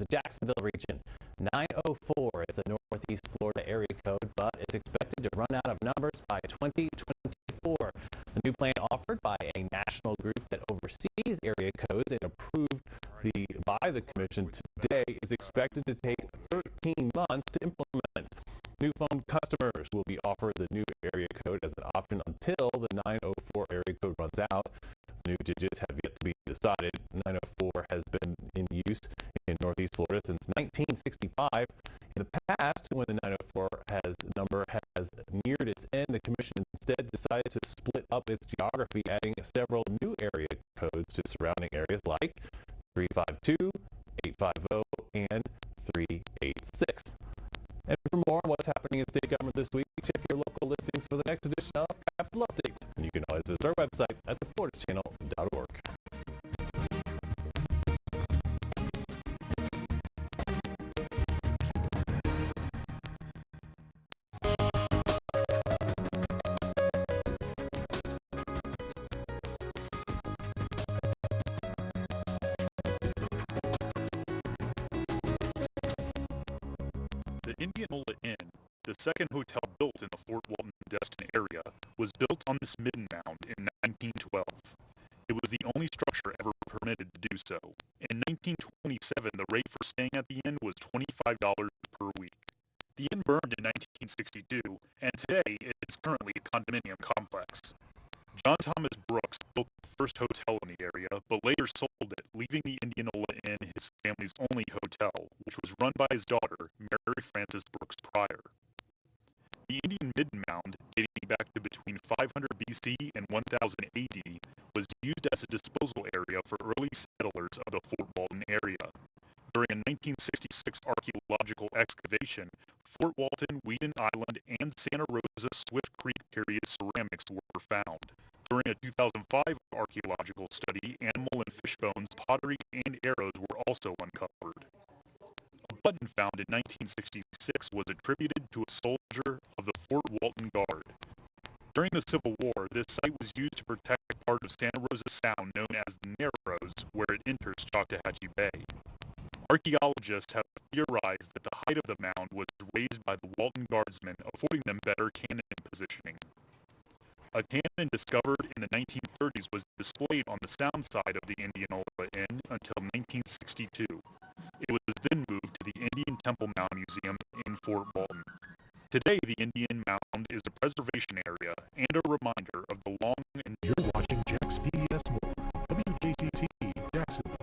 the Jacksonville region. 904 is the Northeast Florida area code, but it's expected to run out of numbers by 2024. The new plan offered by a national group that oversees area codes and approved by the commission today is expected to take 13 months to implement. New phone customers will be offered the new area code as an option until the 904 area code runs out. New digits have yet to be decided. 904 has been in use in Northeast Florida since 1965. In the past, when the 904 number has neared its end, the commission instead decided to split up its geography, adding several new area codes to surrounding areas like 352, 850, and 386. And for more on what's happening in state government this week, check your local listings for the next edition of Capital Update. And you can always visit our website at thefloridachannel.org. The Indianola Inn, the second hotel built in the Fort Walton-Destin area, was built on this midden mound in 1912. It was the only structure ever permitted to do so. In 1927, the rate for staying at the inn was $25 per week. The inn burned in 1962, and today it is currently a condominium complex. John Thomas Brooks built the first hotel in the area, but later sold it, leaving the Indianola Inn his family's only hotel, which was run by his daughter, Mary Frances Brooks Pryor. The Indian Midden Mound, dating back to between 500 BC and 1000 AD, was used as a disposal area for early settlers of the Fort Walton area. During a 1966 archaeological excavation, Fort Walton, Weeden Island, and Santa Rosa Swift Creek period ceramics were found. During a 2005 archaeological study, animal and fish bones, pottery, and arrows were also uncovered. A button found in 1966 was attributed to a soldier of the Fort Walton Guard. During the Civil War, this site was used to protect part of Santa Rosa Sound known as the Narrows, where it enters Choctawhatchee Bay. Archaeologists have theorized that the height of the mound was raised by the Walton Guardsmen, affording them better cannon positioning. A cannon discovered in the 1930s was displayed on the sound side of the Indianola Inn until 1962. It was then moved to the Indian Temple Mound Museum in Fort Walton. Today, the Indian Mound is a preservation area and a reminder of the long and... You're watching Jack's PBS More, WJCT, Jacksonville.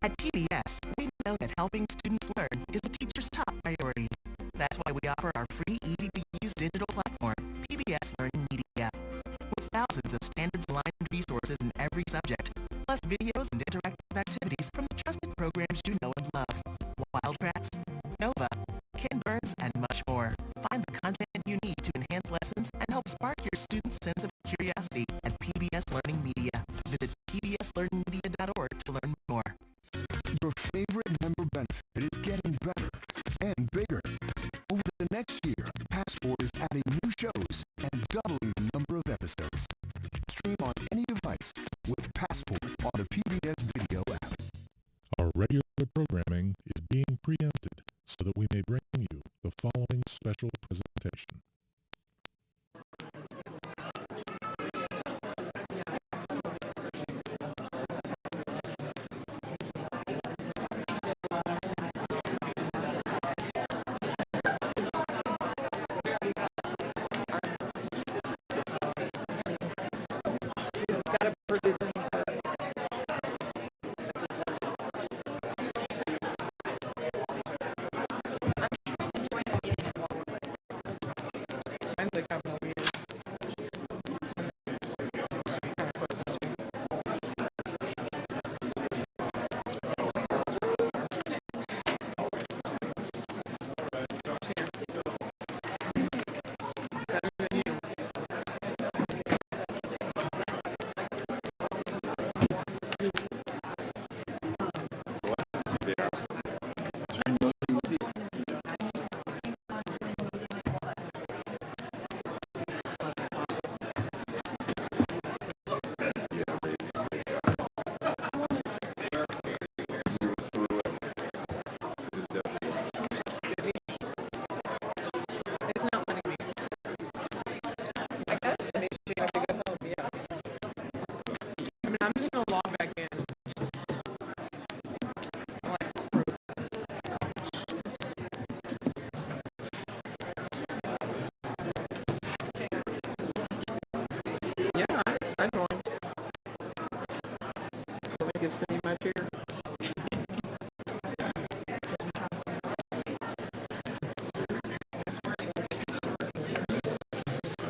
At PBS, we know that helping students learn is a teacher's top priority. That's why we offer our free, easy-to-use digital platform, PBS Learning Media. With thousands of standards-aligned resources in every subject, plus videos and interactive activities from the trusted programs you know and love. Wildcrats, Nova, Ken Burns, and much more. Find the content you need to enhance lessons and help spark your students' sense of curiosity at PBS Learning Media. Visit pbslearningmedia.org to learn more. Your favorite member benefit is getting better and bigger. Over the next year, Passport is adding new shows and doubling the number of episodes. Stream on any device with Passport on the PBS Video app. Our regular programming is being preempted so that we may bring you the following special presentation. my chair?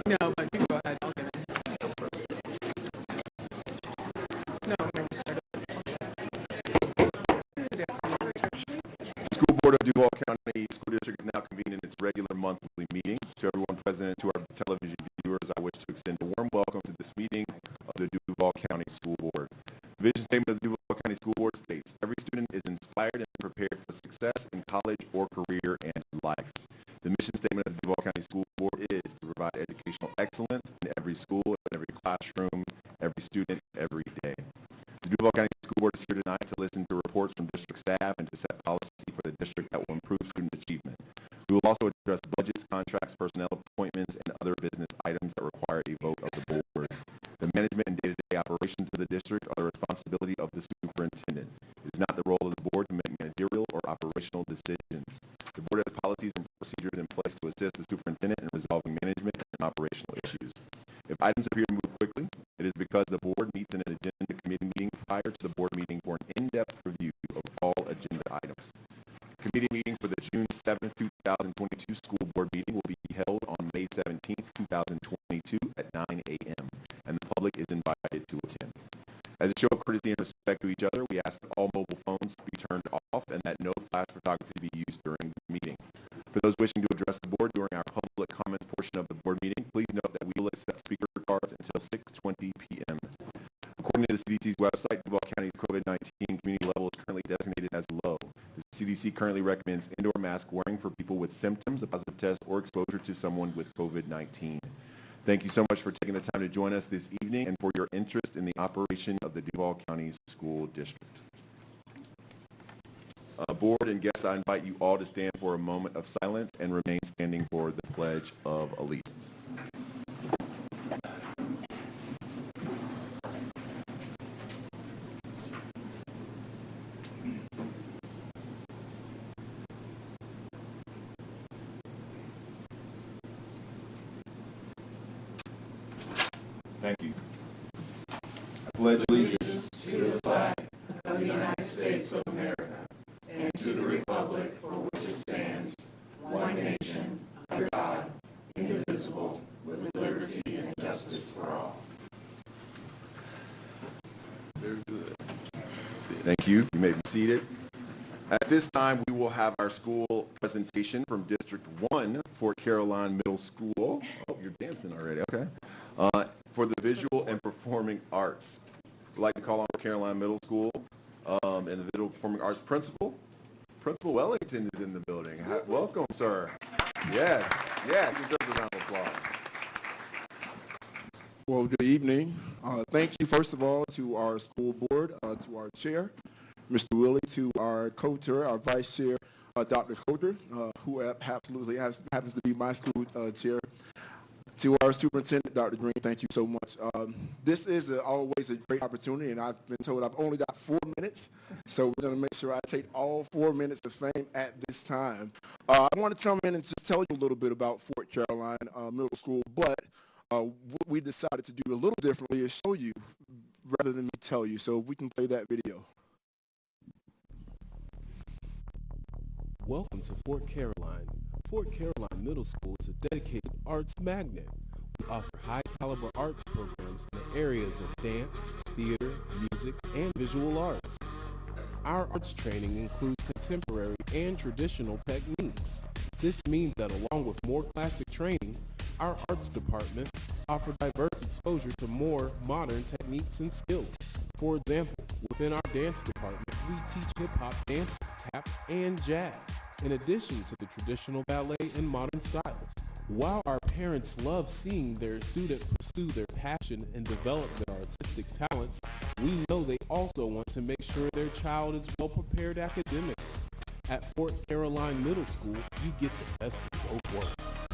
No, but you go ahead. I'll get it. No, never started. School Board of Duval County School District is now convened in its regular monthly meeting. To everyone present and to our television viewers, I wish to extend a warm welcome to this meeting of the Duval County School Board. The vision statement of the Duval County School Board states, every student is inspired and prepared for success in college or career and life. The mission statement of the Duval County School Board is to provide educational excellence in every school, in every classroom, every student, every day. The Duval County School Board is here tonight to listen to reports from district staff and to set policy for the district that will improve student achievement. We will also address budgets, contracts, personnel appointments, and other business items that require a vote of the board. The management and day-to-day operations of the district are the responsibility of the superintendent. It is not the role of the board to make managerial or operational decisions. The board has policies and procedures in place to assist the superintendent in resolving management and operational issues. If items appear to move quickly, it is because the board meets in an agenda committee meeting prior to the board meeting for an in-depth review of all agenda items. The committee meeting for the June 7, 2022 school board meeting will be held on May 17, 2022 at 9 a.m. and the public is invited to attend. As a show of courtesy and respect to each other, we ask that all mobile phones be turned off and that no flash photography be used during the meeting. For those wishing to address the board during our public comments portion of the board meeting, please note that we will accept speaker cards until 6:20 p.m. According to the CDC's website, Duval County's COVID-19 community level is currently designated as low. The CDC currently recommends indoor mask wearing for people with symptoms, a positive test, or exposure to someone with COVID-19. Thank you so much for taking the time to join us this evening and for your interest in the operation of the Duval County School District. Board and guests, I invite you all to stand for a moment of silence and remain standing for the Pledge of Allegiance. Thank you. I pledge allegiance to the flag of the United States of America and to the republic for which it stands, one nation, under God, indivisible, with liberty and justice for all. Very good. Thank you. You may be seated. At this time, we will have our school presentation from District 1, Fort Caroline Middle School. Oh, you're dancing already. Okay. For the visual and performing arts. We'd like to call on Caroline Middle School and the visual performing arts principal. Principal Wellington is in the building. Welcome, sir. Yes, yes, you deserve a round of applause. Well, good evening. Thank you, first of all, to our school board, to our chair, Mr. Willie, to our co-chair, our vice chair, Dr. Coulter, who absolutely happens to be my school chair. To our superintendent, Dr. Green, thank you so much. This is always a great opportunity, and I've been told I've only got 4 minutes, so we're going to make sure I take all 4 minutes of fame at this time. I want to come in and just tell you a little bit about Fort Caroline Middle School, but what we decided to do a little differently is show you rather than me tell you, so we can play that video. Welcome to Fort Caroline. Fort Caroline Middle School is a dedicated arts magnet. We offer high-caliber arts programs in the areas of dance, theater, music, and visual arts. Our arts training includes contemporary and traditional techniques. This means that along with more classic training, our arts departments offer diverse exposure to more modern techniques and skills. For example, within our dance department, we teach hip-hop dance, tap, and jazz, in addition to the traditional ballet and modern styles. While our parents love seeing their student pursue their passion and develop their artistic talents, we know they also want to make sure their child is well prepared academically. At Fort Caroline Middle School, you get the best of both worlds.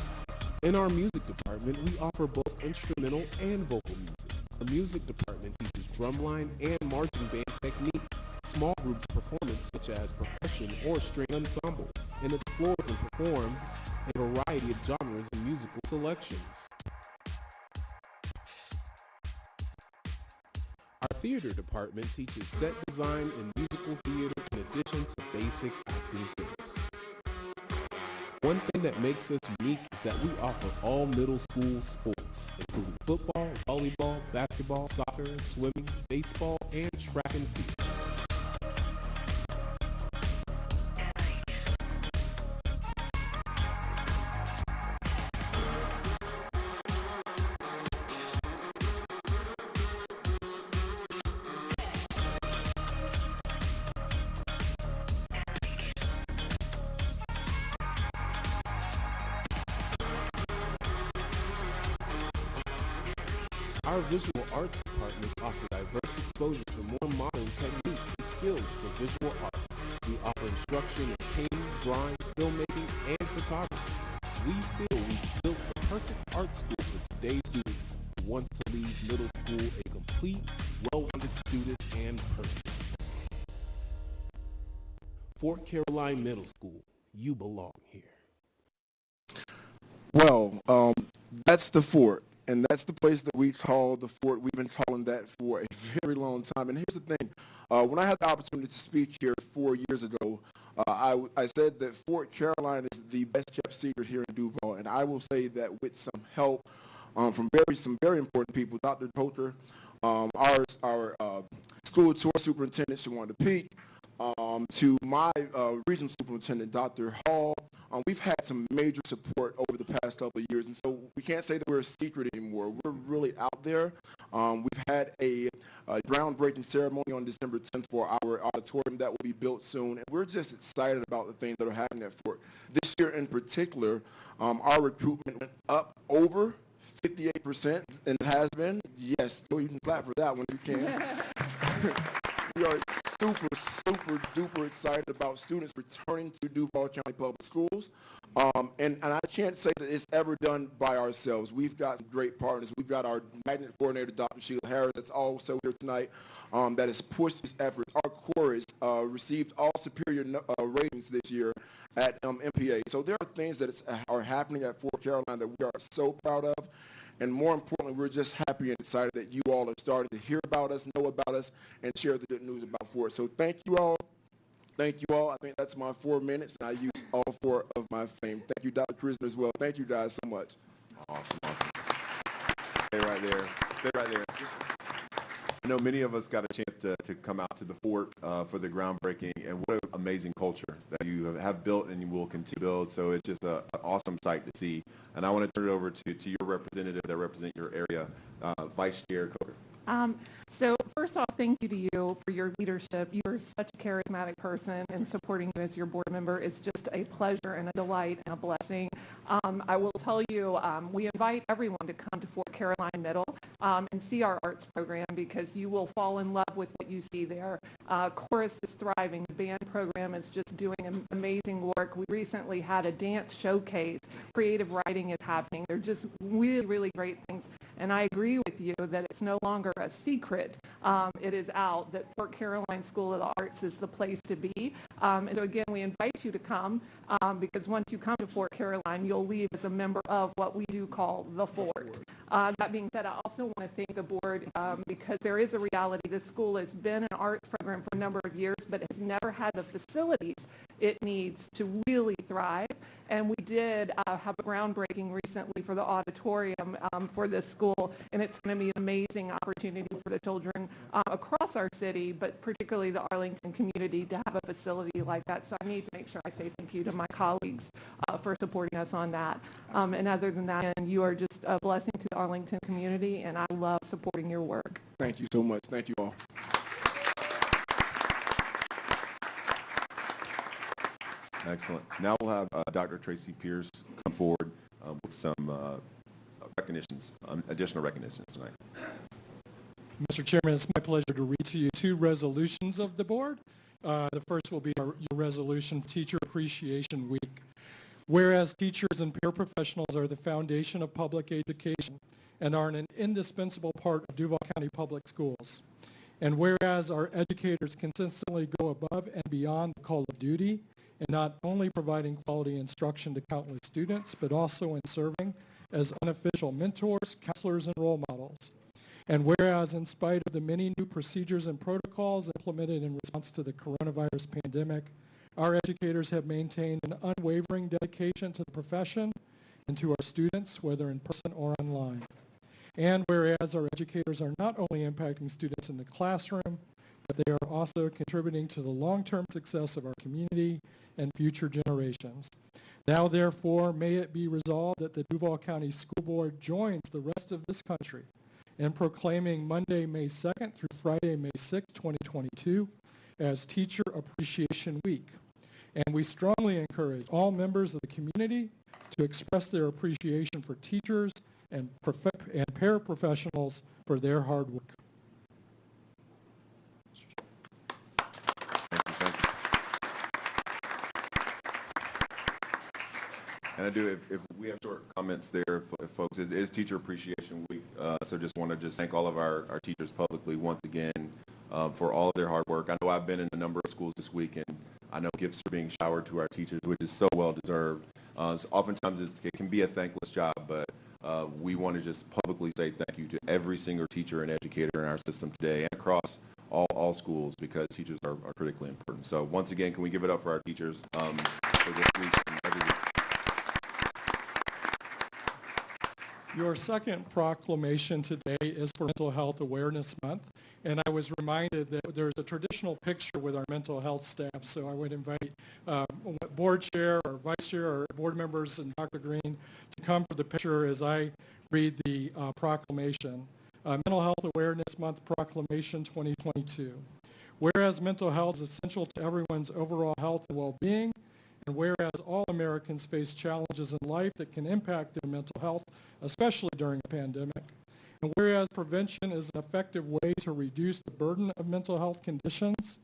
In our music department, we offer both instrumental and vocal music. The music department teaches drumline and marching band techniques, small group performance such as percussion or string ensemble, and explores and performs a variety of genres and musical selections. Our theater department teaches set design and musical theater in addition to basic acting skills. One thing that makes us unique is that we offer all middle school sports, including football, volleyball, basketball, soccer, swimming, baseball, and track and field. Our visual arts departments offer diverse exposure to more modern techniques and skills for visual arts. We offer instruction in painting, drawing, filmmaking, and photography. We feel we've built the perfect art school for today's student who wants to leave middle school a complete, well-rounded student and person. Fort Caroline Middle School, you belong here. Well, that's the fort. And that's the place that we call the fort. We've been calling that for a very long time. And here's the thing. When I had the opportunity to speak here 4 years ago, I said that Fort Caroline is the best kept secret here in Duval. And I will say that with some help from some very important people, Dr. Coulter, our school tour superintendent, Shawanda Peak, to my regional superintendent, Dr. Hall. We've had some major support over the past couple of years, and so we can't say that we're a secret anymore. We're really out there. We've had a groundbreaking ceremony on December 10th for our auditorium that will be built soon, and we're just excited about the things that are happening at Fort. This year in particular, our recruitment went up over 58%, and it has been. Yes, you can clap for that one if you can. We are super duper excited about students returning to Duval County Public Schools. And I can't say that it's ever done by ourselves. We've got some great partners. We've got our magnet coordinator, Dr. Sheila Harris, that's also here tonight, that has pushed these efforts. Our chorus received all superior ratings this year at MPA. So there are things that are happening at Fort Caroline that we are so proud of. And more importantly, we're just happy and excited that you all are starting to hear about us, know about us, and share the good news about Fort. So thank you all. Thank you all. I think that's my 4 minutes, and I use all 4 of my fame. Thank you, Dr. Krisner, as well. Thank you guys so much. Awesome. Stay right there. I know many of us got a chance to come out to the fort for the groundbreaking, and what an amazing culture that you have built and you will continue to build. So it's just an awesome sight to see. And I want to turn it over to your representative that represent your area, Vice Chair Coker. So first off, thank you to you for your leadership. You are such a charismatic person, and supporting you as your board member is just a pleasure and a delight and a blessing. I will tell you, we invite everyone to come to Fort Caroline Middle and see our arts program, because you will fall in love with what you see there. Chorus is thriving. The band program is just doing amazing work. We recently had a dance showcase. Creative writing is happening. They're just really, really great things. And I agree with you that it's no longer a secret. It is out that Fort Caroline School of the Arts is the place to be. And so again, we invite you to come because once you come to Fort Caroline, you'll leave as a member of what we do call the Fort. That being said, I also want to thank the board because there is a reality. This school has been an arts program for a number of years, but has never had the facilities it needs to really thrive. And we did have a groundbreaking recently for the auditorium for this school, and it's going to be an amazing opportunity for the children across our city, but particularly the Arlington community, to have a facility like that. So I need to make sure I say thank you to my colleagues for supporting us on that. And other than that, you are just a blessing to the Arlington community, and I love supporting your work. Thank you so much. Thank you all. Excellent. Now we'll have Dr. Tracy Pierce come forward with some recognitions, additional recognitions tonight. Mr. Chairman, it's my pleasure to read to you 2 resolutions of the board. The first will be your resolution, Teacher Appreciation Week. Whereas teachers and paraprofessionals are the foundation of public education and are an indispensable part of Duval County Public Schools. And whereas our educators consistently go above and beyond the call of duty in not only providing quality instruction to countless students, but also in serving as unofficial mentors, counselors, and role models. And whereas in spite of the many new procedures and protocols implemented in response to the coronavirus pandemic, our educators have maintained an unwavering dedication to the profession and to our students, whether in person or online. And whereas our educators are not only impacting students in the classroom, but they are also contributing to the long-term success of our community and future generations. Now, therefore, may it be resolved that the Duval County School Board joins the rest of this country in proclaiming Monday, May 2nd through Friday, May 6th, 2022 as Teacher Appreciation Week. And we strongly encourage all members of the community to express their appreciation for teachers and paraprofessionals for their hard work. And I do, if we have short comments there, folks, it is Teacher Appreciation Week, so just want to thank all of our teachers publicly once again for all of their hard work. I know I've been in a number of schools this week, and I know gifts are being showered to our teachers, which is so well deserved. So oftentimes it can be a thankless job, but we want to just publicly say thank you to every single teacher and educator in our system today and across all schools, because teachers are critically important. So once again, can we give it up for our teachers for this week and every week? Your second proclamation today is for Mental Health Awareness Month, and I was reminded that there's a traditional picture with our mental health staff, so I would invite board chair or vice chair or board members and Dr. Green to come for the picture as I read the proclamation. Mental Health Awareness Month Proclamation 2022. Whereas mental health is essential to everyone's overall health and well-being, and whereas all Americans face challenges in life that can impact their mental health, especially during a pandemic, and whereas prevention is an effective way to reduce the burden of mental health conditions,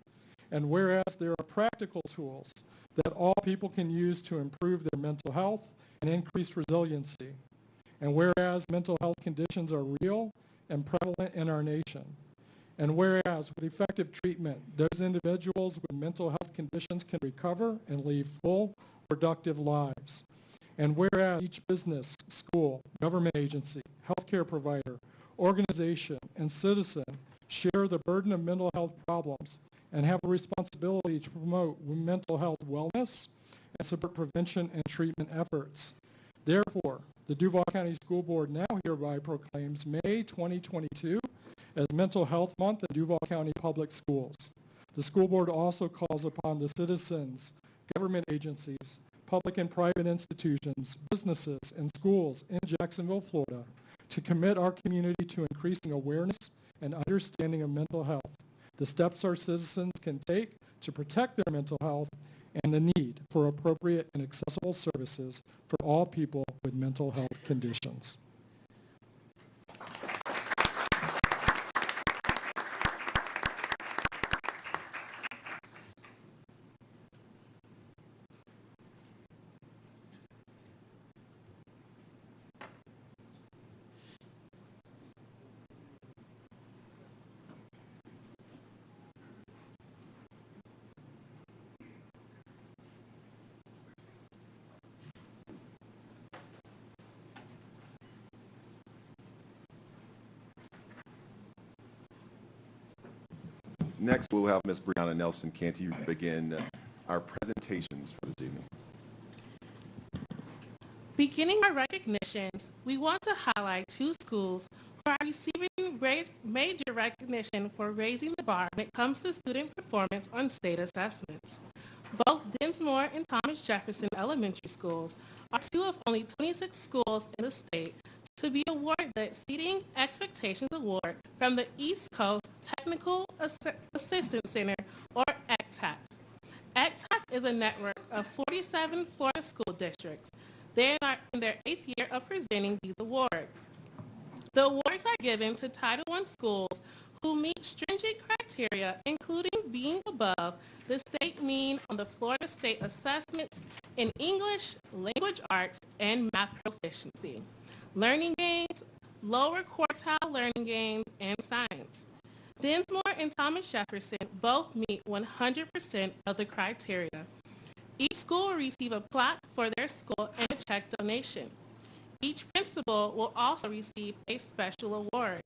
and whereas there are practical tools that all people can use to improve their mental health and increase resiliency, and whereas mental health conditions are real and prevalent in our nation, and whereas with effective treatment, those individuals with mental health conditions can recover and lead full, productive lives. And whereas each business, school, government agency, healthcare provider, organization, and citizen share the burden of mental health problems and have a responsibility to promote mental health wellness and support prevention and treatment efforts. Therefore, the Duval County School Board now hereby proclaims May 2022 as Mental Health Month in Duval County Public Schools. The school board also calls upon the citizens, government agencies, public and private institutions, businesses, and schools in Jacksonville, Florida, to commit our community to increasing awareness and understanding of mental health, the steps our citizens can take to protect their mental health, and the need for appropriate and accessible services for all people with mental health conditions. Next, we'll have Ms. Brianna Nelson Canty begin our presentations for this evening. Beginning our recognitions, we want to highlight two schools who are receiving major recognition for raising the bar when it comes to student performance on state assessments. Both Dinsmore and Thomas Jefferson Elementary Schools are two of only 26 schools in the state to be awarded the Exceeding Expectations Award from the East Coast Technical Assistance Center, or ECTAC. ECTAC is a network of 47 Florida school districts. They are in their 8th year of presenting these awards. The awards are given to Title I schools who meet stringent criteria, including being above the state mean on the Florida State Assessments in English, language arts, and math proficiency, learning gains, lower quartile learning gains, and science. Dinsmore and Thomas Jefferson both meet 100% of the criteria. Each school will receive a plaque for their school and a check donation. Each principal will also receive a special award.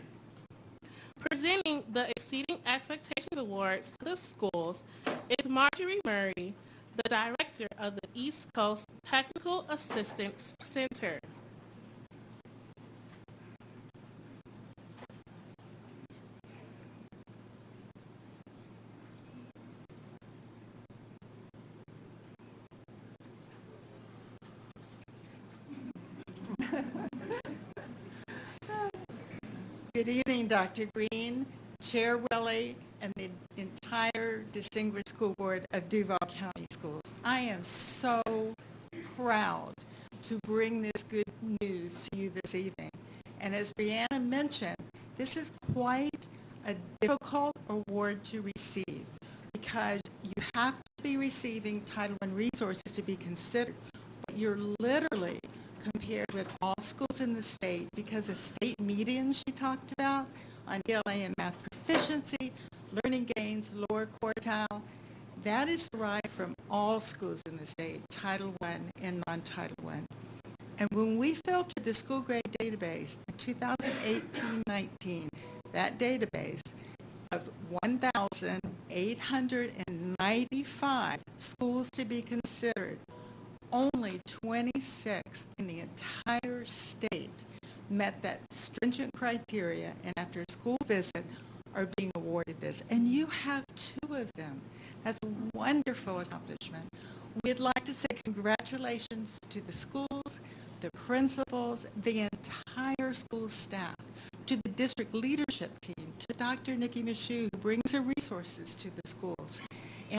Presenting the Exceeding Expectations Awards to the schools is Marjorie Murray, the Director of the East Coast Technical Assistance Center. Good evening, Dr. Green, Chair Willie, and the entire distinguished school board of Duval County Schools. I am so proud to bring this good news to you this evening. And as Brianna mentioned, this is quite a difficult award to receive because you have to be receiving Title I resources to be considered, but you're literally compared with all schools in the state because the state median she talked about on ELA and math proficiency, learning gains, lower quartile, that is derived from all schools in the state, Title I and non-Title I. And when we filtered the school grade database in 2018-19, that database of 1,895 schools to be considered, only 26 in the entire state met that stringent criteria, and after a school visit are being awarded this. And you have 2 of them. That's a wonderful accomplishment. We'd like to say congratulations to the schools, the principals, the entire school staff, to the district leadership team, to Dr. Nikki Michoud, who brings the resources to the schools,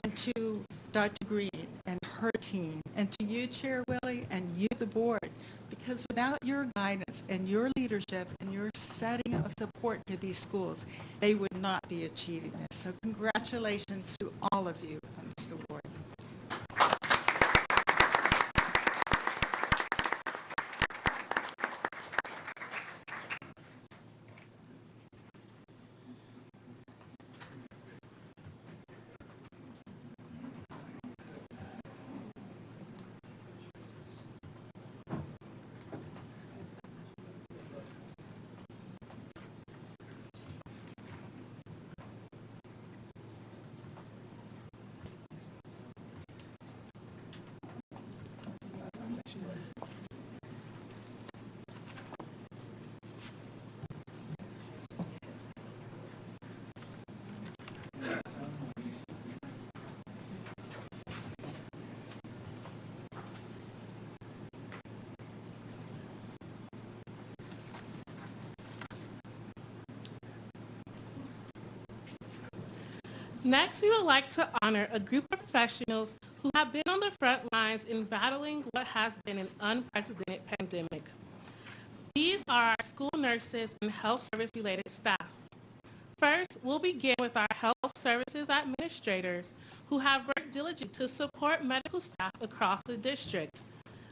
and to Dr. Green and her team, and to you, Chair Willie, and you, the board, because without your guidance and your leadership and your setting of support to these schools, they would not be achieving this. So congratulations to all of you on this award. Next, we would like to honor a group of professionals who have been on the front lines in battling what has been an unprecedented pandemic. These are our school nurses and health service-related staff. First, we'll begin with our health services administrators who have worked diligently to support medical staff across the district.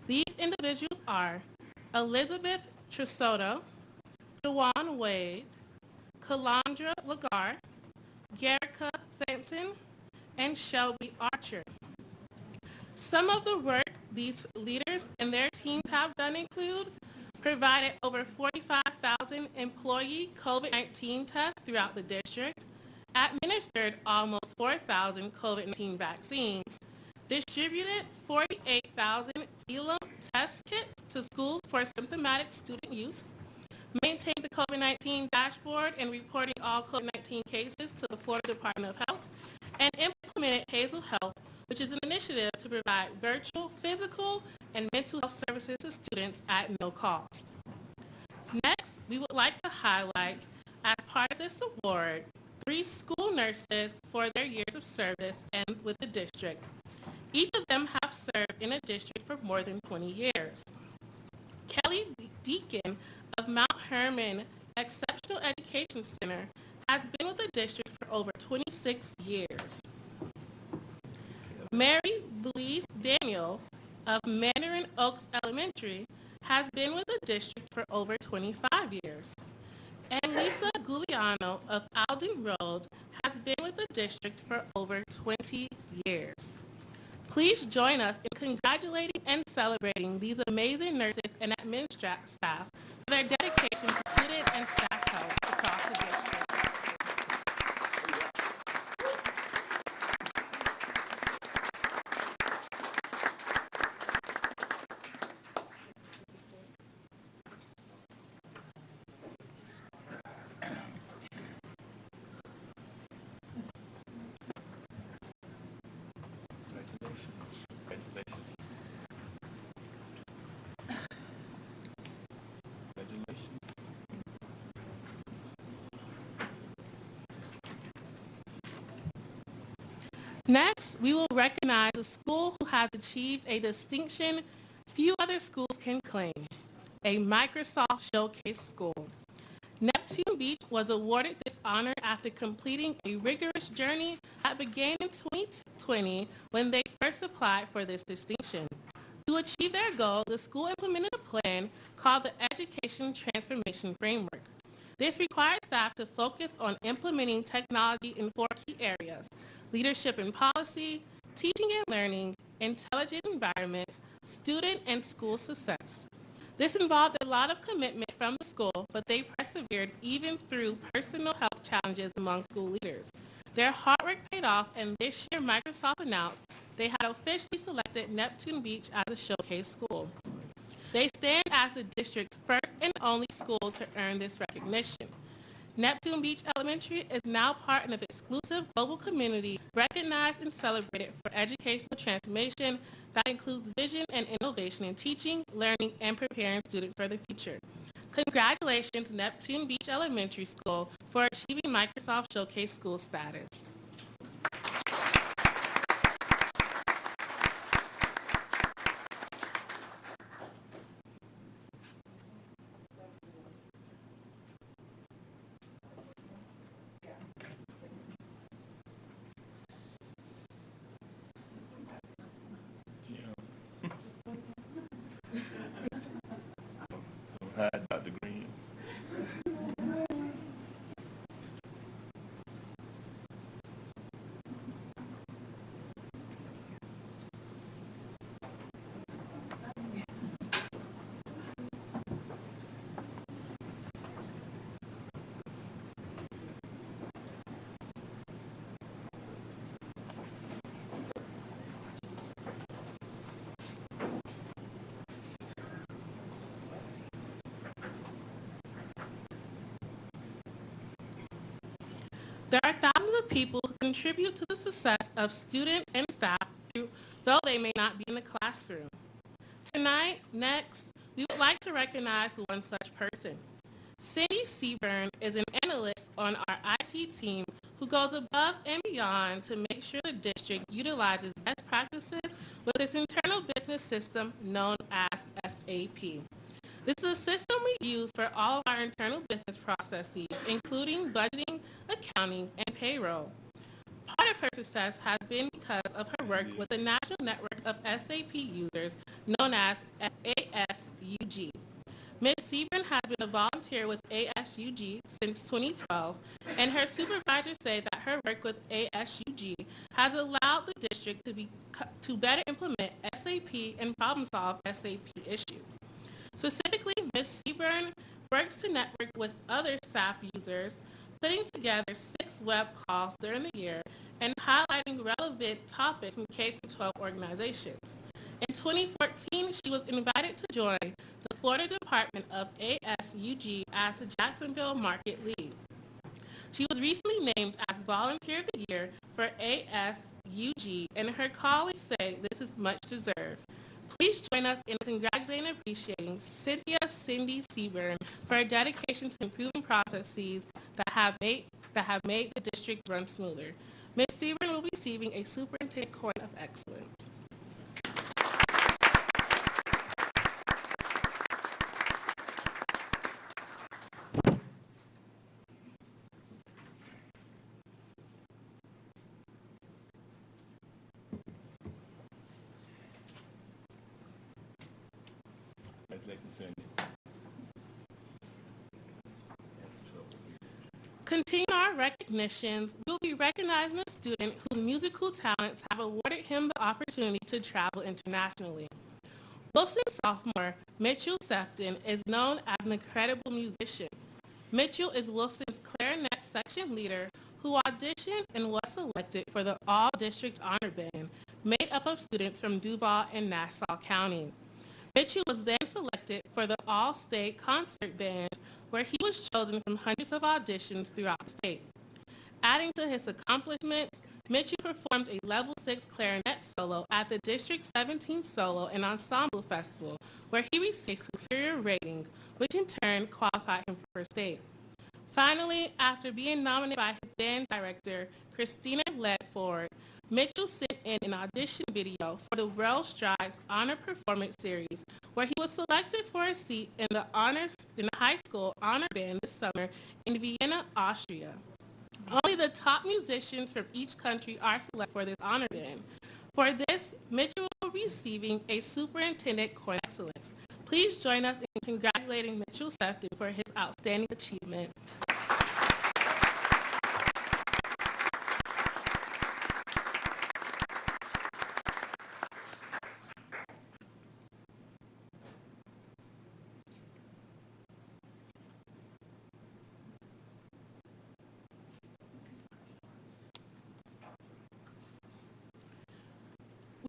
These individuals are Elizabeth Trisotto, Jawan Wade, Kalandra Lagar, Garrica Thampton, and Shelby Archer. Some of the work these leaders and their teams have done include provided over 45,000 employee COVID-19 tests throughout the district, administered almost 4,000 COVID-19 vaccines, distributed 48,000 ELIM test kits to schools for symptomatic student use, maintained the COVID-19 dashboard and reporting all COVID-19 cases to the Florida Department of Health, and implemented Hazel Health, which is an initiative to provide virtual, physical, and mental health services to students at no cost. Next, we would like to highlight, as part of this award, 3 school nurses for their years of service and with the district. Each of them have served in a district for more than 20 years. Kelly Deacon of Mount Hermon Exceptional Education Center has been with the district for over 26 years. Mary Louise Daniel of Mandarin Oaks Elementary has been with the district for over 25 years. And Lisa Giuliano of Alden Road has been with the district for over 20 years. Please join us in congratulating and celebrating these amazing nurses and administrative staff for their dedication to student and staff health across the district. Next, we will recognize a school who has achieved a distinction few other schools can claim, a Microsoft Showcase School. Neptune Beach was awarded this honor after completing a rigorous journey that began in 2020 when they first applied for this distinction. To achieve their goal, the school implemented a plan called the Education Transformation Framework. This requires staff to focus on implementing technology in 4 key areas: leadership and policy, teaching and learning, intelligent environments, student and school success. This involved a lot of commitment from the school, but they persevered even through personal health challenges among school leaders. Their hard work paid off, and this year Microsoft announced they had officially selected Neptune Beach as a showcase school. They stand as the district's first and only school to earn this recognition. Neptune Beach Elementary is now part of an exclusive global community recognized and celebrated for educational transformation that includes vision and innovation in teaching, learning, and preparing students for the future. Congratulations, Neptune Beach Elementary School, for achieving Microsoft Showcase School status. Hi, Dr. Green. There are thousands of people who contribute to the success of students and staff, though they may not be in the classroom. Tonight, next, we would like to recognize one such person. Cindy Seaburn is an analyst on our IT team who goes above and beyond to make sure the district utilizes best practices with its internal business system known as SAP. This is a system we use for all of our internal business processes, including budgeting, accounting, and payroll. Part of her success has been because of her work with the national network of SAP users known as ASUG. Ms. Seaburn has been a volunteer with ASUG since 2012, and her supervisors say that her work with ASUG has allowed the district to better implement SAP and problem solve SAP issues. Specifically, Ms. Seaburn works to network with other SAP users, putting together 6 web calls during the year and highlighting relevant topics from K-12 organizations. In 2014, she was invited to join the Florida Department of ASUG as the Jacksonville Market Lead. She was recently named as Volunteer of the Year for ASUG, and her colleagues say this is much deserved. Please join us in congratulating and appreciating Cindy Seaburn for her dedication to improving processes that have made the district run smoother. Ms. Seaburn will be receiving a Superintendent Coin of Excellence. Continue our recognitions, we will be recognizing a student whose musical talents have awarded him the opportunity to travel internationally. Wolfson sophomore Mitchell Sefton is known as an incredible musician. Mitchell is Wolfson's clarinet section leader who auditioned and was selected for the All-District Honor Band, made up of students from Duval and Nassau counties. Mitchell was then selected for the All-State Concert Band, where he was chosen from hundreds of auditions throughout the state. Adding to his accomplishments, Mitchell performed a Level 6 clarinet solo at the District 17 Solo and Ensemble Festival, where he received superior rating, which in turn qualified him for state. Finally, after being nominated by his band director, Christina Ledford, Mitchell sent in an audition video for the Rail Strides Honor Performance Series, where he was selected for a seat in the high school honor band this summer in Vienna, Austria. Only the top musicians from each country are selected for this honor band. For this, Mitchell will be receiving a Superintendent Coin Excellence. Please join us in congratulating Mitchell Sefton for his outstanding achievement.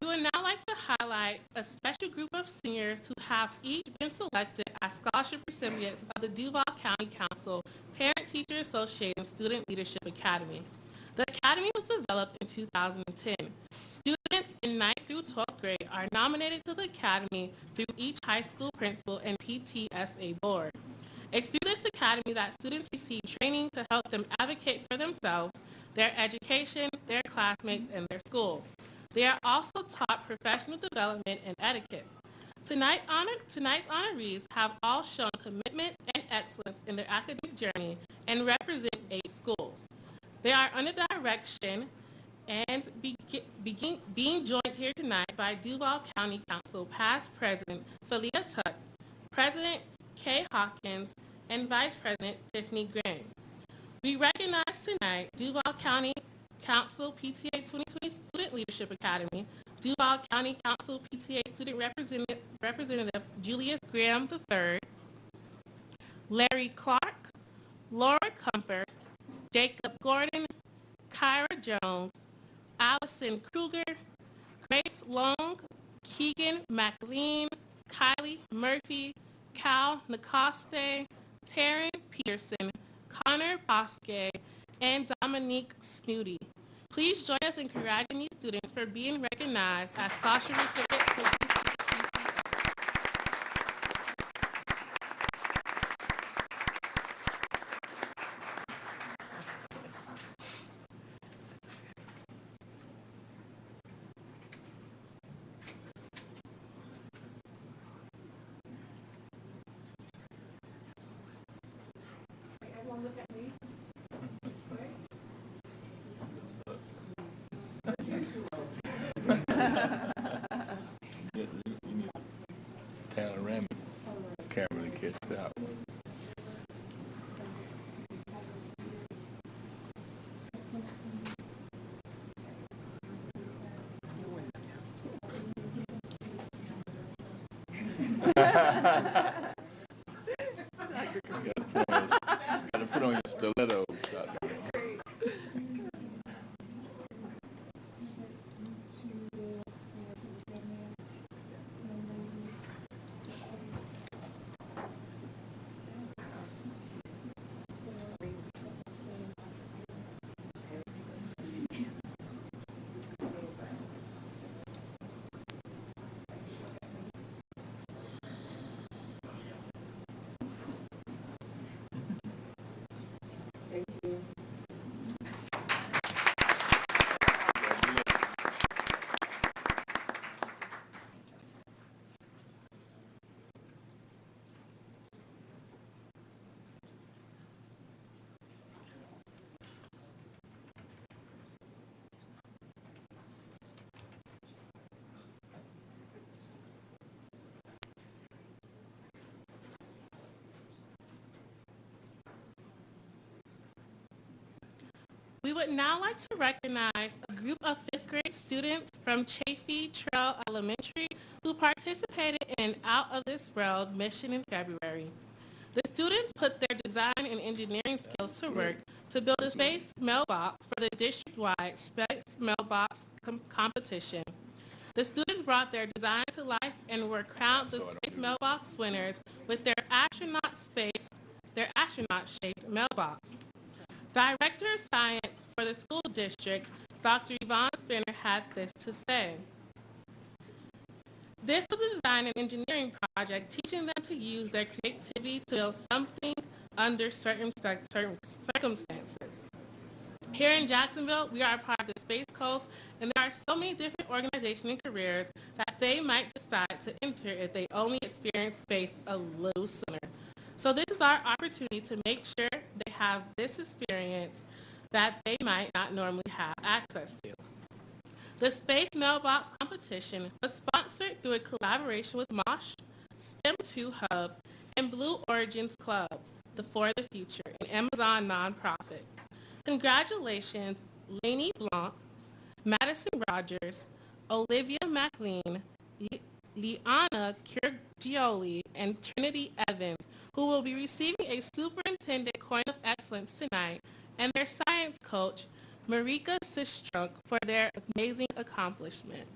We would now like to highlight a special group of seniors who have each been selected as scholarship recipients of the Duval County Council Parent-Teacher Association Student Leadership Academy. The Academy was developed in 2010. Students in 9th through 12th grade are nominated to the Academy through each high school principal and PTSA board. It's through this academy that students receive training to help them advocate for themselves, their education, their classmates, and their school. They are also taught professional development and etiquette. Tonight's honorees have all shown commitment and excellence in their academic journey and represent 8 schools. They are under direction and being joined here tonight by Duval County Council past President Philia Tuck, President Kay Hawkins, and Vice President Tiffany Green. We recognize tonight Duval County Council PTA 2020 Student Leadership Academy, Duval County Council PTA Student Representative Julius Graham III, Larry Clark, Laura Kumper, Jacob Gordon, Kyra Jones, Allison Kruger, Grace Long, Keegan McLean, Kylie Murphy, Cal Nacoste, Taryn Peterson, Connor Bosque, and Dominique Snooty. Please join us in congratulating these students for being recognized as scholarship recipients for this Everyone look at me. Panoramic camera to catch that one. Gotta put on your stilettos, Dr. We would now like to recognize a group of 5th grade students from Chafee Trail Elementary who participated in an Out of This World mission in February. The students put their design and engineering skills to work to build a space mailbox for the district-wide space mailbox competition. The students brought their design to life and were crowned the space mailbox winners with their astronaut-shaped mailbox. Director of Science for the school district, Dr. Yvonne Spinner, had this to say. This was a design and engineering project teaching them to use their creativity to build something under certain circumstances. Here in Jacksonville, we are a part of the Space Coast, and there are so many different organizations and careers that they might decide to enter if they only experience space a little sooner. So this is our opportunity to make sure they have this experience that they might not normally have access to. The Space Mailbox Competition was sponsored through a collaboration with Mosh, STEM2 Hub, and Blue Origins Club, the For the Future, an Amazon nonprofit. Congratulations, Lainey Blanc, Madison Rogers, Olivia McLean, Liana Kirgioli, and Trinity Evans, who will be receiving a Superintendent Coin of Excellence tonight, and their science coach, Marika Sistrunk, for their amazing accomplishment.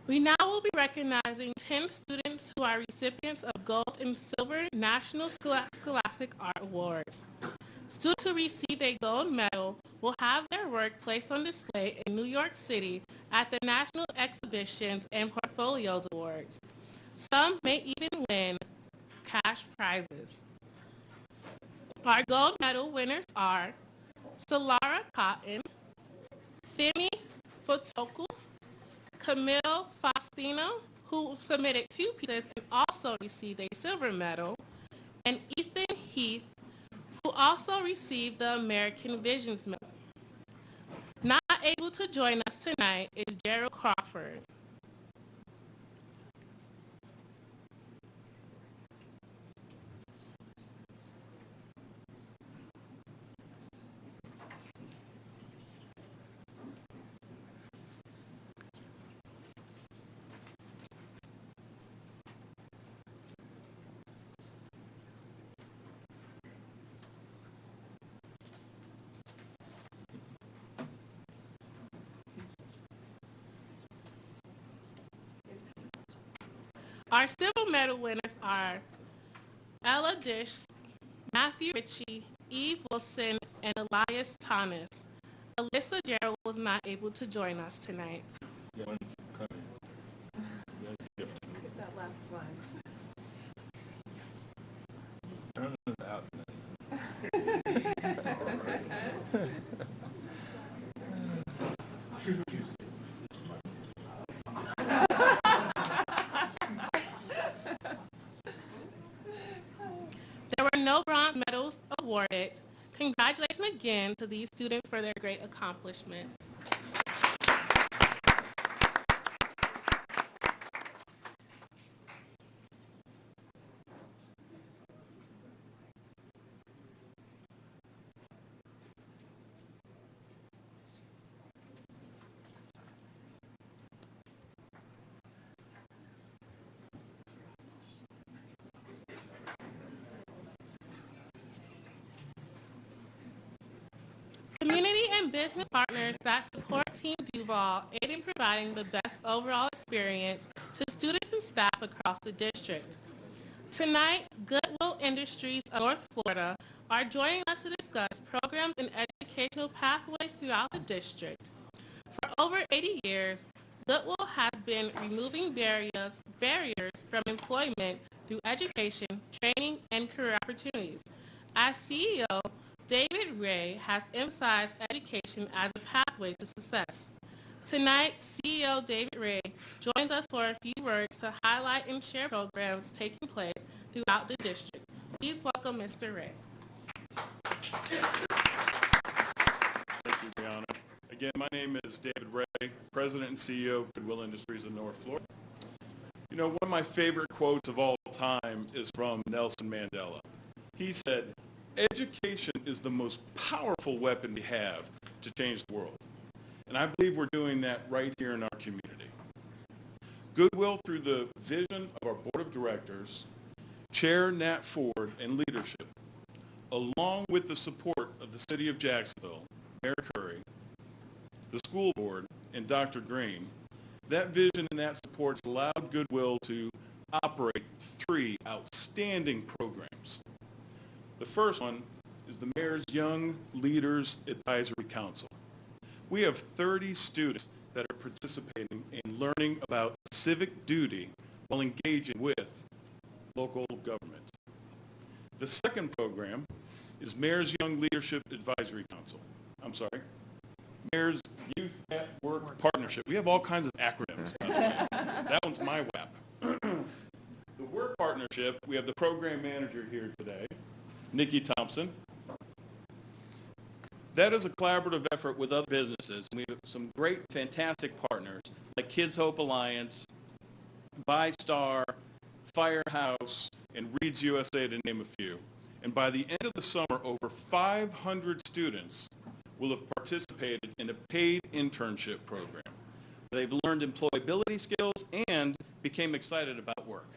We now will be recognizing 10 students who are recipients of Gold and Silver National Scholastic Art Awards. Students who receive a gold medal will have their work placed on display in New York City at the National Exhibitions and Portfolios Awards. Some may even win cash prizes. Our gold medal winners are Solara Cotton, Femi Fotoku, Camille Faustino, who submitted 2 pieces and also received a silver medal, and Ethan Heath, who also received the American Visions Medal. Not able to join us tonight is Gerald Crawford. Our silver medal winners are Ella Dish, Matthew Ritchie, Eve Wilson, and Elias Thomas. Alyssa Gerald was not able to join us tonight. Get that last one. Turn it out. There were no bronze medals awarded. Congratulations again to these students for their great accomplishments. Community and business partners that support Team Duval aid in providing the best overall experience to students and staff across the district. Tonight, Goodwill Industries of North Florida are joining us to discuss programs and educational pathways throughout the district. For over 80 years, Goodwill has been removing barriers from employment through education, training, and career opportunities. As CEO, David Ray has emphasized education as a pathway to success. Tonight, CEO David Ray joins us for a few words to highlight and share programs taking place throughout the district. Please welcome Mr. Ray. Thank you, Brianna. Again, my name is David Ray, President and CEO of Goodwill Industries of North Florida. You know, one of my favorite quotes of all time is from Nelson Mandela. He said, "Education is the most powerful weapon we have to change the world." And I believe we're doing that right here in our community. Goodwill, through the vision of our board of directors, Chair Nat Ford, and leadership, along with the support of the city of Jacksonville, Mayor Curry, the school board, and Dr. Green. That vision and that support's allowed Goodwill to operate 3 outstanding programs. The first one is the Mayor's Young Leaders Advisory Council. We have 30 students that are participating in learning about civic duty while engaging with local government. The second program is Mayor's Young Leadership Advisory Council. Mayor's Youth at Work Partnership. We have all kinds of acronyms, by the way. That one's my WAP. The Work Partnership, we have the program manager here today, Nikki Thompson. That is a collaborative effort with other businesses. We have some great, fantastic partners like Kids Hope Alliance, ViStar, Firehouse, and Reads USA, to name a few. And by the end of the summer, over 500 students will have participated in a paid internship program. They've learned employability skills and became excited about work.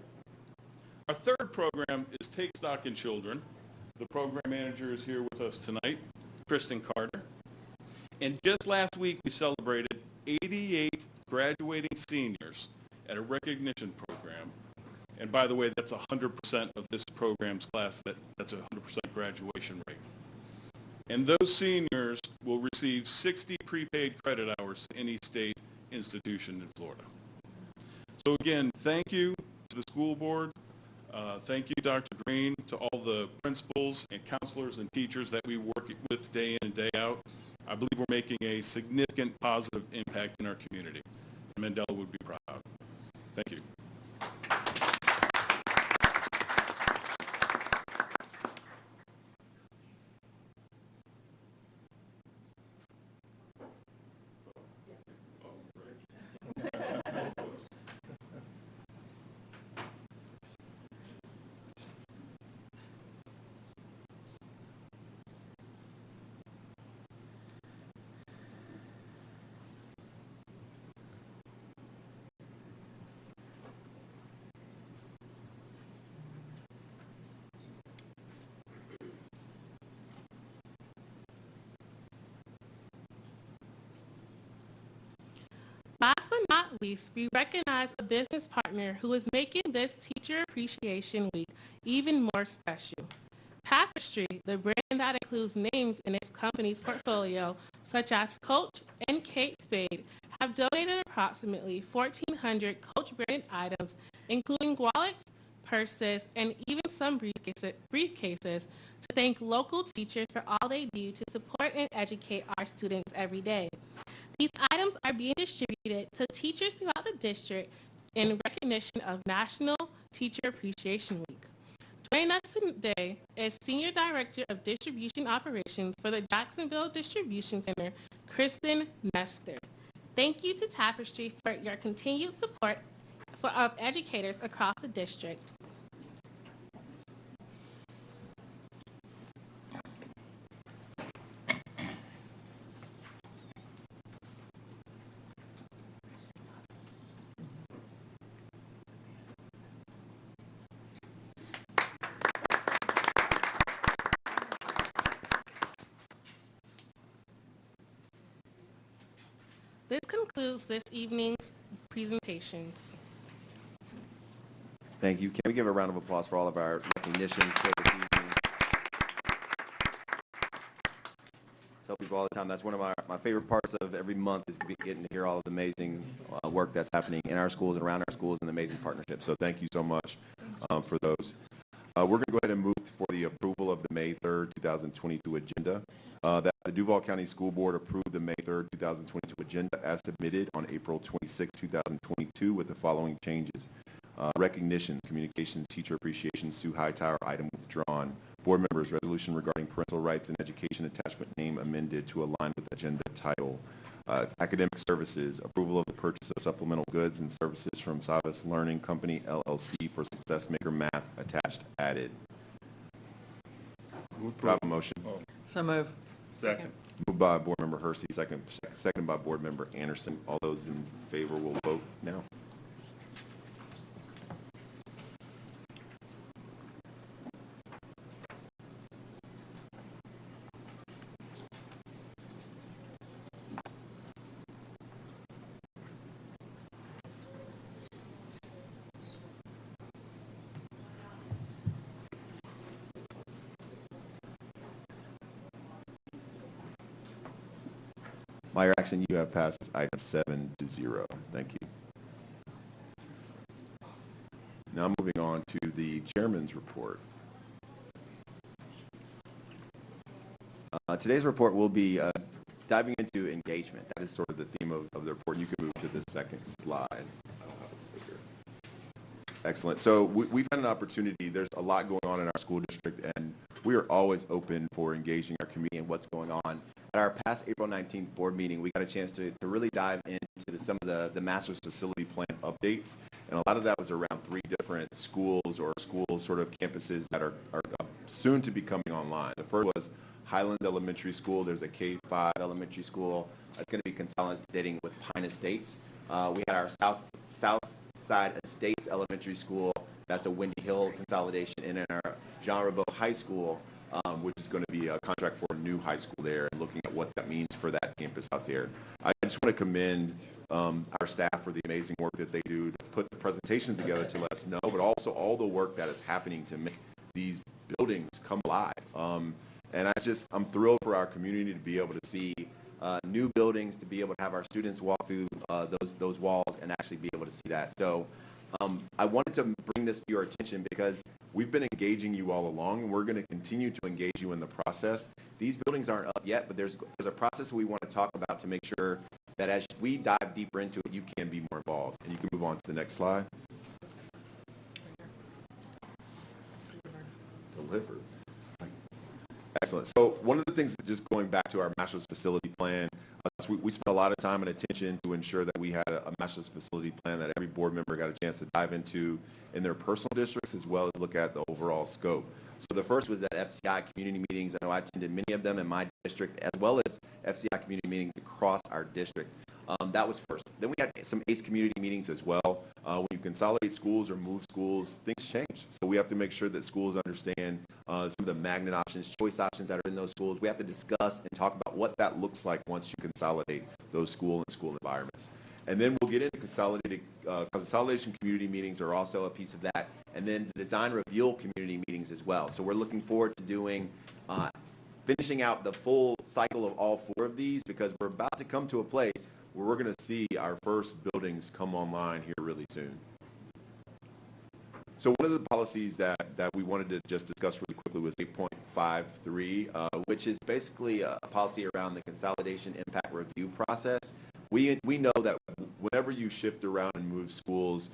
Our third program is Take Stock in Children. The program manager is here with us tonight, Kristen Carter. And just last week, we celebrated 88 graduating seniors at a recognition program. And by the way, that's 100% of this program's class. That's a 100% graduation rate. And those seniors will receive 60 prepaid credit hours to any state institution in Florida. So again, thank you to the school board. Thank you, Dr. Green, to all the principals and counselors and teachers that we work with day in and day out. I believe we're making a significant positive impact in our community. Mandela would be proud. Thank you. Last but not least, we recognize a business partner who is making this Teacher Appreciation Week even more special. Tapestry, the brand that includes names in its company's portfolio, such as Coach and Kate Spade, have donated approximately 1,400 Coach-branded items, including wallets, purses, and even some briefcases to thank local teachers for all they do to support and educate our students every day. These items are being distributed to teachers throughout the district in recognition of National Teacher Appreciation Week. Joining us today is Senior Director of Distribution Operations for the Jacksonville Distribution Center, Kristen Nestor. Thank you to Tapestry for your continued support of educators across the district. This concludes this evening's presentations. Thank you. Can we give a round of applause for all of our recognitions for this evening? I tell people all the time, that's one of my favorite parts of every month is getting to hear all of the amazing work that's happening in our schools and around our schools and the amazing partnerships. So thank you so much for those. We're going to go ahead and move for the approval of the May 3rd, 2022 agenda. That the Duval County School Board approved the May 3rd, 2022 agenda as submitted on April 26, 2022 with the following changes. Recognition, communications, teacher appreciation, Sue Hightower, item withdrawn. Board members, resolution regarding parental rights and education, attachment name amended to align with agenda title. Academic services, approval of the purchase of supplemental goods and services from Savas Learning Company, LLC for Success Maker Math, attached, added. Do I have a motion? So move. Second. Moved by Board Member Hersey, second by Board Member Anderson. All those in favor will vote now. By your action, you have passed item 7-0. Thank you. Now moving on to the chairman's report. Today's report will be diving into engagement. That is sort of the theme of the report. You can move to the second slide. Excellent. So we've had an opportunity. There's a lot going on in our school district, and we are always open for engaging our community and what's going on. At our past April 19th board meeting, we got a chance to really dive into some of the master's facility plan updates, and a lot of that was around 3 different schools or school sort of campuses that are soon to be coming online. The first was Highlands Elementary School. There's a K-5 elementary school that's going to be consolidating with Pine Estates. We had our South Side Estates Elementary School. That's a Windy Hill consolidation. And in our Jean Rabeau High School, which is going to be a contract for a new high school there, and looking at what that means for that campus out there. I just want to commend our staff for the amazing work that they do to put the presentations together to let us know, but also all the work that is happening to make these buildings come alive. And I'm thrilled for our community to be able to see new buildings, to be able to have our students walk through those walls and actually be able to see that. So I wanted to bring this to your attention because we've been engaging you all along, and we're going to continue to engage you in the process. These buildings aren't up yet, but there's a process we want to talk about to make sure that as we dive deeper into it, you can be more involved. And you can move on to the next slide. Delivered. Excellent. So one of the things, just going back to our master's facility plan, we spent a lot of time and attention to ensure that we had a master's facility plan that every board member got a chance to dive into in their personal districts, as well as look at the overall scope. So the first was that FCI community meetings. I know I attended many of them in my district, as well as FCI community meetings across our district. That was first. Then we had some ACE community meetings as well. When you consolidate schools or move schools, things change. So we have to make sure that schools understand some of the magnet options, choice options that are in those schools. We have to discuss and talk about what that looks like once you consolidate those school environments. And then we'll get into consolidation community meetings are also a piece of that. And then the design reveal community meetings as well. So we're looking forward to doing finishing out the full cycle of all 4 of these, because we're about to come to a place where we're going to see our first buildings come online here really soon. So one of the policies that we wanted to just discuss really quickly was 8.53, which is basically a policy around the consolidation impact review process. We know that whenever you shift around and move schools,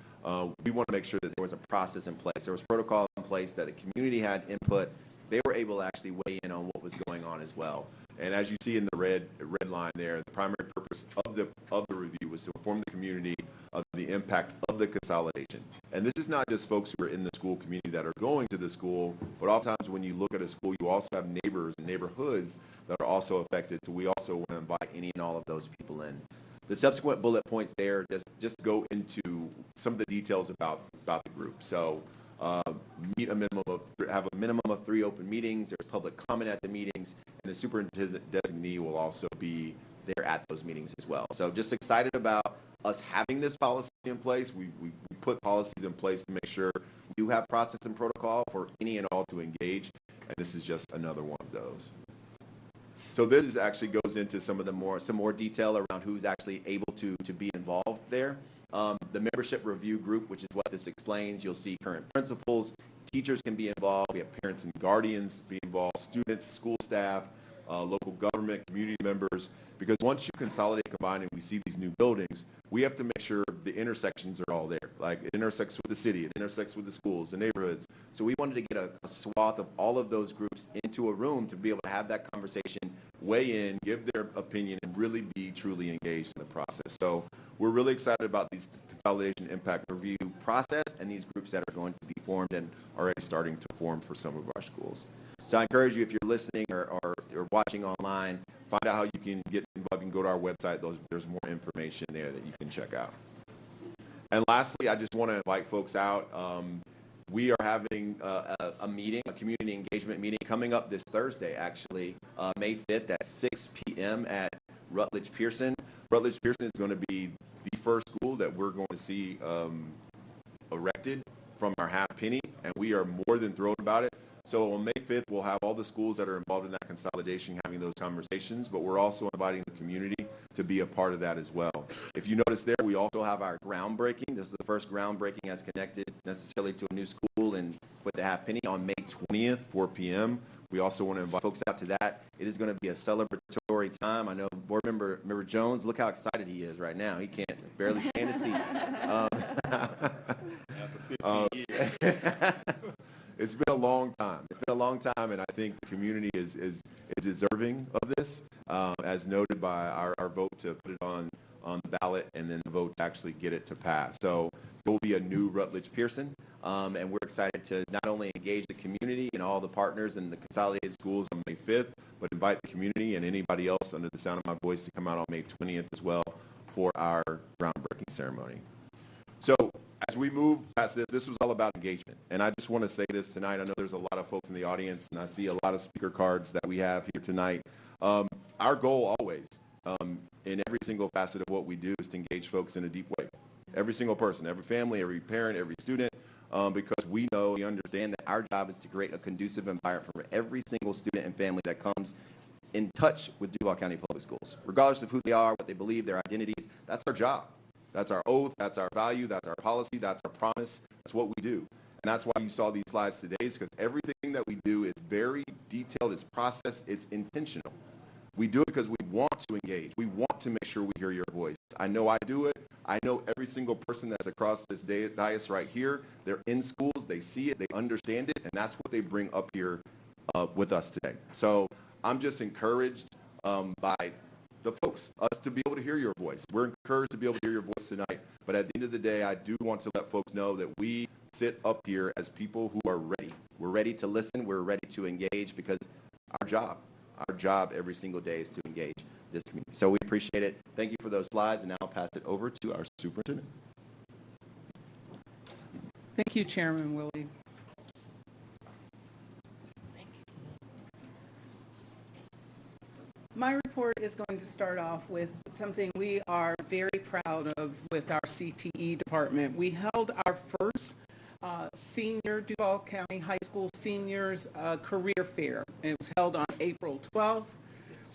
we want to make sure that there was a process in place. There was protocol in place, that the community had input. They were able to actually weigh in on what was going on as well. And as you see in the red line there, the primary purpose of the review was to inform the community of the impact of the consolidation. And this is not just folks who are in the school community that are going to the school, but oftentimes when you look at a school, you also have neighbors and neighborhoods that are also affected. So we also want to invite any and all of those people in. The subsequent bullet points there just go into some of the details about the group. So have a minimum of 3 open meetings. There's public comment at the meetings, and the superintendent designee will also be there at those meetings as well. So just excited about us having this policy in place. We put policies in place to make sure we do have process and protocol for any and all to engage, and this is just another one of those. So this actually goes into some more detail around who's actually able to be involved there. The membership review group, which is what this explains, you'll see current principals, teachers can be involved, we have parents and guardians be involved, students, school staff, local government, community members, because once you consolidate, combine, and we see these new buildings, we have to make sure the intersections are all there. Like, it intersects with the city, it intersects with the schools, the neighborhoods. So we wanted to get a swath of all of those groups into a room to be able to have that conversation, weigh in, give their opinion, and really be truly engaged in the process. So we're really excited about these consolidation impact review process and these groups that are going to be formed and already starting to form for some of our schools. So I encourage you, if you're listening or watching online, find out how you can get involved. You can go to our website. There's more information there that you can check out. And lastly, I just want to invite folks out. We are having a meeting, a community engagement meeting coming up this Thursday, actually, May 5th at 6 p.m. at Rutledge Pearson. Rutledge Pearson is going to be the first school that we're going to see erected from our half penny, and we are more than thrilled about it. So on May 5th, we'll have all the schools that are involved in that consolidation having those conversations, but we're also inviting the community to be a part of that as well. If you notice there, we also have our groundbreaking. This is the first groundbreaking as connected necessarily to a new school in with the Half Penny on May 20th, 4 p.m. We also want to invite folks out to that. It is going to be a celebratory time. I know board member Jones, look how excited he is right now. He can't barely stand his seat. It's been a long time. It's been a long time, and I think the community is deserving of this, as noted by our vote to put it on the ballot and then the vote to actually get it to pass. So there will be a new Rutledge Pearson, and we're excited to not only engage the community and all the partners in the consolidated schools on May 5th, but invite the community and anybody else under the sound of my voice to come out on May 20th as well for our groundbreaking ceremony. So as we move past this was all about engagement. And I just want to say this tonight. I know there's a lot of folks in the audience, and I see a lot of speaker cards that we have here tonight. Our goal always, in every single facet of what we do, is to engage folks in a deep way. Every single person, every family, every parent, every student, because we know, we understand that our job is to create a conducive environment for every single student and family that comes in touch with Duval County Public Schools. Regardless of who they are, what they believe, their identities, that's our job. That's our oath, that's our value, that's our policy, that's our promise, that's what we do. And that's why you saw these slides today, is because everything that we do is very detailed, it's processed, it's intentional. We do it because we want to engage. We want to make sure we hear your voice. I know I do it. I know every single person that's across this dais right here, they're in schools, they see it, they understand it, and that's what they bring up here with us today. So I'm just encouraged by the folks, us to be able to hear your voice. We're encouraged to be able to hear your voice tonight. But at the end of the day, I do want to let folks know that we sit up here as people who are ready. We're ready to listen. We're ready to engage, because our job every single day is to engage this community. So we appreciate it. Thank you for those slides, and now I'll pass it over to our superintendent. Thank you, Chairman Willie. My report is going to start off with something we are very proud of with our CTE department. We held our first senior Duval County High School seniors career fair. It was held on April 12th.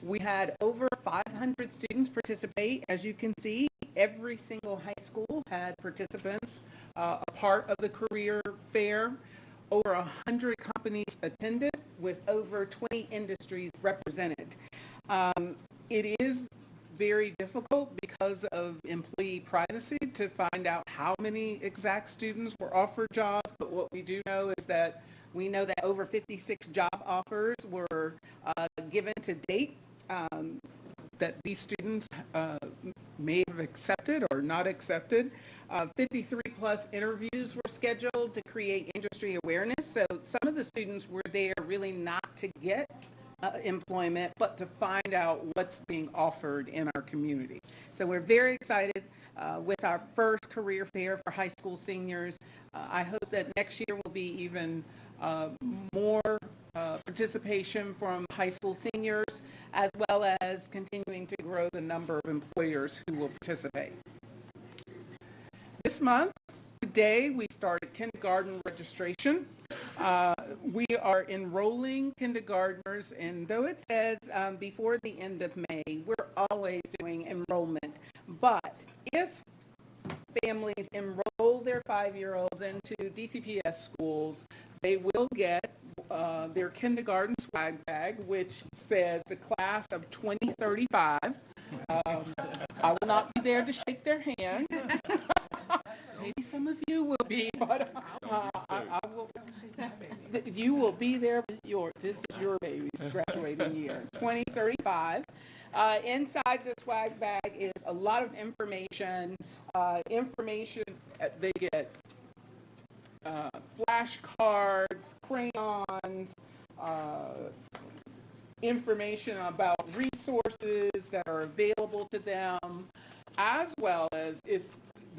We had over 500 students participate. As you can see, every single high school had participants a part of the career fair. Over 100 companies attended, with over 20 industries represented. It is very difficult because of employee privacy to find out how many exact students were offered jobs, but what we do know is that we know that over 56 job offers were given to date, that these students may have accepted or not accepted. 53 plus interviews were scheduled to create industry awareness. So some of the students were there really not to get employment, but to find out what's being offered in our community. So we're very excited with our first career fair for high school seniors. I hope that next year will be even more participation from high school seniors, as well as continuing to grow the number of employers who will participate. This month, today, we started kindergarten registration. We are enrolling kindergartners, and though it says before the end of May, we're always doing enrollment. But if families enroll their 5-year-olds into DCPS schools, they will get their kindergarten swag bag, which says the class of 2035. I will not be there to shake their hand. Maybe some of you will be, but I will. You will be there with this is your baby's graduating year, 2035. Inside the swag bag is a lot of information. They get flashcards, crayons, information about resources that are available to them, as well as if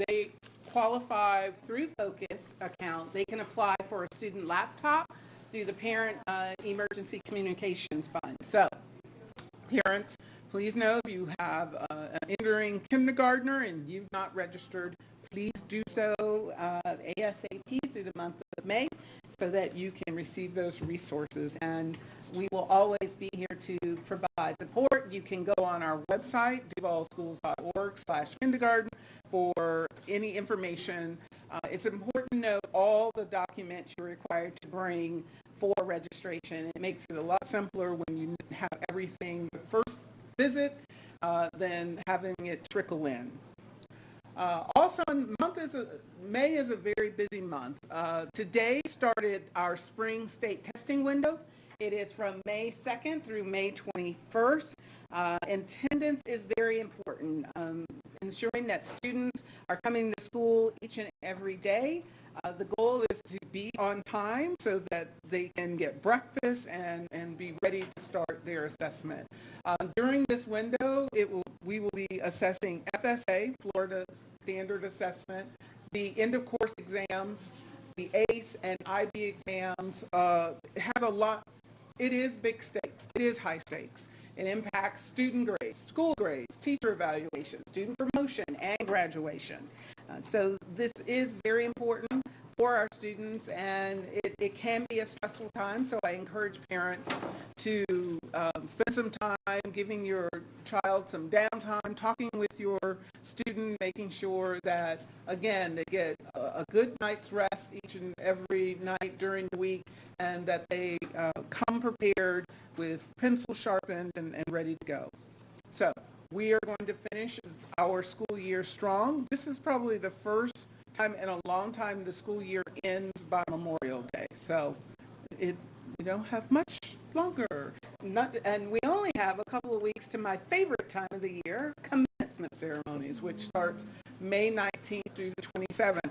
they qualify through Focus account, they can apply for a student laptop through the Parent Emergency Communications Fund. So, parents, please know if you have an entering kindergartner and you've not registered, please do so ASAP through the month of May so that you can receive those resources. And we will always be here to provide support, you can go on our website, duvalschools.org/kindergarten, for any information. It's important to note all the documents you're required to bring for registration. It makes it a lot simpler when you have everything the first visit than having it trickle in. Also, May is a very busy month. Today started our spring state testing window. It is from May 2nd through May 21st. Attendance is very important. Ensuring that students are coming to school each and every day. The goal is to be on time so that they can get breakfast and be ready to start their assessment. During this window, we will be assessing FSA, Florida Standard Assessment, the end of course exams, the ACE and IB exams. It has a lot. It is big stakes. It is high stakes. It impacts student grades, school grades, teacher evaluation, student promotion, and graduation. So this is very important for our students, and it can be a stressful time, so I encourage parents to spend some time giving your child some downtime, talking with your student, making sure that, again, they get a good night's rest each and every night during the week, and that they come prepared with pencil sharpened and ready to go. So we are going to finish our school year strong. This is probably the first time in a long time the school year ends by Memorial Day. So we don't have much longer. And we only have a couple of weeks to my favorite time of the year, commencement ceremonies, which starts May 19th through the 27th.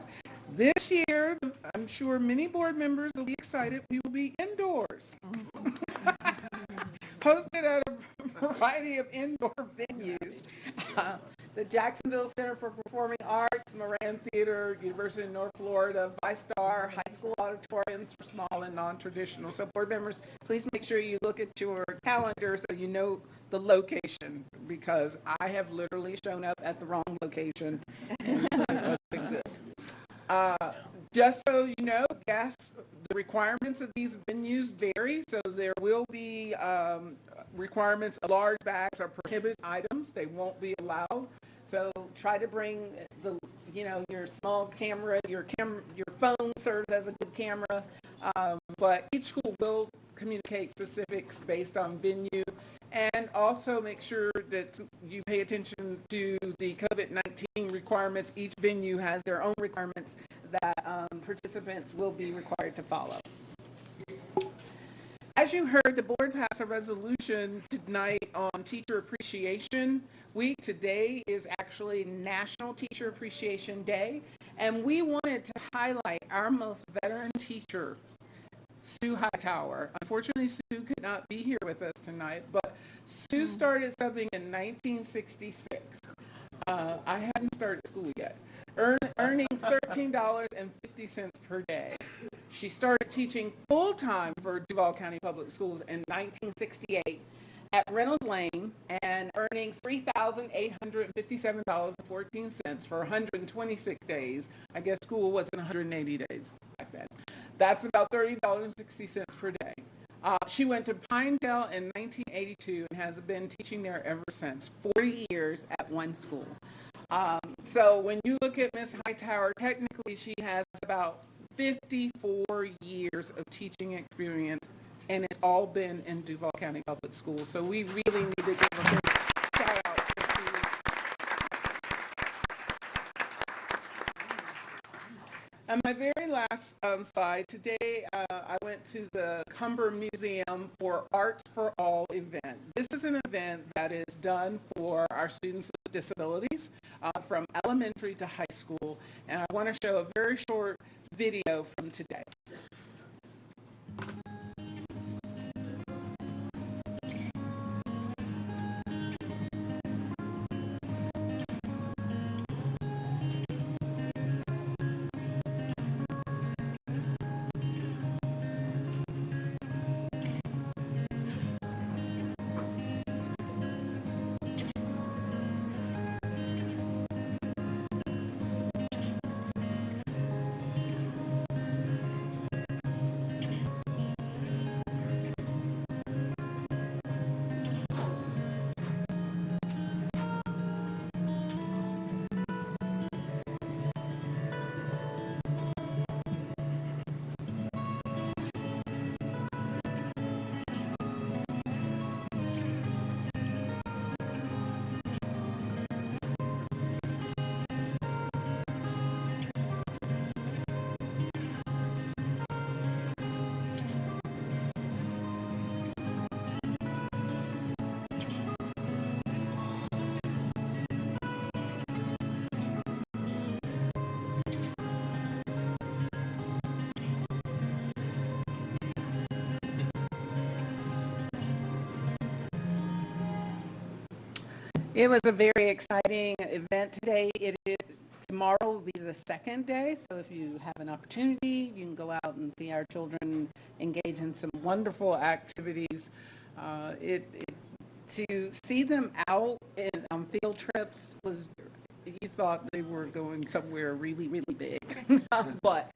This year, I'm sure many board members will be excited. We will be indoors. Hosted at a variety of indoor venues. The Jacksonville Center for Performing Arts, Moran Theater, University of North Florida, ViStar, high school auditoriums for small and non-traditional. So board members, please make sure you look at your calendar so you know the location, because I have literally shown up at the wrong location and it wasn't good. Just so you know, the requirements of these venues vary, so there will be requirements. Large bags are prohibited items. They won't be allowed. So try to bring your small camera, your phone serves as a good camera, but each school will communicate specifics based on venue. And also make sure that you pay attention to the COVID-19 requirements. Each venue has their own requirements that participants will be required to follow. As you heard, the board passed a resolution tonight on Teacher Appreciation Week. Today is actually National Teacher Appreciation Day, and we wanted to highlight our most veteran teacher, Sue Hightower. Unfortunately, Sue could not be here with us tonight, but Sue started subbing in 1966. I hadn't started school yet. Earning $13.50 per day. She started teaching full-time for Duval County Public Schools in 1968 at Reynolds Lane and earning $3,857.14 for 126 days. I guess school wasn't 180 days back then. That's about $30.60 per day. She went to Pinedale in 1982 and has been teaching there ever since, 40 years at one school. So when you look at Ms. Hightower, technically she has about 54 years of teaching experience, and it's all been in Duval County Public Schools. So we really need to give a big shout out to Sue. And my very last slide, today I went to the Cumber Museum for Arts for All event. This is an event that is done for our students with disabilities from elementary to high school, and I want to show a very short video from today. It was a very exciting event today. Tomorrow will be the second day, so if you have an opportunity, you can go out and see our children engage in some wonderful activities. To see them out on field trips was, you thought they were going somewhere really, really big, but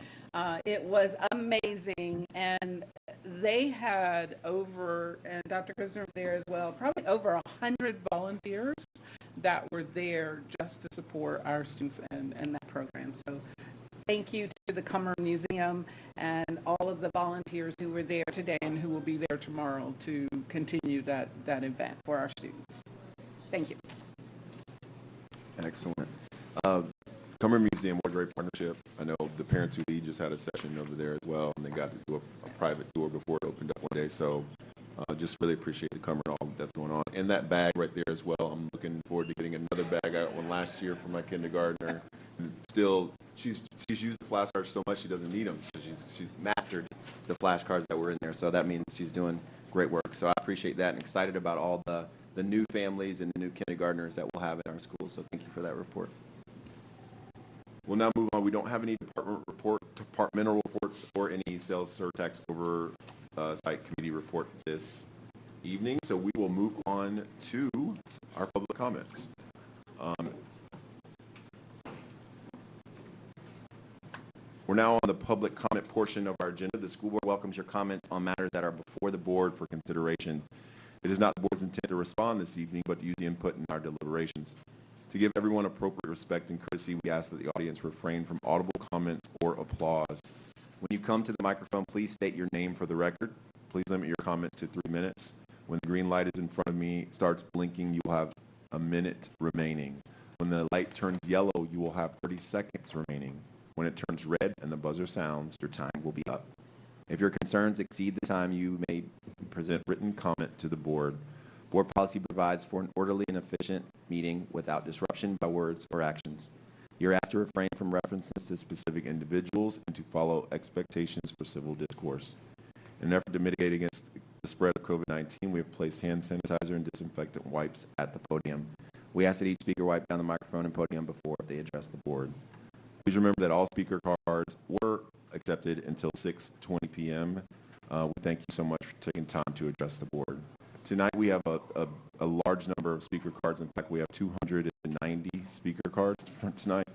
it was amazing, and they had and Dr. Kushner was there as well, probably over 100 volunteers that were there just to support our students and that program. So thank you to the Cummer Museum and all of the volunteers who were there today and who will be there tomorrow to continue that event for our students. Thank you. Excellent. Cummer Museum, what a great partnership. I know the Parents Who Lead just had a session over there as well, and they got to do a private tour before it opened up one day. So just really appreciate the Cummer and all that's going on. And that bag right there as well. I'm looking forward to getting another bag. I got one last year for my kindergartner. And still, she's used the flashcards so much she doesn't need them. So she's mastered the flashcards that were in there. So that means she's doing great work. So I appreciate that and excited about all the new families and the new kindergartners that we'll have in our school. So thank you for that report. We'll now move on. We don't have any departmental reports or any sales surtax oversight committee report this evening. So we will move on to our public comments. We're now on the public comment portion of our agenda. The school board welcomes your comments on matters that are before the board for consideration. It is not the board's intent to respond this evening, but to use the input in our deliberations. To give everyone appropriate respect and courtesy, we ask that the audience refrain from audible comments or applause. When you come to the microphone, please state your name for the record. Please limit your comments to 3 minutes. When the green light is in front of me, starts blinking, you will have a minute remaining. When the light turns yellow, you will have 30 seconds remaining. When it turns red and the buzzer sounds, your time will be up. If your concerns exceed the time, you may present written comment to the board. Board policy provides for an orderly and efficient meeting without disruption by words or actions. You're asked to refrain from references to specific individuals and to follow expectations for civil discourse. In an effort to mitigate against the spread of COVID-19, we have placed hand sanitizer and disinfectant wipes at the podium. We ask that each speaker wipe down the microphone and podium before they address the board. Please remember that all speaker cards were accepted until 6:20 p.m. We thank you so much for taking time to address the board. Tonight we have a large number of speaker cards. In fact, we have 290 speaker cards for tonight.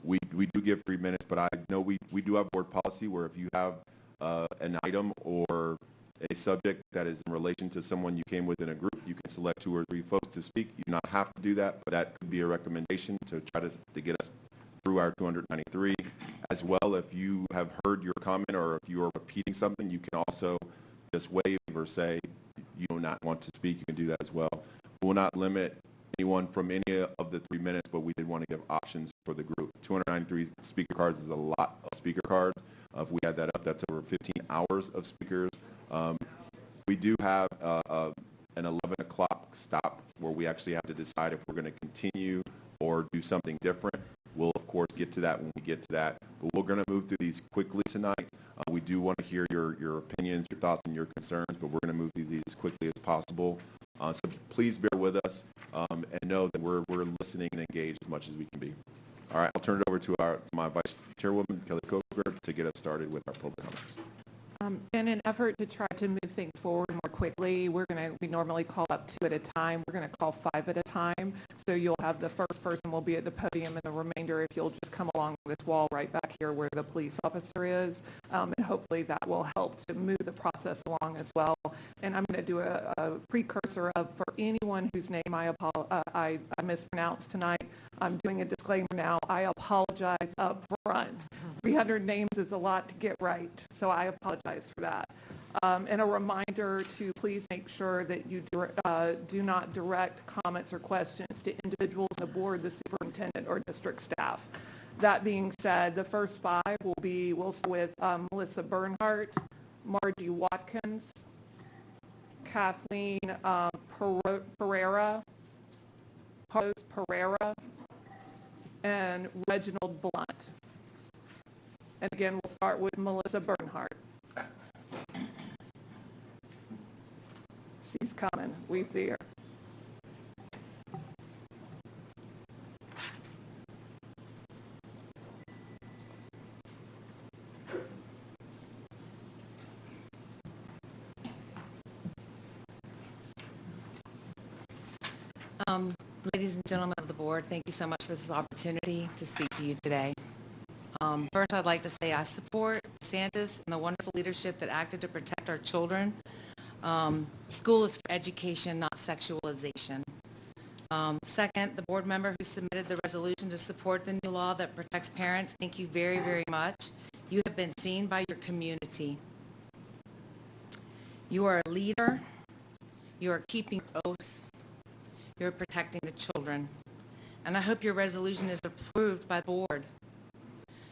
We do give 3 minutes, but I know we do have board policy where if you have an item or a subject that is in relation to someone you came with in a group, you can select 2 or 3 folks to speak. You do not have to do that, but that could be a recommendation to try to get us through our 293. As well, if you have heard your comment or if you are repeating something, you can also just wave or say you do not want to speak. You can do that as well. We will not limit anyone from any of the 3 minutes, but we did want to give options for the group. 293 speaker cards is a lot of speaker cards. If we add that up, that's over 15 hours of speakers. We do have an 11 o'clock stop where we actually have to decide if we're going to continue or do something different. We'll, of course, get to that when we get to that. But we're going to move through these quickly tonight. We do want to hear your opinions, your thoughts, and your concerns, but we're going to move through these as quickly as possible. So please bear with us and know that we're listening and engaged as much as we can be. All right, I'll turn it over to my Vice Chairwoman, Kelly Coker, to get us started with our public comments. In an effort to try to move things forward more quickly, we normally call up 2 at a time. We're going to call 5 at a time. So you'll have the first person will be at the podium, and the remainder, if you'll just come along this wall right back here where the police officer is, and hopefully that will help to move the process along as well. And I'm going to do a precursor of, for anyone whose name I mispronounced tonight, I'm doing a disclaimer now. I apologize up front. 300 names is a lot to get right, so I apologize for that. And a reminder to please make sure that you do not direct comments or questions to individuals on the board, the superintendent, or district staff. That being said, the first 5 we'll start with Melissa Bernhardt, Margie Watkins, Kathleen Pereira, Carlos Pereira, and Reginald Blunt. And again, we'll start with Melissa Bernhardt. She's coming. We see her. Ladies and gentlemen of the board, thank you so much for this opportunity to speak to you today. First, I'd like to say I support DeSantis and the wonderful leadership that acted to protect our children. School is for education, not sexualization. Second, the board member who submitted the resolution to support the new law that protects parents, thank you very, very much. You have been seen by your community. You are a leader. You are keeping oath. You're protecting the children. And I hope your resolution is approved by the board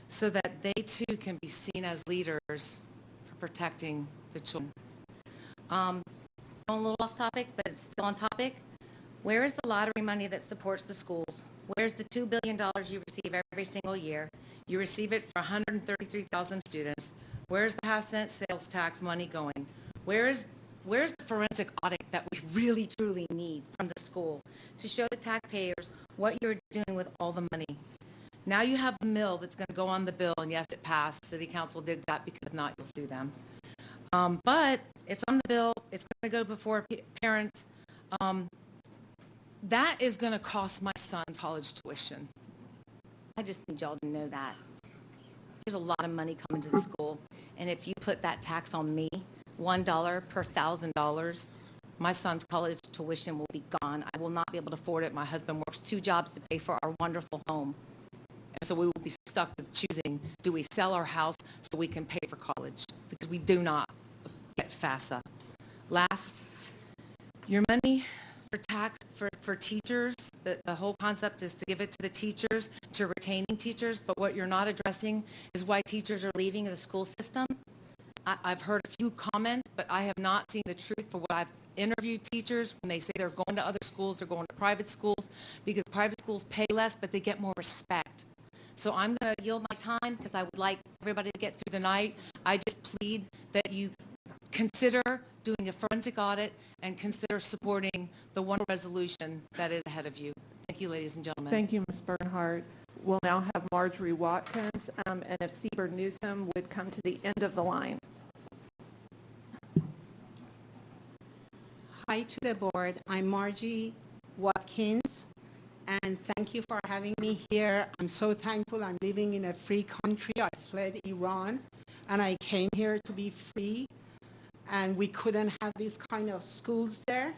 so that they too can be seen as leaders for protecting the children. A little off topic, but it's still on topic. Where is the lottery money that supports the schools? Where's the $2 billion you receive every single year? You receive it for 133,000 students. Where's the half-cent sales tax money going? Where's the forensic audit that we really, truly need from the school to show the taxpayers what you're doing with all the money? Now you have a mill that's going to go on the bill, and yes, it passed. City Council did that because if not, you'll sue them. But it's on the bill. It's going to go before parents. That is going to cost my son's college tuition. I just need y'all to know that. There's a lot of money coming to the school, and if you put that tax on me, $1 per $1,000, my son's college tuition will be gone. I will not be able to afford it. My husband works 2 jobs to pay for our wonderful home. And so we will be stuck with choosing, do we sell our house so we can pay for college? Because we do not get FAFSA. Last, your money for teachers, the whole concept is to give it to the teachers, to retaining teachers, but what you're not addressing is why teachers are leaving the school system. I've heard a few comments, but I have not seen the truth for what I've interviewed teachers when they say they're going to other schools, they're going to private schools, because private schools pay less, but they get more respect. So I'm going to yield my time because I would like everybody to get through the night. I just plead that you consider doing a forensic audit and consider supporting the one resolution that is ahead of you. Thank you, ladies and gentlemen. Thank you, Ms. Bernhardt. We'll now have Marjorie Watkins, and if Seaber Newsom would come to the end of the line. Hi to the board. I'm Margie Watkins, and thank you for having me here. I'm so thankful I'm living in a free country. I fled Iran, and I came here to be free, and we couldn't have these kind of schools there.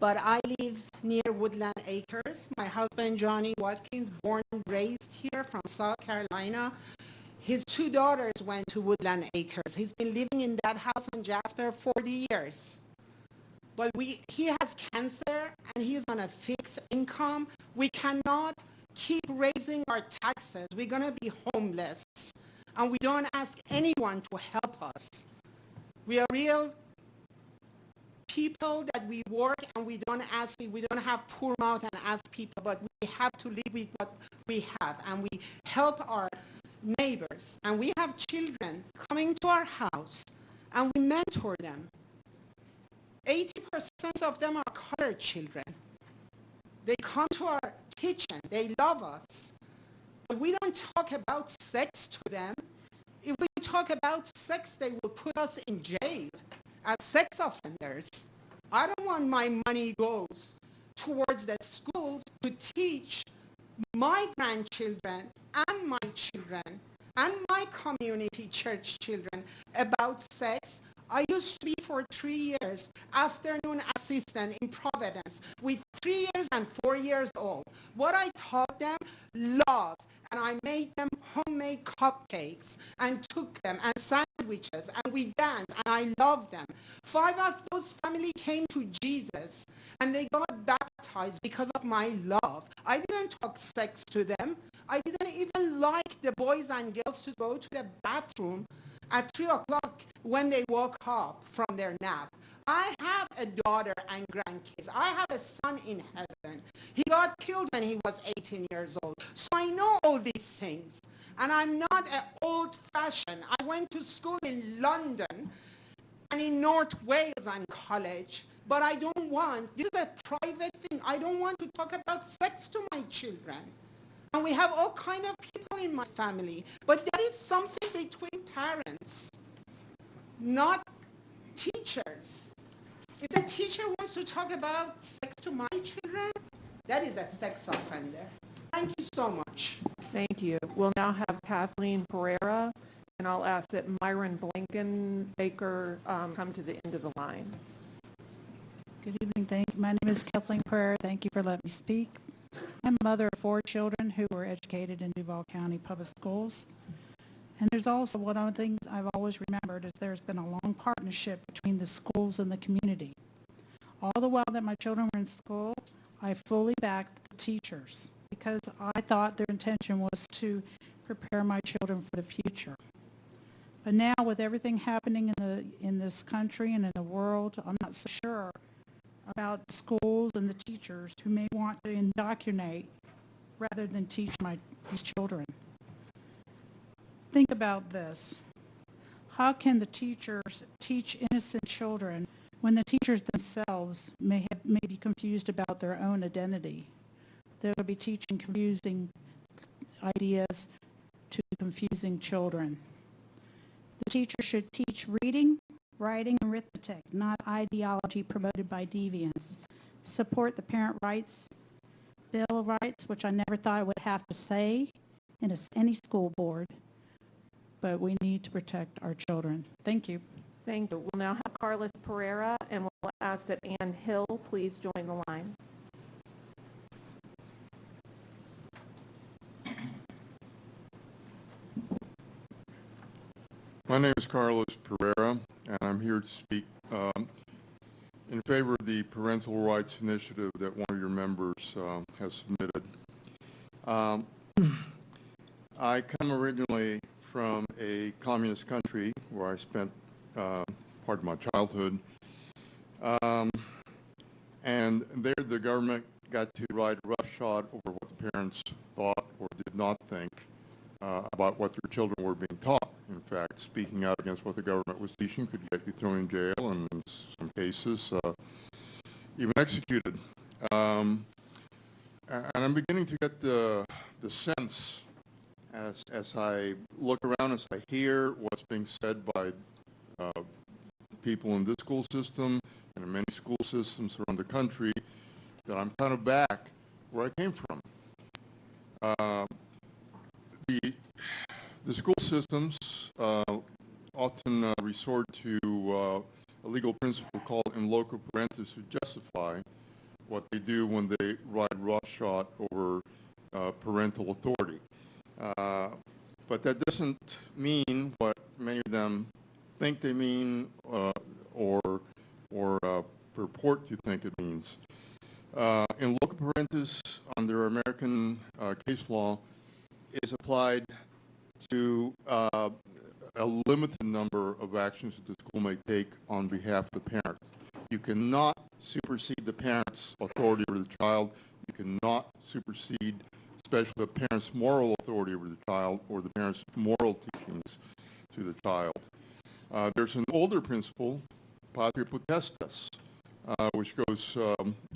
But I live near Woodland Acres. My husband, Johnny Watkins, born and raised here from South Carolina. His 2 daughters went to Woodland Acres. He's been living in that house on Jasper 40 years. But he has cancer, and he's on a fixed income. We cannot keep raising our taxes. We're going to be homeless, and we don't ask anyone to help us. We are real people that we work, and we don't have poor mouth and ask people, but we have to live with what we have, and we help our neighbors. And we have children coming to our house, and we mentor them. 80% of them are colored children. They come to our kitchen. They love us. But we don't talk about sex to them. If we talk about sex, they will put us in jail as sex offenders. I don't want my money goes towards the schools to teach my grandchildren and my children and my community church children about sex. I used to be for 3 years afternoon assistant in Providence with 3 years and 4 years old. What I taught them, love, and I made them homemade cupcakes and took them and sandwiches, and we danced, and I loved them. 5 of those families came to Jesus, and they got baptized because of my love. I didn't talk sex to them. I didn't even like the boys and girls to go to the bathroom at 3 o'clock when they woke up from their nap. I have a daughter and grandkids. I have a son in heaven. He got killed when he was 18 years old. So I know all these things. And I'm not an old-fashioned. I went to school in London and in North Wales and college. But I don't want, this is a private thing. I don't want to talk about sex to my children. And we have all kind of people in my family. But that is something between parents, not teachers. If a teacher wants to talk about sex to my children, that is a sex offender. Thank you so much. Thank you. We'll now have Kathleen Pereira, and I'll ask that Myron Blankenbaker come to the end of the line. Good evening. Thank you. My name is Kathleen Pereira. Thank you for letting me speak. I'm a mother of 4 children who were educated in Duval County Public Schools. And there's also one of the things I've always remembered is there's been a long partnership between the schools and the community. All the while that my children were in school, I fully backed the teachers because I thought their intention was to prepare my children for the future. But now with everything happening in this country and in the world, I'm not so sure about schools and the teachers who may want to indoctrinate rather than teach these children. Think about this. How can the teachers teach innocent children when the teachers themselves may be confused about their own identity? They'll be teaching confusing ideas to confusing children. The teacher should teach reading, writing, and arithmetic, not ideology promoted by deviants. Support the Parent Rights Bill of Rights, which I never thought I would have to say in any school board, but we need to protect our children. Thank you. Thank you. We'll now have Carlos Pereira, and we'll ask that Ann Hill please join the line. My name is Carlos Pereira, and I'm here to speak in favor of the parental rights initiative that one of your members has submitted. I come originally from a communist country where I spent part of my childhood, and there the government got to ride roughshod over what the parents thought or did not think about what their children were being taught. In fact, speaking out against what the government was teaching could get you thrown in jail and in some cases even executed. And I'm beginning to get the sense as I look around, as I hear what's being said by people in this school system and in many school systems around the country, that I'm kind of back where I came from. The school systems often resort to a legal principle called in loco parentis to justify what they do when they ride roughshod over parental authority. But that doesn't mean what many of them think they mean or purport to think it means. In loco parentis under American case law is applied to a limited number of actions that the school may take on behalf of the parent. You cannot supersede the parent's authority over the child. You cannot supersede, especially the parent's moral authority over the child or the parent's moral teachings to the child. There's an older principle, patria potestas, which goes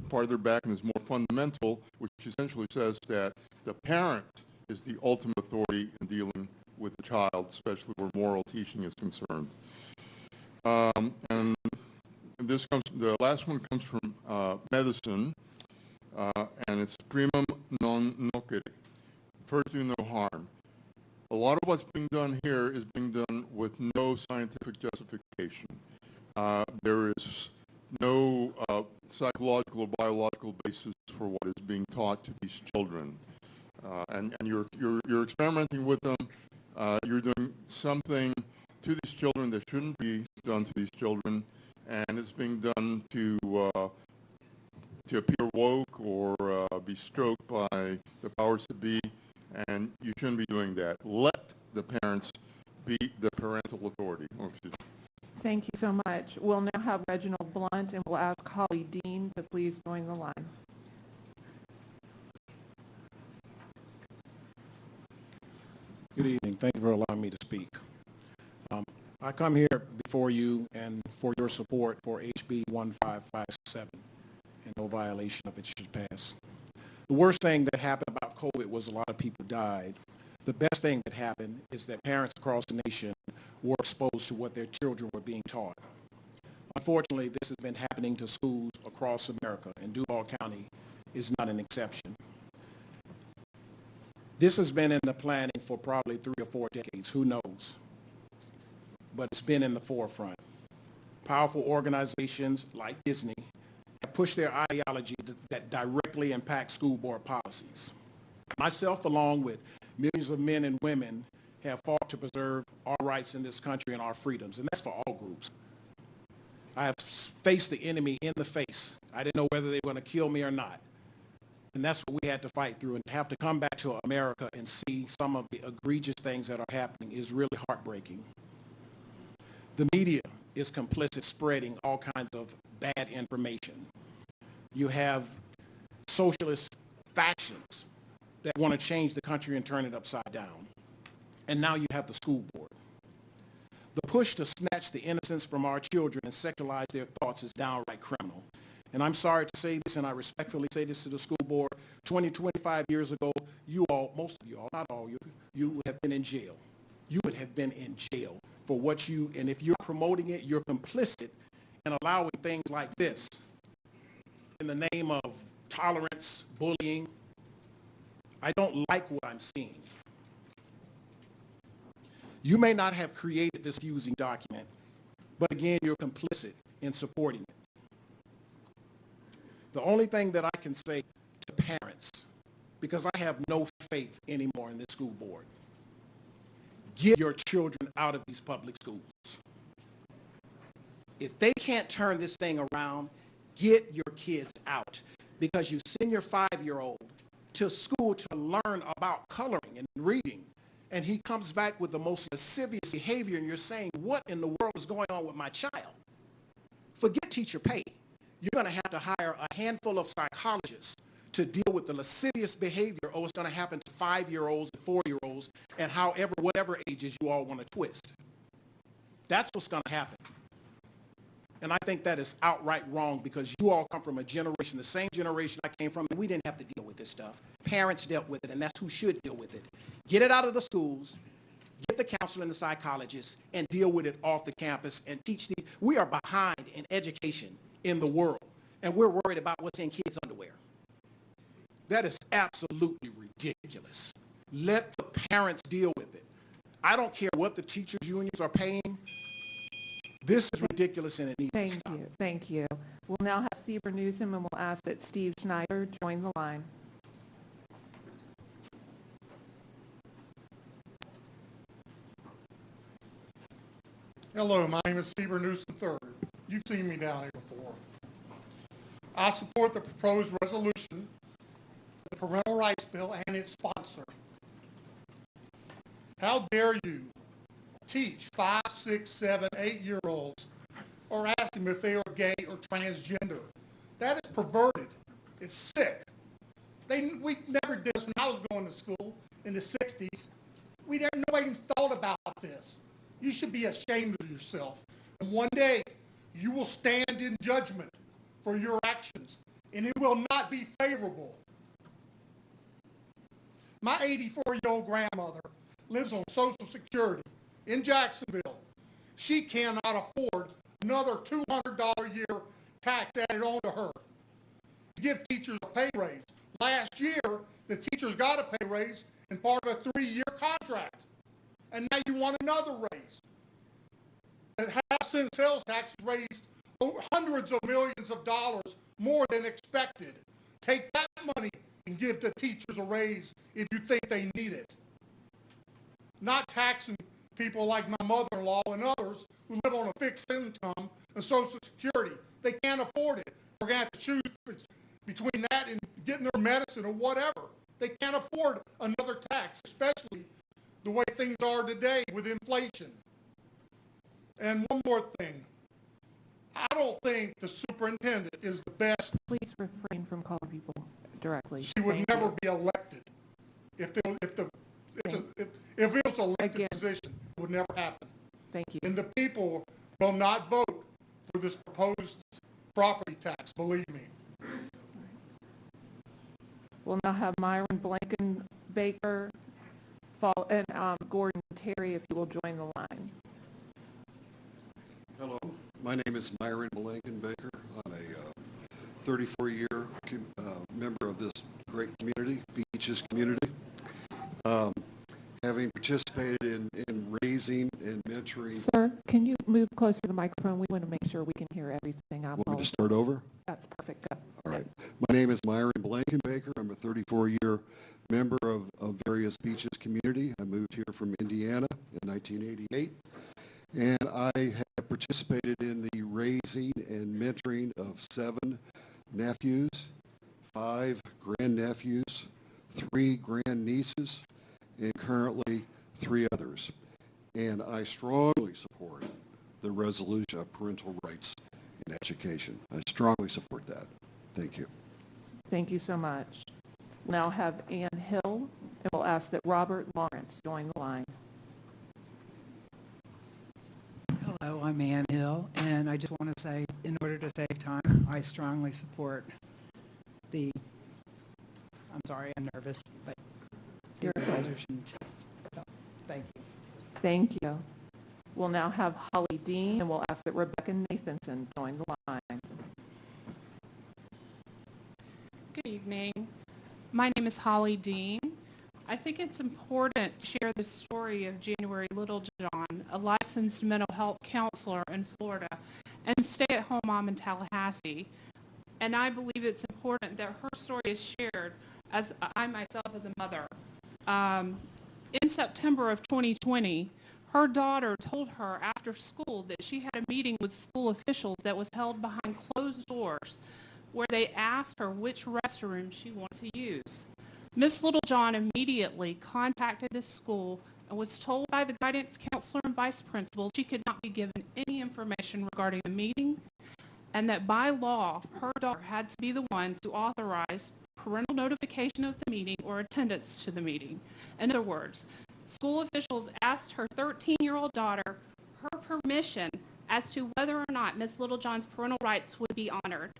farther back and is more fundamental, which essentially says that the parent is the ultimate authority in dealing with the child, especially where moral teaching is concerned. And this comes, the last one comes from medicine, and it's primum non nocere, first do no harm. A lot of what's being done here is being done with no scientific justification. There is no psychological or biological basis for what is being taught to these children. And you're experimenting with them. You're doing something to these children that shouldn't be done to these children, and it's being done to appear woke or be stroked by the powers that be, and you shouldn't be doing that. Let the parents be the parental authority. Thank you so much. We'll now have Reginald Blunt, and we'll ask Holly Dean to please join the line. Good evening. Thank you for allowing me to speak. I come here before you and for your support for HB 1557, and no violation of it should pass. The worst thing that happened about COVID was a lot of people died. The best thing that happened is that parents across the nation were exposed to what their children were being taught. Unfortunately, this has been happening to schools across America, and Duval County is not an exception. This has been in the planning for probably 3 or 4 decades, who knows? But it's been in the forefront. Powerful organizations like Disney have pushed their ideology that directly impacts school board policies. Myself, along with millions of men and women, have fought to preserve our rights in this country and our freedoms, and that's for all groups. I have faced the enemy in the face. I didn't know whether they were going to kill me or not. And that's what we had to fight through, and to have to come back to America and see some of the egregious things that are happening is really heartbreaking. The media is complicit, spreading all kinds of bad information. You have socialist factions that want to change the country and turn it upside down. And now you have the school board. The push to snatch the innocence from our children and sexualize their thoughts is downright criminal. And I'm sorry to say this, and I respectfully say this to the school board, 20, 25 years ago, you all, most of you all, not all, you would have been in jail. You would have been in jail for what you, and if you're promoting it, you're complicit in allowing things like this in the name of tolerance, bullying. I don't like what I'm seeing. You may not have created this fusing document, but again, you're complicit in supporting it. The only thing that I can say to parents, because I have no faith anymore in this school board, get your children out of these public schools. If they can't turn this thing around, get your kids out, because you send your 5-year-old to school to learn about coloring and reading, and he comes back with the most lascivious behavior, and you're saying, what in the world is going on with my child? Forget teacher pay. You're going to have to hire a handful of psychologists to deal with the lascivious behavior, or it's going to happen to 5-year-olds and 4-year-olds and whatever ages you all want to twist. That's what's going to happen. And I think that is outright wrong, because you all come from a generation, the same generation I came from, and we didn't have to deal with this stuff. Parents dealt with it, and that's who should deal with it. Get it out of the schools, get the counselor and the psychologist, and deal with it off the campus and teach the. We are behind in education in the world, and we're worried about what's in kids' underwear. That is absolutely ridiculous. Let the parents deal with it. I don't care what the teachers' unions are paying. This is ridiculous, and it needs to stop. Thank you. We'll now have Sieber Newsom, and we'll ask that Steve Schneider join the line. Hello, my name is Sieber Newsom III. You've seen me down here before. I support the proposed resolution, the Parental Rights Bill, and its sponsor. How dare you teach 5, 6, 7, 8-year-olds or ask them if they are gay or transgender? That is perverted. It's sick. We never did this when I was going to school in the 60s. Nobody even thought about this. You should be ashamed of yourself. And one day, you will stand in judgment for your actions, and it will not be favorable. My 84-year-old grandmother lives on Social Security in Jacksonville. She cannot afford another $200 a year tax added on to her. To give teachers a pay raise. Last year, the teachers got a pay raise in part of a 3-year contract. And now you want another raise. The House and sales tax raised hundreds of millions of dollars more than expected. Take that money and give the teachers a raise if you think they need it. Not taxing people like my mother-in-law and others who live on a fixed income and Social Security. They can't afford it. They're going to have to choose between that and getting their medicine or whatever. They can't afford another tax, especially the way things are today with inflation. And one more thing. I don't think the superintendent is the best. Please refrain from calling people directly. She would never be elected. If it was an elected position, it would never happen. Thank you. And the people will not vote for this proposed property tax, believe me. We'll now have Myron Blankenbaker and Gordon Terry, if you will join the line. Hello, My name is Myron Blankenbaker. I'm a 34-year member of this great community, Beaches community. Having participated in raising and mentoring. Sir, can you move closer to the microphone? We want to make sure we can hear everything. Want me to start over? That's perfect. Go. All right. My name is Myron Blankenbaker. I'm a 34-year member of various Beaches community. I moved here from Indiana in 1988. And I have participated in the raising and mentoring of 7 nephews, 5 grandnephews, 3 grandnieces, and currently 3 others. And I strongly support the resolution of parental rights in education. I strongly support that. Thank you. Thank you so much. We'll now have Ann Hill, and we'll ask that Robert Lawrence join the line. Hello, I'm Ann Hill, and I just want to say, in order to save time, I strongly support the, I'm sorry, I'm nervous, but the resolution. Thank you. Thank you. We'll now have Holly Dean, and we'll ask that Rebecca Nathanson join the line. Good evening. My name is Holly Dean. I think it's important to share the story of January Littlejohn, a licensed mental health counselor in Florida and stay-at-home mom in Tallahassee. And I believe it's important that her story is shared as I myself as a mother. In September of 2020, her daughter told her after school that she had a meeting with school officials that was held behind closed doors where they asked her which restroom she wanted to use. Ms. Littlejohn immediately contacted the school and was told by the guidance counselor and vice principal she could not be given any information regarding the meeting, and that by law, her daughter had to be the one to authorize parental notification of the meeting or attendance to the meeting. In other words, school officials asked her 13-year-old daughter her permission as to whether or not Ms. Littlejohn's parental rights would be honored.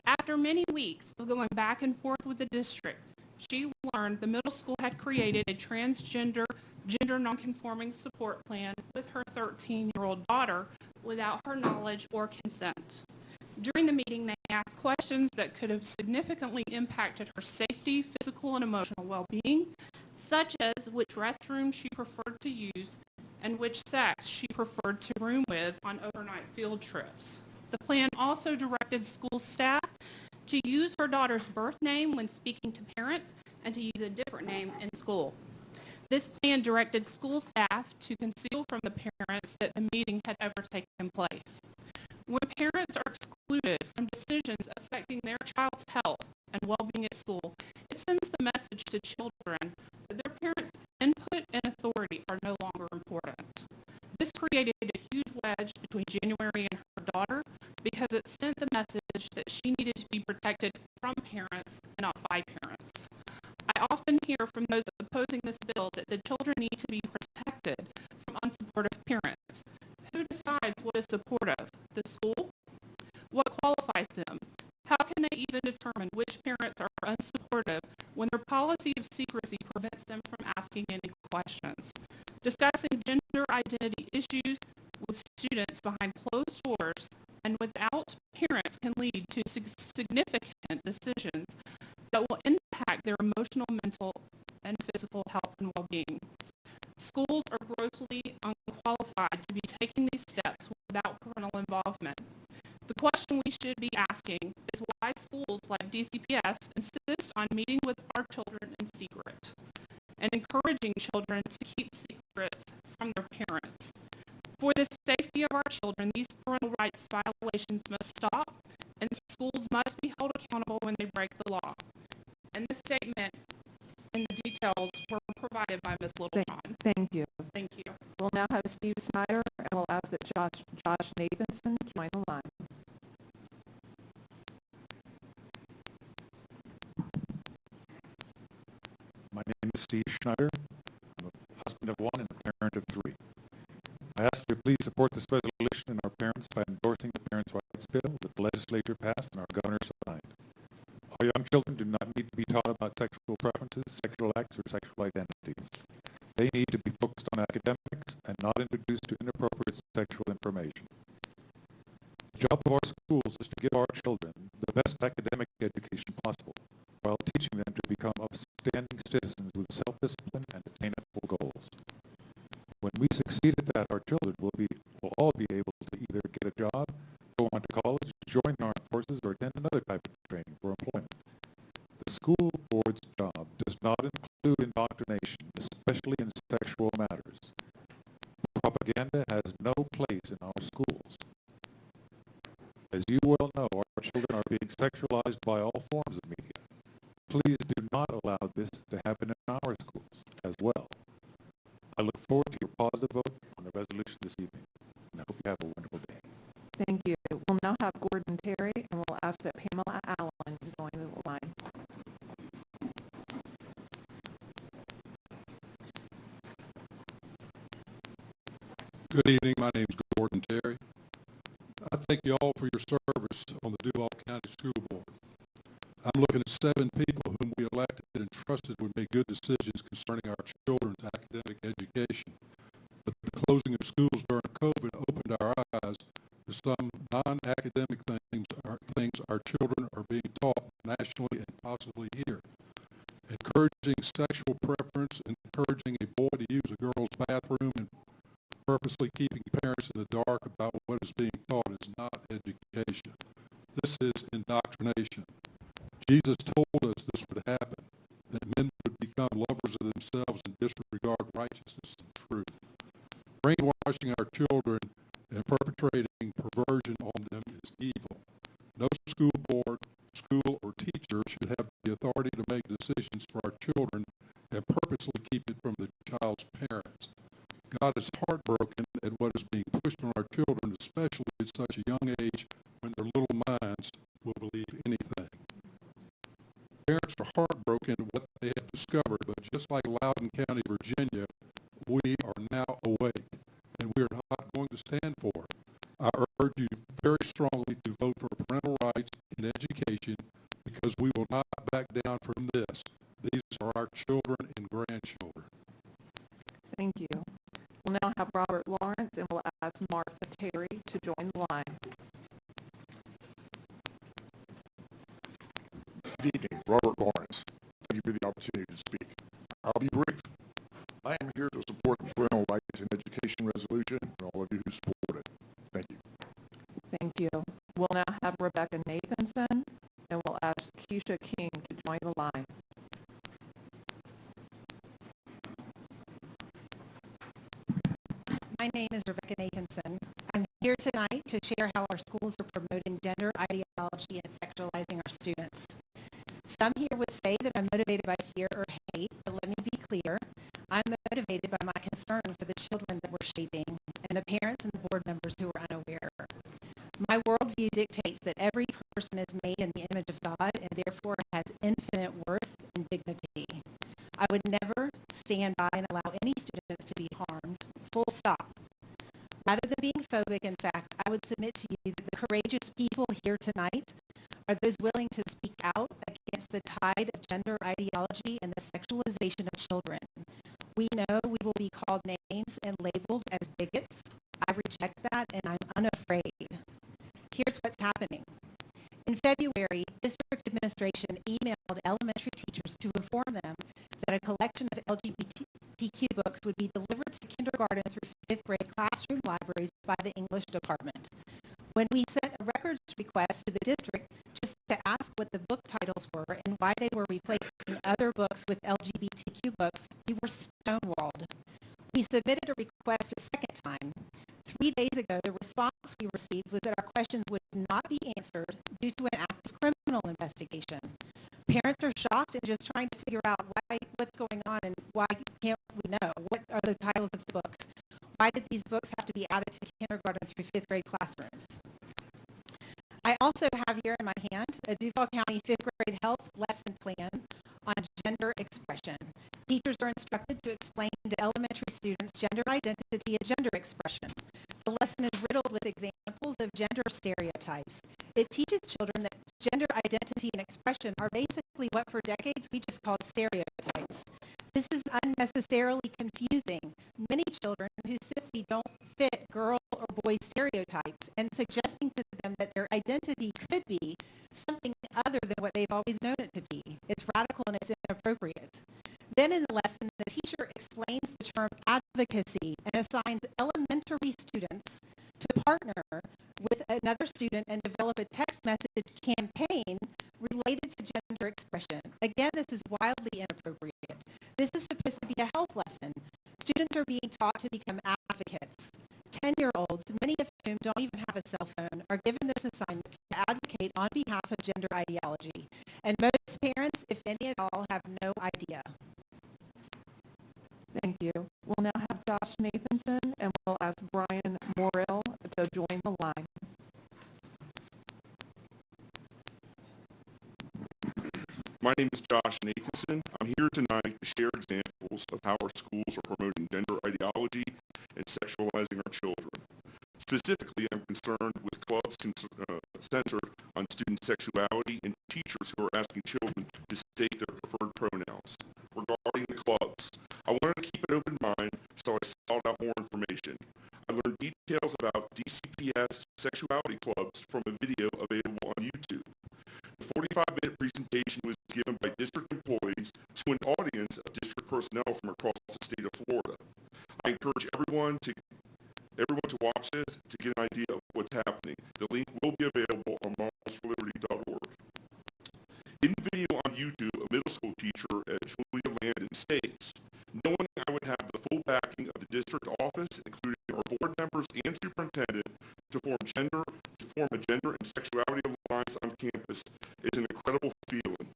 After many weeks of going back and forth with the district, she learned the middle school had created a transgender, gender nonconforming support plan with her 13-year-old daughter without her knowledge or consent. During the meeting, they asked questions that could have significantly impacted her safety, physical, and emotional well-being, such as which restroom she preferred to use and which sex she preferred to room with on overnight field trips. The plan also directed school staff to use her daughter's birth name when speaking to parents and to use a different name in school. This plan directed school staff to conceal from the parents that the meeting had ever taken place. When parents are excluded from decisions affecting their child's health and well-being at school, it sends the message to children that their parents' input and authority are no longer important. This created a huge wedge between January and her daughter because it sent the message that she needed to be protected from parents and not by parents. I often hear from those opposing this bill that the children need to be protected from unsupportive parents. Who decides what is supportive? The school? What qualifies them? How can they even determine which parents are unsupportive when their policy of secrecy prevents them from asking any questions? Discussing gender identity issues with students behind closed doors and without parents can lead to significant decisions that will impact their emotional, mental, and physical health and well-being. Schools are grossly unqualified to be taking these steps without parental involvement. The question we should be asking is why schools like DCPS insist on meeting with our children in secret and encouraging children to keep secrets from their parents. For the safety of our children, these parental rights violations must stop, and schools must be held accountable when they break the law. And this statement and the details were provided by Ms. Littlejohn. Thank you. Thank you. We'll now have Steve Snyder, and we'll ask that Josh Nathanson join the line. My name is Steve Schneider. I'm a husband of 1 and a parent of 3. I ask you to please support this resolution and our parents by endorsing the Parents' Rights Bill that the legislature passed and our governor signed. Our young children do not need to be taught about sexual preferences, sexual acts, or sexual identities. They need to be focused on academics and not introduced to inappropriate sexual information. The job of our schools is to give our children the best academic education possible, while teaching them to become upstanding citizens with self-discipline and attainable goals. When we succeed at that, our children will all be able to either get a job, go on to college, join the armed forces, or attend another type of training for employment. The school board's job does not include indoctrination, especially in sexual matters. Propaganda has no place in our schools. As you well know, our children are being sexualized by all forms of media. Please do not allow this to happen in our schools as well. I look forward to your positive vote on the resolution this evening, and I hope you have a wonderful day. Thank you. We'll now have Gordon Terry, and we'll ask that Pamela Allen join the line. Good evening. My name is Gordon Terry. I thank you all for your service on the Duval County School Board. I'm looking at 7 people whom we elected and trusted would make good decisions concerning our children's academic education. But the closing of schools during COVID opened our eyes to some non-academic things our children are being taught nationally and possibly here. Encouraging sexual preference, encouraging a boy to use a girl's bathroom, and purposely keeping parents in the dark about what is being taught is not education. This is indoctrination. Jesus told us this would happen, that men would become lovers of themselves and disregard righteousness and truth. Brainwashing our children and perpetrating perversion on them is evil. No school board, school, or teacher should have the authority to make decisions for our children and purposely keep it from the child's parents. God is heartbroken at what is being pushed on our children, especially at such a young age when their little minds will believe anything. Parents are heartbroken at what they have discovered, but just like Loudoun County, Virginia, we are now awake, and we are not going to stand for it. I urge you very strongly to vote for parental rights in education because we will not back down from this. These are our children and grandchildren. Thank you. We'll now have Robert Lawrence, and we'll ask Martha Terry to join the line. Good evening, Robert Lawrence. Thank you for the opportunity to speak. I'll be brief. I am here to support the parental rights in education resolution and all of you who support it. Thank you. Thank you. We'll now have Rebecca Nathanson, and we'll ask Keisha King to join the line. My name is Rebecca Nathanson. I'm here tonight to share how our schools are promoting gender ideology and sexualizing our students. Some here would say that I'm motivated by fear or hate, but let me be clear. I'm motivated by my concern for the children that we're shaping and the parents and the board members who are unaware. My worldview dictates that every person is made in the image of God and therefore has infinite worth and dignity. I would never stand by and allow any students to be harmed, full stop. Rather than being phobic, in fact, I would submit to you that the courageous people here tonight are those willing to speak out against the tide of gender ideology and the sexualization of children. We know we will be called names and labeled as bigots. I reject that, and I'm unafraid. Here's what's happening. In February, district administration emailed elementary teachers to inform them that a collection of LGBTQ books would be delivered to kindergarten through 5th grade classroom libraries by the English department. When we sent a records request to the district just to ask what the book titles were and why they were replacing other books with LGBTQ books, we were stonewalled. We submitted a request a second time. 3 days ago, the response we received was that our questions would not be answered due to an active criminal investigation. Parents are shocked and just trying to figure out what's going on and why can't we know? What are the titles of the books? Why did these books have to be added to kindergarten through 5th grade classrooms? I also have here in my hand a Duval County 5th grade health lesson plan on gender expression. Teachers are instructed to explain to elementary students gender identity and gender expression. The lesson is riddled with examples of gender stereotypes. It teaches children that gender identity and expression are basically what for decades we just called stereotypes. This is unnecessarily confusing many children who simply don't fit girl or boy stereotypes, and suggesting to them that their identity could be something other than what they've always known it to be. It's radical and it's inappropriate. Then in the lesson, the teacher explains the term advocacy and assigns elementary students to partner with another student and develop a text message campaign related to gender expression. Again, this is wildly inappropriate. This is supposed to be a health lesson. Students are being taught to become advocates. 10-year-olds, many of whom don't even have a cell phone, are given this assignment to advocate on behalf of gender ideology. And most parents, if any at all, have no idea. Thank you. We'll now have Josh Nathanson, and we'll ask Brian Morrill to join the line. My name is Josh Nathanson. I'm here tonight to share examples of how our schools are promoting gender ideology and sexualizing our children. Specifically, I'm concerned with clubs centered on student sexuality and teachers who are asking children to state their preferred pronouns. Regarding the clubs, I wanted to keep an open mind, so I sought out more information. I learned details about DCPS sexuality clubs from a video available on YouTube. The 45-minute presentation was given by district employees to an audience of district personnel from across the state of Florida. I encourage everyone to watch this to get an idea of what's happening. The link will be available on marblesforliberty.org. In the video on YouTube, a middle school teacher at Julia Landon states, knowing I would have the full backing of the district office, including our board members and superintendent, to form a gender and sexuality alliance on campus is an incredible feeling.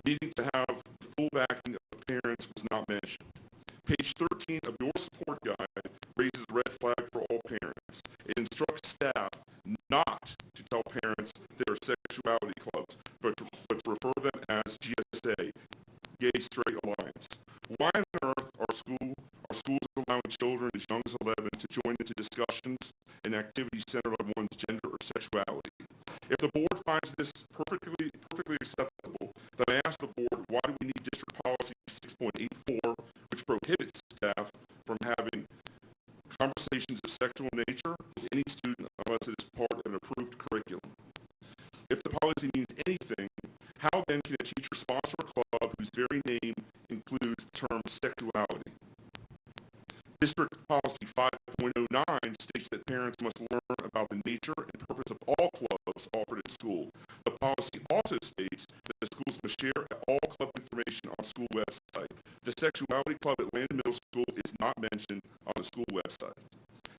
Needing to have the full backing of parents was not mentioned. Page 13 of your support guide raises a red flag for all parents. It instructs staff not to tell parents there are sexuality clubs, but to refer them as GSA, Gay Straight Alliance. Why on earth are schools allowing children as young as 11 to join into discussions and activities centered on one's gender or sexuality? If the board finds this perfectly acceptable, then I ask the board, why do we need District Policy 6.84, which prohibits staff from having conversations of sexual nature with any student unless it is part of an approved curriculum? If the policy means anything, how then can a teacher sponsor a club whose very name includes the term sexuality? District Policy 5.09 states that parents must learn about the nature and purpose of all clubs offered at school. The policy also states that the schools must share all club information on school website. The Sexuality Club at Landon Middle School is not mentioned on the school website.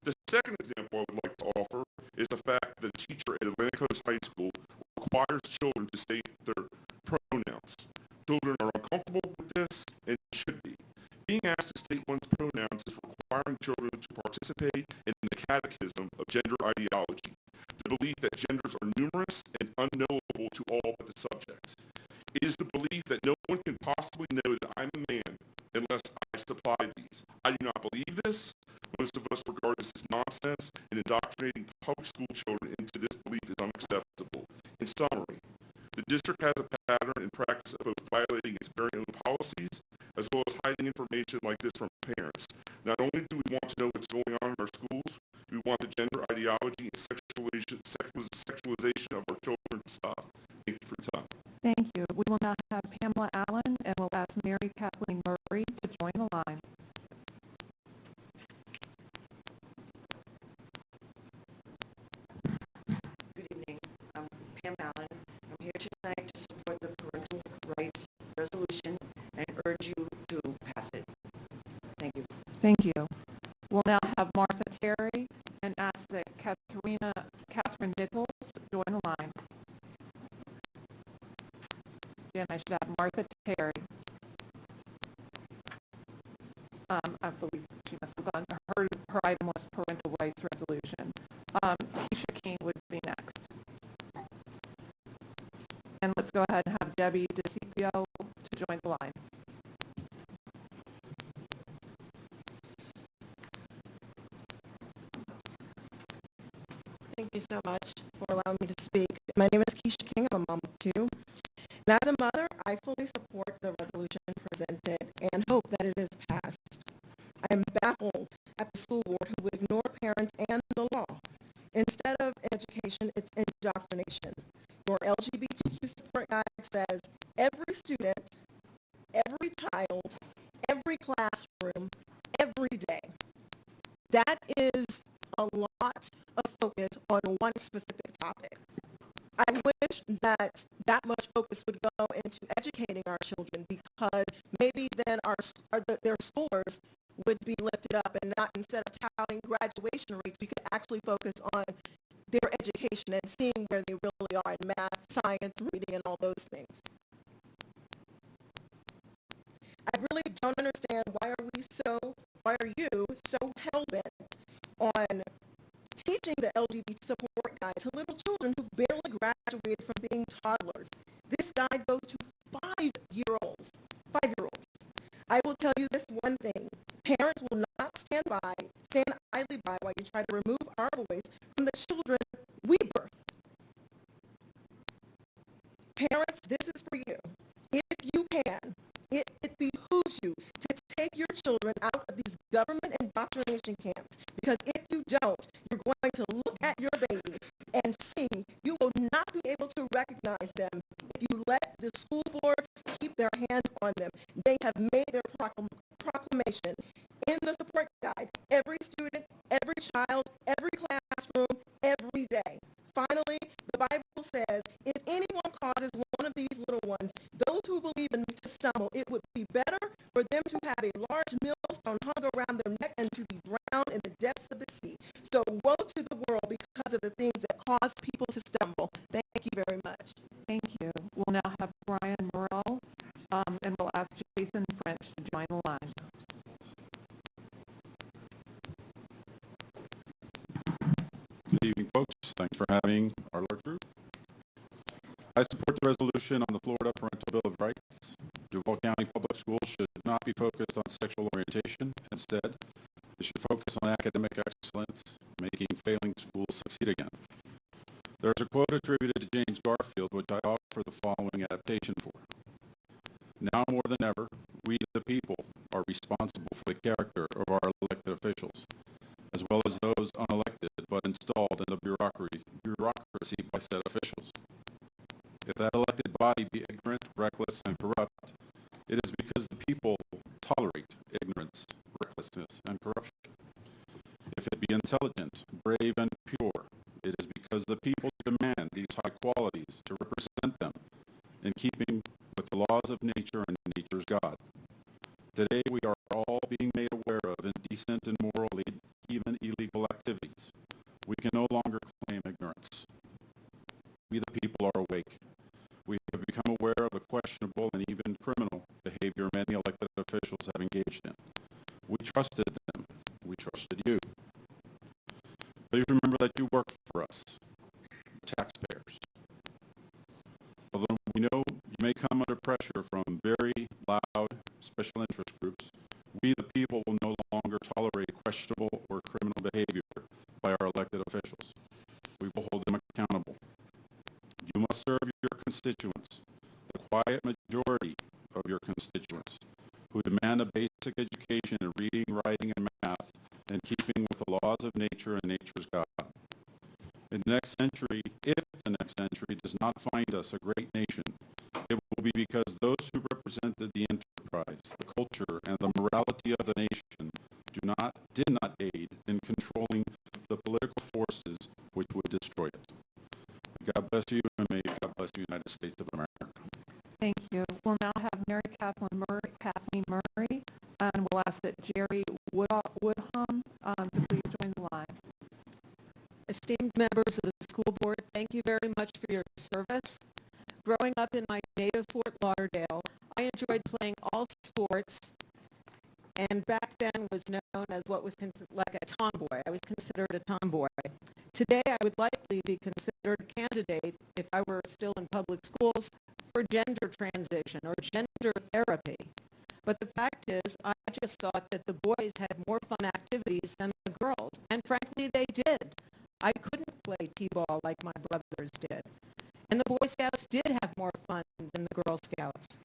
The second example I would like to offer is the fact that a teacher at Atlantic Coast High School requires children to state their pronouns. Children are uncomfortable with this and should be. Being asked to state one's pronouns is requiring children to participate in the catechism of gender ideology, the belief that genders are numerous and unknowable to all but the subjects. It is the belief that no one can possibly know that I'm a man unless I supply these. I do not believe this. Most of us regard this as nonsense, and indoctrinating public school children into this belief is unacceptable. In summary, the district has a pattern and practice of both violating its very own policies as well as hiding information like this from parents. Not only do we want to know what's going on in our schools, we want the gender ideology and sexualization of our children to stop. Thank you for your time. Thank you. We will now have Pamela Allen, and we'll ask Mary Kathleen Murray to join the line. Good evening. I'm Pam Allen. I'm here tonight to support the parental rights resolution and urge you to pass it. Thank you. Thank you. We'll now have Martha Terry and ask that Catherine Nichols join the line. Again, I should have Martha Terry. I believe she must have gone. Her item was parental rights resolution. Keisha King would be next. And let's go ahead and have Debbie DeCipio to join the line. Thank you so much for allowing me to speak. My name is Keisha King. I'm a mom of 2. And as a mother, I fully support the resolution presented and hope that it is passed. I am baffled at the school board who would ignore parents and the law. Instead of education, it's indoctrination. Your LGBTQ support guide says every student, every child, every classroom, every day. That is a lot of focus on one specific topic. I wish that that much focus would go into educating our children, because maybe then their scores would be lifted up, and not, instead of touting graduation rates, we could actually focus on their education and seeing where they really are in math, science, reading, and all those things. I really don't understand why are you so hell-bent on teaching the LGBT support guide to little children who barely graduated from being toddlers. This guide goes to 5-year-olds. 5-year-olds. I will tell you this one thing. Parents will not stand idly by while you try to remove our voice from the children we birth. Parents, this is for you. If you can, it behooves you to take your children out of these government indoctrination camps, because if you don't, you're going to look at your baby and see you will not be able to recognize them if you let the school boards keep their hands on them. They have made their proclamation in the support guide. Every student, every child, every classroom, every day. Finally, the Bible says, if anyone causes one of these little ones, those who believe in me, to stumble, it would be better for them to have a large millstone hung around their neck and to be drowned in the depths of the sea. So woe to the world because of the things that cause people to stumble. Thank you very much. Thank you. We'll now have Brian Morrell, and we'll ask Jason French to join the line. Good evening, folks. Thanks for having our large group. I support the resolution on the Florida Parental Bill of Rights. Duval County Public Schools should not be focused on sexual orientation. Instead, they should focus on academic excellence, making failing schools succeed again. There's a quote attributed to James Garfield, which I offer the following adaptation for. Now more than ever, we the people are responsible for the character of our elected officials, as well as those unelected but installed in the bureaucracy by said officials. If that elected body be ignorant, reckless, and corrupt, it is because the people tolerate ignorance, recklessness, and corruption. If it be intelligent, brave, and pure, it is because the people demand these high qualities to represent them in keeping with the laws of nature and nature's God. Today we are all being made aware of indecent, immoral, even illegal activities. We can no longer claim ignorance. We the people are awake. We have become aware of the questionable and even criminal behavior many elected officials have engaged in. We trusted them. We trusted you. Please remember that you work for us, taxpayers. Although we know you may come under pressure from very loud special interest groups, we the people will no longer tolerate questionable or criminal behavior by our elected officials. We will hold them accountable. You must serve your constituents, the quiet majority of your constituents, who demand a basic education in reading, writing, and math, in keeping with the laws of nature and nature's God. In the next century, if the next century does not find us a great nation, it will be because those who represented the enterprise, the culture, and the morality of the nation did not aid in controlling the political forces which would destroy it. God bless you, and may God bless the United States of America. Thank you. We'll now have Mary Kathleen Murray, and we'll ask that Jerry Woodham to please join the line. Esteemed members of the school board, thank you very much for your service. Growing up in my native Fort Lauderdale, I enjoyed playing all sports, and back then was known as what was like a tomboy. I was considered a tomboy. Today, I would likely be considered a candidate, if I were still in public schools, for gender transition or gender therapy. But the fact is, I just thought that the boys had more fun activities than the girls, and frankly, they did. I couldn't play t-ball like my brothers did. And the Boy Scouts did have more fun than the Girl Scouts.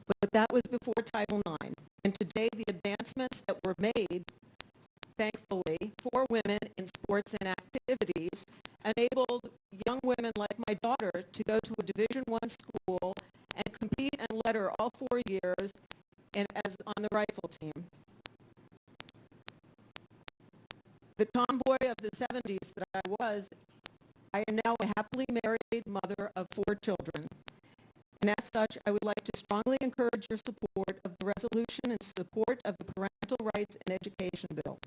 But that was before Title IX. And today, the advancements that were made thankfully, for women in sports and activities, enabled young women like my daughter to go to a Division I school and compete and led her all 4 years as on the rifle team. The tomboy of the 70s that I am now a happily married mother of 4 children. And as such, I would like to strongly encourage your support of the resolution in support of the Parental Rights and Education Bill.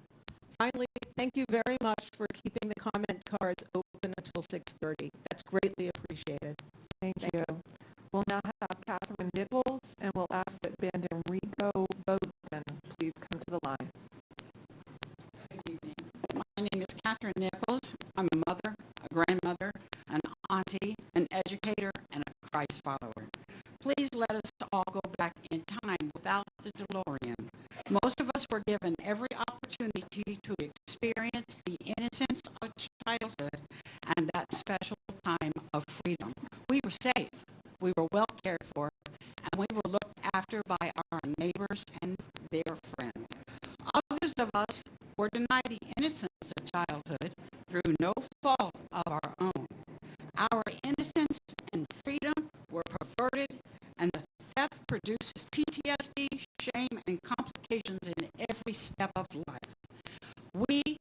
Finally, thank you very much for keeping the comment cards open until 6:30. That's greatly appreciated. Thank you. We'll now have Catherine Nichols, and we'll ask that Band Enrico Bowden please come to the line. Good evening. My name is Catherine Nichols. I'm a mother, a grandmother, an auntie, an educator, and a Christ follower. Please let us all go back in time without the DeLorean. Most of us were given every opportunity to experience the innocence of childhood and that special time of freedom. We were safe, we were well cared for, and we were looked after by our neighbors and their friends. Others of us were denied the innocence of childhood through no fault of our own. Our innocence and freedom were perverted, and the theft produces PTSD, shame, and complications in every step of life. We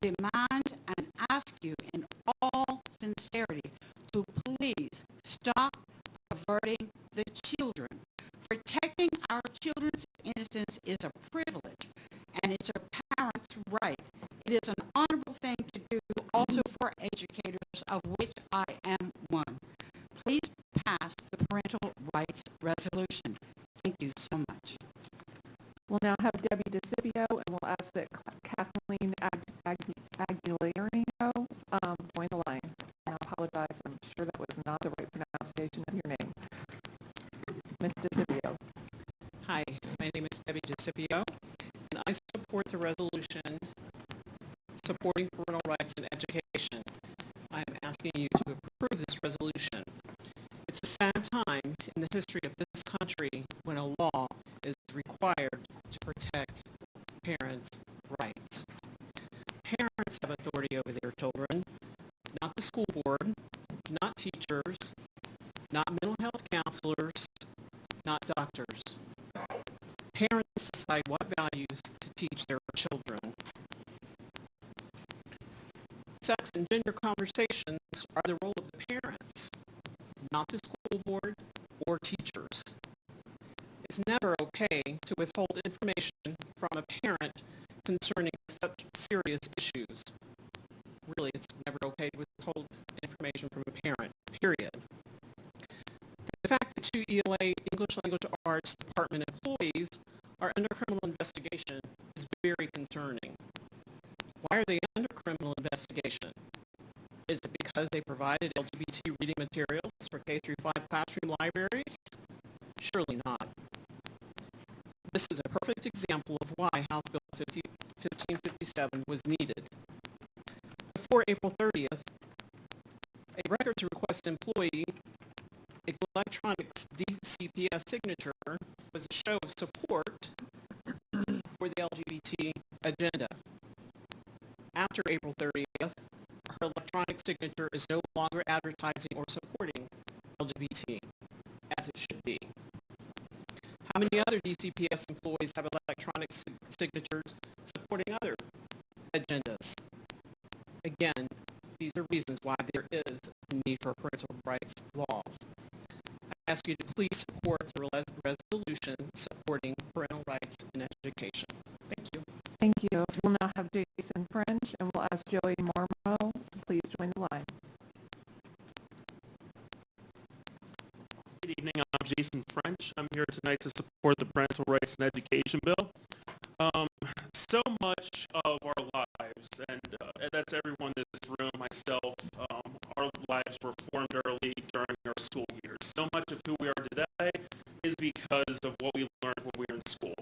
demand and ask you in all sincerity to please stop perverting the children. Protecting our children's innocence is a privilege, and it's a parent's right. It is an honorable thing to do also for educators, of which I am one. Please pass the Parental Rights Resolution. Thank you so much. We'll now have Debbie DeCipio, and we'll ask that Kathleen Aguilera join the line. I apologize. I'm sure that was not the right pronunciation of your name. Ms. DeCipio. Hi, my name is Debbie DeCipio, and I support the resolution supporting parental rights in education. I am asking you to approve this resolution. It's a sad time in the history of this country when a law is required to protect parents' rights. Parents have authority over their children, not the school board, not teachers, not mental health counselors, not doctors. Parents decide what values to teach their children. Sex and gender conversations are the role of the parents, not the school board or teachers. It's never okay to withhold information from a parent concerning such serious issues. Really, it's never okay to withhold information from a parent, period. The fact that 2 ELA English Language Arts Department employees are under criminal investigation is very concerning. Why are they under criminal investigation? Is it because they provided LGBT reading materials for K-5 classroom libraries? Surely not. This is a perfect example of why House Bill 1557 was needed. Before April 30th, a records request employee electronic DCPS signature was a show of support for the LGBT agenda. After April 30th, her electronic signature is no longer advertising or supporting LGBT, as it should be. How many other DCPS employees have electronic signatures supporting other agendas? Again, these are reasons why there is a need for parental rights laws. I ask you to please support the resolution supporting parental rights in education. Thank you. Thank you. We'll now have Jason French, and we'll ask Joey Marmo to please join the line. Good evening. I'm Jason French. I'm here tonight to support the Parental Rights and Education Bill. So much of our lives, and that's everyone in this room, myself, our lives were formed early during our school years. So much of who we are today is because of what we learned when we were in school.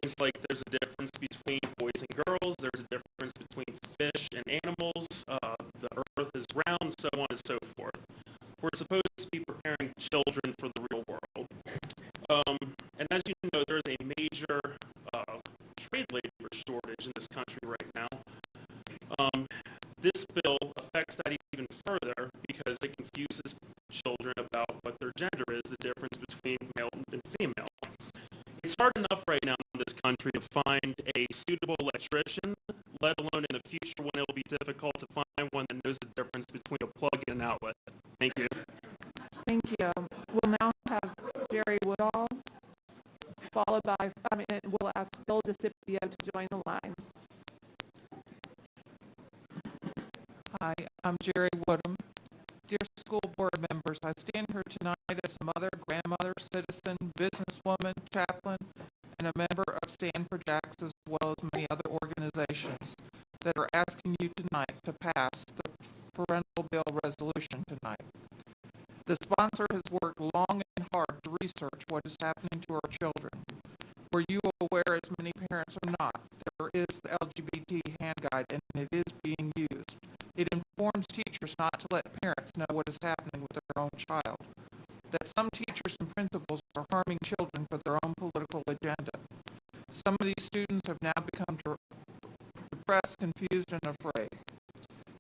Things like there's a difference between boys and girls, there's a difference between fish and animals, the earth is round, so on and so forth. We're supposed to be preparing children for the real world. And as you know, there's a major trade labor shortage in this country right now. This bill affects that even further because it confuses children about what their gender is, the difference between male and female. It's hard enough right now in this country to find a suitable electrician, let alone in the future when it will be difficult to find one that knows the difference between a plug and an outlet. Thank you. Thank you. We'll now have Jerry Woodall, followed by, we'll ask Phil DeCipio to join the line. Hi, I'm Jerry Woodham. Dear school board members, I stand here tonight as a mother, grandmother, citizen, businesswoman, chaplain, and a member of Stand for Jacks as well as many other organizations that are asking you tonight to pass the parental bill resolution tonight. The sponsor has worked long and hard to research what is happening to our children. Were you aware, as many parents are not, there is the LGBT hand guide and it is being used. It informs teachers not to let parents know what is happening with their own child. That some teachers and principals are harming children for their own political agenda. Some of these students have now become depressed, confused, and afraid.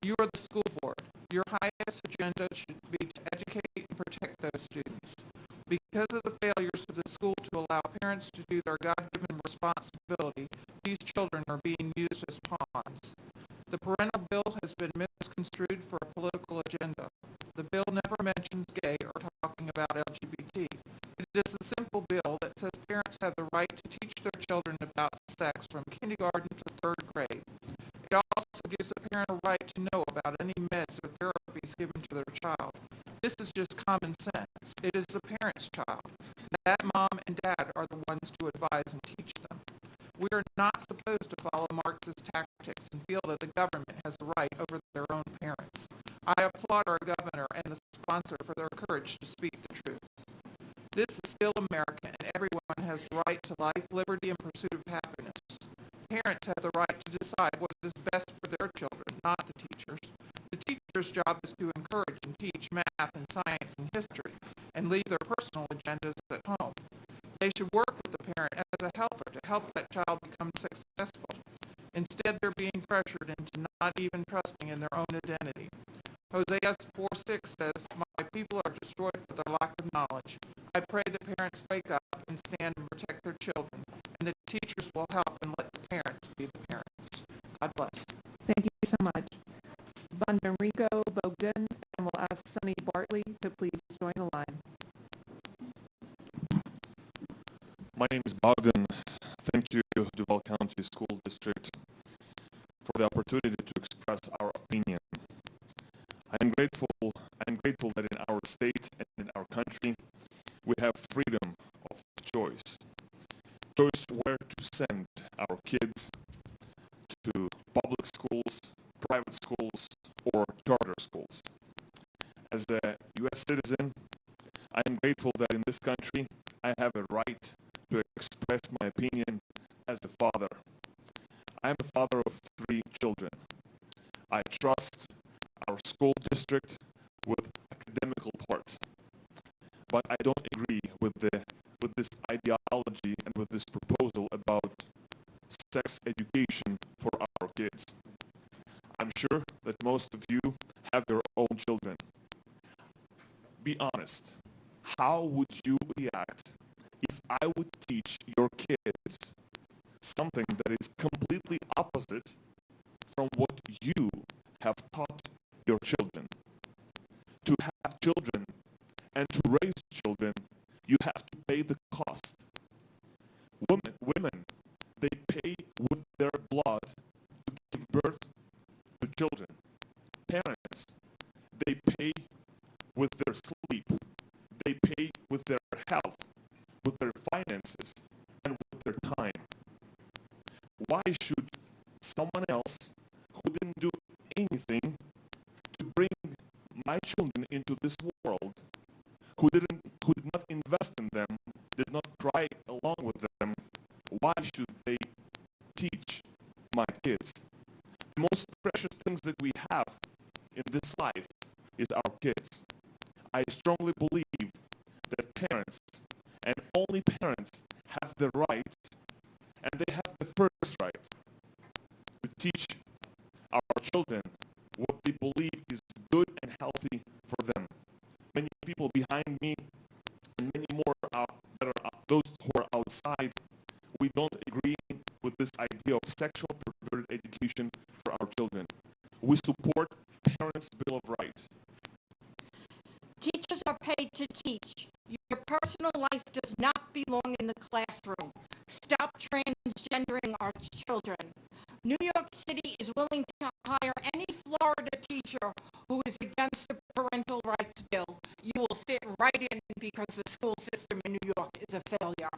You are the school board. Your highest agenda should be to educate and protect those students. Because of the failures of the school to allow parents to do their God-given responsibility, these children are being used as pawns. The parental bill has been misconstrued for a political agenda. The bill never mentions gay or talking about LGBT. It is a simple bill that says parents have the right to teach their children about sex from kindergarten to third grade. It also gives a parent a right to know about any meds or therapies given to their child. This is just common sense. It is the parent's child. That mom and dad are the ones to advise and teach them. We are not supposed to follow Marxist tactics and feel that the government has a right over their own parents. I applaud our governor and the sponsor for their courage to speak the truth. This is still America, and everyone has the right to life, liberty, and pursuit of happiness. Parents have the right to decide what is best for their children, not the teachers. The teacher's job is to encourage and teach math and science and history and leave their personal agendas at home. They should work with the parent as a helper to help that child become successful. Instead, they're being pressured into not even trusting in their own identity. Hosea 4:6 says, "My people are destroyed for their lack of knowledge." I pray that parents wake up and stand and protect their children, and that teachers will help and let the parents be the parents. God bless. Thank you so much. Von Enrico Bogdan, and we'll ask Sonny Bartley to please join the line. My name is Bogdan. Thank you, Duval County School District, for the opportunity to express our opinion. I am grateful that in our state and in our country, we have freedom of choice. Choice where to send our kids to public schools, private schools, or charter schools. As a U.S. citizen, I am grateful that in this country, I have a right to express my opinion as a father. I am a father of 3 children. I trust our school district with academical parts, but I don't agree with this ideology and with this proposal about sex education for our kids. I'm sure that most of you have their own children. Be honest. How would you react if I would teach your kids something that is completely opposite from what you have taught your children? To have children and to raise children, you have to pay the cost. Women, they pay with their blood to give birth to children. Parents, they pay with their sleep. They pay with their health, with their finances, and with their time. Why should someone else who didn't do anything to bring my children into this world, who did not invest in them, did not cry along with them, why should they teach my kids? The most precious things that we have in this life is our kids. I strongly believe that parents, and only parents, have the right, and they have the first right, teach our children what they believe is good and healthy for them. Many people behind me and many more that are those who are outside, we don't agree with this idea of sexual perverted education for our children. We support Parents' Bill of Rights. Teachers are paid to teach. Your personal life does not belong in the classroom. Stop transgendering our children. New York City is willing to hire any Florida teacher who is against the parental rights bill. You will fit right in because the school system in New York is a failure.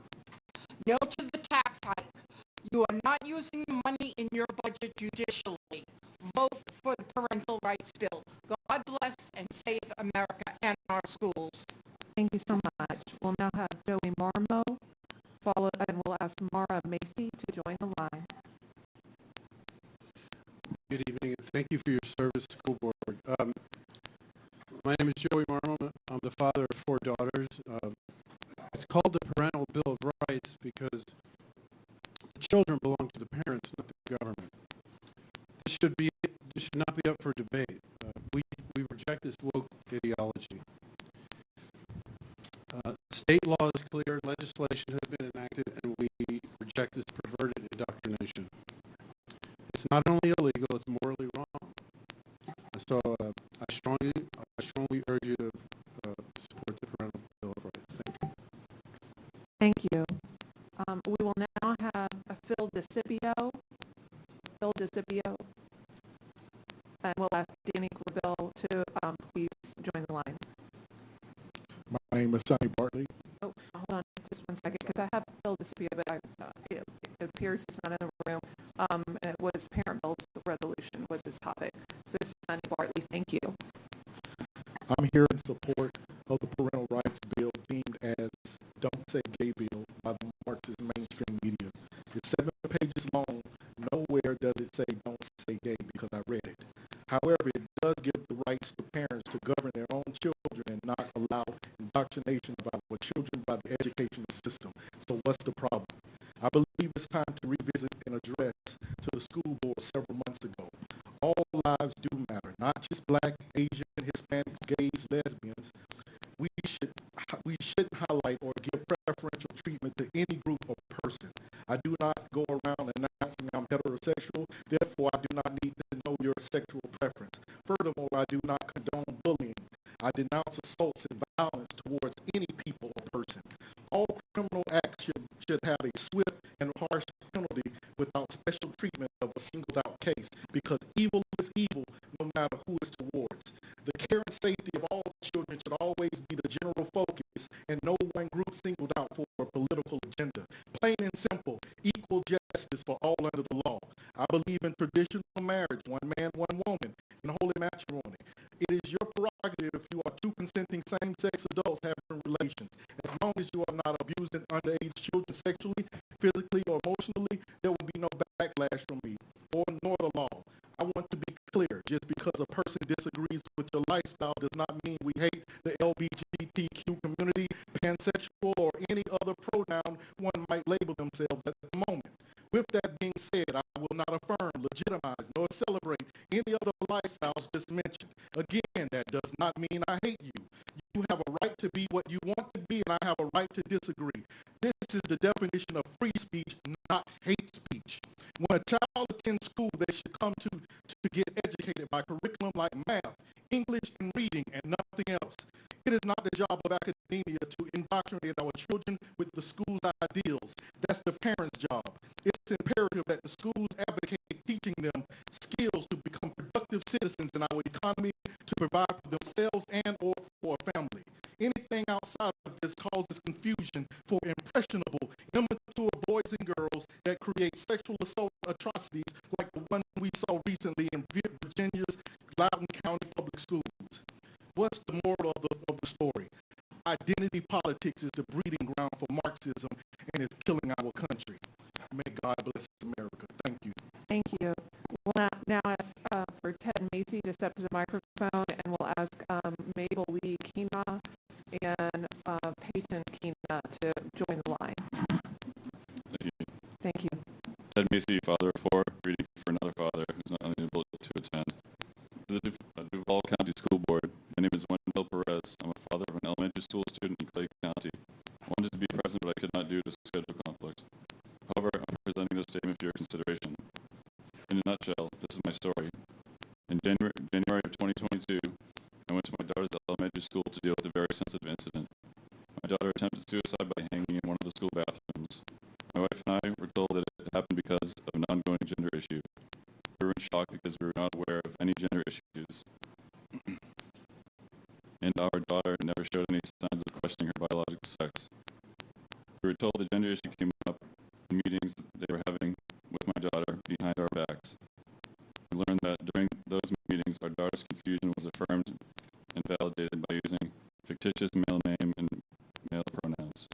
No to the tax hike. You are not using the money in your budget judicially. Vote for the parental rights bill. God bless and save America and our schools. Thank you so much. We'll now have Joey Marmo, followed, and we'll ask Mara Macy to join the line. Good evening, and thank you for your service, school board. My name is Joey Marmo. I'm the father of 4 daughters. It's called the Parental Bill of Rights because the children belong to the parents, not the government. This should not be up for debate. We reject this woke ideology. State law is clear, legislation has been enacted, and we reject this perverted indoctrination. It's not only illegal, it's morally wrong. So I strongly urge you to support the Parental Bill of Rights. Thank you. Thank you. We will now have Phil DeCipio. Phil DeCipio. And we'll ask Danny Corbell to please join the line. My name is Sonny Bartley. Oh, hold on just one second, because I have Phil DeCipio, but it appears he's not in the room. It was Parent Bill's resolution was his topic. So Sonny Bartley, thank you. I'm here in support of the parental rights bill deemed as Don't Say Gay Bill by the Marxist mainstream media. It's 7 pages long. Nowhere does it say don't say gay because I read it. However, it does give the rights to parents to govern their own children and not allow indoctrination about our children by the educational system. So what's the problem? I believe it's time to revisit an address to the school board several months ago. All lives do matter, not just Black, Asian, Hispanics, gays, lesbians. We shouldn't highlight or give preferential treatment to any group or person. I do not go around announcing I'm heterosexual, therefore I do not need to know your sexual preference. Furthermore, I do not condone bullying. I denounce assaults and violence towards any people or person. All criminal acts should have a swift and harsh penalty without special treatment of a singled out case, because evil is evil no matter who it's towards. The care and safety of all children should always be the general focus and no one group singled out for a political agenda. Plain and simple, equal justice for all under the law. I believe in traditional marriage, one man, one woman, and holy matrimony. It is your prerogative if you are 2 consenting same-sex adults having relations. As long as you are not abusing underage children sexually, physically, or emotionally, there will be no backlash from me or nor the law. I want to be clear, just because a person disagrees with your lifestyle does not mean we hate the LGBTQ community, pansexual, or any other pronoun one might label themselves at the moment. With that being said, I will not affirm, legitimize, nor celebrate any other lifestyles just mentioned. Again, that does not mean I hate you. You have a right to be what you want to be, and I have a right to disagree. This is the definition of free speech, not hate speech. When a child attends school, they should come to get educated by curriculum like math, English, and reading, and nothing else. It is not the job of academia to indoctrinate our children with the school's ideals. That's the parents' job. It's imperative that the schools advocate teaching them skills to become productive citizens in our economy, to provide for themselves and or for a family. Anything outside of this causes confusion for impressionable, immature boys and girls that create sexual assault atrocities like the one we saw recently in Virginia's Loudoun County Public Schools. What's the moral of the story? Identity politics is the breeding ground for Marxism, and it's killing our country. May God bless America. Thank you. Thank you. We'll now ask for Ted Macy to step to the microphone, and we'll ask Mabel Lee Kina and Peyton Kina to join the line. Thank you. Thank you. Ted Macy, father of 4, reading for another father. presenting this statement for your consideration. In a nutshell, this is my story. In January of 2022, I went to my daughter's elementary school to deal with a very sensitive incident. My daughter attempted suicide by hanging in one of the school bathrooms. My wife and I were told that it happened because of an ongoing gender issue. We were in shock because we were not aware of any gender issues. And our daughter never showed any signs of questioning her biological sex. We were told the gender issue came up in meetings that they were having with my daughter behind our backs. We learned that during those meetings, our daughter's confusion was affirmed and validated by using fictitious male name and male pronouns.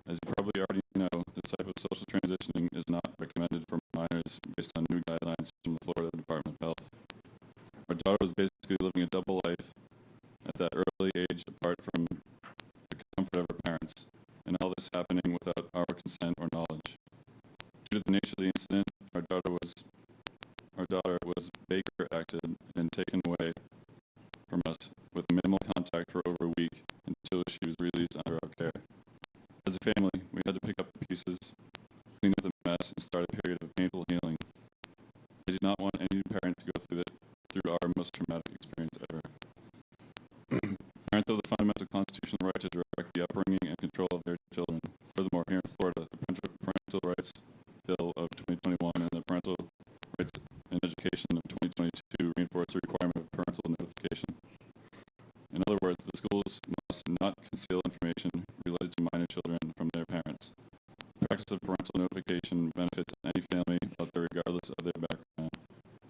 As you probably already know, this type of social transitioning is not recommended for minors based on new guidelines from the Florida Department of Health. Our daughter was basically living a double life at that early age apart from the comfort of her parents, and all this happening without our consent or knowledge. Due to the nature of the incident, our daughter was Baker acted and taken away from us with minimal contact for over a week until she was released under our care. As a family, we had to pick up the pieces, clean up the mess, and start a period of painful healing. I do not want any parent to go through our most traumatic experience ever. Parents have the fundamental constitutional right to direct the upbringing and control of their children. Furthermore, here in Florida, the Parental Rights Bill of 2021 and the Parental Rights in Education of 2022 reinforce the requirement of parental notification. In other words, the schools must not conceal information related to minor children from their parents. The practice of parental notification benefits any family out there regardless of their background.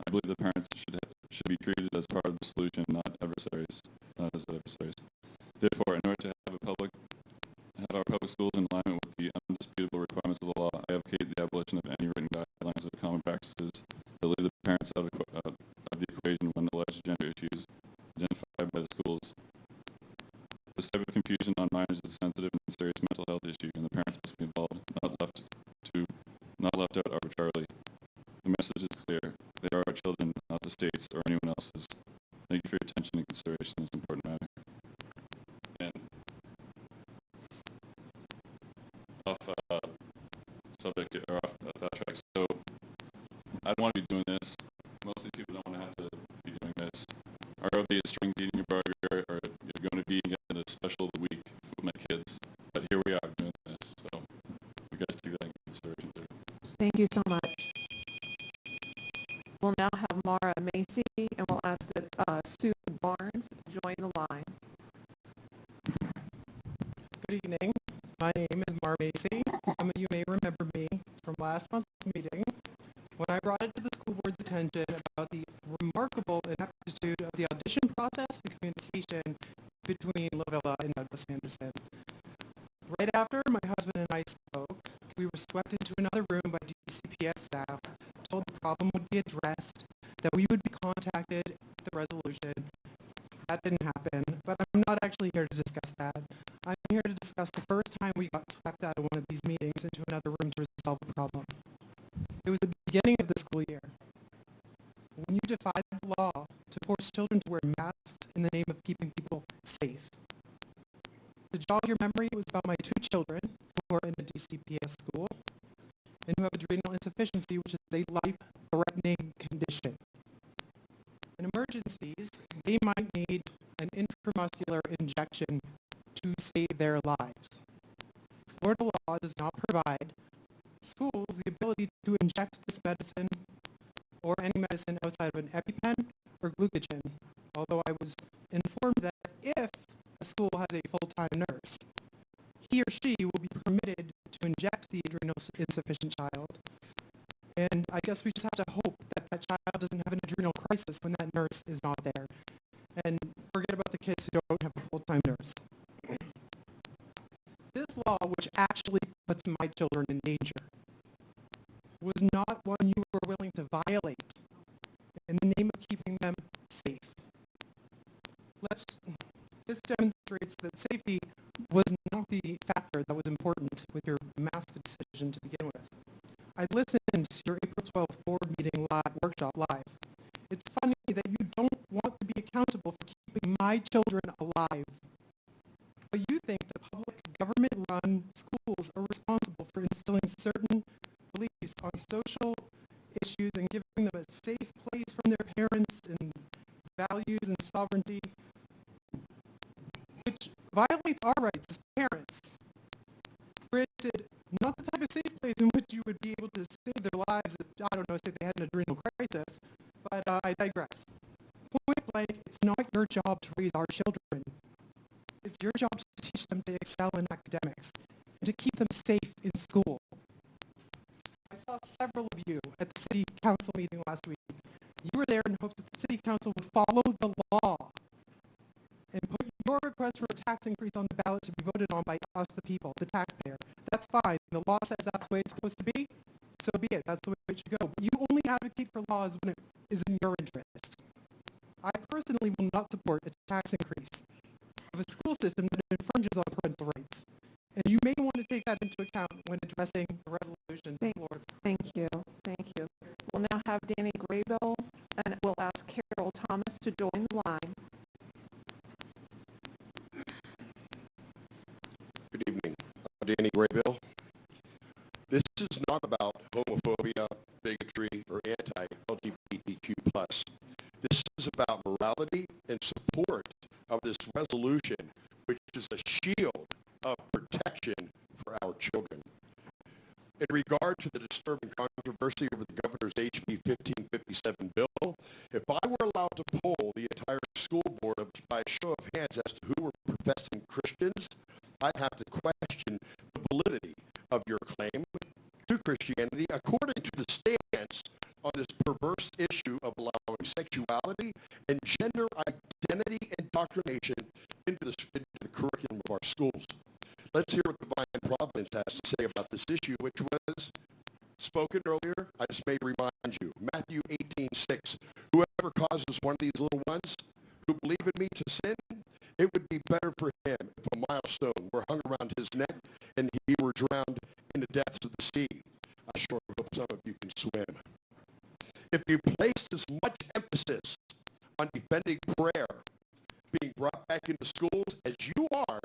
I believe that parents should be treated as part of the solution, not as adversaries. Therefore, in order to have our public schools in alignment with the undisputable requirements of the law, I advocate the abolition of any written guidelines or common practices that leave the parents out of the equation when alleged gender issues identified by the schools. This type of confusion on minors is a sensitive and serious mental health issue, and the parents must be involved, not left out arbitrarily. The message is clear. They are our children, not the state's or anyone else's. Thank you for your attention and consideration in this important matter. And off subject or off that track. So I don't want to be doing this. Most of these people don't want to have to be doing this. Or it'll be a string eating your burger, or you're going to be getting a special of the week with my kids. But here we are doing this. So you guys take that into consideration too. Thank you so much. We'll now have Mara Macy, and we'll ask that Sue Barnes join the line. Good evening. My name is Mara Macy. Some of you may remember me from last month's meeting when I brought it to the school board's attention about the remarkable ineptitude of the audition process and communication between Lavilla and Douglas Anderson. Right after my husband and I spoke, we were swept into another room by DCPS staff, told the problem would be addressed, that we would be contacted with the resolution. That didn't happen, but I'm not actually here to discuss that. I'm here to discuss the first time we got swept out of one of these meetings into another room to resolve the problem. It was the beginning of the school year. When you defied the law to force children to wear masks in the name of keeping people safe. To jog your memory, it was about my two children who are in the DCPS school and who have adrenal insufficiency, which is a life-threatening condition. In emergencies, they might need an intramuscular injection to save their lives. Florida law does not provide schools the ability to inject this medicine or any medicine outside of an EpiPen or glucogen, although I was informed that if a school has a full-time nurse, he or she will be permitted to inject the adrenal insufficient child. And I guess we just have to hope that that child doesn't have an adrenal crisis when that nurse is not there. And forget about the kids who don't have a full-time nurse. This law, which actually puts my children in danger, was not one you were willing to violate in the name of keeping them safe. This demonstrates that safety was not the factor that was important with your mask decision to begin with. I listened to your April 12th board meeting workshop live. It's funny that you don't want to be accountable for keeping my children alive. But you think that public government-run schools are responsible for instilling certain beliefs on social issues and giving them a safe place from their parents and values and sovereignty, which violates our rights as parents. Granted, not the type of safe place in which you would be able to save their lives if, I don't know, say they had an adrenal crisis, but I digress. Point blank, it's not your job to raise our children. It's your job to teach them to excel in academics and to keep them safe in school. I saw several of you at the city council meeting last week. You were there in hopes that the city council would follow the law and put your request for a tax increase on the ballot to be voted on by us, the people, the taxpayer. That's fine. The law says that's the way it's supposed to be. So be it. That's the way it should go. But you only advocate for laws when it is in your interest. I personally will not support a tax increase of a school system that infringes on parental rights. And you may want to take that into account when addressing the resolution. Thank you. Thank you. We'll now have Danny Graybill, and we'll ask Carol Thomas to join the line. Good evening. I'm Danny Graybill. This is not about homophobia, bigotry, or anti-LGBTQ+. This is about morality and support of this resolution, which is a shield of protection for our children. In regard to the disturbing controversy over the governor's HB 1557 bill, if I were allowed to poll the entire school board by a show of hands as to who were professing Christians, I'd have to question the validity of your claim to Christianity according to the stance on this perverse issue of allowing sexuality and gender identity indoctrination into the curriculum of our schools. Let's hear what Divine Providence has to say about this issue, which was spoken earlier. I just may remind you, Matthew 18:6. Whoever causes one of these little ones who believe in me to sin, it would be better for him if a milestone were hung around his neck and he were drowned in the depths of the sea. I sure hope some of you can swim. If you place as much emphasis on defending prayer being brought back into schools as you are,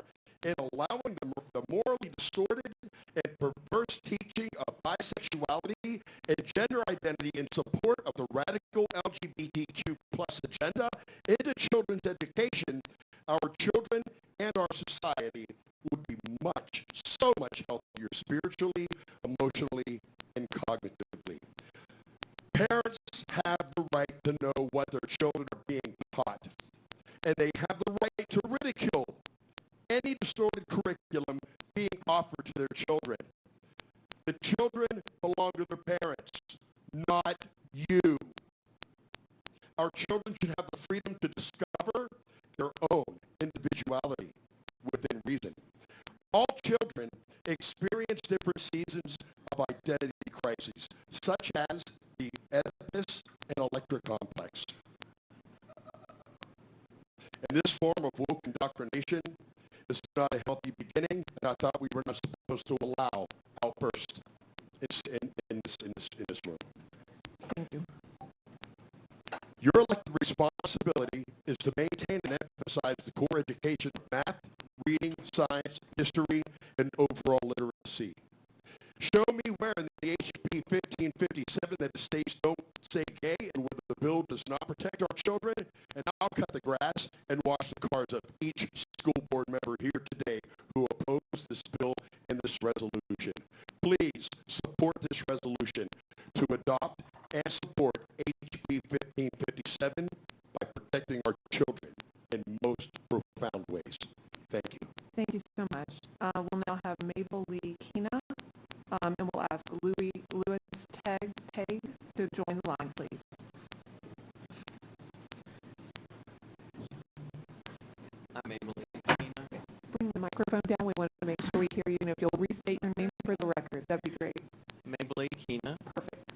and allowing the morally distorted and perverse teaching of bisexuality and gender identity in support of the radical LGBTQ plus agenda into children's education, our children and our society would be so much healthier spiritually, emotionally, and cognitively. Parents have the right to know what their children are being taught, and they have the right to ridicule any distorted curriculum being offered to their children. The children belong to their parents, not you. Our children should have the freedom to discover their own individuality within reason. All children experience different seasons of identity crises, such as the Oedipus and Electra complex. And this form of woke indoctrination is not a healthy beginning, and I thought we were not supposed to allow outbursts in this room. Thank you. Your elected responsibility is to maintain and emphasize the core education of math, reading, science, history, and overall literacy. Show me where in the HB 1557 that the states don't say gay and where the bill does not protect our children, and I'll cut the grass and wash the cars of each school board member here today who opposed this bill and this resolution. Please support this resolution to adopt and support HB 1557 by protecting our children in most profound ways. Thank you. Thank you so much. We'll now have Mabel Lee Kina, and we'll ask Louis Teg to join the line, please. I'm Mabel Lee Kina. Bring the microphone down. We want to make sure we hear you, and if you'll restate your name for the record, that'd be great. Mabel Lee Kina. Perfect.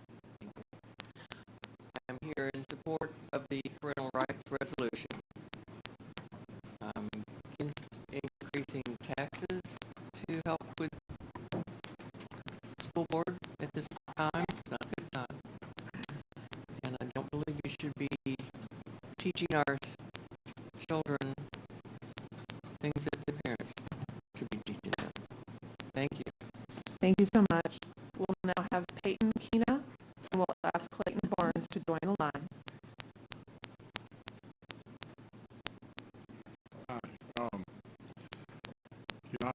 I'm here in support of the parental rights resolution. Increasing taxes to help with school board at this time, not a good time. And I don't believe we should be teaching our children things that the parents should be teaching them. Thank you. Thank you so much. We'll now have Peyton Kina, and we'll ask Clayton Barnes to join the line. Hi.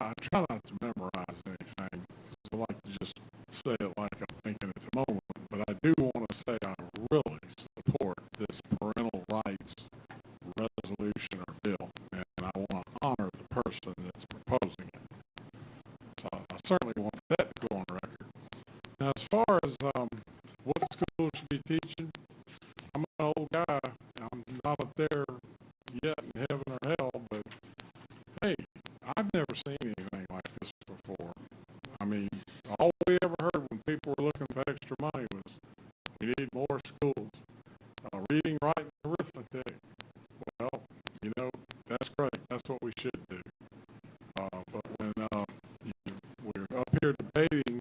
I try not to memorize anything because I like to just say it like I'm thinking at the moment. But I do want to say I really support this parental rights resolution or bill, and I want to honor the person that's proposing it. So I certainly want that to go on record. Now, as far as what schools should be teaching, I'm an old guy. I'm not up there yet in heaven or hell, but hey, I've never seen anything like this before. I mean, all we ever heard when people were looking for extra money was we need more schools. Reading, writing, arithmetic. Well, that's great. That's what we should do. But when we're up here debating,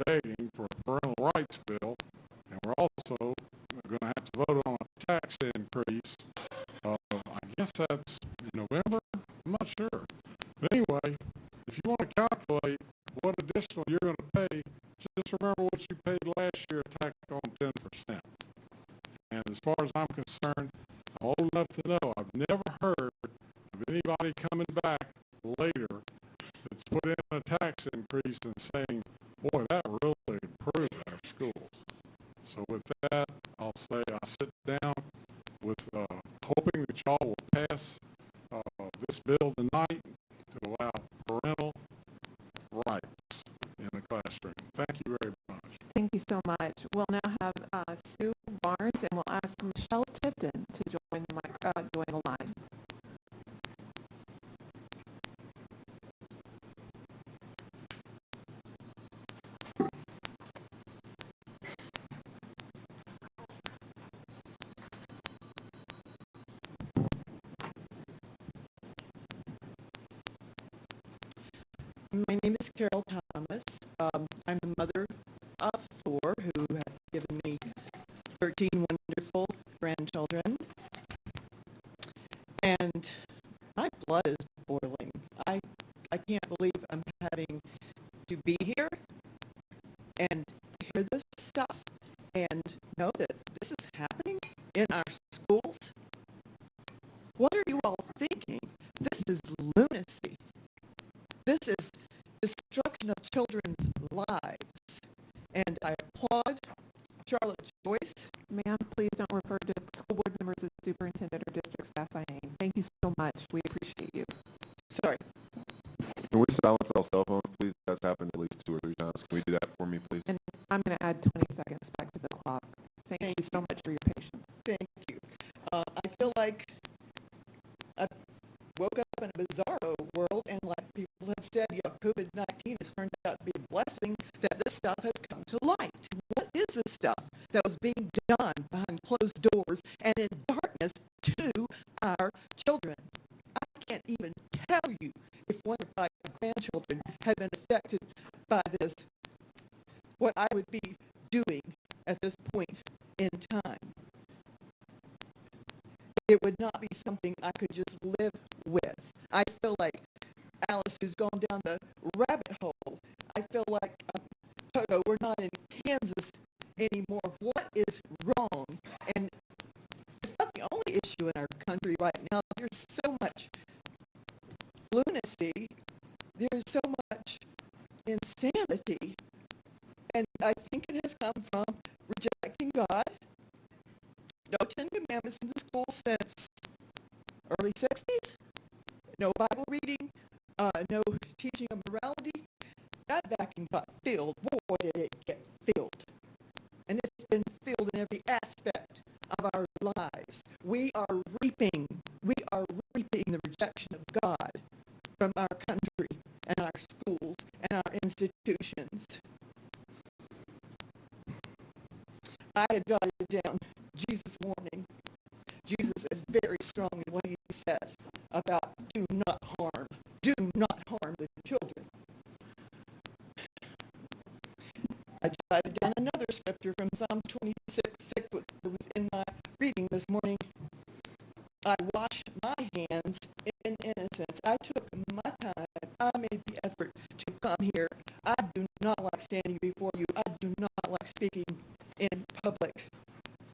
begging for a parental rights bill, and we're also going to have to vote on a tax increase, I guess that's in November. I'm not sure. But anyway, if you want to calculate what additional you're going to pay, just remember what you paid last year tacked on 10%. And as far as I'm concerned, I'm old enough to know I've never heard of anybody coming back later that's put in a tax increase and saying, boy, that really improved our schools. So with that, I'll say I sit down with hoping that y'all will pass this bill tonight to allow parental rights in the classroom. Thank you very much. Thank you so much. We'll now have Sue Barnes, and we'll ask Michelle Tipton to join the line. My name is Carol Thomas. I'm a mother of 4 who have given me 13 wonderful grandchildren. And my blood is boiling. I can't believe I'm having to be here and hear this stuff and know that this is happening in our schools. What are you all thinking? This is lunacy. This is destruction of children's lives. And I applaud Charlotte Joyce. Ma'am, please don't refer to school board members as superintendent or district staff by name. Thank you so much. We appreciate you. Sorry. Can we silence our cell phones, please? That's happened at least 2 or 3 times. Can we do that for me, please? And I'm going to add 20 seconds back to the clock. Thank you so much for your patience. Thank you. I feel like I woke up in a bizarro world, and like people have said, COVID-19 has turned out to be a blessing that this stuff has come to light. What is this stuff that was being done behind closed doors and in darkness to our children? I can't even tell you if one of my grandchildren had been affected by this, what I would be doing at this point in time. It would not be something I could just live with. I feel like Alice who's gone down the rabbit hole. I feel like, Toto, we're not in Kansas anymore. What is wrong? And it's not the only issue in our country right now. There's so much lunacy. There's so much insanity. And I think it has come from rejecting God. No 10 Commandments in the school since early 60s. No Bible reading. No teaching of morality. That vacuum got filled. Boy, did it get filled. And it's been filled in every aspect of our lives. We are reaping the rejection of God from our country and our schools and our institutions. I had jotted down Jesus' warning. Jesus is very strong in what he says about do not harm the children. I jotted down another scripture from Psalm 26:6 that was in my reading this morning. I washed my hands in innocence. I took my time. I made the effort to come here. I do not like standing before you. I do do not like speaking in public.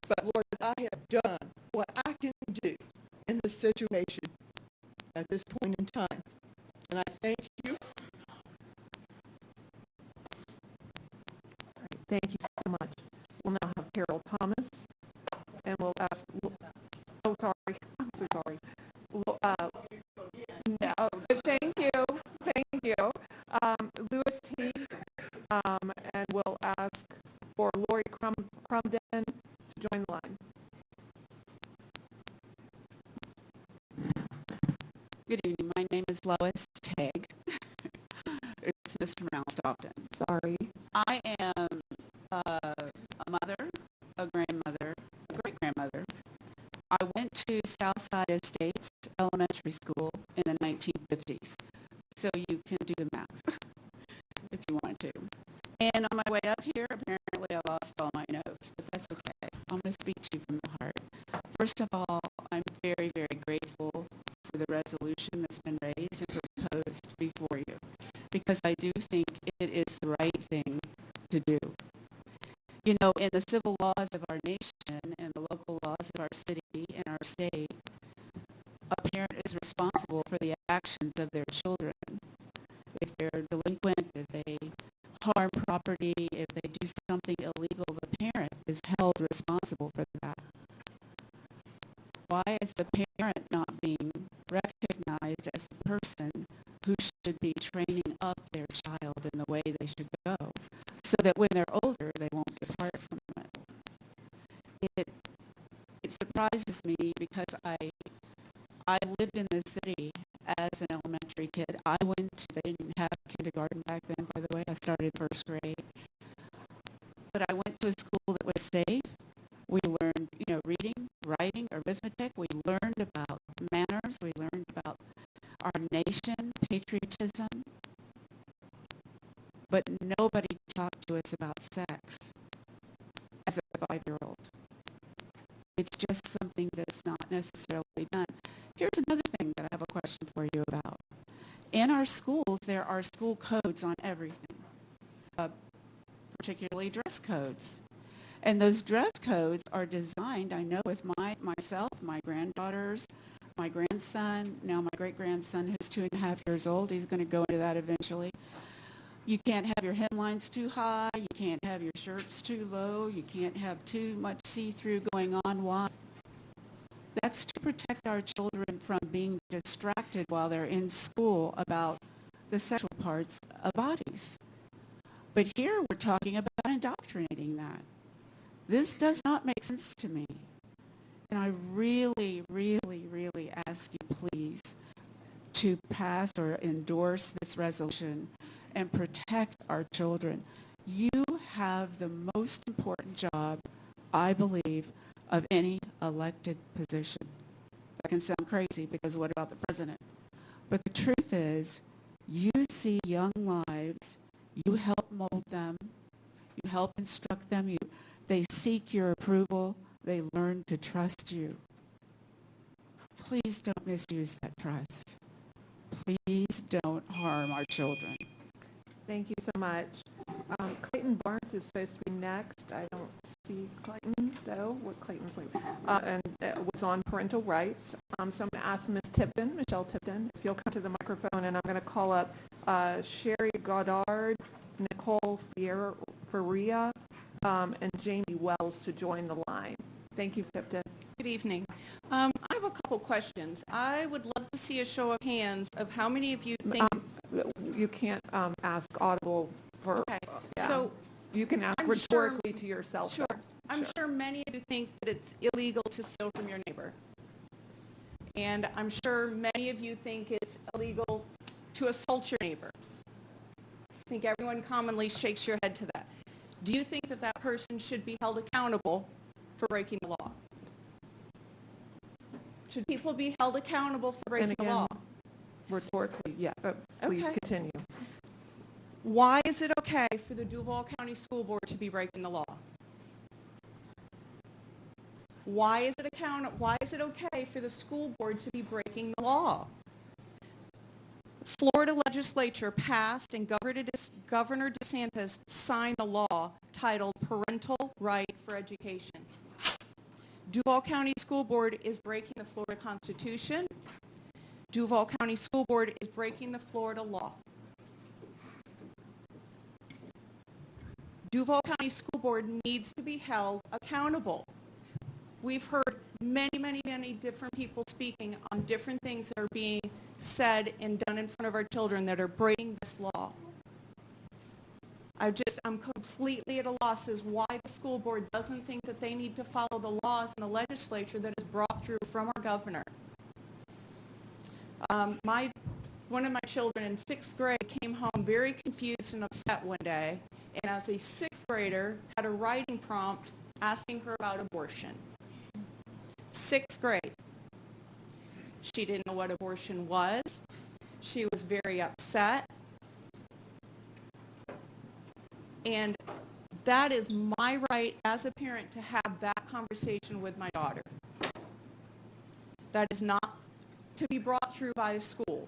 But Lord, I have done what I can do in this situation at this point in time. And I thank you. Thank you so much. We'll now have Carol Thomas, and we'll ask, oh, sorry, I'm so sorry. No, thank you. Louis T., and we'll ask for Lori Crumden to join the line. Good evening. My name is Lois Tagg. It's mispronounced often. Sorry. I am a mother, a grandmother, a great-grandmother. I went to Southside Estates Elementary School in the 1950s, so you can do the math if you want to. And on my way up here, apparently I lost all my notes, but that's okay. I'm going to speak to you from the heart. First of all, I'm very, very grateful for the resolution that's been raised and proposed before you, because I do think it is the right thing to do. You know, in the civil laws of our nation and the local laws of our city and our state, a parent is responsible for the actions of their children. If they're delinquent, if they harm property, if they do something illegal, the parent is held responsible for that. Why is the parent not being recognized as the person who should be training up their child in the way they should go, so that when they're older, they won't depart from it? It surprises me because I lived in this city as an elementary kid. They didn't have kindergarten back then, by the way. I started first grade. But I went to a school that was safe. We learned, reading, writing, arithmetic. We learned about manners. We learned about our nation, patriotism. But nobody talked to us about sex as a 5-year-old. It's just something that's not necessarily done. Here's another thing that I have a question for you about. In our schools, there are school codes on everything, particularly dress codes. And those dress codes are designed, I know, with myself, my granddaughters, my grandson, now my great-grandson who's 2.5 years old. He's going to go into that eventually. You can't have your hemlines too high. You can't have your shirts too low. You can't have too much see-through going on. Why? That's to protect our children from being distracted while they're in school about the sexual parts of bodies. But here we're talking about indoctrinating that. This does not make sense to me. And I really, really, really ask you, please, to pass or endorse this resolution and protect our children. You have the most important job, I believe, of any elected position. That can sound crazy because what about the president? But the truth is, you see young lives, you help mold them, you help instruct them, they seek your approval, they learn to trust you. Please don't misuse that trust. Please don't harm our children. Thank you so much. Clayton Barnes is supposed to be next. I don't see Clayton, though. What Clayton's waiting? And it was on parental rights. So I'm going to ask Ms. Tipton, Michelle Tipton, if you'll come to the microphone, and I'm going to call up Sherry Goddard, Nicole Faria, and Jamie Wells to join the line. Thank you, Tipton. Good evening. I have a couple questions. I would love to see a show of hands of how many of you think... you can't ask audible for... Okay. Yeah. So you can ask rhetorically to yourself. Sure. I'm sure many of you think that it's illegal to steal from your neighbor. And I'm sure many of you think it's illegal to assault your neighbor. I think everyone commonly shakes your head to that. Do you think that that person should be held accountable for breaking the law? Should people be held accountable for breaking the law? Rhetorically, yeah, but please continue. Why is it okay for the Duval County School Board to be breaking the law? Why is it okay for the school board to be breaking the law? Florida legislature passed and Governor DeSantis signed the law titled Parental Right for Education. Duval County School Board is breaking the Florida Constitution. Duval County School Board is breaking the Florida law. Duval County School Board needs to be held accountable. We've heard many different people speaking on different things that are being said and done in front of our children that are breaking this law. I'm completely at a loss as why the school board doesn't think that they need to follow the laws in the legislature that is brought through from our governor. One of my children in 6th grade came home very confused and upset one day, and as a 6th grader had a writing prompt asking her about abortion. 6th grade. She didn't know what abortion was. She was very upset. And that is my right as a parent to have that conversation with my daughter. That is not to be brought through by a school.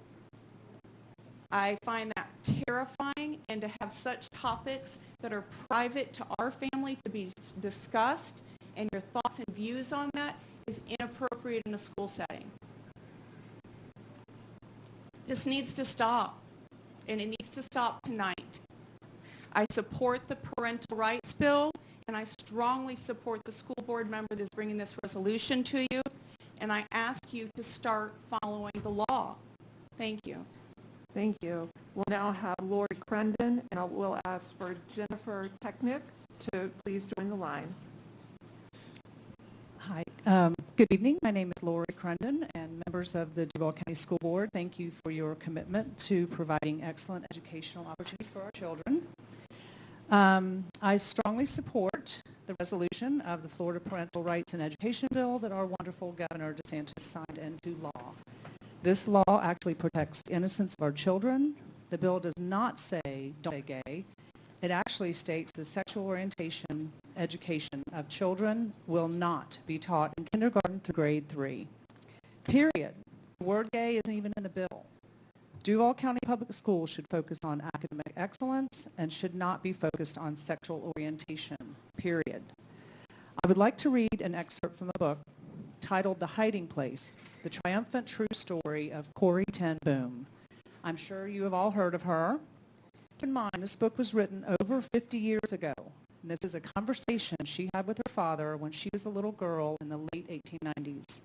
I find that terrifying, and to have such topics that are private to our family to be discussed and your thoughts and views on that is inappropriate in a school setting. This needs to stop, and it needs to stop tonight. I support the parental rights bill, and I strongly support the school board member that's bringing this resolution to you, and I ask you to start following the law. Thank you. Thank you. We'll now have Lori Crendon, and I will ask for Jennifer Technic to please join the line. Hi. Good evening. My name is Lori Crendon, and members of the Duval County School Board, thank you for your commitment to providing excellent educational opportunities for our children. I strongly support the resolution of the Florida Parental Rights and Education Bill that our wonderful Governor DeSantis signed into law. This law actually protects the innocence of our children. The bill does not say, don't say gay. It actually states the sexual orientation education of children will not be taught in kindergarten through grade 3. Period. The word gay isn't even in the bill. Duval County Public Schools should focus on academic excellence and should not be focused on sexual orientation. Period. I would like to read an excerpt from a book titled The Hiding Place, The Triumphant True Story of Corrie ten Boom. I'm sure you have all heard of her. Keep in mind, this book was written over 50 years ago. And this is a conversation she had with her father when she was a little girl in the late 1890s.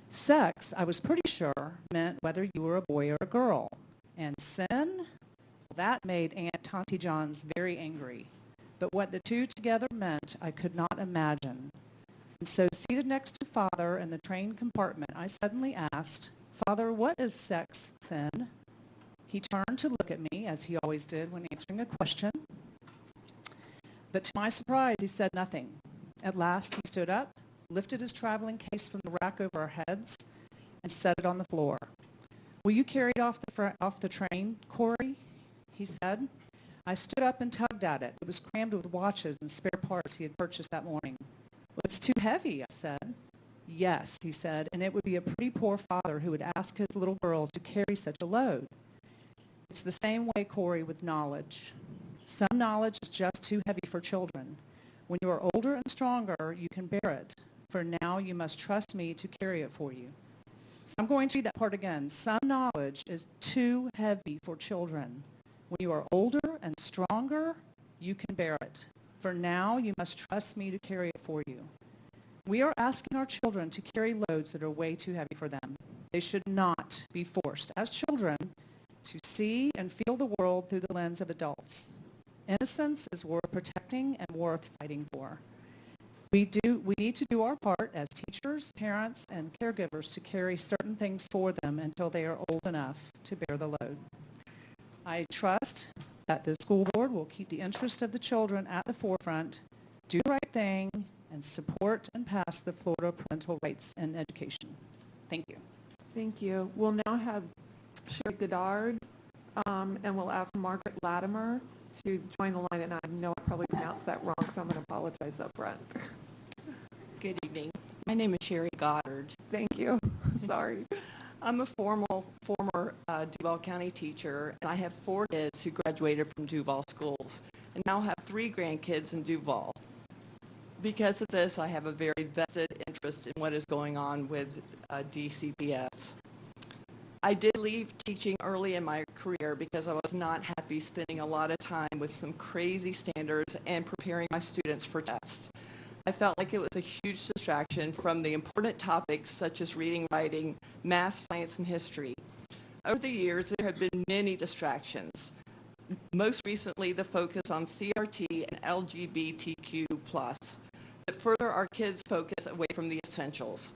Sex, I was pretty sure, meant whether you were a boy or a girl. And sin, that made Aunt Tonty Johns very angry. But what the two together meant, I could not imagine. And so, seated next to Father in the train compartment, I suddenly asked, Father, what is sex, sin? He turned to look at me, as he always did when answering a question. But to my surprise, he said nothing. At last, he stood up, lifted his traveling case from the rack over our heads, and set it on the floor. Will you carry it off the train, Corrie? He said. I stood up and tugged at it. It was crammed with watches and spare parts he had purchased that morning. Well, it's too heavy, I said. Yes, he said, and it would be a pretty poor father who would ask his little girl to carry such a load. It's the same way, Corrie, with knowledge. Some knowledge is just too heavy for children. When you are older and stronger, you can bear it. For now, you must trust me to carry it for you. So I'm going to read that part again. Some knowledge is too heavy for children. When you are older and stronger, you can bear it. For now, you must trust me to carry it for you. We are asking our children to carry loads that are way too heavy for them. They should not be forced, as children, to see and feel the world through the lens of adults. Innocence is worth protecting and worth fighting for. We need to do our part as teachers, parents, and caregivers to carry certain things for them until they are old enough to bear the load. I trust that the school board will keep the interest of the children at the forefront, do the right thing, and support and pass the Florida Parental Rights and Education. Thank you. Thank you. We'll now have Sherry Goddard, and we'll ask Margaret Latimer to join the line. And I know I probably pronounced that wrong, so I'm going to apologize up front. Good evening. My name is Sherry Goddard. Thank you. Sorry. I'm a former Duval County teacher, and I have 4 kids who graduated from Duval schools, and now have 3 grandkids in Duval. Because of this, I have a very vested interest in what is going on with DCPS. I did leave teaching early in my career because I was not happy spending a lot of time with some crazy standards and preparing my students for tests. I felt like it was a huge distraction from the important topics such as reading, writing, math, science, and history. Over the years, there have been many distractions. Most recently, the focus on CRT and LGBTQ+, that further our kids' focus away from the essentials.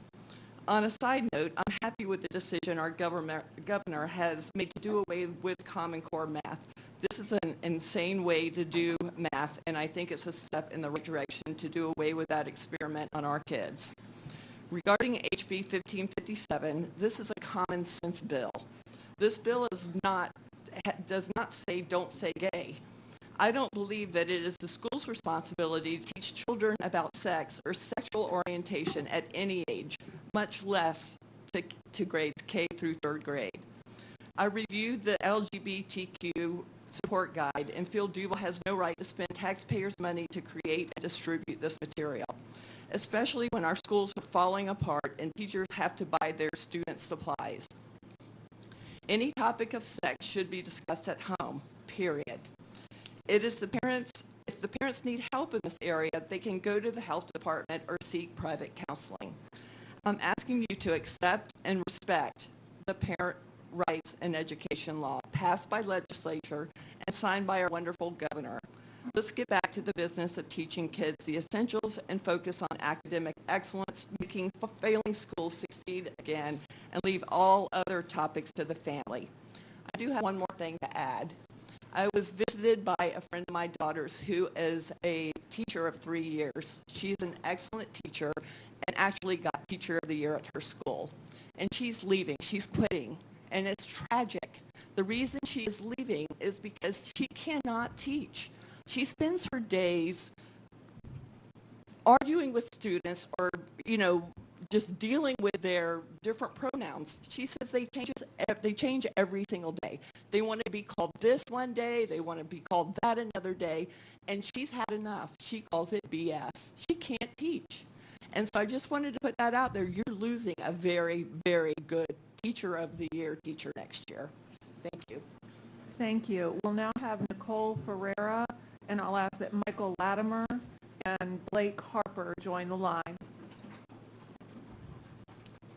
On a side note, I'm happy with the decision our governor has made to do away with Common Core math. This is an insane way to do math, and I think it's a step in the right direction to do away with that experiment on our kids. Regarding HB 1557, this is a common sense bill. This bill does not say don't say gay. I don't believe that it is the school's responsibility to teach children about sex or sexual orientation at any age, much less to grades K through 3rd grade. I reviewed the LGBTQ support guide and feel Duval has no right to spend taxpayers' money to create and distribute this material, especially when our schools are falling apart and teachers have to buy their students supplies. Any topic of sex should be discussed at home, period. If the parents need help in this area, they can go to the health department or seek private counseling. I'm asking you to accept and respect the Parent Rights and Education Law passed by legislature and signed by our wonderful governor. Let's get back to the business of teaching kids the essentials and focus on academic excellence, making failing schools succeed again, and leave all other topics to the family. I do have one more thing to add. I was visited by a friend of my daughter's who is a teacher of 3 years. She's an excellent teacher and actually got Teacher of the Year at her school. And she's leaving. She's quitting. And it's tragic. The reason she is leaving is because she cannot teach. She spends her days arguing with students or, just dealing with their different pronouns. She says they change every single day. They want to be called this one day, they want to be called that another day, and she's had enough. She calls it BS. She can't teach. And so I just wanted to put that out there. You're losing a very, very good Teacher of the Year teacher next year. Thank you. Thank you. We'll now have Nicole Ferreira, and I'll ask that Michael Latimer and Blake Harper join the line.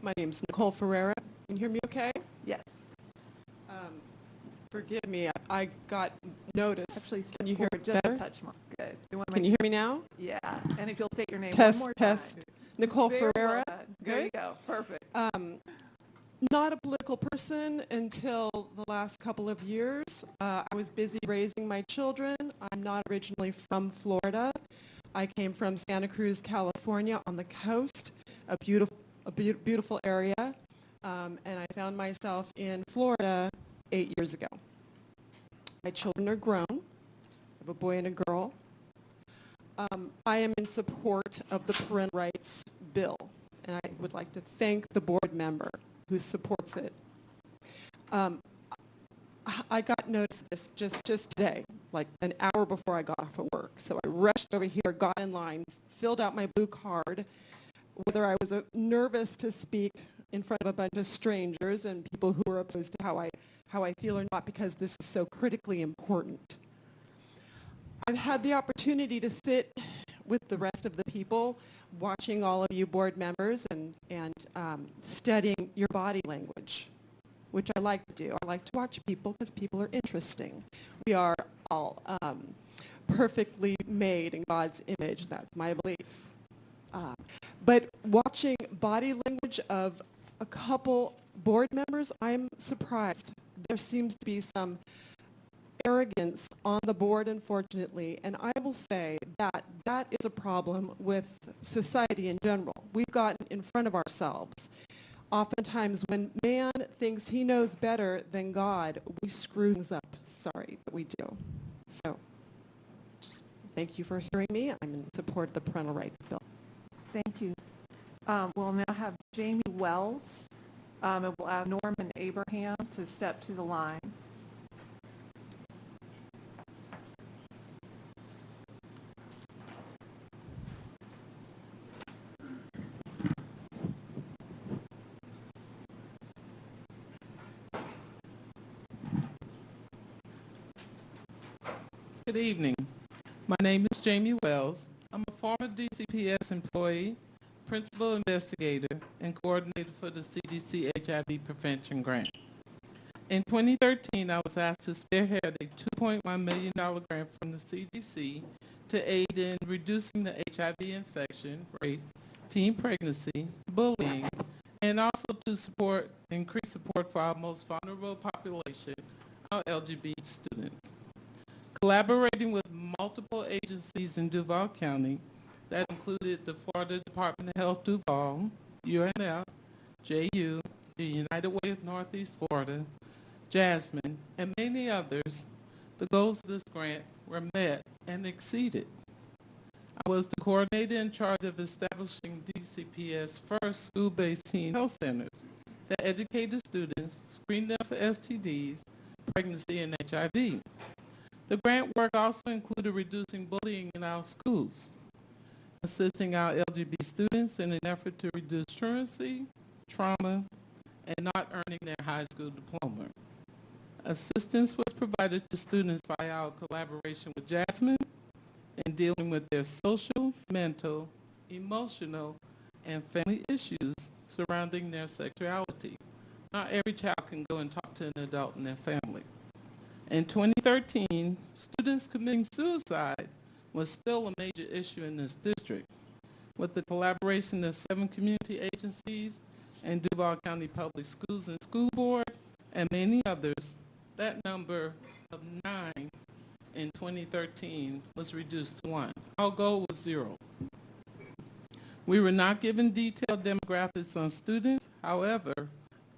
My name is Nicole Ferreira. Can you hear me okay? Yes. Forgive me, I got notice. Actually, can you hear just better? a touch more. Good. Can you hear me now? Yeah. And if you'll state your name Test, one more test. time. Nicole Very Ferreira. well done. There you go. Perfect. Not a political person until the last couple of years. I was busy raising my children. I'm not originally from Florida. I came from Santa Cruz, California, on the coast, a beautiful area, and I found myself in Florida 8 years ago. My children are grown. I have a boy and a girl. I am in support of the Parental Rights Bill, and I would like to thank the board member who supports it. I got notice of this just today, like an hour before I got off of work. So I rushed over here, got in line, filled out my blue card, whether I was nervous to speak in front of a bunch of strangers and people who are opposed to how I feel or not, because this is so critically important. I've had the opportunity to sit with the rest of the people, watching all of you board members and studying your body language, which I like to do. I like to watch people because people are interesting. We are all perfectly made in God's image. That's my belief. But watching body language of a couple board members, I'm surprised. There seems to be some arrogance on the board, unfortunately, and I will say that that is a problem with society in general. We've gotten in front of ourselves. Oftentimes, when man thinks he knows better than God, we screw things up. Sorry, but we do. So, just thank you for hearing me. I'm in support of the Parental Rights Bill. Thank you. We'll now have Jamie Wells And we'll ask Norman Abraham to step to the line. Good evening. My name is Jamie Wells. I'm a former DCPS employee, principal investigator, and coordinator for the CDC HIV prevention grant. In 2013, I was asked to spearhead a $2.1 million grant from the CDC to aid in reducing the HIV infection rate, teen pregnancy, bullying, and also to increase support for our most vulnerable population, our LGBT students. Collaborating with multiple agencies in Duval County that included the Florida Department of Health Duval, UNF, JU, the United Way of Northeast Florida, Jasmine, and many others, the goals of this grant were met and exceeded. I was the coordinator in charge of establishing DCPS first school-based teen health centers that educated students, screened them for STDs, pregnancy, and HIV. The grant work also included reducing bullying in our schools, assisting our LGBT students in an effort to reduce truancy, trauma, and not earning their high school diploma. Assistance was provided to students via our collaboration with Jasmine in dealing with their social, mental, emotional, and family issues surrounding their sexuality. Not every child can go and talk to an adult in their family. In 2013, students committing suicide was still a major issue in this district. With the collaboration of 7 community agencies and Duval County Public Schools and School Board and many others, that number of 9 in 2013 was reduced to 1. Our goal was 0. We were not given detailed demographics on students. However,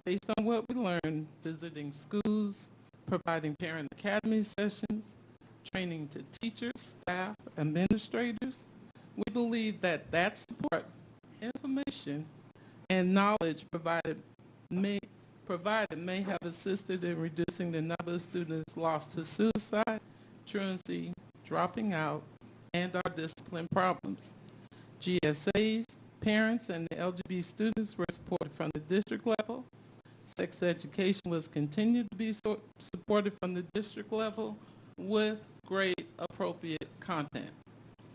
based on what we learned visiting schools, providing parent academy sessions, training to teachers, staff, administrators, we believe that support, information, and knowledge provided may have assisted in reducing the number of students lost to suicide, truancy, dropping out, and our discipline problems. GSAs, parents, and the LGBT students were supported from the district level. Sex education was continued to be supported from the district level with great appropriate content.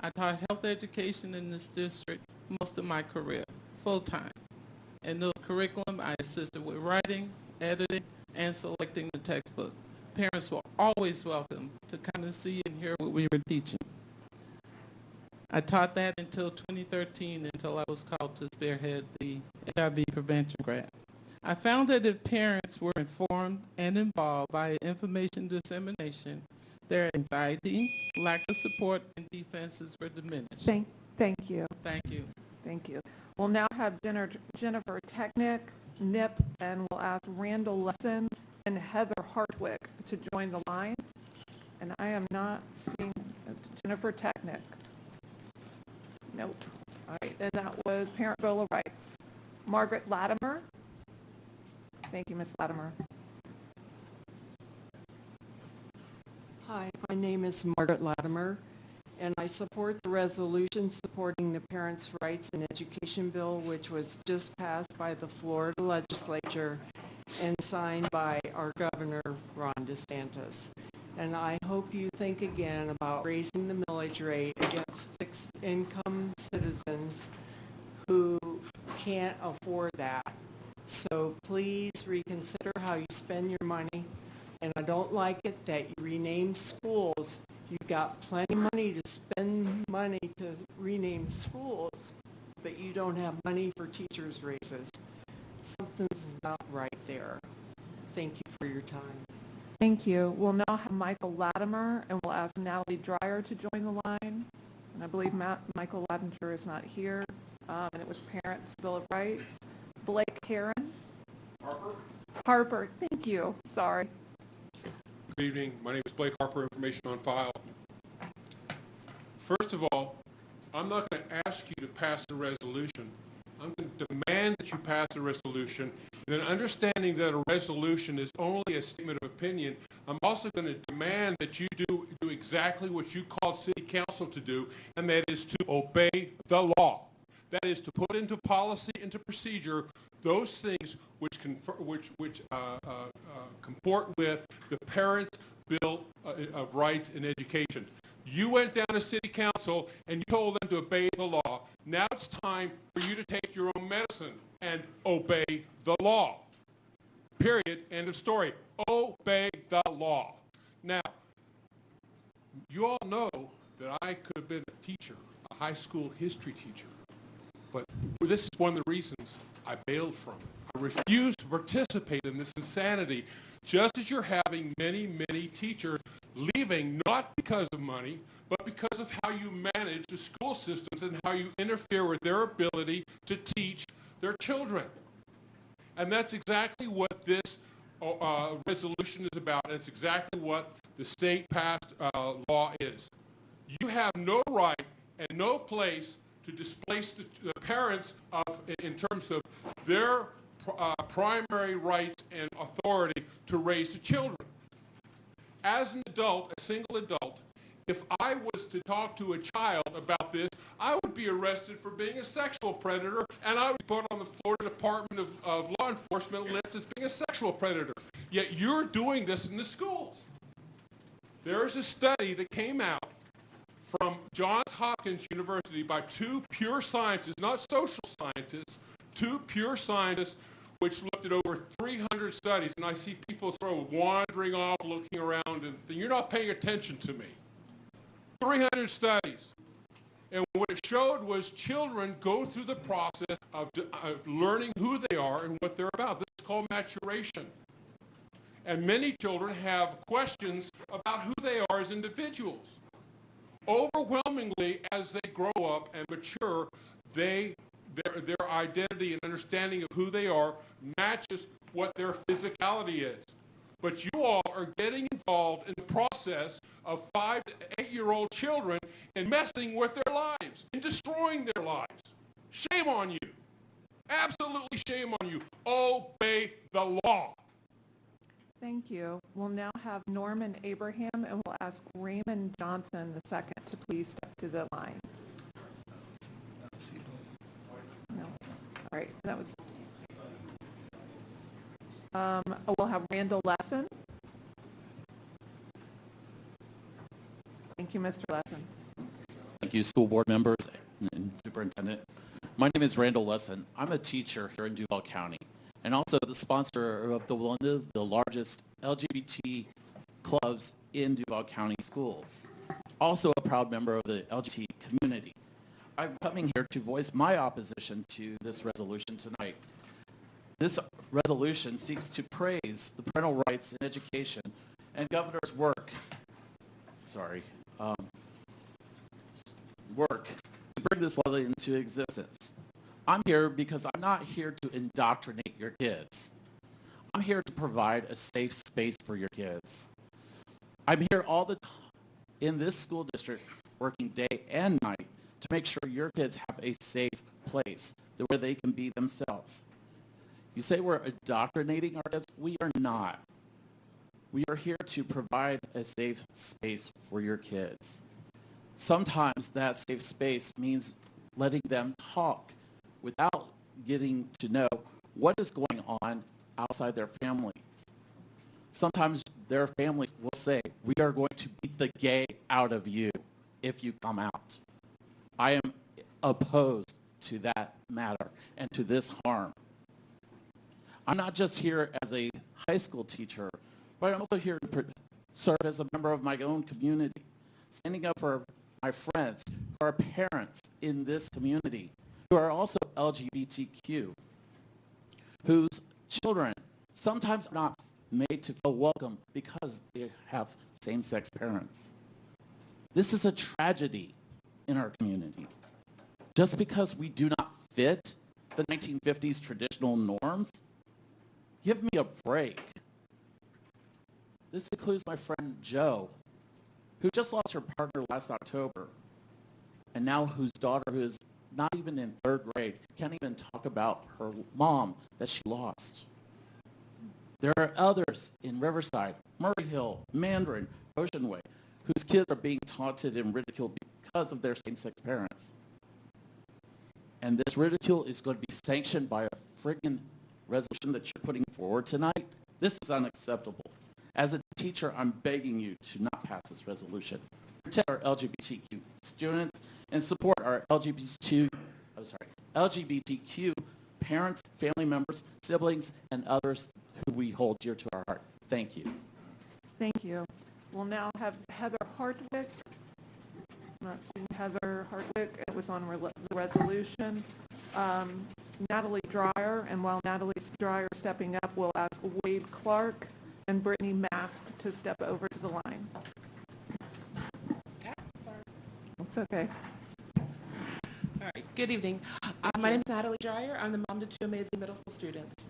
I taught health education in this district most of my career, full-time. In those curriculum, I assisted with writing, editing, and selecting the textbook. Parents were always welcome to come and see and hear what we were teaching. I taught that until 2013, until I was called to spearhead the HIV prevention grant. I found that if parents were informed and involved by information dissemination, their anxiety, lack of support, and defenses were diminished. Thank you. Thank you. Thank you. We'll now have Jennifer Technick, Nip, and we'll ask Randall Lesson and Heather Hartwick to join the line. And I am not seeing Jennifer Technick. Nope. All right, and that was Parent Bill of Rights. Margaret Latimer. Thank you, Ms. Latimer. Hi, my name is Margaret Latimer, and I support the resolution supporting the Parents' Rights in Education Bill, which was just passed by the Florida legislature and signed by our governor, Ron DeSantis. And I hope you think again about raising the millage rate against fixed-income citizens who can't afford that. So please reconsider how you spend your money. And I don't like it that you rename schools. You've got plenty of money to spend money to rename schools, but you don't have money for teachers' raises. Something's not right there. Thank you for your time. Thank you. We'll now have Michael Latimer, and we'll ask Natalie Dreyer to join the line. And I believe Michael Latimer is not here. And it was Parents' Bill of Rights. Blake Heron. Harper, thank you. Sorry. Good evening. My name is Blake Harper, information on file. First of all, I'm not going to ask you to pass a resolution. I'm going to demand that you pass a resolution then understanding that a resolution is only a statement of opinion, I'm also going to demand that you do exactly what you called City Council to do, and that is to obey the law. That is to put into policy, into procedure, those things which comport with the Parents' Bill of Rights in Education. You went down to City Council and you told them to obey the law. Now it's time for you to take your own medicine and obey the law. Period. End of story. Obey the law. Now, you all know that I could have been a teacher, a high school history teacher. But this is one of the reasons I bailed from it. I refuse to participate in this insanity, just as you're having many, many teachers leaving, not because of money, but because of how you manage the school systems and how you interfere with their ability to teach their children. And that's exactly what this resolution is about. It's exactly what the state passed law is. You have no right and no place to displace the parents in terms of their primary rights and authority to raise the children. As an adult, a single adult, if I was to talk to a child about this, I would be arrested for being a sexual predator, and I would be put on the Florida Department of Law Enforcement list as being a sexual predator. Yet you're doing this in the schools. There's a study that came out from Johns Hopkins University by two pure scientists, not social scientists, two pure scientists, which looked at over 300 studies. And I see people sort of wandering off, looking around, and you're not paying attention to me. 300 studies. And what it showed was children go through the process of learning who they are and what they're about. This is called maturation. And many children have questions about who they are as individuals. Overwhelmingly, as they grow up and mature, their identity and understanding of who they are matches what their physicality is. But you all are getting involved in the process of 5 to 8-year-old children and messing with their lives and destroying their lives. Shame on you. Absolutely shame on you. Obey the law. Thank you. We'll now have Norman Abraham, and we'll ask Raymond Johnson II to please step to the line. No. All right, that was. We'll have Randall Lesson. Thank you, Mr. Lesson. Thank you, school board members and superintendent. My name is Randall Lesson. I'm a teacher here in Duval County, and also the sponsor of one of the largest LGBT clubs in Duval County schools. Also a proud member of the LGBT community. I'm coming here to voice my opposition to this resolution tonight. This resolution seeks to praise the parental rights in education and governor's work to bring this law into existence. I'm here because I'm not here to indoctrinate your kids. I'm here to provide a safe space for your kids. I'm here all the time in this school district working day and night to make sure your kids have a safe place where they can be themselves. You say we're indoctrinating our kids. We are not. We are here to provide a safe space for your kids. Sometimes that safe space means letting them talk without getting to know what is going on outside their families. Sometimes their families will say, we are going to beat the gay out of you if you come out. I am opposed to that matter and to this harm. I'm not just here as a high school teacher, but I'm also here to serve as a member of my own community, standing up for my friends who are parents in this community, who are also LGBTQ, whose children sometimes are not made to feel welcome because they have same-sex parents. This is a tragedy in our community. Just because we do not fit the 1950s traditional norms, give me a break. This includes my friend Jo, who just lost her partner last October, and now whose daughter, who is not even in 3rd grade, can't even talk about her mom that she lost. There are others in Riverside, Murray Hill, Mandarin, Ocean Way, whose kids are being taunted and ridiculed because of their same-sex parents. And this ridicule is going to be sanctioned by a friggin' resolution that you're putting forward tonight. This is unacceptable. As a teacher, I'm begging you to not pass this resolution. Protect our LGBTQ students and support our LGBTQ parents, family members, siblings, and others who we hold dear to our heart. Thank you. Thank you. We'll now have Heather Hartwick. Not seeing Heather Hartwick. It was on the resolution. Natalie Dreyer, and while Natalie Dreyer is stepping up, we'll ask Wade Clark and Brittany Mask to step over to the line. Sorry. It's okay. All right, good evening. My name is Natalie Dreyer. I'm the mom to 2 amazing middle school students.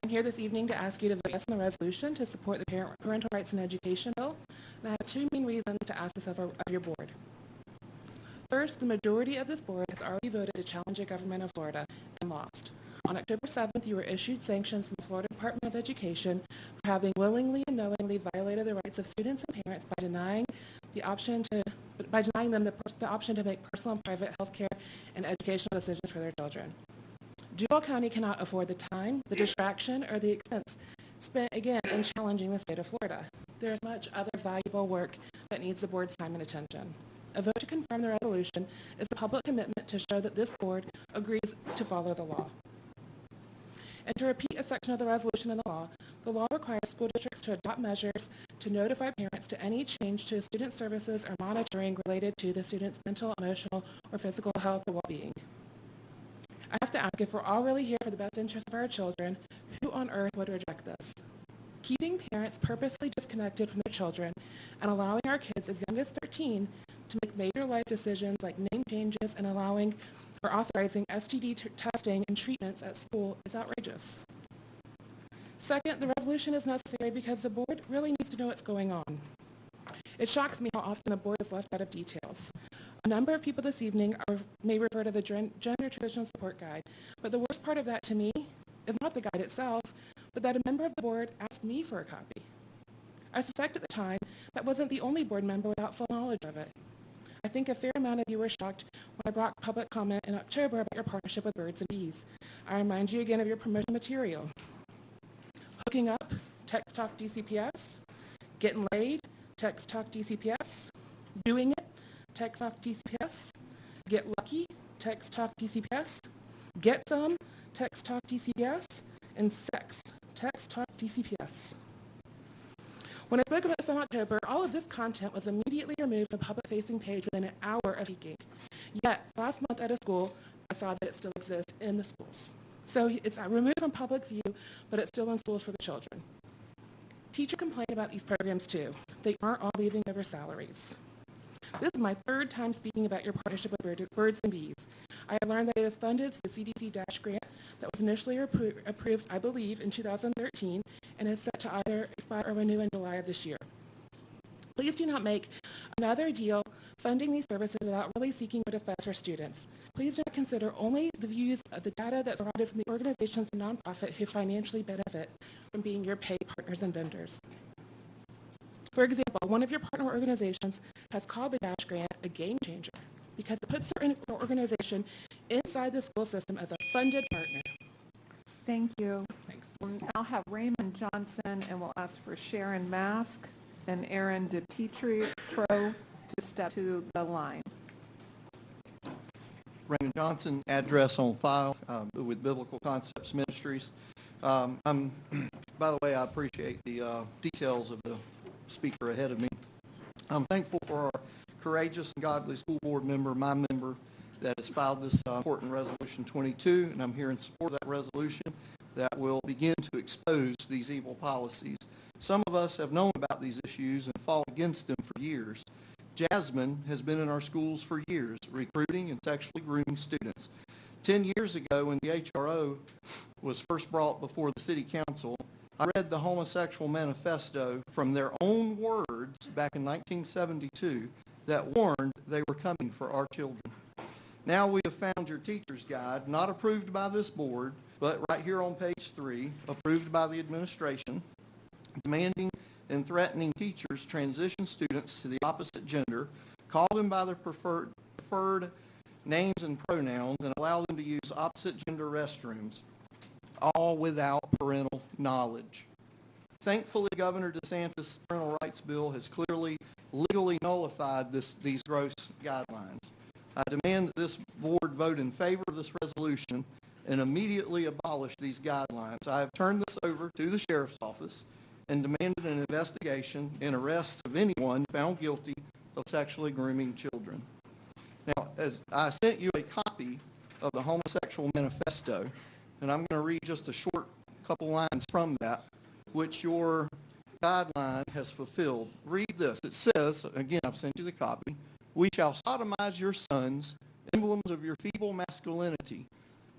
I'm here this evening to ask you to vote yes on the resolution to support the Parental Rights in Education bill. And I have 2 main reasons to ask this of your board. First, the majority of this board has already voted to challenge the government of Florida and lost. On October 7th, you were issued sanctions from the Florida Department of Education for having willingly and knowingly violated the rights of students and parents by denying them the option to make personal and private health care and educational decisions for their children. Duval County cannot afford the time, the distraction, or the expense spent again in challenging the state of Florida. There is much other valuable work that needs the board's time and attention. A vote to confirm the resolution is a public commitment to show that this board agrees to follow the law. And to repeat a section of the resolution in the law requires school districts to adopt measures to notify parents to any change to student services or monitoring related to the student's mental, emotional, or physical health or well-being. I have to ask, if we're all really here for the best interest of our children, who on earth would reject this? Keeping parents purposely disconnected from their children and allowing our kids as young as 13 to make major life decisions like name changes and allowing or authorizing STD testing and treatments at school is outrageous. Second, the resolution is necessary because the board really needs to know what's going on. It shocks me how often the board is left out of details. A number of people this evening may refer to the Gender Transitional Support Guide, but the worst part of that to me is not the guide itself, but that a member of the board asked me for a copy. I suspect at the time that wasn't the only board member without full knowledge of it. I think a fair amount of you were shocked when I brought public comment in October about your partnership with Birds and Bees. I remind you again of your promotion material. Hooking up, text talk DCPS. Getting laid, text talk DCPS. Doing it, text talk DCPS. Get lucky, text talk DCPS. Get some, text talk DCPS. And sex, text talk DCPS. When I spoke about this in October, all of this content was immediately removed from the public-facing page within an hour of speaking. Yet, last month at a school, I saw that it still exists in the schools. So it's removed from public view, but it's still in schools for the children. Teachers complain about these programs too. They aren't all leaving over salaries. This is my 3rd time speaking about your partnership with Birds and Bees. I have learned that it is funded through the CDC Dash grant that was initially approved, I believe, in 2013 and is set to either expire or renew in July of this year. Please do not make another deal funding these services without really seeking what is best for students. Please do not consider only the views of the data that's provided from the organizations and nonprofit who financially benefit from being your paid partners and vendors. For example, one of your partner organizations has called the Dash grant a game changer because it puts their organization inside the school system as a funded partner. Thank you. Thanks. We'll now have Raymond Johnson, and we'll ask for Sharon Mask and Aaron DePietro to step to the line. Raymond Johnson, address on file with Biblical Concepts Ministries. By the way, I appreciate the details of the speaker ahead of me. I'm thankful for our courageous and godly school board member, my member, that has filed this important Resolution 22, and I'm here in support of that resolution that will begin to expose these evil policies. Some of us have known about these issues and fought against them for years. Jasmine has been in our schools for years, recruiting and sexually grooming students. 10 years ago, when the HRO was first brought before the City Council, I read the homosexual manifesto from their own words back in 1972 that warned they were coming for our children. Now we have found your teacher's guide, not approved by this board, but right here on page 3, approved by the administration, demanding and threatening teachers transition students to the opposite gender, call them by their preferred names and pronouns, and allow them to use opposite gender restrooms, all without parental knowledge. Thankfully, Governor DeSantis' parental rights bill has clearly legally nullified these gross guidelines. I demand that this board vote in favor of this resolution and immediately abolish these guidelines. I have turned this over to the Sheriff's Office and demanded an investigation and arrest of anyone found guilty of sexually grooming children. Now, as I sent you a copy of the Homosexual Manifesto, and I'm going to read just a short couple lines from that, which your guideline has fulfilled. Read this. It says, again, I've sent you the copy, "We shall sodomize your sons, emblems of your feeble masculinity,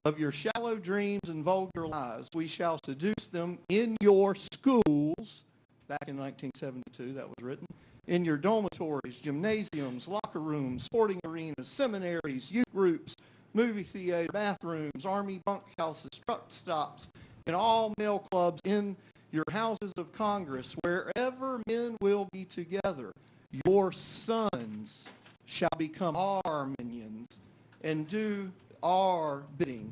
of your shallow dreams and vulgar lies. We shall seduce them in your schools," back in 1972 that was written, "in your dormitories, gymnasiums, locker rooms, sporting arenas, seminaries, youth groups, movie theater, bathrooms, army bunkhouses, truck stops, and all male clubs in your houses of Congress, wherever men will be together. Your sons shall become our minions and do our bidding.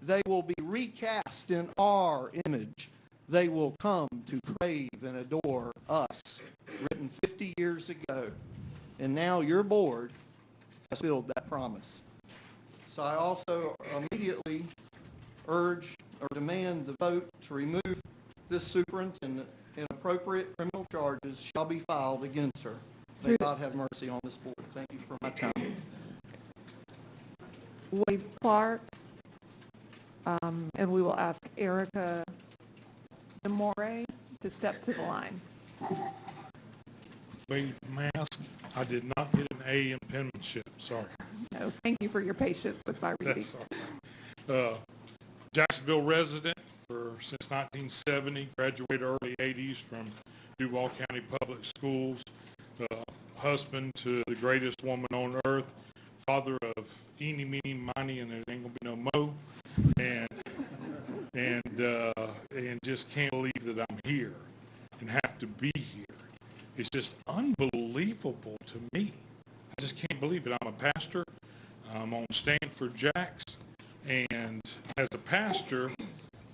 They will be recast in our image. They will come to crave and adore us," written 50 years ago. And now your board has fulfilled that promise. So I also immediately urge or demand the vote to remove this superintendent, and appropriate criminal charges shall be filed against her. May God have mercy on this board. Thank you for my time. Wade Clark, and we will ask Erica DeMore to step to the line. Wade Mask, I did not get an A in penmanship, sorry. No, thank you for your patience with my reading. That's all right. Jacksonville resident since 1970, graduated early 80s from Duval County Public Schools, husband to the greatest woman on earth, father of eeny, meeny, miny, and there ain't gonna be no mo, and just can't believe that I'm here and have to be here. It's just unbelievable to me. I just can't believe it. I'm a pastor. I'm on Stanford Jacks, and as a pastor,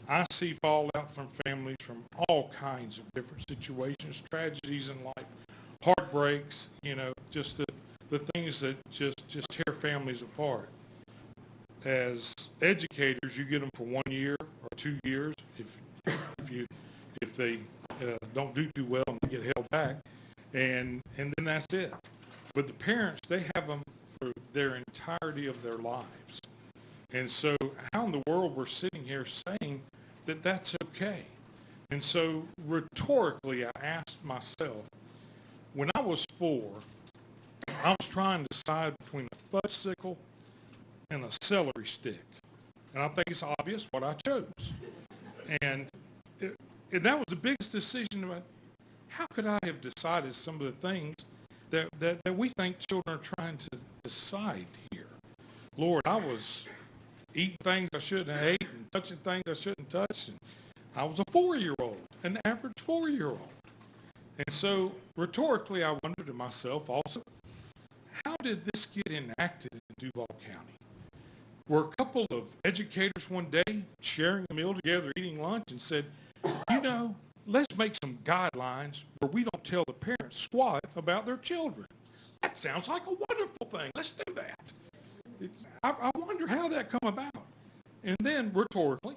I see fallout from families from all kinds of different situations, tragedies in life, heartbreaks, just the things that just tear families apart. As educators, you get them for 1 year or 2 years if they don't do too well and they get held back, and then that's it. But the parents, they have them for their entirety of their lives. And so how in the world we're sitting here saying that that's okay? And so rhetorically, I asked myself, when I was 4, I was trying to decide between a fudge sickle and a celery stick. And I think it's obvious what I chose. And that was the biggest decision about how could I have decided some of the things that we think children are trying to decide here. Lord, I was eating things I shouldn't have ate and touching things I shouldn't touch. And I was a 4-year-old, an average 4-year-old. And so rhetorically, I wondered to myself also, how did this get enacted in Duval County? Were a couple of educators one day sharing a meal together, eating lunch, and said, let's make some guidelines where we don't tell the parents squat about their children. That sounds like a wonderful thing. Let's do that. I wonder how that come about. And then, rhetorically,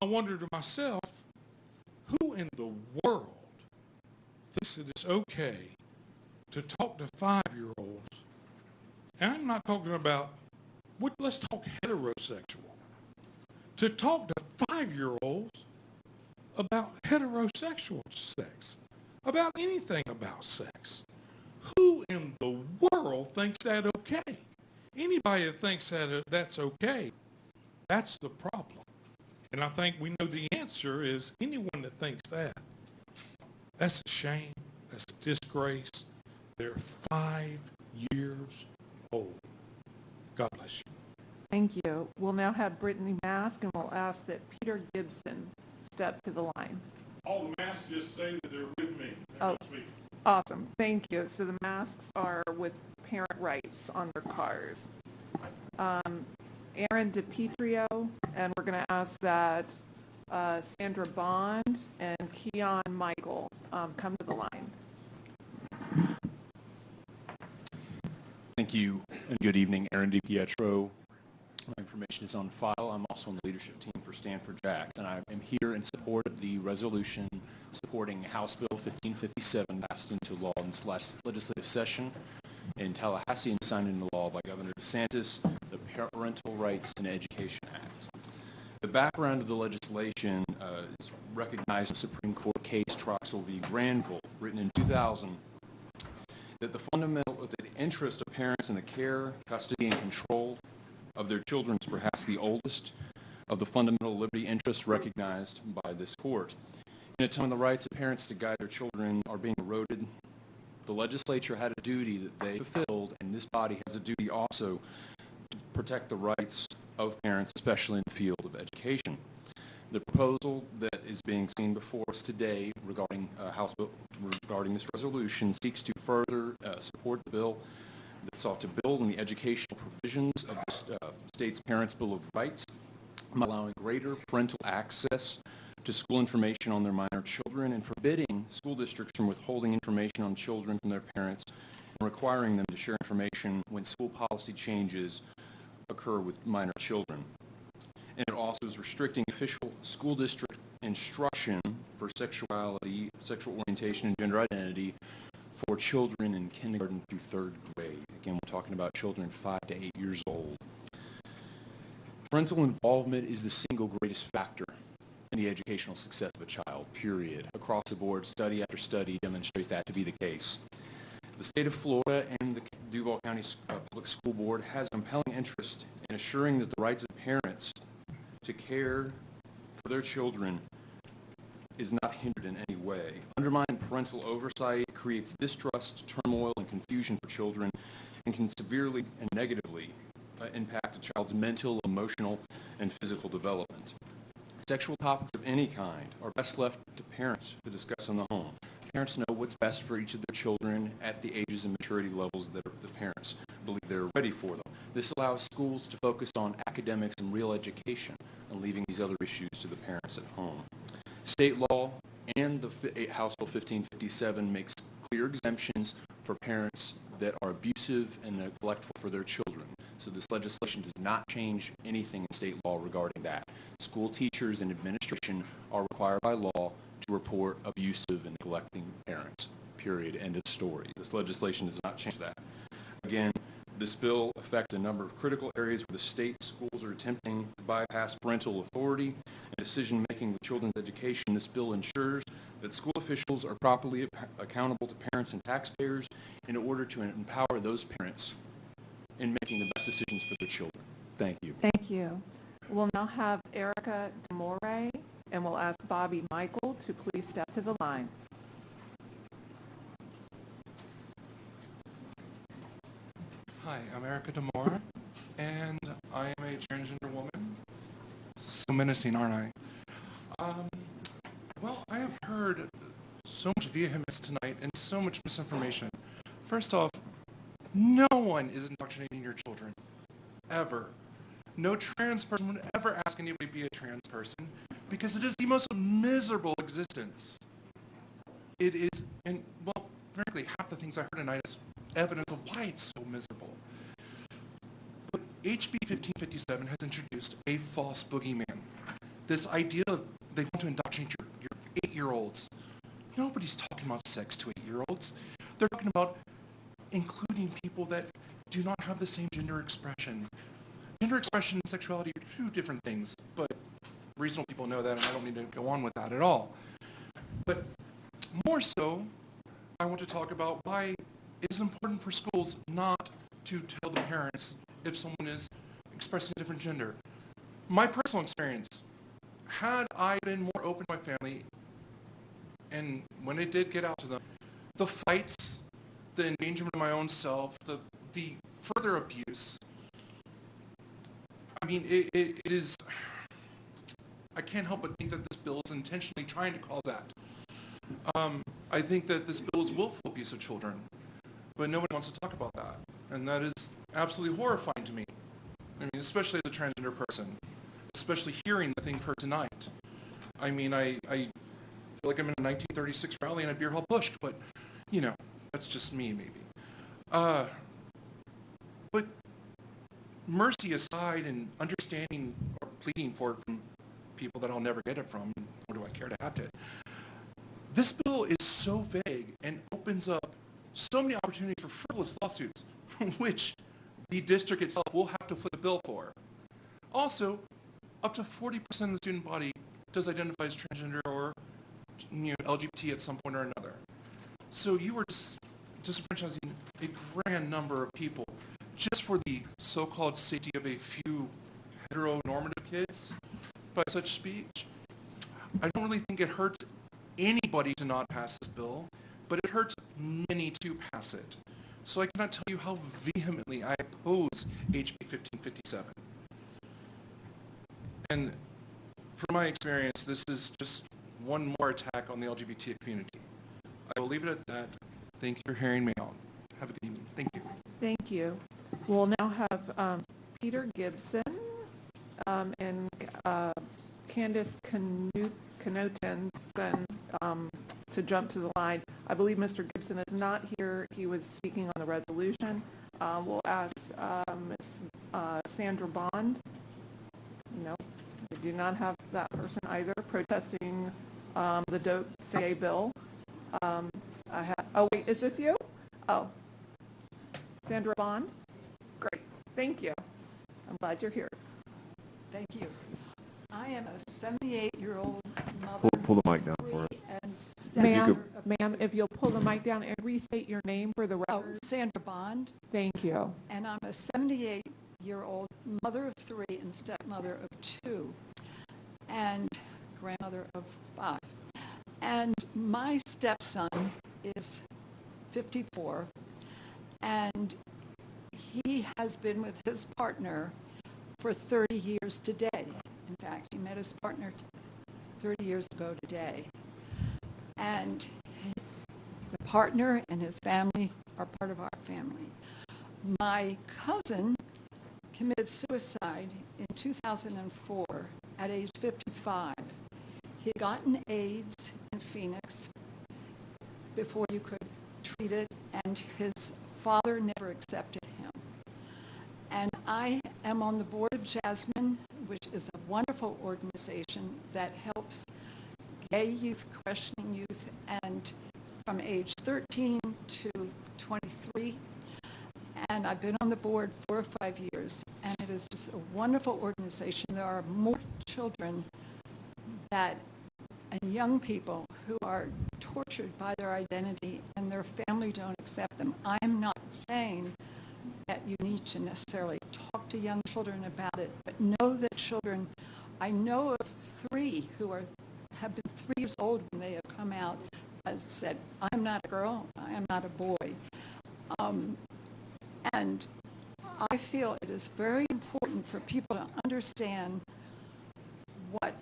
I wonder to myself, who in the world thinks that it's okay to talk to 5-year-olds? And I'm not talking about, let's talk heterosexual. To talk to 5-year-olds about heterosexual sex, about anything about sex. Who in the world thinks that okay? Anybody that thinks that that's okay, that's the problem. And I think we know the answer is anyone that thinks that's a shame, that's a disgrace. They're 5 years old. God bless you. Thank you. We'll now have Brittany Mask, and we'll ask that Peter Gibson step to the line. All the masks just say that they're with me. Oh, awesome. Thank you. So the masks are with parent rights on their cars. Aaron DiPietro, and we're going to ask that Sandra Bond and Keon Michael come to the line. Thank you, and good evening. Aaron DiPietro. My information is on file. I'm also on the leadership team for Stanford Jacks, and I am here in support of the resolution supporting House Bill 1557 passed into law in this last legislative session in Tallahassee and signed into law by Governor DeSantis, the Parental Rights in Education Act. The background of the legislation is recognized in the Supreme Court case Troxel v. Granville, written in 2000, that the interest of parents in the care, custody, and control of their children is perhaps the oldest of the fundamental liberty interests recognized by this court. In a time when the rights of parents to guide their children are being eroded, the legislature had a duty that they fulfilled, and this body has a duty also to protect the rights of parents, especially in the field of education. The proposal that is being seen before us today regarding House Bill, regarding this resolution seeks to further support the bill that sought to build on the educational provisions of the state's Parents' Bill of Rights, allowing greater parental access to school information on their minor children and forbidding school districts from withholding information on children from their parents and requiring them to share information when school policy changes occur with minor children. And it also is restricting official school district instruction for sexuality, sexual orientation, and gender identity for children in kindergarten through third grade. Again, we're talking about children 5 to 8 years old. Parental involvement is the single greatest factor in the educational success of a child, period. Across the board, study after study demonstrate that to be the case. The state of Florida and the Duval County Public School Board has a compelling interest in assuring that the rights of parents to care for their children is not hindered in any way. Undermining parental oversight creates distrust, turmoil, and confusion for children and can severely and negatively impact a child's mental, emotional, and physical development. Sexual topics of any kind are best left to parents to discuss in the home. Parents know what's best for each of their children at the ages and maturity levels that the parents believe they're ready for them. This allows schools to focus on academics and real education and leaving these other issues to the parents at home. State law and the House Bill 1557 makes clear exemptions for parents that are abusive and neglectful for their children. So this legislation does not change anything in state law regarding that. School teachers and administration are required by law to report abusive and neglecting parents, period, end of story. This legislation does not change that. Again, this bill affects a number of critical areas where the state schools are attempting to bypass parental authority and decision-making with children's education. This bill ensures that school officials are properly accountable to parents and taxpayers in order to empower those parents in making the best decisions for their children. Thank you. Thank you. We'll now have Erica DeMore, and we'll ask Bobby Michael to please step to the line. Hi, I'm Erica DeMore, and I am a transgender woman. So menacing, aren't I? Well, I have heard so much vehemence tonight and so much misinformation. First off, no one is indoctrinating your children, ever. No trans person would ever ask anybody to be a trans person because it is the most miserable existence. It is, and well, frankly, half the things I heard tonight is evidence of why it's so miserable. But HB 1557 has introduced a false boogeyman. This idea of they want to indoctrinate your 8-year-olds. Nobody's talking about sex to 8-year-olds. They're talking about including people that do not have the same gender expression. Gender expression and sexuality are two different things, but reasonable people know that, and I don't need to go on with that at all. But more so, I want to talk about why it is important for schools not to tell the parents if someone is expressing a different gender. My personal experience, had I been more open to my family, and when it did get out to them, the fights, the endangerment of my own self, the further abuse mean, it is, I can't help but think that this bill is intentionally trying to cause that. I think that this bill is willful abuse of children, but nobody wants to talk about that. And that is absolutely horrifying to me. I mean, especially as a transgender person, especially hearing the things heard tonight. I mean, I feel like I'm in a 1936 rally and I'd beer hall pushed, but, you know, that's just me, maybe. But mercy aside and understanding or pleading for it from people that I'll never get it from, nor do I care to have it, this bill is so vague and opens up so many opportunities for frivolous lawsuits, which the district itself will have to foot the bill for. Also, up to 40% of the student body does identify as transgender or LGBT at some point or another. So you are disenfranchising a grand number of people just for the so-called safety of a few heteronormative kids by such speech. I don't really think it hurts anybody to not pass this bill, but it hurts many to pass it. So I cannot tell you how vehemently I oppose HB 1557. And from my experience, this is just one more attack on the LGBT community. I will leave it at that. Thank you for hearing me out. Have a good evening. Thank you. Thank you. We'll now have Peter Gibson and Candace Knotensen to jump to the line. I believe Mr. Gibson is not here. He was speaking on the resolution. We'll ask Ms. Sandra Bond. No, we do not have that person either protesting the Don't Say bill. Oh, wait, is this you? Oh, Sandra Bond? Great, thank you. I'm glad you're here. Thank you. I am a 78-year-old mother. Pull the mic down for us. Ma'am, if you'll pull the mic down and restate your name for the record. Oh, Sandra Bond. Thank you. And I'm a 78-year-old mother of 3 and stepmother of 2 and grandmother of 5. And my stepson is 54, and he has been with his partner for 30 years today. In fact, he met his partner 30 years ago today. And the partner and his family are part of our family. My cousin committed suicide in 2004 at age 55. He had gotten AIDS in Phoenix before you could treat it, and his father never accepted him. And I am on the board of Jasmine, which is a wonderful organization that helps gay youth, questioning youth, and from age 13 to 23. And I've been on the board 4 or 5 years, and it is just a wonderful organization. There are more children and young people who are tortured by their identity and their family don't accept them. I'm not saying that you need to necessarily talk to young children about it, but know that children, I know of 3 who have been 3 years old when they have come out and said, I'm not a girl, I am not a boy. And I feel it is very important for people to understand what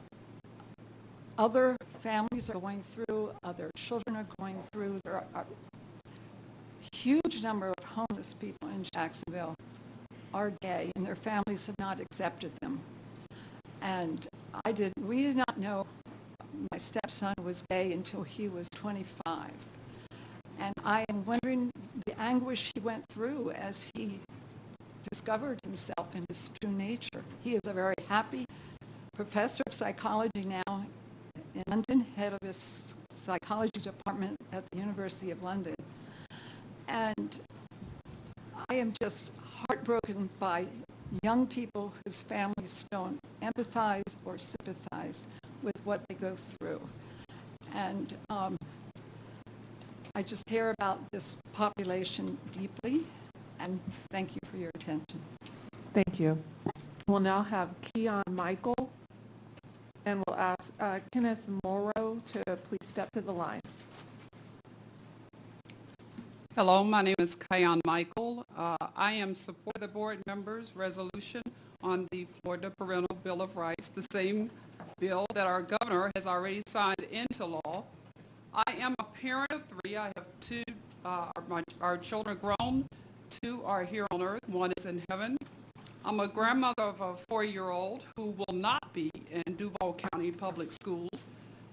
other families are going through, other children are going through. There are a huge number of homeless people in Jacksonville are gay, and their families have not accepted them. And we did not know my stepson was gay until he was 25. And I am wondering the anguish he went through as he discovered himself in his true nature. He is a very happy professor of psychology now in London, head of his psychology department at the University of London. And I am just heartbroken by young people whose families don't empathize or sympathize with what they go through. And I just care about this population deeply, and thank you for your attention. Thank you. We'll now have Keon Michael, and we'll ask Kenneth Morrow to please step to the line. Hello, my name is Keon Michael. I am support the board members' resolution on the Florida Parental Bill of Rights, the same bill that our governor has already signed into law. I am a parent of 3. I have 2, our children are grown. 2 are here on earth. 1 is in heaven. I'm a grandmother of a 4-year-old who will not be in Duval County Public Schools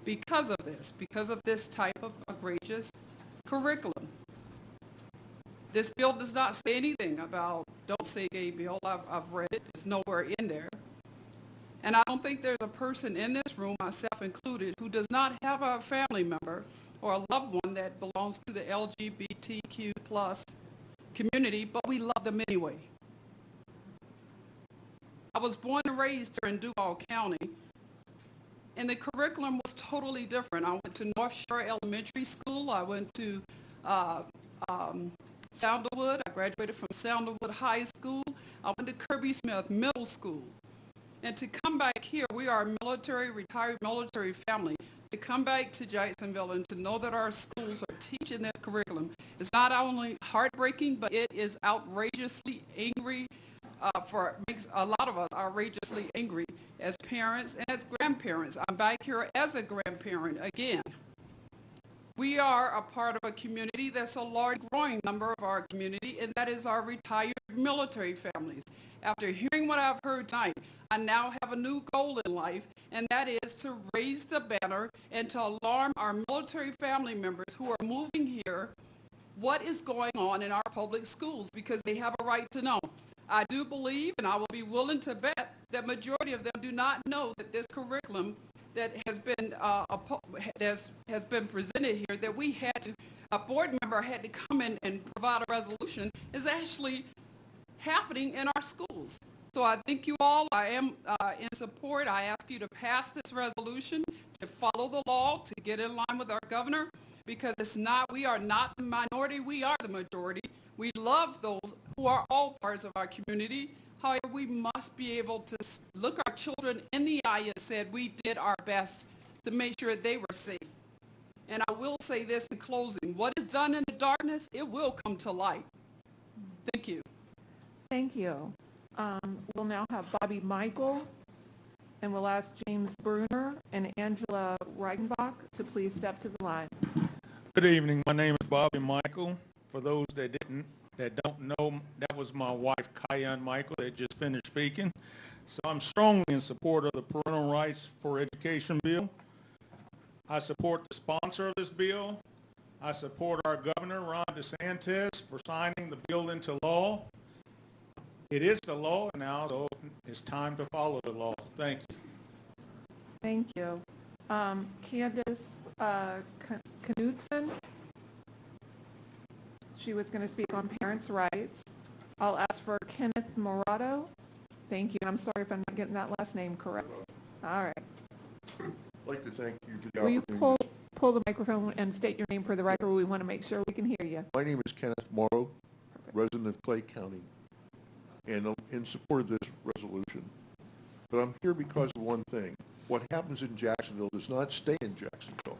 because of this type of egregious curriculum. This bill does not say anything about Don't Say Gay bill. I've read it. It's nowhere in there. And I don't think there's a person in this room, myself included, who does not have a family member or a loved one that belongs to the LGBTQ plus community, but we love them anyway. I was born and raised here in Duval County, and the curriculum was totally different. I went to North Shore Elementary School. I went to Sandalwood. I graduated from Sandalwood High School. I went to Kirby Smith Middle School. And to come back here, we are a retired military family. To come back to Jacksonville and to know that our schools are teaching this curriculum is not only heartbreaking, but it is outrageously angry, makes a lot of us outrageously angry as parents and as grandparents. I'm back here as a grandparent again. We are a part of a community that's a large growing number of our community, and that is our retired military families. After hearing what I've heard tonight, I now have a new goal in life, and that is to raise the banner and to alarm our military family members who are moving here what is going on in our public schools, because they have a right to know. I do believe, and I will be willing to bet, that majority of them do not know that this curriculum that has been presented here, that we had to, a board member had to come in and provide a resolution, is actually happening in our schools. So I thank you all. I am in support. I ask you to pass this resolution, to follow the law, to get in line with our governor, because we are not the minority, we are the majority. We love those who are all parts of our community. However, we must be able to look our children in the eye and said we did our best to make sure they were safe. And I will say this in closing: what is done in the darkness, it will come to light. Thank you. Thank you. We'll now have Bobby Michael, and we'll ask James Bruner and Angela Reichenbach to please step to the line. Good evening. My name is Bobby Michael. For those that don't know, that was my wife, Kyan Michael, that just finished speaking. So I'm strongly in support of the Parental Rights for Education bill. I support the sponsor of this bill. I support our governor, Ron DeSantis, for signing the bill into law. It is the law now, so it's time to follow the law. Thank you. Thank you. Candace Knudsen. She was going to speak on parents' rights. I'll ask for Kenneth Morato. Thank you. I'm sorry if I'm not getting that last name correct. All right. I'd like to thank you for the Will you opportunity. pull the microphone and state your name for the record? We want to make sure we can hear you. My name is Kenneth Morrow, resident of Clay County, and I'm in support of this resolution. But I'm here because of one thing. What happens in Jacksonville does not stay in Jacksonville.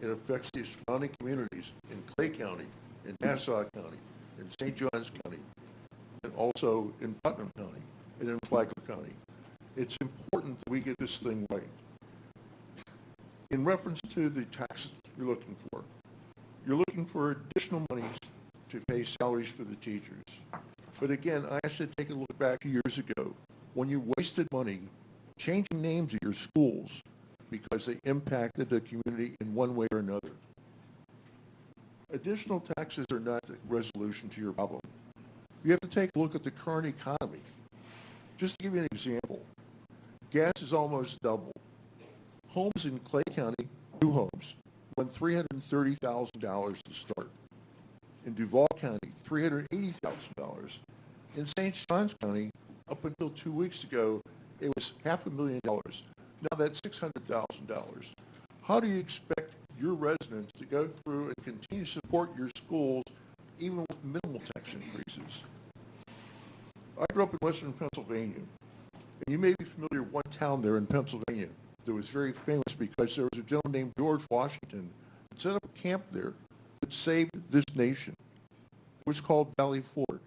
It affects the surrounding communities in Clay County, in Nassau County, in St. Johns County, and also in Putnam County, and in Flagler County. It's important that we get this thing right. In reference to the taxes you're looking for additional monies to pay salaries for the teachers. But again, I asked you to take a look back 2 years ago when you wasted money changing names of your schools because they impacted the community in one way or another. Additional taxes are not the resolution to your problem. You have to take a look at the current economy. Just to give you an example, gas is almost double. Homes in Clay County, new homes, went $330,000 to start. In Duval County, $380,000. In St. Johns County, up until 2 weeks ago, it was $500,000. Now that's $600,000. How do you expect your residents to go through and continue to support your schools even with minimal tax increases? I grew up in Western Pennsylvania, and you may be familiar with one town there in Pennsylvania that was very famous because there was a gentleman named George Washington that set up a camp there that saved this nation. It was called Valley Forge.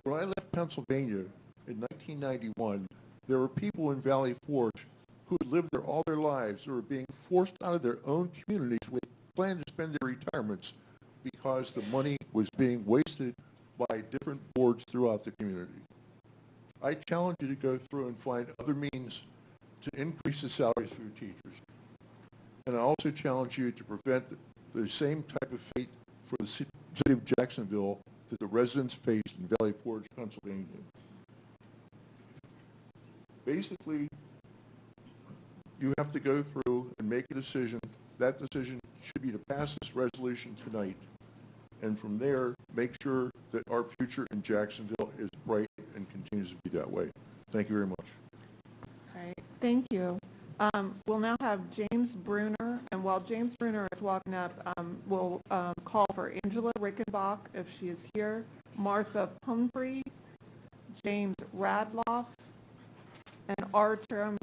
When I left Pennsylvania in 1991, there were people in Valley Forge who had lived there all their lives, who were being forced out of their own communities where they planned to spend their retirements because the money was being wasted by different boards throughout the community. I challenge you to go through and find other means to increase the salaries for your teachers. And I also challenge you to prevent the same type of fate for the city of Jacksonville that the residents faced in Valley Forge, Pennsylvania. Basically, you have to go through and make a decision. That decision should be to pass this resolution tonight. And from there, make sure that our future in Jacksonville is bright and continues to be that way. Thank you very much. Okay, thank you. We'll now have James Bruner, and while James Bruner is walking up, we'll call for Angela Rickenbach, if she is here, Martha Pumphrey, James Radloff, and Artem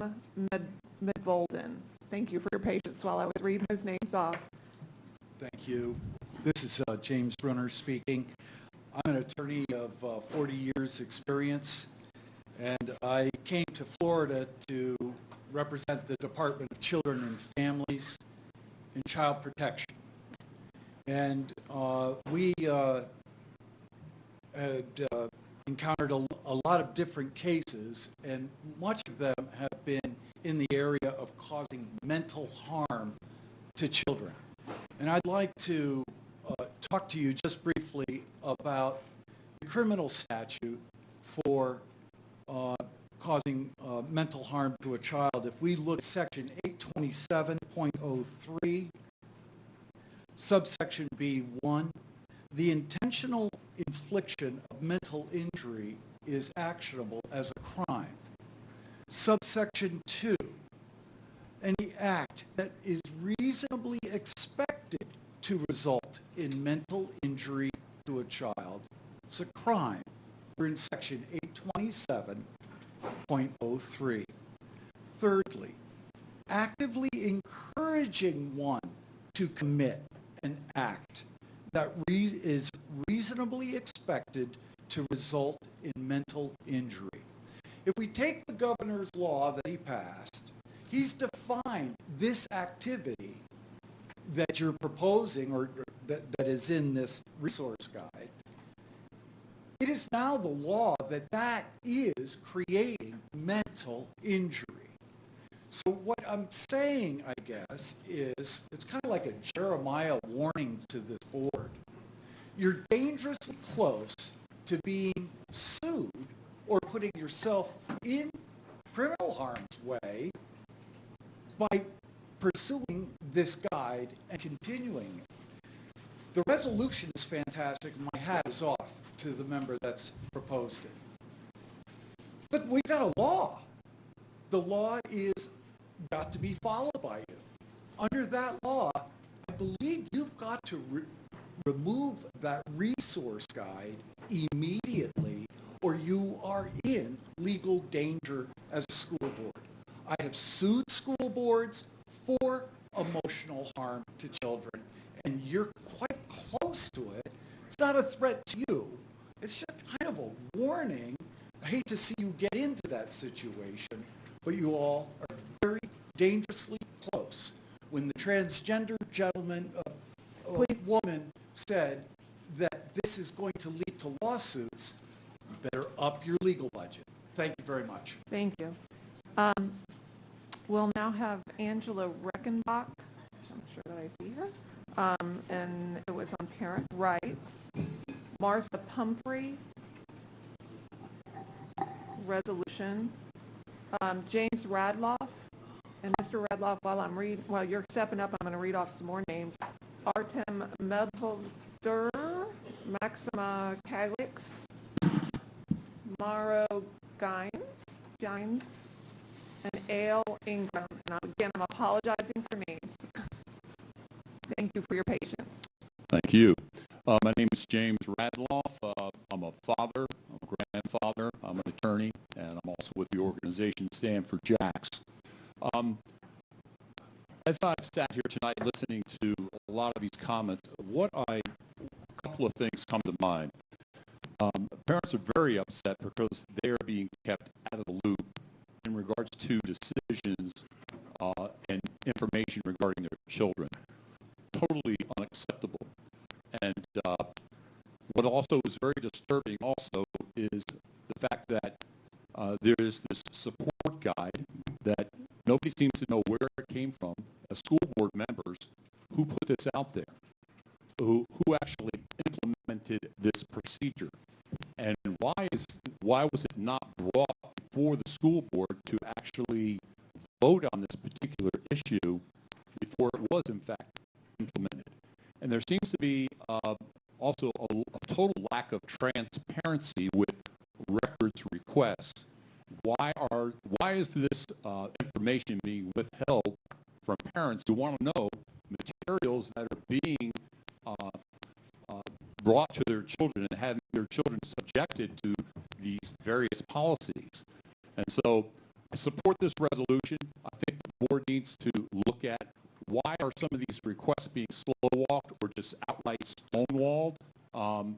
Midvolden. Thank you for your patience while I was reading those names off. Thank you. This is James Brunner speaking. I'm an attorney of 40 years experience, and I came to Florida to represent the Department of Children and Families and Child Protection. And we had encountered a lot of different cases, and much of them have been in the area of causing mental harm to children. And I'd like to talk to you just briefly about the criminal statute for causing mental harm to a child. If we look at section 827.03, subsection B1, the intentional infliction of mental injury is actionable as a crime. Subsection 2, any act that is reasonably expected to result in mental injury to a child is a crime. We're in section 827.03. Thirdly, actively encouraging one to commit an act that is reasonably expected to result in mental injury. If we take the governor's law that he passed, he's defined this activity that you're proposing or that is in this resource guide. It is now the law that is creating mental injury. So what I'm saying, I guess, is it's kind of like a Jeremiah warning to this board. You're dangerously close to being sued or putting yourself in criminal harm's way by pursuing this guide and continuing it. The resolution is fantastic, and my hat is off to the member that's proposed it. But we've got a law. The law is got to be followed by you. Under that law, I believe you've got to remove that resource guide immediately, or you are in legal danger as a school board. I have sued school boards for emotional harm to children, and you're quite close to it. It's not a threat to you. It's just kind of a warning. I hate to see you get into that situation, but you all are very dangerously close. When the transgender gentleman, woman said that this is going to lead to lawsuits, you better up your legal budget. Thank you very much. Thank you. We'll now have Angela Reckenbach. I'm sure that I see her. And it was on parent rights. Martha Pumphrey, resolution. James Radloff. And Mr. Radloff, while you're stepping up, I'm going to read off some more names. Artem Medvolder, Maxima Kalix, Maro Gines, and Ale Ingram. And again, I'm apologizing for names. Thank you for your patience. Thank you. My name is James Radloff. I'm a father, I'm a grandfather, I'm an attorney, and I'm also with the organization Stand for Jacks. As I've sat here tonight listening to a lot of these comments, a couple of things come to mind. Parents are very upset because they are being kept out of the loop in regards to decisions and information regarding their children. Totally unacceptable. And what also is very disturbing also is the fact that there is this support guide that nobody seems to know where it came from, as school board members who put this out there, who actually implemented this procedure. And why was it not brought before the school board to actually vote on this particular issue before it was in fact implemented? And there seems to be also a total lack of transparency with records requests. Why is this information being withheld from parents who want to know materials that are being brought to their children and having their children subjected to these various policies? And so I support this resolution. I think the board needs to look at why are some of these requests being slow-walked or just outright stonewalled.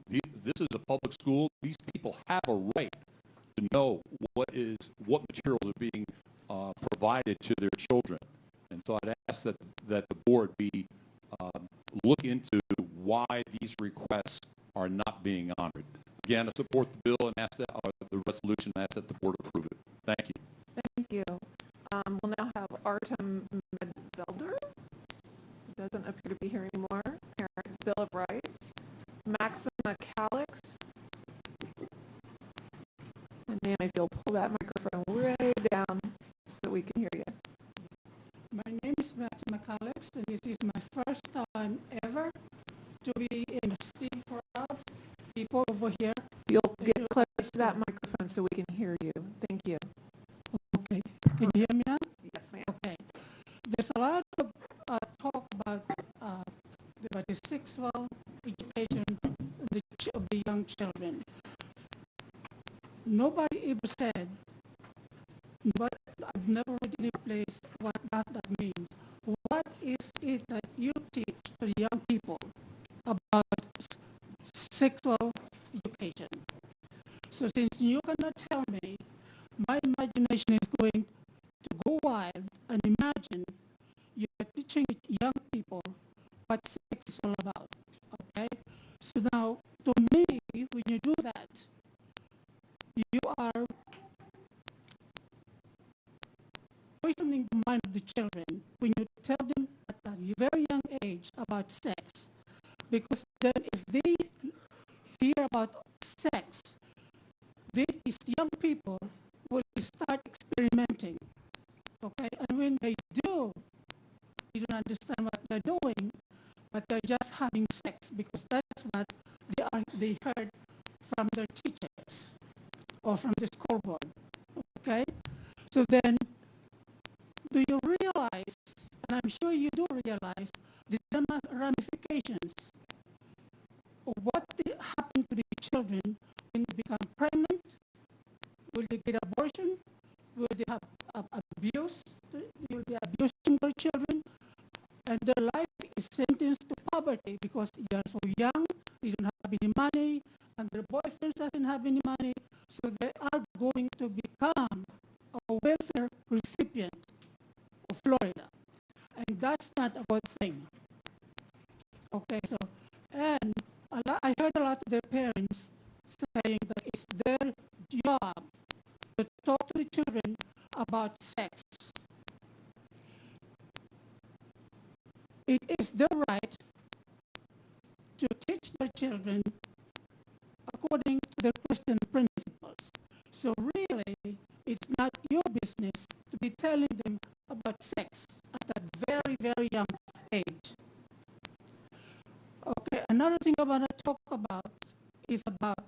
This is a public school. These people have a right to know what materials are being provided to their children. And so I'd ask that the board be look into why these requests are not being honored. Again, I support the bill and ask that the resolution, and ask that the board approve it. Thank you. Thank you. We'll now have Artem Medvelder, who doesn't appear to be here anymore. Parents' Bill of Rights. Maxima Calix. And ma'am, if you'll pull that microphone way down so that we can hear you. My name is Maxima Calix, and this is my first time ever to be in a steam crowd. People over here. You'll get close to that microphone so we can hear you. Thank you. Okay. Can you hear me now? Yes, ma'am. Okay. There's a lot of talk about the sexual education of the young children. Nobody ever said, but I've never read any place what that means. What is it that you teach to the young people about sexual education? So since you cannot tell me, my imagination is going to go wild and imagine you're teaching young people what sex is all about, okay? So now, to me, when you do that, you are poisoning the mind of the children when you tell them at a very young age about sex. Because then if they hear about sex, these young people will start experimenting, okay? And when they do, they don't understand what they're doing, but they're just having sex because that's what they heard from their teachers or from the school board, okay? So then, do you realize, and I'm sure you do realize, the ramifications of what happened to the children when they become pregnant? Will they get abortion? Will they have abuse? Will they abusing their children? And their life is sentenced to poverty because they are so young, they don't have any money, and their boyfriend doesn't have any money, so they are going to become a welfare recipient of Florida. And that's not a good thing. Okay, so, and I heard a lot of their parents saying that it's their job to talk to the children about sex. It is their right to teach their children according to their Christian principles. So really, it's not your business to be telling them about sex at a very, very young age. Okay, another thing I want to talk about is about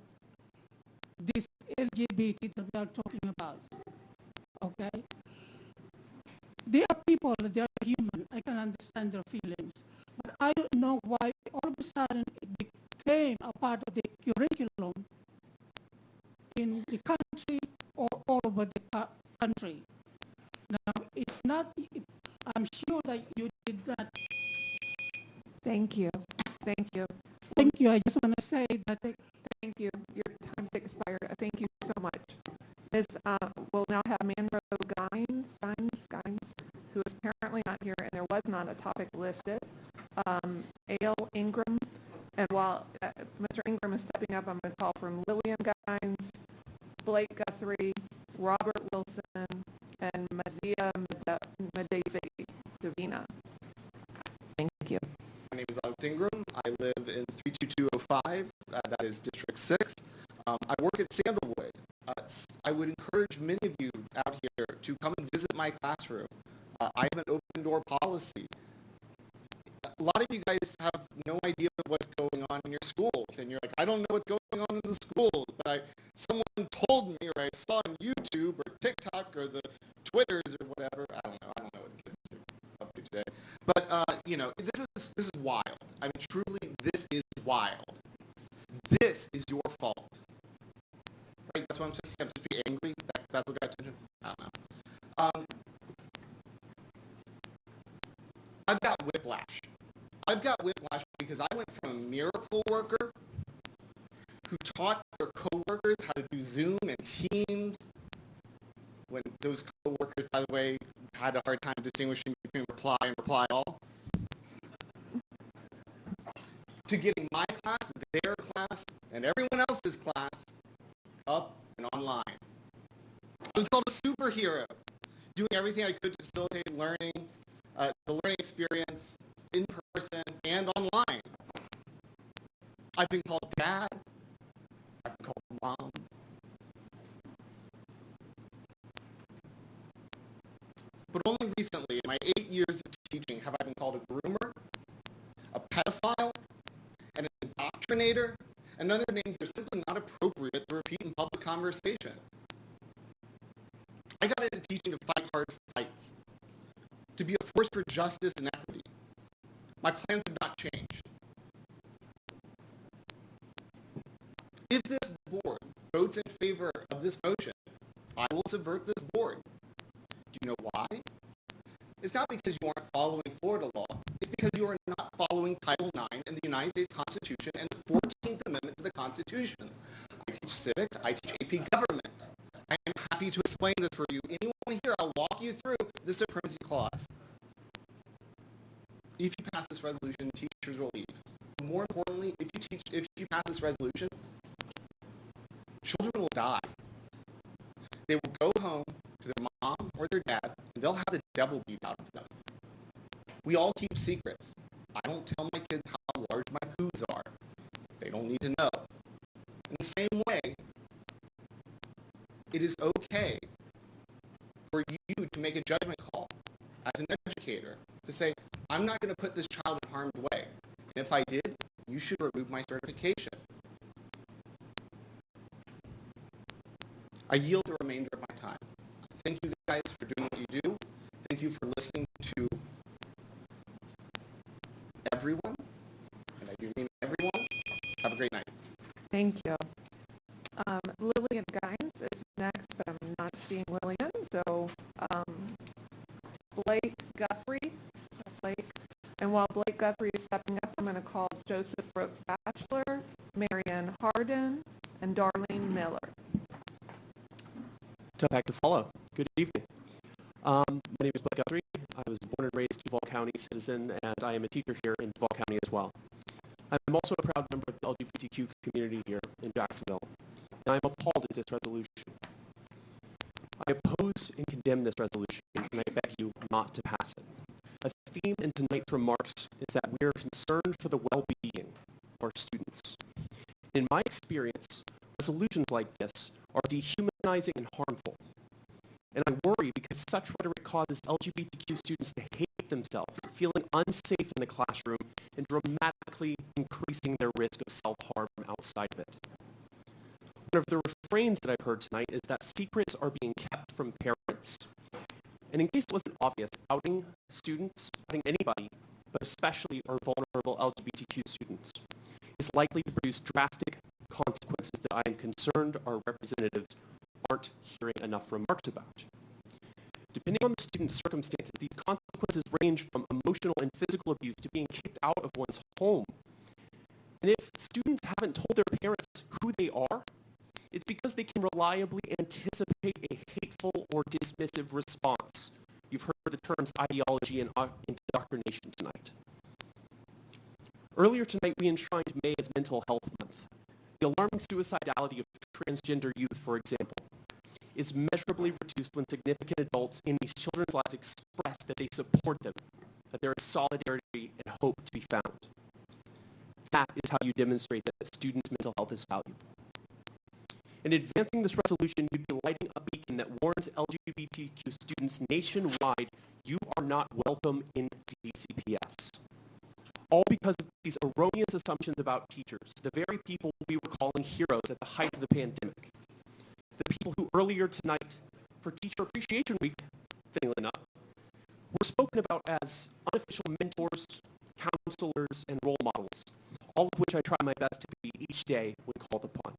this LGBT that we are talking about. Okay? They are people, they are human. I can understand their feelings. But I don't know why all of a sudden it became a part of the curriculum in the country or all over the country. Now, it's not, I'm sure that you did not. Thank you. Thank you. Thank you. I just want to say that Thank you. Your time's expired. Thank you so much. Ms. We'll now have Manro Gines, who is apparently not here, and there was not a topic listed. A.L. Ingram, and while Mr. Ingram is stepping up, I'm going to call from Lillian Gines, Blake Guthrie, Robert Wilson, and Mazia Davina. Thank you. My name is Alex Ingram. I live in 32205. That is District 6. I work at Sandalwood. I would encourage many of you out here to come and visit my classroom. I have an open door policy. A lot of you guys have no idea of what's going on in your schools, and you're like, I don't know what's going on in the schools, but someone told me, or I saw on YouTube or TikTok or the Twitters or whatever. I don't know what the kids are up to today. But this is wild. I mean, truly, this is wild. This is your fault. Right? That's why I'm just be angry. That's what got attention. I don't know. I've got whiplash. I've got whiplash because I went from a miracle worker who taught their coworkers how to do Zoom and Teams, when those coworkers, by the way, had a hard time distinguishing between reply and reply all, to getting my class, their class, and everyone else's class up and online. I was called a superhero, doing everything I could to facilitate learning, the learning experience in person and online. I've been called dad. I've been called mom. But only recently, in my 8 years of teaching, have I been called a groomer, a pedophile, and an indoctrinator, and other names that are simply not appropriate to repeat in public conversation. I got into teaching to fight hard fights, to be a force for justice and equity. My plans have not changed. If this board votes in favor of this motion, I will subvert this board. Do you know why? It's not because you aren't following Florida law. It's because you are not following Title IX in the United States Constitution and the 14th Amendment to the Constitution. I teach civics. I teach AP government. I am happy to explain this for you. Anyone here, I'll walk you through the Supremacy Clause. If you pass this resolution, teachers will leave. More importantly, if you pass this resolution, children will die. They will go home to their mom or their dad, and they'll have the devil beat out of them. We all keep secrets. I don't tell my kids how large my poos are. They don't need to know. In the same way, it is okay for you to make a judgment call as an educator to say, I'm not going to put this child in harm's way. And if I did, you should remove my certification. I yield the remainder of my time. Thank you guys for doing what you do. Thank you for listening to everyone. And I do mean everyone. Have a great night. Thank you. Lillian Gines is next, but I'm not seeing Lillian. So Blake Guthrie. And while Blake Guthrie is stepping up, I'm going to call Joseph Brooks Batchelor, Marianne Harden, and Darlene Miller. Tough act to follow. Good evening. My name is Blake Guthrie. I was born and raised Duval County citizen, and I am a teacher here in Duval County as well. I'm also a proud member of the LGBTQ community here in Jacksonville, and I'm appalled at this resolution. I oppose and condemn this resolution, and I beg you not to pass it. A theme in tonight's remarks is that we are concerned for the well-being of our students. In my experience, resolutions like this are dehumanizing and harmful. And I worry because such rhetoric causes LGBTQ students to hate themselves, feeling unsafe in the classroom, and dramatically increasing their risk of self-harm outside of it. One of the refrains that I've heard tonight is that secrets are being kept from parents. And in case it wasn't obvious, outing students, outing anybody, but especially our vulnerable LGBTQ students, is likely to produce drastic consequences that I am concerned our representatives aren't hearing enough remarks about. Depending on the student's circumstances, these consequences range from emotional and physical abuse to being kicked out of one's home. And if students haven't told their parents who they are, it's because they can reliably anticipate a hateful or dismissive response. You've heard the terms ideology and indoctrination tonight. Earlier tonight, we enshrined May as Mental Health Month. The alarming suicidality of transgender youth, for example, is measurably reduced when significant adults in these children's lives express that they support them, that there is solidarity and hope to be found. That is how you demonstrate that students' mental health is valuable. In advancing this resolution, you'd be lighting a beacon that warns LGBTQ students nationwide you are not welcome in DCPS. All because of these erroneous assumptions about teachers, the very people we were calling heroes at the height of the pandemic. The people who earlier tonight, for Teacher Appreciation Week, fittingly enough, were spoken about as unofficial mentors, counselors, and role models, all of which I try my best to be each day when called upon.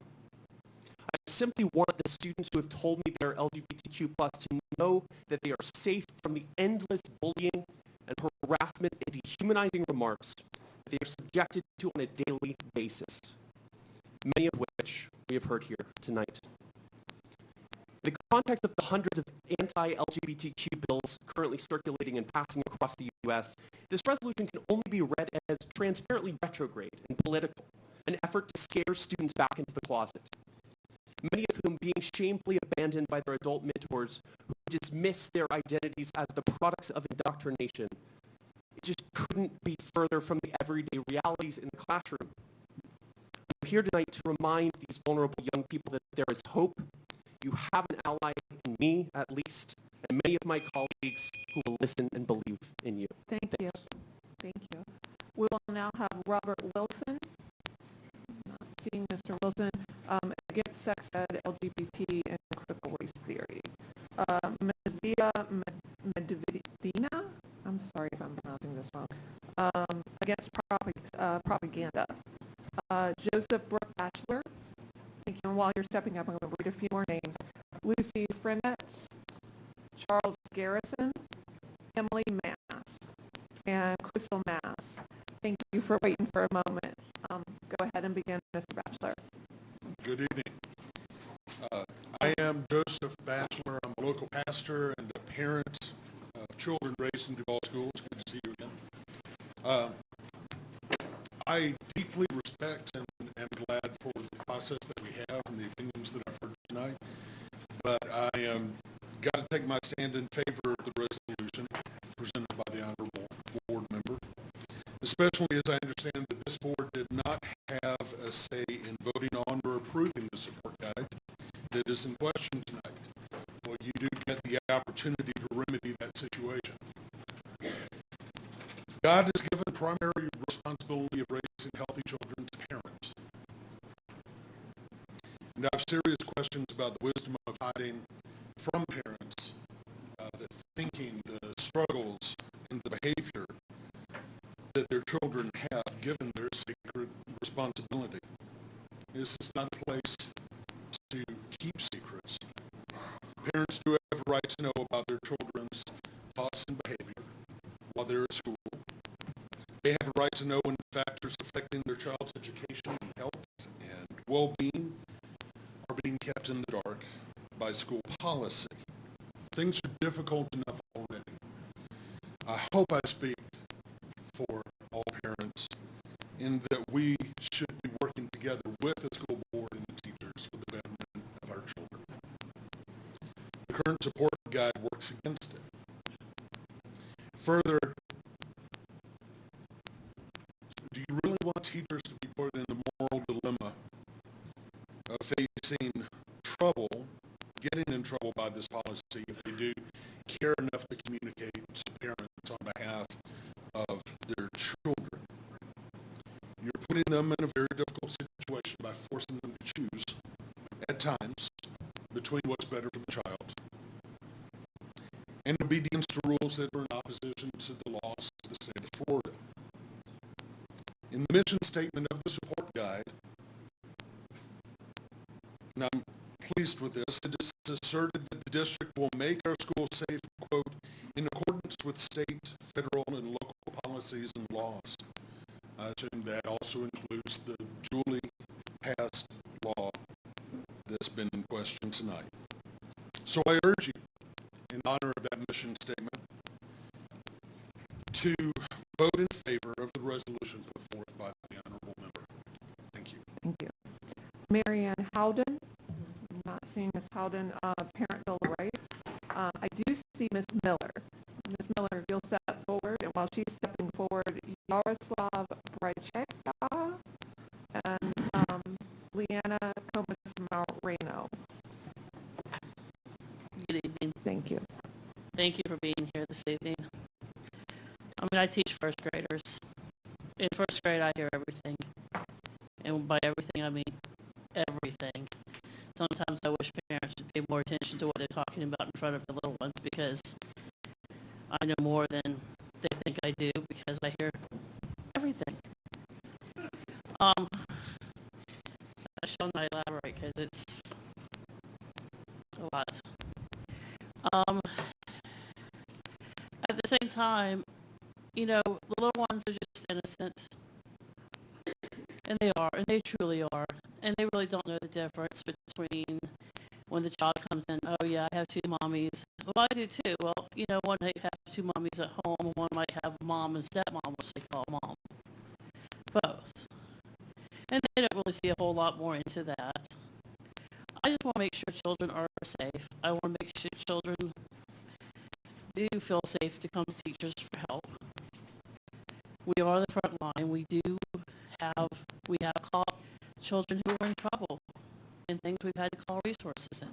I simply want the students who have told me they're LGBTQ+ to know that they are safe from the endless bullying and harassment and dehumanizing remarks they are subjected to on a daily basis, many of which we have heard here tonight. In the context of the hundreds of anti-LGBTQ bills currently circulating and passing across the U.S., this resolution can only be read as transparently retrograde and political, an effort to scare students back into the closet, many of whom being shamefully abandoned by their adult mentors who dismiss their identities as the products of indoctrination. It just couldn't be further from the everyday realities in the classroom. I'm here tonight to remind these vulnerable young people that there is hope. You have an ally in me, at least, and many of my colleagues who will listen and believe in you. Thank you. Thank you. We will now have Robert Wilson. Not seeing Mr. Wilson. Against sex ed, LGBT, and critical race theory. Mazia Medvedina, I'm sorry if I'm pronouncing this wrong, against propaganda. Joseph Brooke Batchelor. Thank you. And while you're stepping up, I'm going to read a few more names. Lucy Frenet, Charles Garrison, Emily Mass, and Crystal Mass. Thank you for waiting for a moment. Go ahead and begin, Mr. Batchelor. Good evening. I am Joseph Batchelor. I'm a local pastor and a parent of children raised in Duval schools. Good to see you again. I deeply respect and am glad for the process that we have and the opinions that I've heard tonight, but I am got to take my stand in favor of the resolution presented by the honorable board member, especially as I understand that this board did not have a say in voting on or approving the support guide that is in question tonight. Well, you do get the opportunity to remedy that situation. God has given the primary responsibility of raising healthy children to parents. And I have serious questions about the wisdom of hiding from parents the thinking, the struggles, and the behavior that their children have given their sacred responsibility. This is not a place to keep secrets. Parents do have a right to know about their children's thoughts and behavior while they're at school. They have a right to know when factors affecting their child's education and health and well-being are being kept in the dark by school policy. Things are difficult enough already. I hope I speak for all parents in that we should be working together with the school board and the teachers for the betterment of our children. The current support guide works against it. Further, do you really want teachers to be put in the moral dilemma of facing trouble, getting in trouble by this policy if they do care enough to communicate to parents on behalf of their children? You're putting them in a very difficult situation by forcing them to choose, at times, between what's better for the child and obedience to rules that are in opposition to the laws of the state of Florida. In the mission statement of the support guide, and I'm pleased with this, it is asserted that the district will make our schools safe, quote, in accordance with state, federal, and local policies and laws. I assume that also includes includes the duly passed law that's been in question tonight. So I urge you, in honor of that mission statement, to vote in favor of the resolution put forth by the honorable member. Thank you. Thank you. Mary Ann Howden, not seeing Ms. Howden, Parent Bill of Rights. I do see Ms. Miller. Ms. Miller, if you'll step forward, and while she's stepping forward, Yaroslav Brajeka and Leanna Comas-Moreno. Good evening. Thank you. Thank you for being here this evening. I teach first graders. In first grade, I hear everything. And by everything, I mean everything. Sometimes I wish parents should pay more attention to what they're talking about in front of the little ones, because I know more than they think I do, because I hear everything. I shall not elaborate because it's a lot. At the same time, you know, the little ones are just innocent. And they are, and they truly are. And they really don't know the difference between when the child comes in, oh yeah, I have two mommies. Well, I do too. Well, you know, one might have two mommies at home, and one might have mom and stepmom, which they call mom. Both. And they don't really see a whole lot more into that. I just want to make sure children are safe. I want to make sure children do feel safe to come to teachers for help. We are the front line. We have caught children who are in trouble and things we've had to call resources in.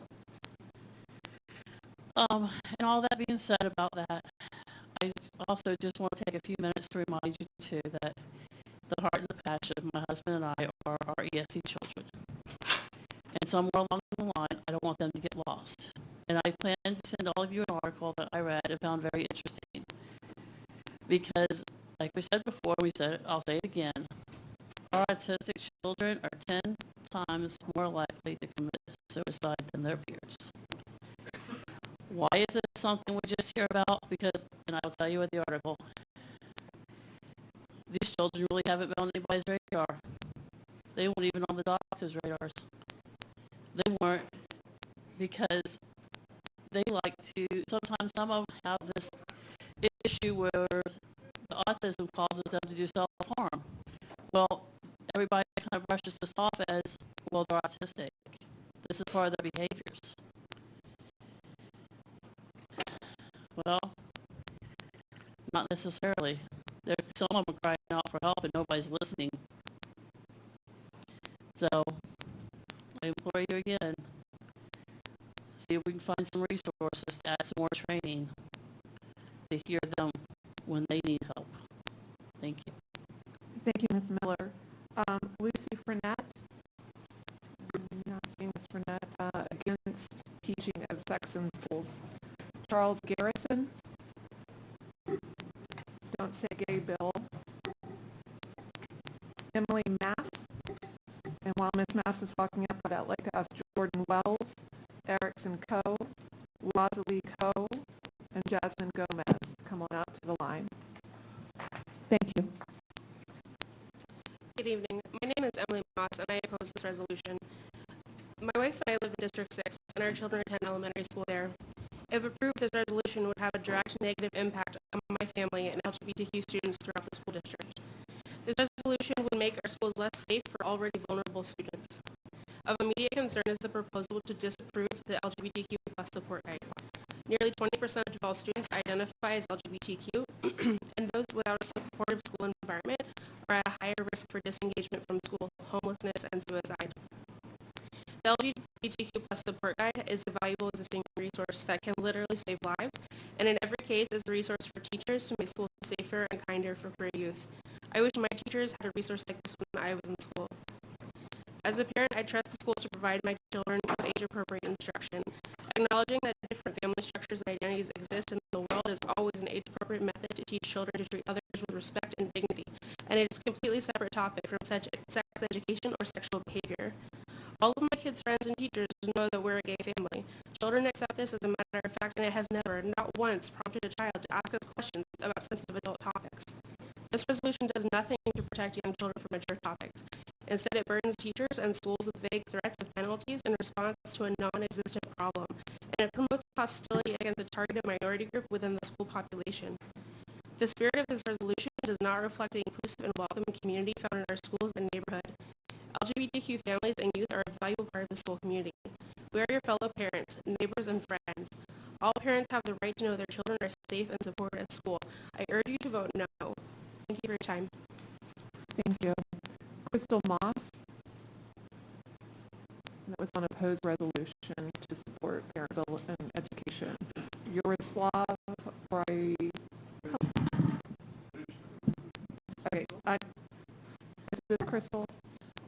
And all that being said about that, I also just want to take a few minutes to remind you too that the heart and the passion of my husband and I are our ESC children. And somewhere along the line, I don't want them to get lost. And I plan to send all of you an article that I read and found very interesting. Because, like we said before, I'll say it again, our autistic children are 10 times more likely to commit suicide than their peers. Why is it something we just hear about? Because, and I'll tell you in the article, these children really haven't been on anybody's radar. They weren't even on the doctor's radars. They weren't, because they like to, sometimes some of them have this issue where the autism causes them to do self-harm. Well, everybody kind of brushes this off as, well, they're autistic. This is part of their behaviors. Well, not necessarily. Some of them are crying out for help and nobody's listening. So, I implore you again, see if we can find some resources, add some more training to hear them when they need help. Thank you. Thank you, Ms. Miller. Lucy Frenette. Not seeing Ms. Frenette. Against teaching of sex in schools. Charles Garrison. Don't say gay bill. Emily Mass. And while Ms. Mass is walking up, I'd like to ask Jordan Wells, Erickson Coe, Lazalie Coe, and Jasmine Gomez to come on out to the line. Thank you. Good evening. My name is Emily Moss, and I oppose this resolution. My wife and I live in District 6, and our children attend elementary school there. If approved, this resolution would have a direct negative impact on my family and LGBTQ students throughout the school district. This resolution would make our schools less safe for already vulnerable students. Of immediate concern is the proposal to disapprove the LGBTQ+ support guide. Nearly 20% of Duval students identify as LGBTQ, and those without a supportive school environment are at a higher risk for disengagement from school, homelessness, and suicide. The LGBTQ+ support guide is a valuable existing resource that can literally save lives, and in every case is a resource for teachers to make schools safer and kinder for queer youth. I wish my teachers had a resource like this when I was in school. As a parent, I trust the schools to provide my children with age-appropriate instruction. Acknowledging that different family structures and identities exist in the world is always an age-appropriate method to teach children to treat others with respect and dignity, and it is a completely separate topic from sex education or sexual behavior. All of my kids' friends and teachers know that we're a gay family. Children accept this as a matter of fact, and it has never, not once, prompted a child to ask us questions about sensitive adult topics. This resolution does nothing to protect young children from mature topics. Instead, it burdens teachers and schools with vague threats of penalties in response to a non-existent problem, and it promotes hostility against a targeted minority group within the school population. The spirit of this resolution does not reflect the inclusive and welcoming community found in our schools and neighborhood. LGBTQ families and youth are a valuable part of the school community. We are your fellow parents, neighbors, and friends. All parents have the right to know their children are safe and supported at school. I urge you to vote no. Thank you for your time. Thank you. Crystal Moss. That was on opposed resolution to support parental and education. Yoroslav Okay, is this Crystal?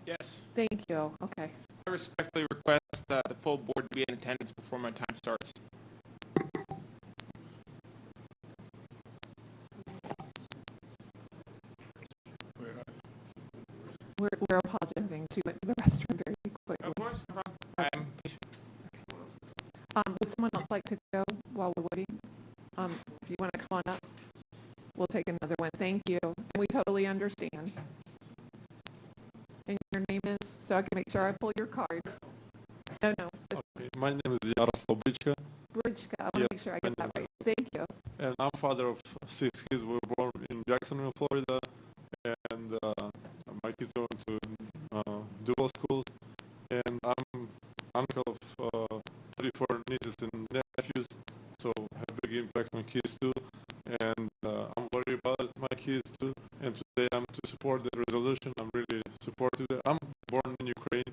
Yes. Thank you. Okay. I respectfully request that the full board be in attendance before my time starts. We're apologizing. She went to the restroom very quickly. Of course, no problem. I am patient. Would someone else like to go while we're waiting? If you want to come on up, we'll take another one. Thank you. And we totally understand. And your name is, so I can make sure I pull your card. No. Okay. My name is Yaroslav Brichka. Brichka. I want to make sure I get that right. Thank you. And I'm father of 6 kids. We were born in Jacksonville, Florida. And my kids go to Duval schools. And I'm uncle of 34 nieces and nephews. So have a big impact on kids too. And I'm worried about my kids too. And today I'm to support the resolution. I'm really supportive. I'm born in Ukraine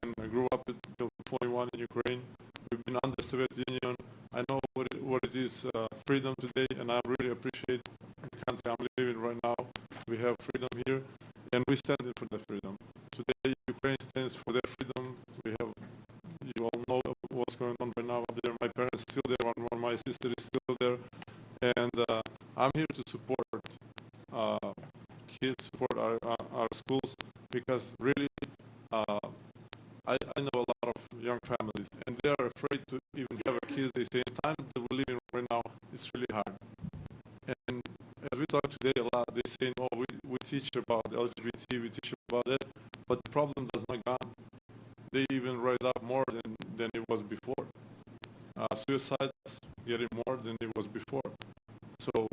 and I grew up until 21 in Ukraine. We've been under Soviet Union. I know what it is freedom today, and I really appreciate the country I'm living right now. We have freedom here, and we stand for the freedom. Today, Ukraine stands for their freedom. We have, you all know what's going on right now up there. My parents still there, one of my sister is still there, and I'm here to support kids, support our schools, because really, I know a lot of young families, and they are afraid to even have a kids. They say, in time that we're living right now, it's really hard. And as we talk today a lot, they say, no, we teach about LGBT, we teach about that, but the problem does not go. They even rise up more than it was before. Suicides getting more than it was before. So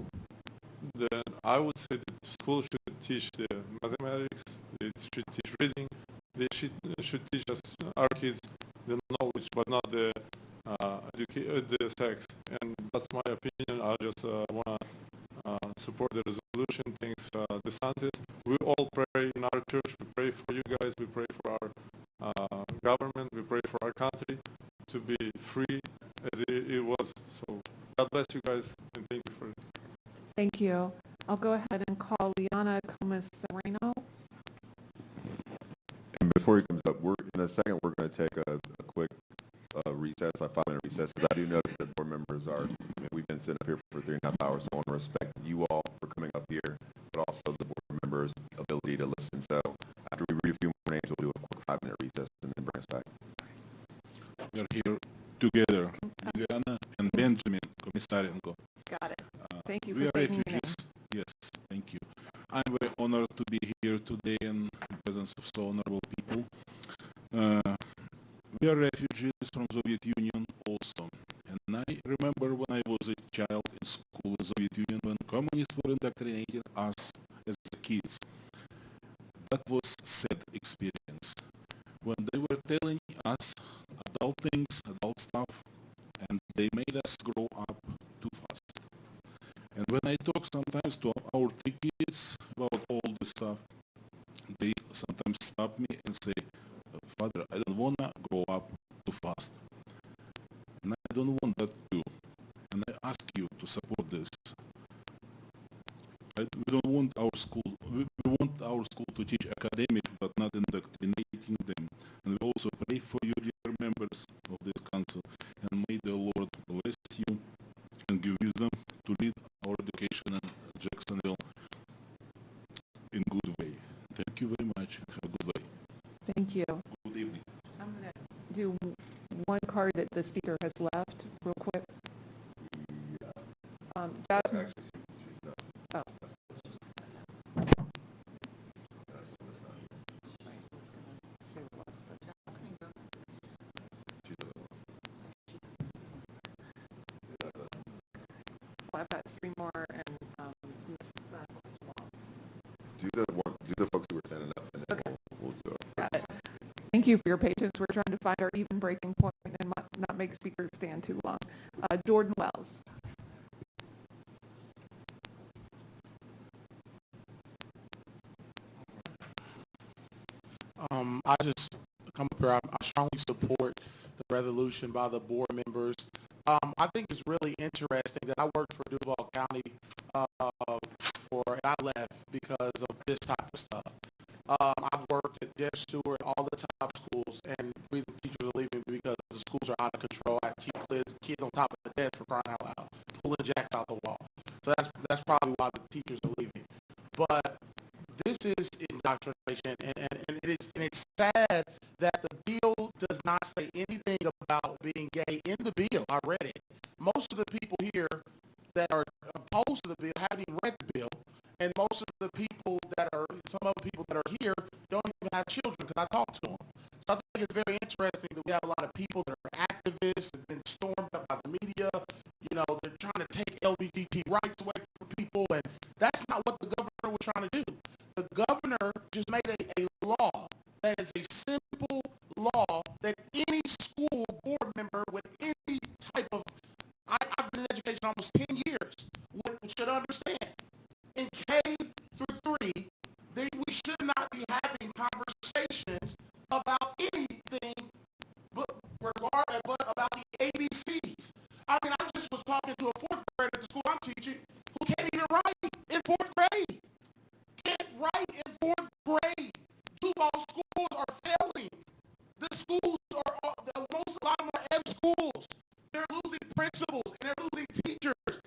then I would say that schools should teach the mathematics, they should teach reading, they should teach us, our kids, the knowledge, but not the sex. And that's my opinion. I just want to support the resolution. Thanks, DeSantis. We all pray in our church. We pray for you guys. We pray for our government. We pray for our country to be free as it was. So God bless you guys, and thank you for it. Thank you. I'll go ahead and call Liana Comas-Sereno. And before he comes up, in a second we're going to take a quick recess, a 5-minute recess, because I do notice that board members we've been sitting up here for 3.5 hours, so I want to respect you all for coming up here, but also the board members' ability to listen. So after we read a few more names, we'll do a quick 5-minute recess and then bring us back. We are here together, Juliana and Benjamin Komisarenko. Got it. Thank you We for are saying your name. refugees. Yes, thank you. I'm very honored to be here today in the presence of so honorable people. We are refugees from Soviet Union also. And I remember when I was a child in school in Soviet Union, when communists were indoctrinating us as the kids. That was sad experience. When they were telling us adult things, adult stuff, and they made us grow up too fast. And when I talk sometimes to our 3 kids about all this stuff, they sometimes stop me and say, Father, I don't want to grow up too fast. And I don't want that too. And I ask you to support this. We don't want our school, we want our school to teach academic, but not indoctrinating them. And we also pray for you, dear members of this council, and may the Lord bless you and give wisdom to lead our education in Jacksonville in good way. Thank you very much. Have a good day. Thank you. Good evening. I'm going to do one card that the speaker has left real quick. Jasmine. Oh. three more, and Ms. Walls. Do the folks who are standing up, and then we'll do it. Got it. Thank you for your patience. We're trying to find our even breaking point and not make speakers stand too long. Jordan Wells. I just come up here. I strongly support the resolution by the board members. I think it's really interesting that I worked for Duval County and I left because of this type of stuff. I've worked at Deaf Stewart, all the top schools, and the teachers are leaving because the schools are out of control. I teach kids on top of the desk for crying out loud, pulling jacks out the wall. So that's probably why the teachers are leaving. But this is indoctrination, and it's sad that the bill does not say anything about being gay in the bill. I read it. Most of the people here that are opposed to the bill haven't even read the bill, and most of the people some of the people that are here don't even have children because I talk to them. So I think it's very interesting that we have a lot of people that are activists and been stormed up by the media. You know, they're trying to take LGBT rights away from people, and that's not what the governor was trying to do. The governor just made a law that is a simple law that any school board member with any type of, I've been in education almost 10 years, should understand. In K through 3, we should not be having conversations about anything but about the ABCs. I mean, I just was talking to a 4th grader at the school I'm teaching who can't even write in 4th grade. Can't write in 4th grade. Duval schools are failing. The schools are, a lot of them are F schools. They're losing principals and they're losing teachers.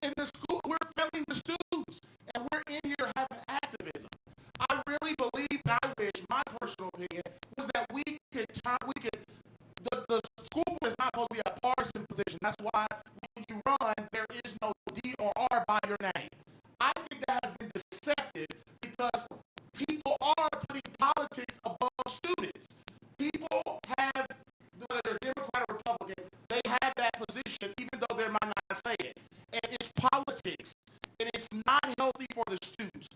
In the school, we're failing the students. And we're in here having activism. I really believe, and I wish, my personal opinion, was that the school board is not supposed to be a partisan position. That's why when you run, there is no D or R by your name. I think that has been deceptive because people are putting politics above students. People have, whether they're Democrat or Republican, they have that position even though they might not say it. And it's politics. And it's not healthy for the students.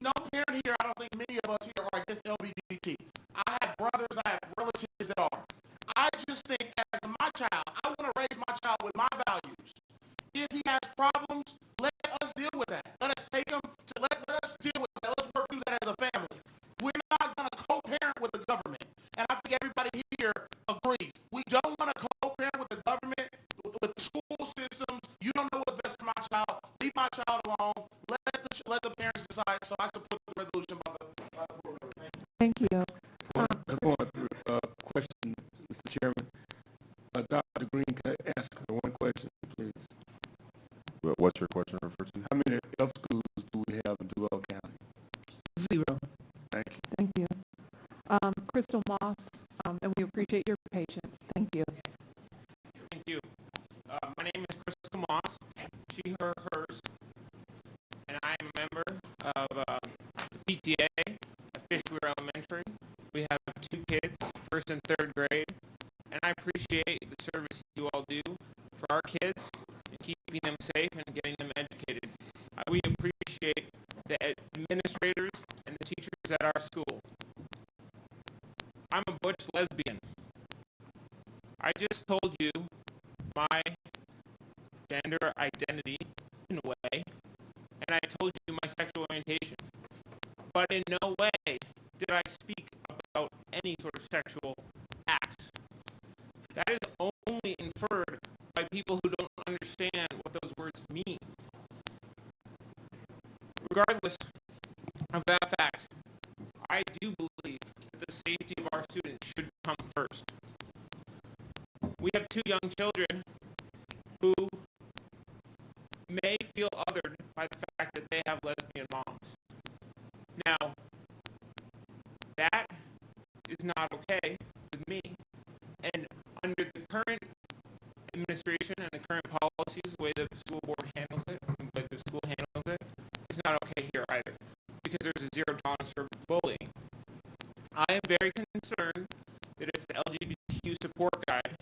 No parent here, I don't think many of us here are against LGBT. I have brothers, I have relatives that are. I just think as my child, I want to raise my child with my values. If he has problems, let us deal with that. Let us take him to let us deal with that. Let's work through that as a family. We're not going to co-parent with the government. And I think everybody here agrees. We don't want to co-parent with the government, with the school systems. You don't know what's best for my child. Leave my child alone. Let the parents decide. So I support the resolution by the board. Thank you. Question, Mr. Chairman. Dr. Green, can I ask her one question, please? What's your question referred to? How many F schools do we have in Duval County? 0. Thank you. Thank you. Crystal Moss, and we appreciate your patience. Thank you. Thank you. My name is Crystal Moss, she, her, hers, and I am a member of the PTA at Fishweir Elementary. We have 2 kids, 1st and 3rd grade, and I appreciate the service you all do for our kids and keeping them safe and getting them educated. We appreciate the administrators and the teachers at our school. I'm a butch lesbian. I just told you my gender identity in a way, and I told you my sexual orientation. But in no way did I speak about any sort of sexual acts. That is only inferred by people who don't understand what those words mean. Regardless of that fact, I do believe that the safety of our students should come first. We have 2 young children who may feel othered by the fact that they have lesbian moms. Now, that is not okay with me. And under the current administration and the current policies, the way the school board handles it, the way the school handles it, it's not okay here either, because there's a 0 tolerance for bullying. I am very concerned that if the LGBTQ support guide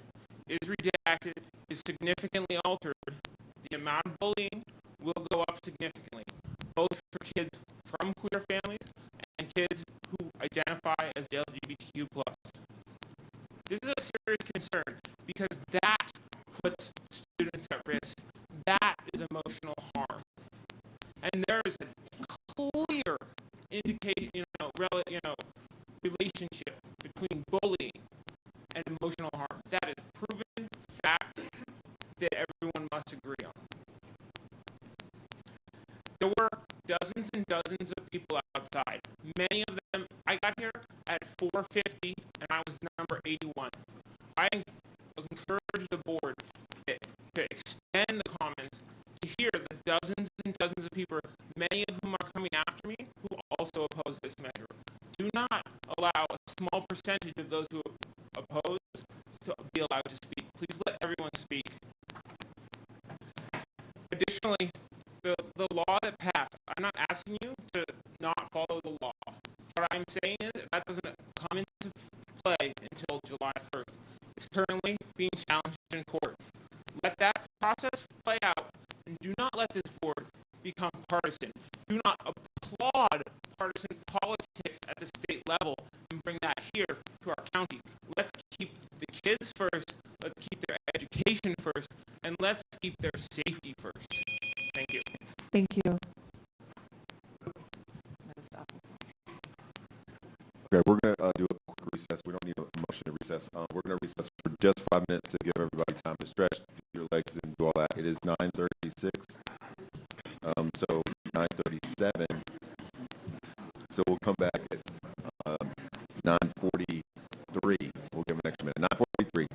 is redacted, is significantly altered, the amount of bullying bullying will go up significantly, both for kids from queer families and kids who identify as LGBTQ+. This is a serious concern because that puts students at risk. That is emotional harm. And there is a clear relationship between bullying and emotional harm. That is proven fact that everyone must agree on. There were dozens and dozens of people outside. Many of them, I got here at 4:50 and I was number 81. I encourage the board to extend the comments to hear the dozens and dozens of people, many of whom are coming after me, who also oppose this measure. Do not allow a small percentage of those who oppose to be allowed to speak. Please let everyone speak. Additionally, the law that passed, I'm not asking you to not follow the law. What I'm saying is that doesn't come into play until July 1st. It's currently being challenged in court. Let that process play out, and do not let this board become partisan. Do not applaud partisan politics at the state level and bring that here to our county. Let's keep the kids first, let's keep their education first, and let's keep their safety first. Thank you. Thank you. Okay, we're going to do a quick recess. We don't need a motion to recess. We're going to recess for just 5 minutes to give everybody time to stretch your legs and do all that. It is 9:36, so 9:37. So we'll come back at 9:43. We'll give an extra minute. 9:43.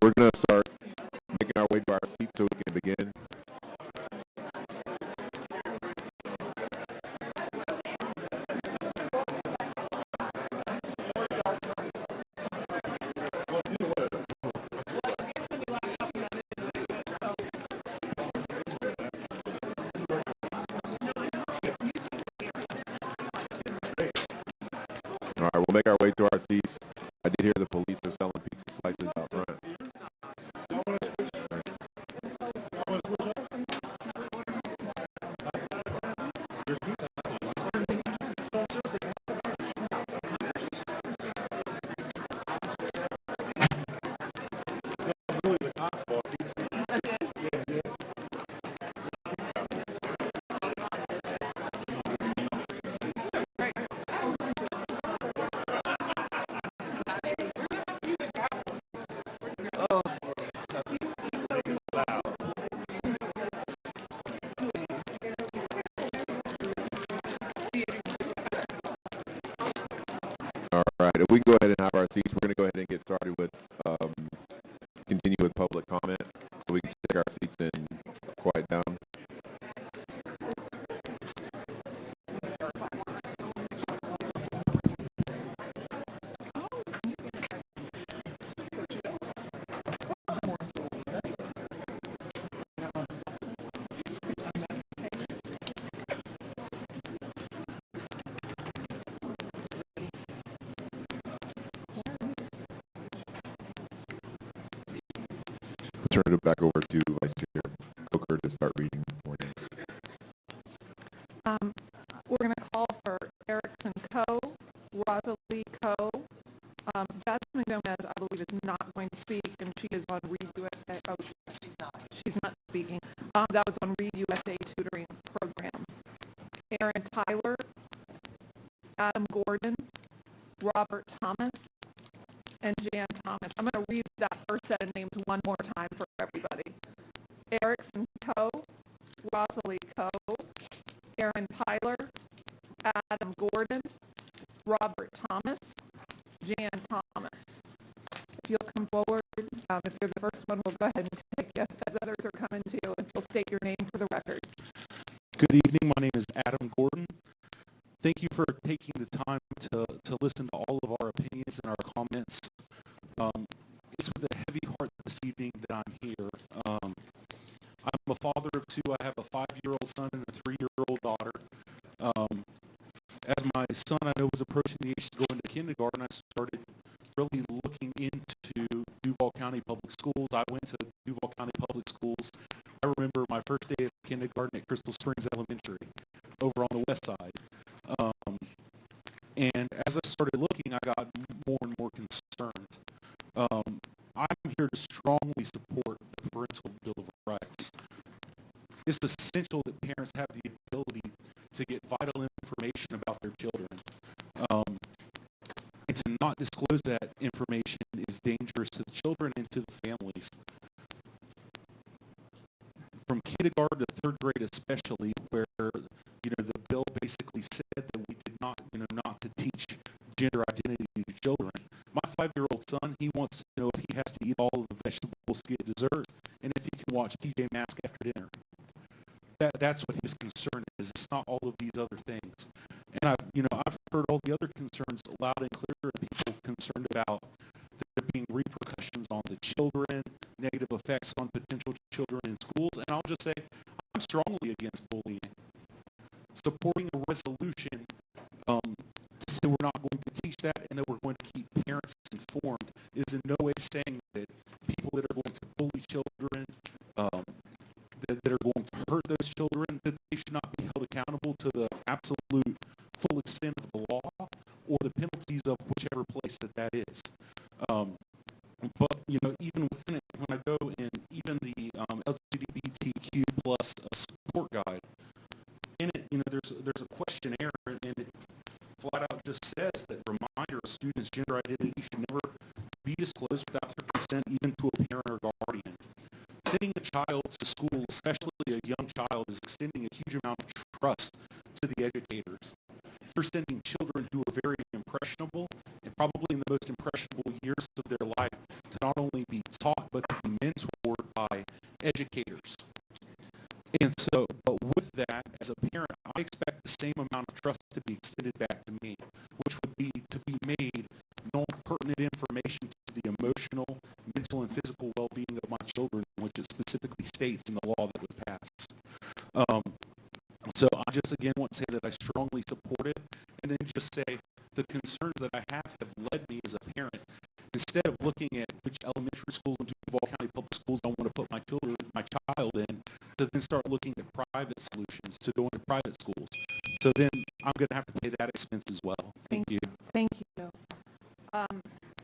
we're going to start making our way to our seats so we can begin. All right, we'll make our way to our seats. I did hear the police are selling pizza slices out front. All right, if we can go ahead and have our seats, we're going to go ahead and get started with, continue with public comment, so we can take our seats and quiet down. Turn it back over to Vice Chair Coker to start reading ordinance. We're going to call for Erickson Co., Rosalie Co. Jasmine Gomez, I believe, is not going to speak, and she is on Read USA. Oh, she's not speaking. That was on Read USA tutoring program. Aaron Tyler, Adam Gordon, Robert Thomas, and Jan Thomas. I'm going to read that first set of names one more time for everybody. Erickson Co., Rosalie Co., Aaron Tyler, Adam Gordon, Robert Thomas, Jan Thomas. If you'll come forward, if you're the first one, we'll go ahead and take you as others are coming to you, and you'll state your name for the record. Good evening. My name is Adam Gordon. Thank you for taking the time to listen to all of our opinions and our comments. It's with a heavy heart this evening that I'm here. I'm a father of two. I have a 5-year-old son and a 3-year-old daughter. As my son, I know, was approaching the age to go into kindergarten, I started really looking into Duval County Public Schools. I went to Duval County Public Schools. I remember my first day of kindergarten at Crystal Springs Elementary over on the west side. And as I started looking, I got more and more concerned. I'm here to strongly support the Parental Bill of Rights. It's essential that parents have the ability to get vital information about their children. And to not disclose that information is dangerous to the children and to the families. From kindergarten to third grade especially, where the bill basically said that we did not, not to teach gender identity to children. My 5-year-old son, he wants to know if he has to eat all of the vegetables to get dessert, and if he can watch PJ Masks after dinner. That's what his concern is. It's not all of these other things. And I've heard all the other concerns loud and clear. People concerned about there being repercussions on the children, negative effects on potential children in schools. And I'll just say, I'm strongly against bullying. Supporting a resolution to say we're not going to teach that and that we're going to keep parents informed is in no way saying that people that are going to bully children, that are going to hurt those children, that they should not be held accountable to the absolute full extent of the law or the penalties of whichever place that is. But, even within it, when I go in even the LGBTQ plus support guide, in it, there's a questionnaire, and it flat out just says that reminder a student's gender identity should never be disclosed without their consent, even to a parent or guardian. Sending a child to school, especially a young child, is extending a huge amount of trust to the educators. You're sending children who are very impressionable and probably in the most impressionable years of their life to not only be taught, but to be mentored by educators. And so, but with that, as a parent, I expect the same amount of trust to be extended back to me, which would be to be made known pertinent information to the emotional, mental, and physical well-being of my children, which it specifically states in the law that was passed. So I just again want to say that I strongly support it, and then just say the concerns that I have led me as a parent. Instead of looking at which elementary school in Duval County Public Schools I want to put my child in, to then start looking at private solutions to go into private schools. So then I'm going to have to pay that expense as well. Thank you. Thank you. I'm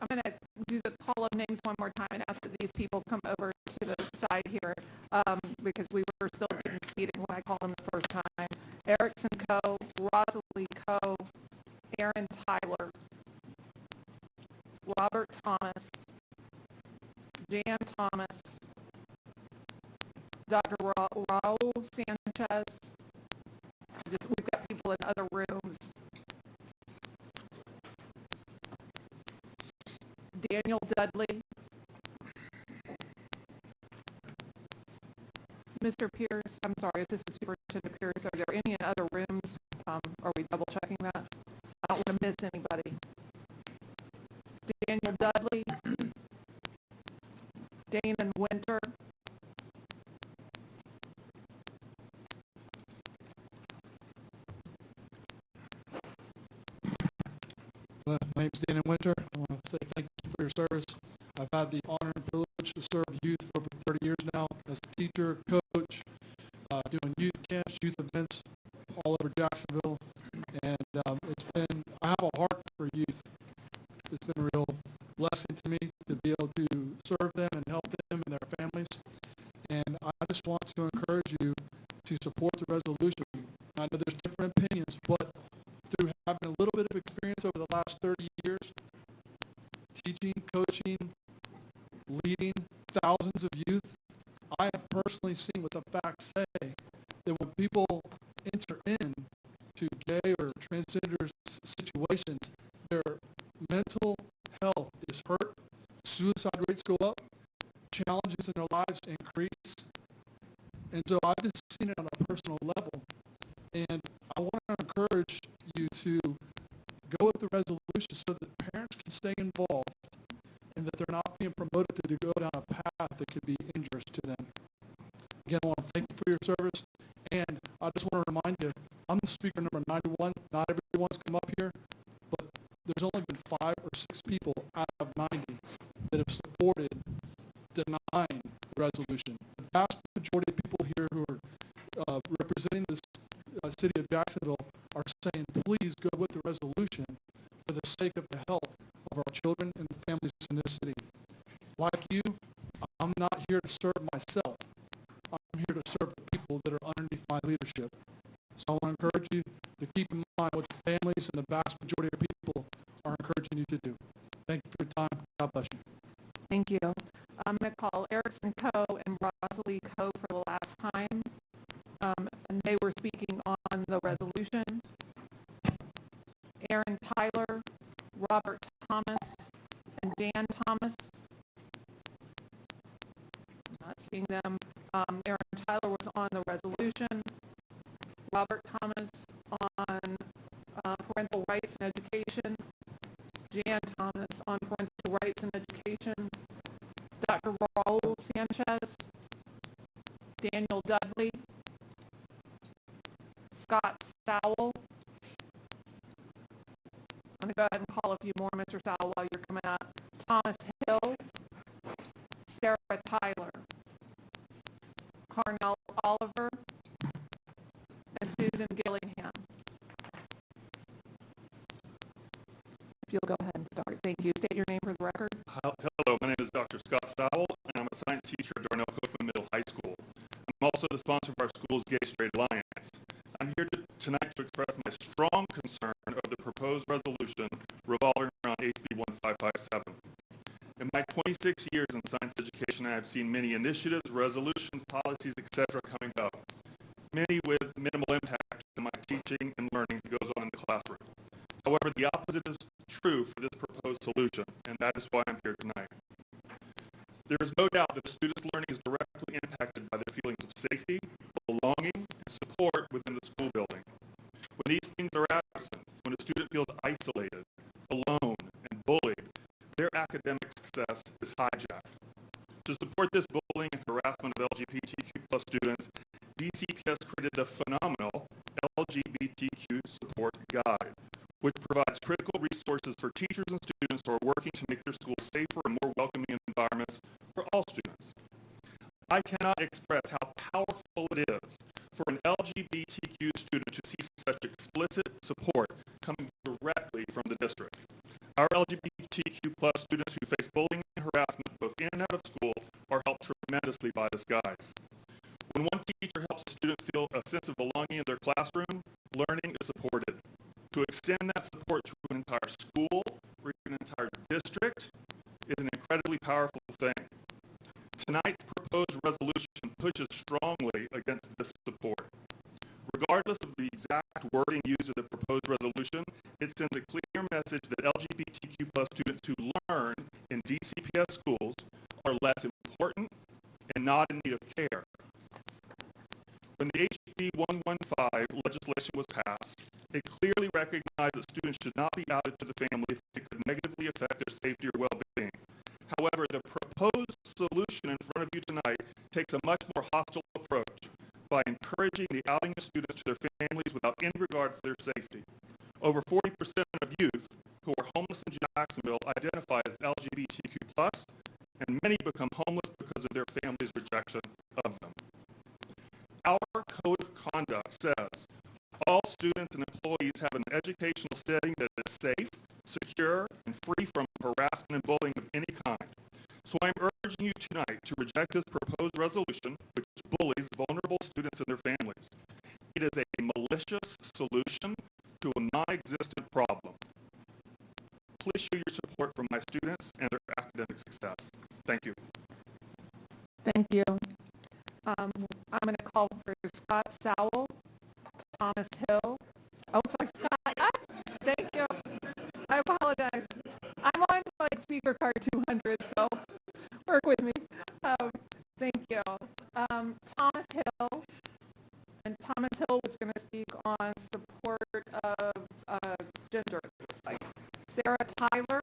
going to do the call of names one more time and ask that these people come over to the side here because we were still getting seated when I called them the first time. Erickson Co., Rosalie Co., Aaron Tyler, Robert Thomas, Jan Thomas, Dr. Raul Sanchez. We've got people in other rooms. Daniel Dudley, Mr. Pierce, I'm sorry, is this the Superintendent Pierce? Are there any in other rooms? Are we double checking that? I don't want to miss anybody. Daniel Dudley, Damon Winter, My name's Daniel Winter. I want to say thank you for your service. I've had the honor and privilege to serve youth for over 30 years now as a teacher, coach, doing youth camps, youth events all over Jacksonville. And I have a heart for youth. It's been a real blessing to me to be able to serve them and help them and their families. And I just want to encourage you to support the resolution. I know there's different opinions, but through having a little bit of experience over the last 30 years, teaching, coaching, leading thousands of youth, I have personally seen what the facts say, that when people enter into gay or transgender situations, their mental health is hurt, suicide rates go up, challenges in their lives increase. And so I've just seen it on a personal level. And I want to encourage you to go with the resolution so that parents can stay involved and that they're not being promoted to go down a path that could be injurious to them. Again, I want to thank you for your service. And I just want to remind you, I'm the speaker number 91. Not everyone's come up here, but there's only been 5 or 6 people out of 90 that have supported denying the resolution. The vast majority of people here who are representing this city of Jacksonville are saying, please go with the resolution for the sake of the health of our children and the families in this city. Like you, I'm not here to serve myself. I'm here to serve the people that are underneath my leadership. So I want to encourage you to keep in mind what the families and the vast majority of people are encouraging you to do. Thank you for your time. God bless you. Thank you. I'm going to call Erickson Co. and Rosalie Co. for the last time. And they were speaking on the resolution. Aaron Tyler, Robert Thomas, and Dan Thomas. Not seeing them. Aaron Tyler was on the resolution. Robert Thomas on parental rights and education. Jan Thomas on parental rights and education. Dr. Raul Sanchez. Daniel Dudley. Scott Sowell. I'm going to go ahead and call a few more, Mr. Sowell, while you're coming up. Thomas Hill. Sarah Tyler. Carnell Oliver. And Susan Gillingham. If you'll go ahead and start. Thank you. State your name for the record. Hello, my name is Dr. Scott Sowell, and I'm a science teacher at Darnell Cookman Middle High School. I'm also the sponsor of our school's Gay Straight Alliance. I'm here tonight to express my strong concern of the proposed resolution revolving around HB 1557. In my 26 years in science education, I have seen many initiatives, resolutions, policies, etc. coming up, many with minimal impact to my teaching and learning that goes on in the classroom. However, the opposite is true for this proposed solution, and that is why I'm here tonight. There is no doubt that a student's learning is directly impacted by their feelings of safety, belonging, and support within the school building. When these things are absent, when a student feels isolated, alone, and bullied, their academic success is hijacked. To support this bullying and harassment of LGBTQ+ students, DCPS created the phenomenal LGBTQ Support Guide, which provides critical resources for teachers and students who are working to make their schools safer and more welcoming environments for all students. I cannot express how powerful it is for an LGBTQ student to see such explicit support coming directly from the district. Our LGBTQ+ students who face bullying and harassment both in and out of school are helped tremendously by this guide. When one teacher helps a student feel a sense of belonging in their classroom, learning is supported. To extend that support to an entire school or even an entire district is an incredibly powerful thing. Tonight's proposed resolution pushes strongly against this support. Regardless of the exact wording used in the proposed resolution, it sends a clear message that LGBTQ+ students who learn in DCPS schools are less important and not in need of care. When the HB 115 legislation was passed, it clearly recognized that students should not be outed to the family if it could negatively affect their safety or well-being. However, the proposed solution in front of you tonight takes a much more hostile approach by encouraging the outing of students to their families without any regard for their safety. Over 40% of youth who are homeless in Jacksonville identify as LGBTQ+, and many become homeless because of their family's rejection of them. Our code of conduct says all students and employees have an educational setting that is safe, secure, and free from harassment and bullying of any kind. So I'm urging you tonight to reject this proposed resolution, which bullies vulnerable students and their families. It is a malicious solution to a non-existent problem. Please show your support for my students and their academic success. Thank you. Thank you. I'm going to call for Scott Sowell, Thomas Hill. Oh, sorry, Scott. Thank you. I apologize. I'm on like speaker card 200, so work with me. Thank you. Thomas Hill. And Thomas Hill was going to speak on support of gender. Like Sarah Tyler.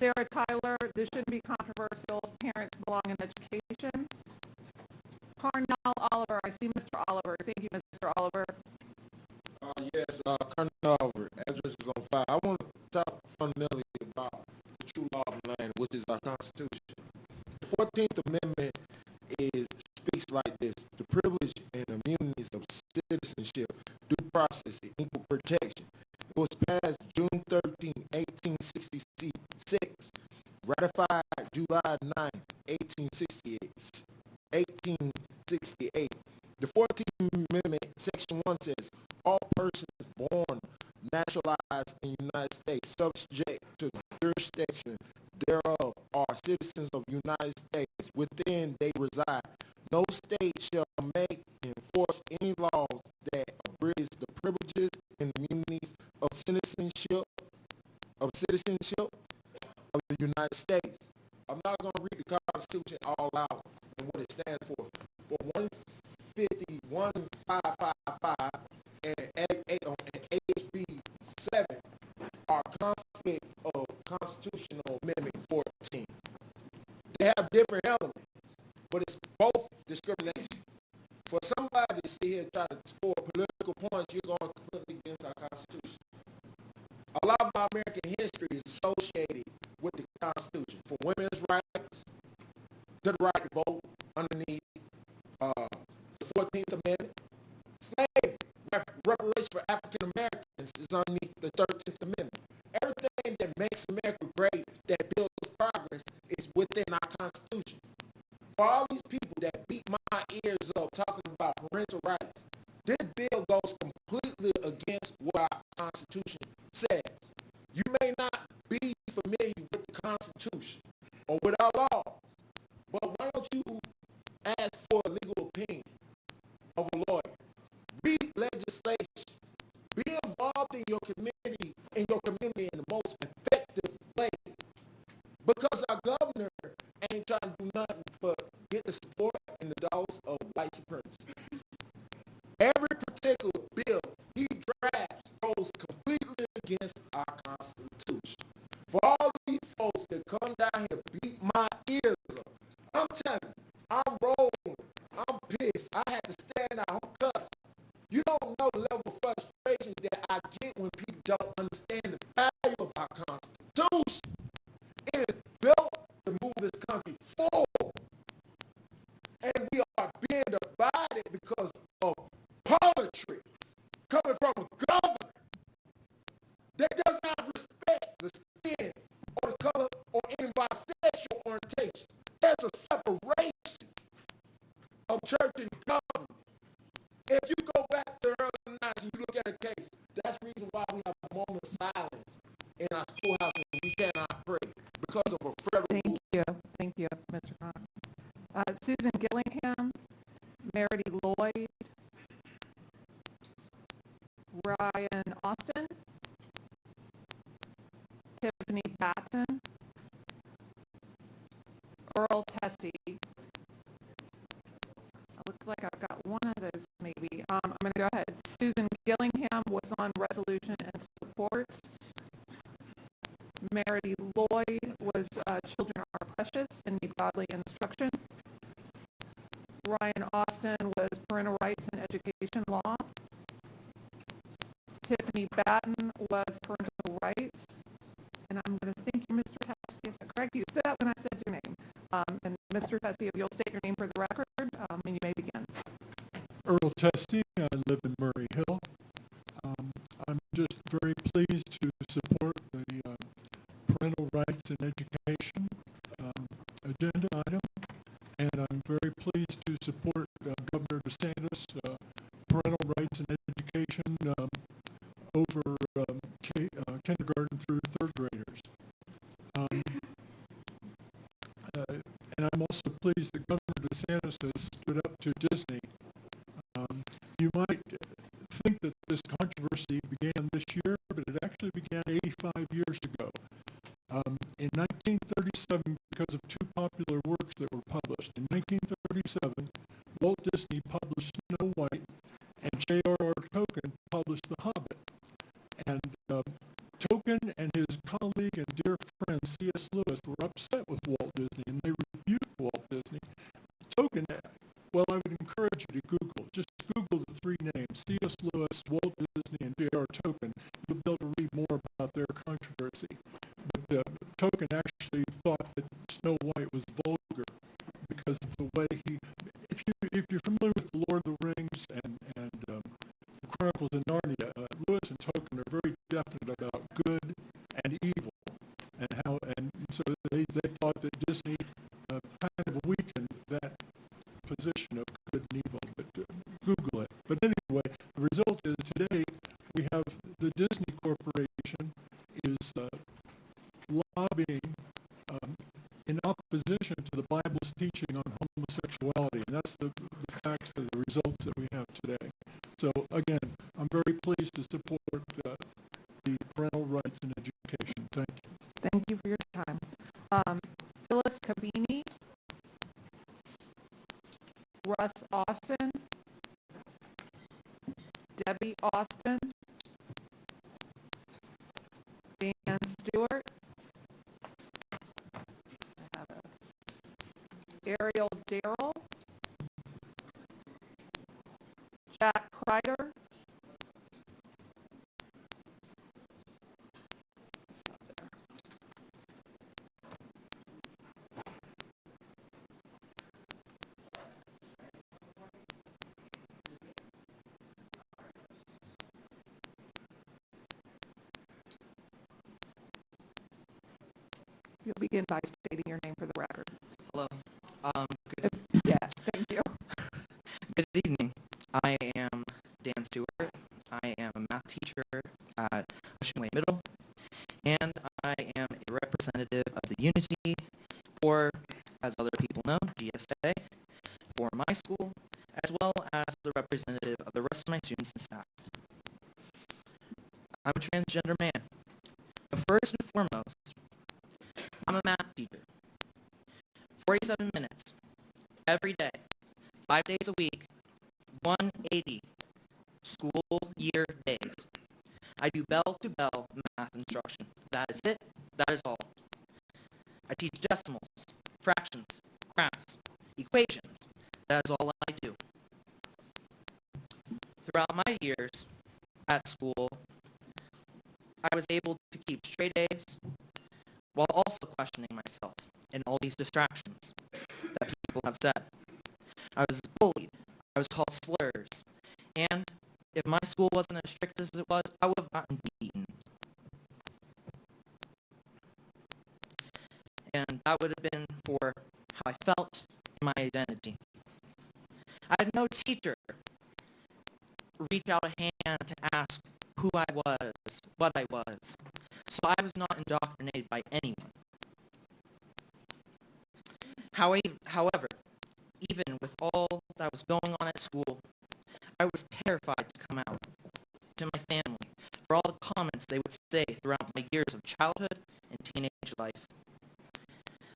Sarah Tyler, this shouldn't be controversial. Parents belong in education. Carnell Oliver, I see Mr. Oliver. Thank you, Mr. Oliver. Yes, Carnell Oliver, address is on file. I want to talk fundamentally about the true law of the land, which is our Constitution. The 14th Amendment speaks like this: the privilege and immunities of citizenship, due process, and equal protection. It was passed June 13, 1866, ratified July 9, 1868. The 14th Amendment, Section 1 says, all persons born, naturalized in the United States, subject to jurisdiction thereof, are citizens of the United States, within they reside. No state shall make and enforce any laws that abridge the privileges and immunities of citizenship of the United States. I'm not going to read the Constitution all out and what it stands for, but 151,555 and HB 7 are conflict of Constitutional Amendment 14. They have different elements, but it's both discrimination. For somebody to sit here and try to score political points, you're going completely against our Constitution. A lot of our American history is associated with the Constitution, from women's rights to the right to vote underneath the 14th Amendment. Slavery, reparations for African Americans is underneath the 13th Amendment. Everything that makes America great, that builds progress, is within our Constitution. For all these people that beat my ears up talking about parental rights, this bill goes completely against what our Constitution says. You may not be familiar with the Constitution or with our laws, but why don't you ask for a legal opinion of a lawyer? Read legislation. Be involved in your community in the most effective way. Because our nothing but get the support and the dollars of white supremacy. Every particular bill he drafts goes completely against our Constitution. For all these folks that come down here beat my ears up, I'm telling you, I'm rolling, I'm pissed. I had to stand out, I'm cussing. You don't know the level of frustration that I get when people don't understand the value of our Constitution. It is built to move this country forward. And we are being divided because of politics coming from a governor that does not respect the skin or the color or anybody's sexual orientation. There's a separation of church and government. If you go back to the early 90s and you look at a case, that's the reason why we have a moment of silence in our schoolhouse and we cannot pray because of a federal. Thank you, Mr. Connor. Susan Gillingham, Meredith Lloyd, Ryan Austin, Tiffany Patton, Earl Tessie. Looks like I've got one of those maybe. I'm going to go ahead. Susan Gillingham was on resolution and support. Meredith Lloyd was Children Are Precious and Need Godly Instruction. Ryan Austin was Parental Rights and Education Law. Tiffany Batten was Parental Rights. And I'm going to thank you, Mr. Tessie. Is that correct? You said that when I said your name. And Mr. Tessie, if you'll state your name for the record, and you may begin. Earl Testie, I live in Murray Hill. I'm just very pleased to support the parental rights and education agenda item, and I'm very pleased to support Governor DeSantis' parental rights and education over kindergarten through third graders. And I'm also pleased that Governor DeSantis has stood up to Disney. You might think that this controversy began this year, but it actually began 85 years ago. In 1937, because of two popular works that were published. In 1937, Walt Disney published Snow White, and J.R.R. Tolkien published The Hobbit. And Tolkien and his colleague and dear friend C.S. Lewis were upset with Walt Disney, and they rebuked Walt Disney. Tolkien, well, I would encourage you to Google. Just Google the three names, C.S. Lewis, Walt Disney, and J.R.R. Tolkien. You'll be able to read more about their controversy. But Tolkien actually thought that Snow White was vulgar because of the way he, if you're familiar with The Lord of the Rings and the Chronicles of Narnia, Lewis and Tolkien are very definite about good and evil, and so they thought that Disney kind of weakened that position of good and evil. But Google it. But anyway, the result is today we have the Disney Corporation is lobbying in opposition to the Bible's teaching on homosexuality, and that's the facts of the results that we have today. So again, I'm very pleased to support the parental rights and education. Thank you. Thank you for your time. Phyllis Cabini, Russ Austin, Debbie Austin, Dan Stewart, Ariel Darrell, Jack Kreider, You'll begin by stating your name for the record. Hello. Yeah, thank you. Good evening. I am Dan Stewart. I am a math teacher at Ocean Way Middle, and I am a representative of the Unity, or as other people know, GSA, for my school, as well as a representative of the rest of my students and staff. I'm a transgender man, but first and foremost, I'm a math teacher. 47 minutes every day, 5 days a week, 180 school year days. I do bell-to-bell math instruction. That is it. That is all. I teach decimals, fractions, graphs, equations. That is all I do. Throughout my years at school, I was able to keep straight A's while also questioning myself and all these distractions that people have said. I was bullied. I was called slurs. And if my school wasn't as strict as it was, I would have gotten beaten. And that would have been for how I felt and my identity. I had no teacher reach out a hand to ask who I was, what I was. So I was not indoctrinated by anyone. However, even with all that was going on at school, I was terrified to come out to my family for all the comments they would say throughout my years of childhood and teenage life.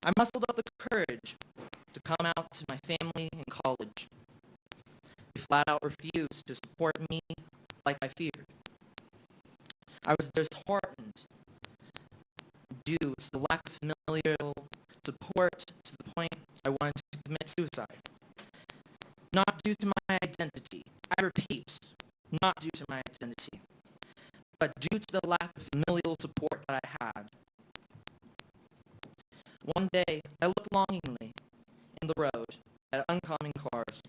I mustered up the courage to come out to my family in college. They flat out refused to support me like I feared. I was disheartened due to the lack of familial support to the point I wanted to commit suicide. Not due to my identity. I repeat, not due to my identity, but due to the lack of familial support that I had. One day, I looked longingly in the road at oncoming cars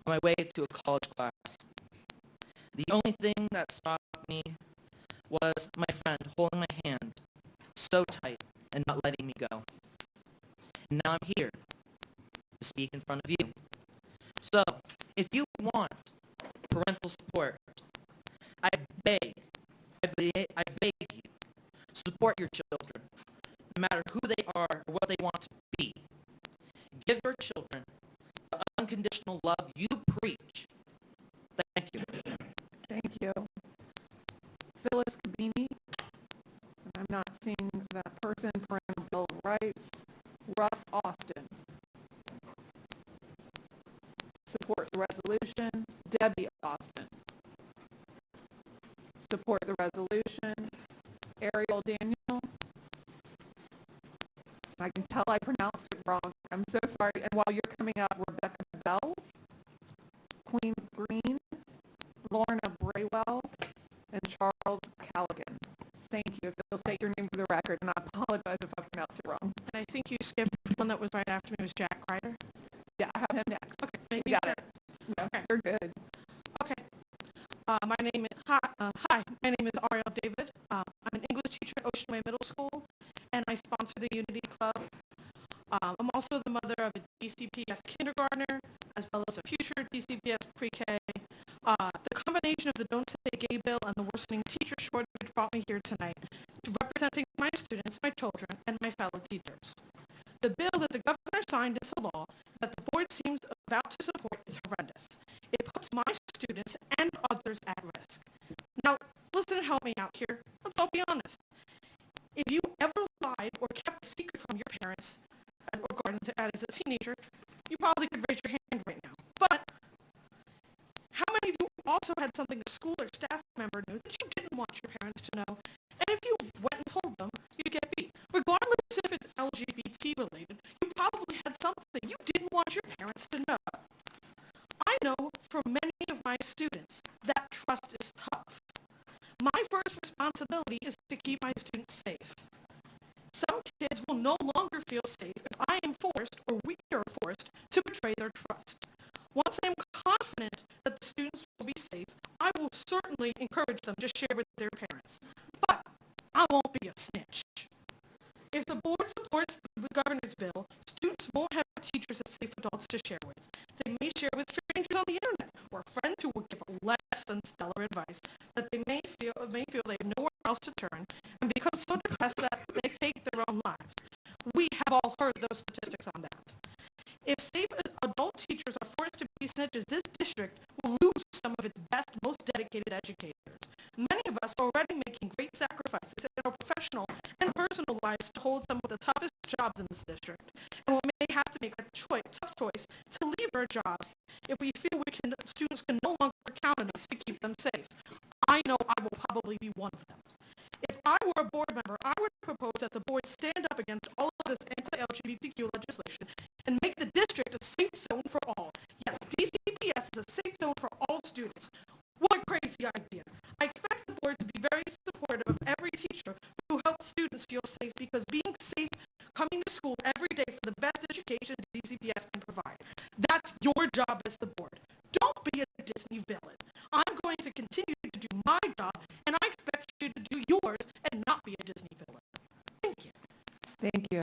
on my way to a college class. The only thing that stopped me was my friend holding my hand so tight and not letting me go. And now I'm here to speak in front of you. So, if you want parental support, I beg you, support your children, no matter who they are or what they want to be. Give your children the unconditional love you preach. Thank you. Thank you. Phyllis Cabini. I'm not seeing that person. Parental Bill of Rights. Russ Austin. Support the resolution. Debbie Austin. Support the resolution. Ariel Daniel. I can tell I pronounced it wrong. I'm so sorry. And while you're coming up, Rebecca Bell, Queen Green, Lorna Braywell, and Charles Callaghan. Thank you. If you'll state your name for the record, and I apologize if I pronounced it wrong. And I think you skipped one that was right after me was Jack Ryder. Yeah, I have him next. Okay, thank You you. got it. No, you're good. Okay. My name is Ariel David. I'm an English teacher at Ocean Way Middle School, and I sponsor the Unity Club. I'm also the mother of a DCPS kindergartner, as well as a future DCPS pre-K. The combination of the Don't Say Gay bill and the worsening teacher shortage brought me here tonight to representing my students, my children, and my fellow teachers. The bill that the governor signed into law that the board seems about to support is horrendous. It puts my students and others at risk. Now, listen and help me out here. Let's all be honest. If you ever lied or kept a secret from your parents or guardians as a teenager, you probably could raise your hand right now. But how many of you also had something a school or staff member knew that you didn't want your parents to know? And if you went and told them, you'd get beat. Regardless if it's LGBT related, you probably had something you didn't want your parents to know. I know for many of my students that trust is tough. My first responsibility is to keep my students safe. Some kids will no longer feel safe if I am forced or we are forced to betray their trust. Once I am confident that the students will be safe, I will certainly encourage them to share with their parents. But I won't be a snitch. If the board supports the governor's bill, students won't have teachers as safe adults to share with. They may share with strangers on the internet or friends who will give less than stellar advice that they may feel they have nowhere else to turn and become so depressed that they take their own lives. We have all heard those statistics on that. If safe adult teachers are forced to be snitches, this district will lose some of its best, most dedicated educators. Many of us are already making great sacrifices in our professional and personal lives to hold some of the toughest jobs jobs in this district, and we may have to make a tough choice to leave our jobs if we feel students can no longer count on us to keep them safe. I know I will probably be one of them. If I were a board member, I would propose that the board stand up against all of this anti-LGBTQ legislation and make the district a safe zone for all. Yes, DCPS is a safe zone for all students. What a crazy idea. I expect the board to be very supportive of every teacher who helps students feel safe, because being safe coming to school every day for the best education DCPS can provide. That's your job as the board. Don't be a Disney villain. I'm going to continue to do my job, and I expect you to do yours and not be a Disney villain. Thank you. Thank you.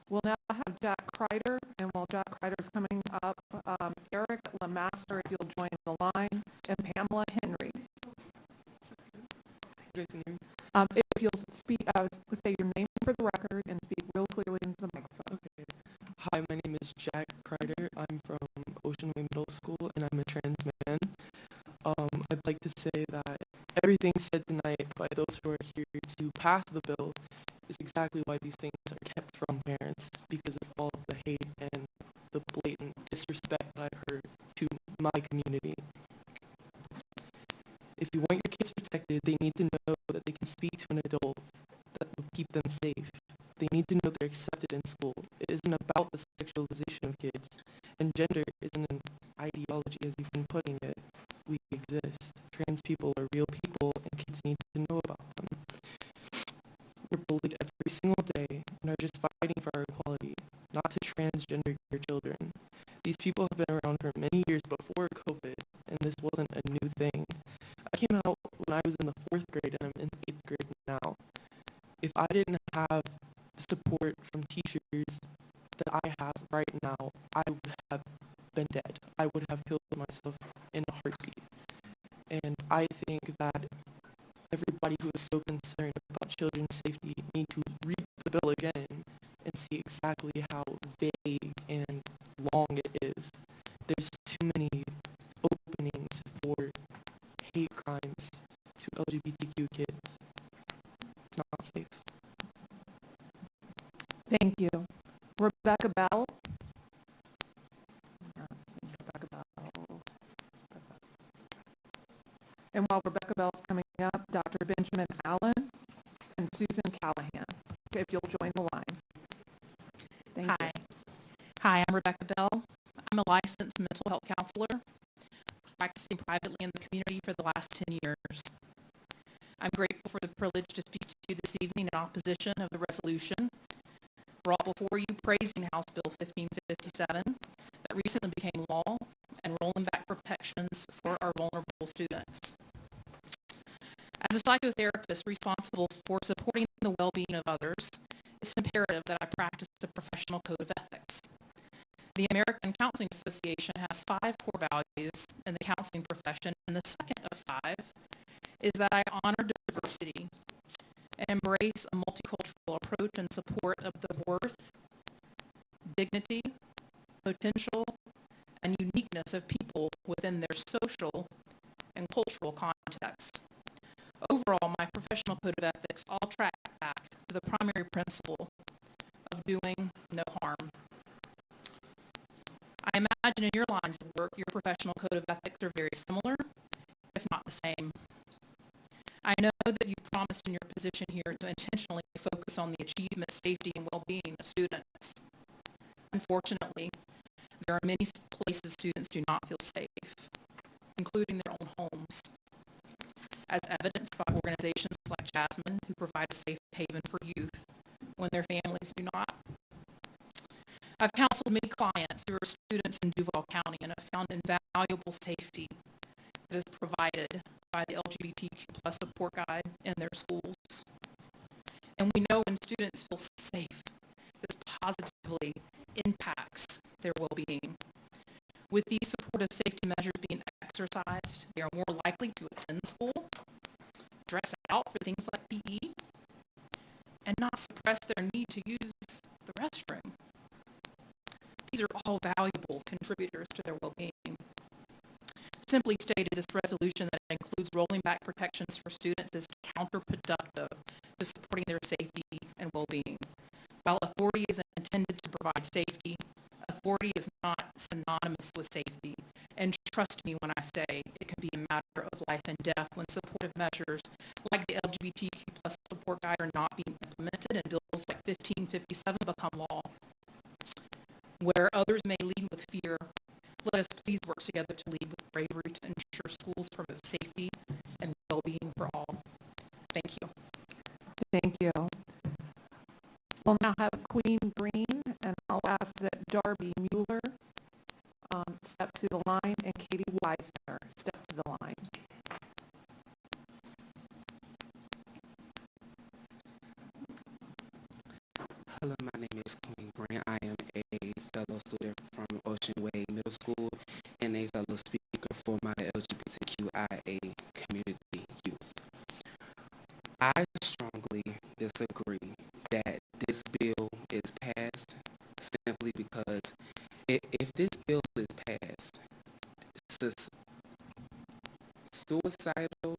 We'll now have Jack Kreider, and while Jack Kreider's coming up, Eric Lemaster, if you'll join the line, and Pamela Henry. If you'll speak, say your name for the record and speak real clearly into the microphone. Okay. Hi, my name is Jack Kreider. I'm from Ocean Way Middle School, and I'm a trans man. I'd like to say that everything said tonight by those who are here to pass the bill is exactly why these things are kept from parents, because of all of the hate and the blatant disrespect that I've heard to my community. If you want your kids protected, they need to know that they can speak to an adult that will keep them safe. They need to know they're accepted in school. It isn't about the sexualization of kids, and gender isn't an ideology as you've been putting it. We exist. Trans people are real people, and kids need to know about them. We're bullied every single day and are just fighting for our equality, not to transgender your children. These people have been around for many years before COVID, and this wasn't a new thing. I came out when I was in the 4th grade, and I'm in 8th grade now. If I didn't have the support from teachers that I have right now, I would have been dead. I would have killed myself in a heartbeat. And I think that everybody who is so concerned about children's safety need to read the bill again and see exactly how vague and long it is. There's too many openings for hate crimes to LGBTQ kids. It's not safe. Thank you. Rebecca Bell. And while Rebecca Bell's coming up, Dr. Benjamin Allen and Susan Callahan, if you'll join the line. Thank you. Hi, I'm Rebecca Bell. I'm a licensed mental health counselor, practicing privately in the community for the last 10 years. I'm grateful for the privilege to speak to you this evening in opposition of the resolution brought before you praising House Bill 1557 that recently became law and rolling back protections for our vulnerable students. As a psychotherapist responsible for supporting the well-being of others, it's imperative that I practice a professional code of ethics. The American Counseling Association has 5 core values in the counseling profession, and the second of 5 is that I honor diversity and embrace a multicultural approach in support of the worth, dignity, potential, and uniqueness of people within their social and cultural context. Overall, my professional code of ethics all track back to the primary principle of doing no harm. I imagine in your lines of work, your professional code of ethics are very similar, if not the same. I know that you promised in your position here to intentionally focus on the achievement, safety, and well-being of students. Unfortunately, there are many places students do not feel safe, including their own homes, as evidenced by organizations like Jasmine, who provide a safe haven for youth when their families do not. I've counseled many clients who are students in Duval County and have found invaluable safety that is provided by the LGBTQ+ support guide in their schools. And we know when students feel safe, this positively impacts their well-being. With these supportive safety measures being exercised, they are more likely to attend school, dress out for things like PE, and not suppress their need to use the restroom. These are all valuable contributors to their well-being. Simply stated, this resolution that includes rolling back protections for students is counterproductive to supporting their safety and well-being. While authority is intended to provide safety, authority is not synonymous with safety. And trust me when I say it can be a matter of life and death when supportive measures like the LGBTQ plus support guide are not being implemented and bills like 1557 become law. Where others may lead with fear, let us please work together to lead with bravery to ensure schools promote safety and well-being for all. Thank you. Thank you. We'll now have Queen Green, and I'll ask that Darby Mueller step to the line and Katie Weisner step to the line. Hello, my name is Queen Grant. I am a fellow student from Ocean Way Middle School and a fellow speaker for my LGBTQIA community youth. I strongly disagree that this bill is passed simply because if this bill is passed, suicidal,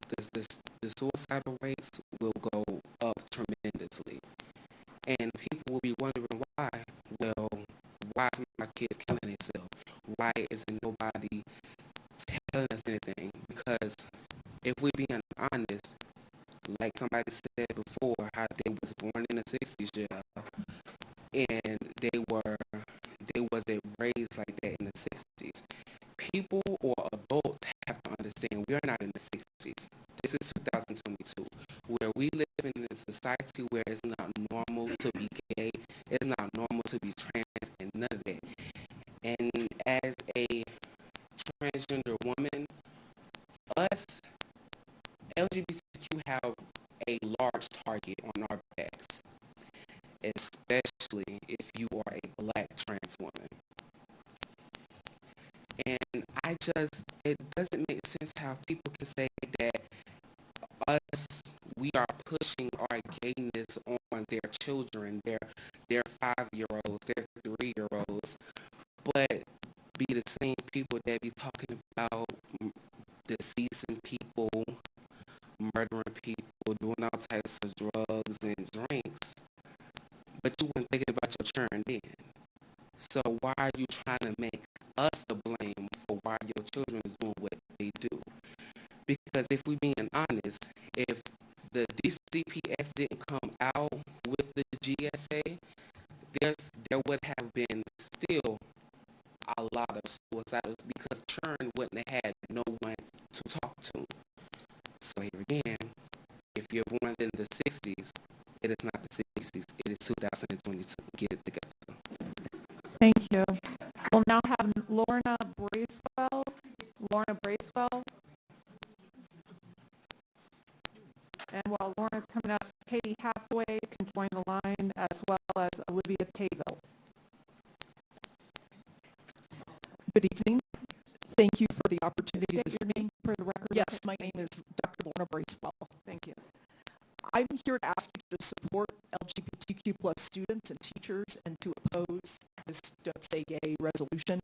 the suicidal rates will go up tremendously. And people will be wondering why. Well, why is my kids killing themselves? Why isn't nobody telling us anything? Because if we're being honest, like somebody said before, how they was born in the 60s, yeah, and they wasn't raised like that in the 60s. People or adults have to understand we're not in the 60s. This is 2022, where we live in a society where it's not normal to be gay, it's not normal to be trans, and none of that. And as a transgender woman, us LGBTQ have a large target on our backs, especially if you are a black trans woman. And it doesn't make sense how people can say that we are pushing our gayness on their children, their 5-year-olds, their 3-year-olds, but be the same people that be talking about deceasing people, murdering people, doing all types of drugs and drinks, but you weren't thinking about your children then. So why are you trying to make us to blame for why your children is doing what they do? Because if we're being honest, if the DCPS didn't come out with the GSA, there would have been still a lot of suicides because children wouldn't have had no one to talk to. So here again, if you're born in the 60s, it is not the 60s, it is 2022. Get it together. Thank you. We'll now have Lorna Bracewell. Lorna Bracewell. And while Lorna's coming up, Katie Hathaway can join the line, as well as Olivia Tayville. Good evening. Thank you for the opportunity to State your name for the record. Yes, my name is Dr. Lorna Bracewell. Thank you. I'm here to ask you to support LGBTQ plus students and teachers and to oppose this Don't Say Gay resolution.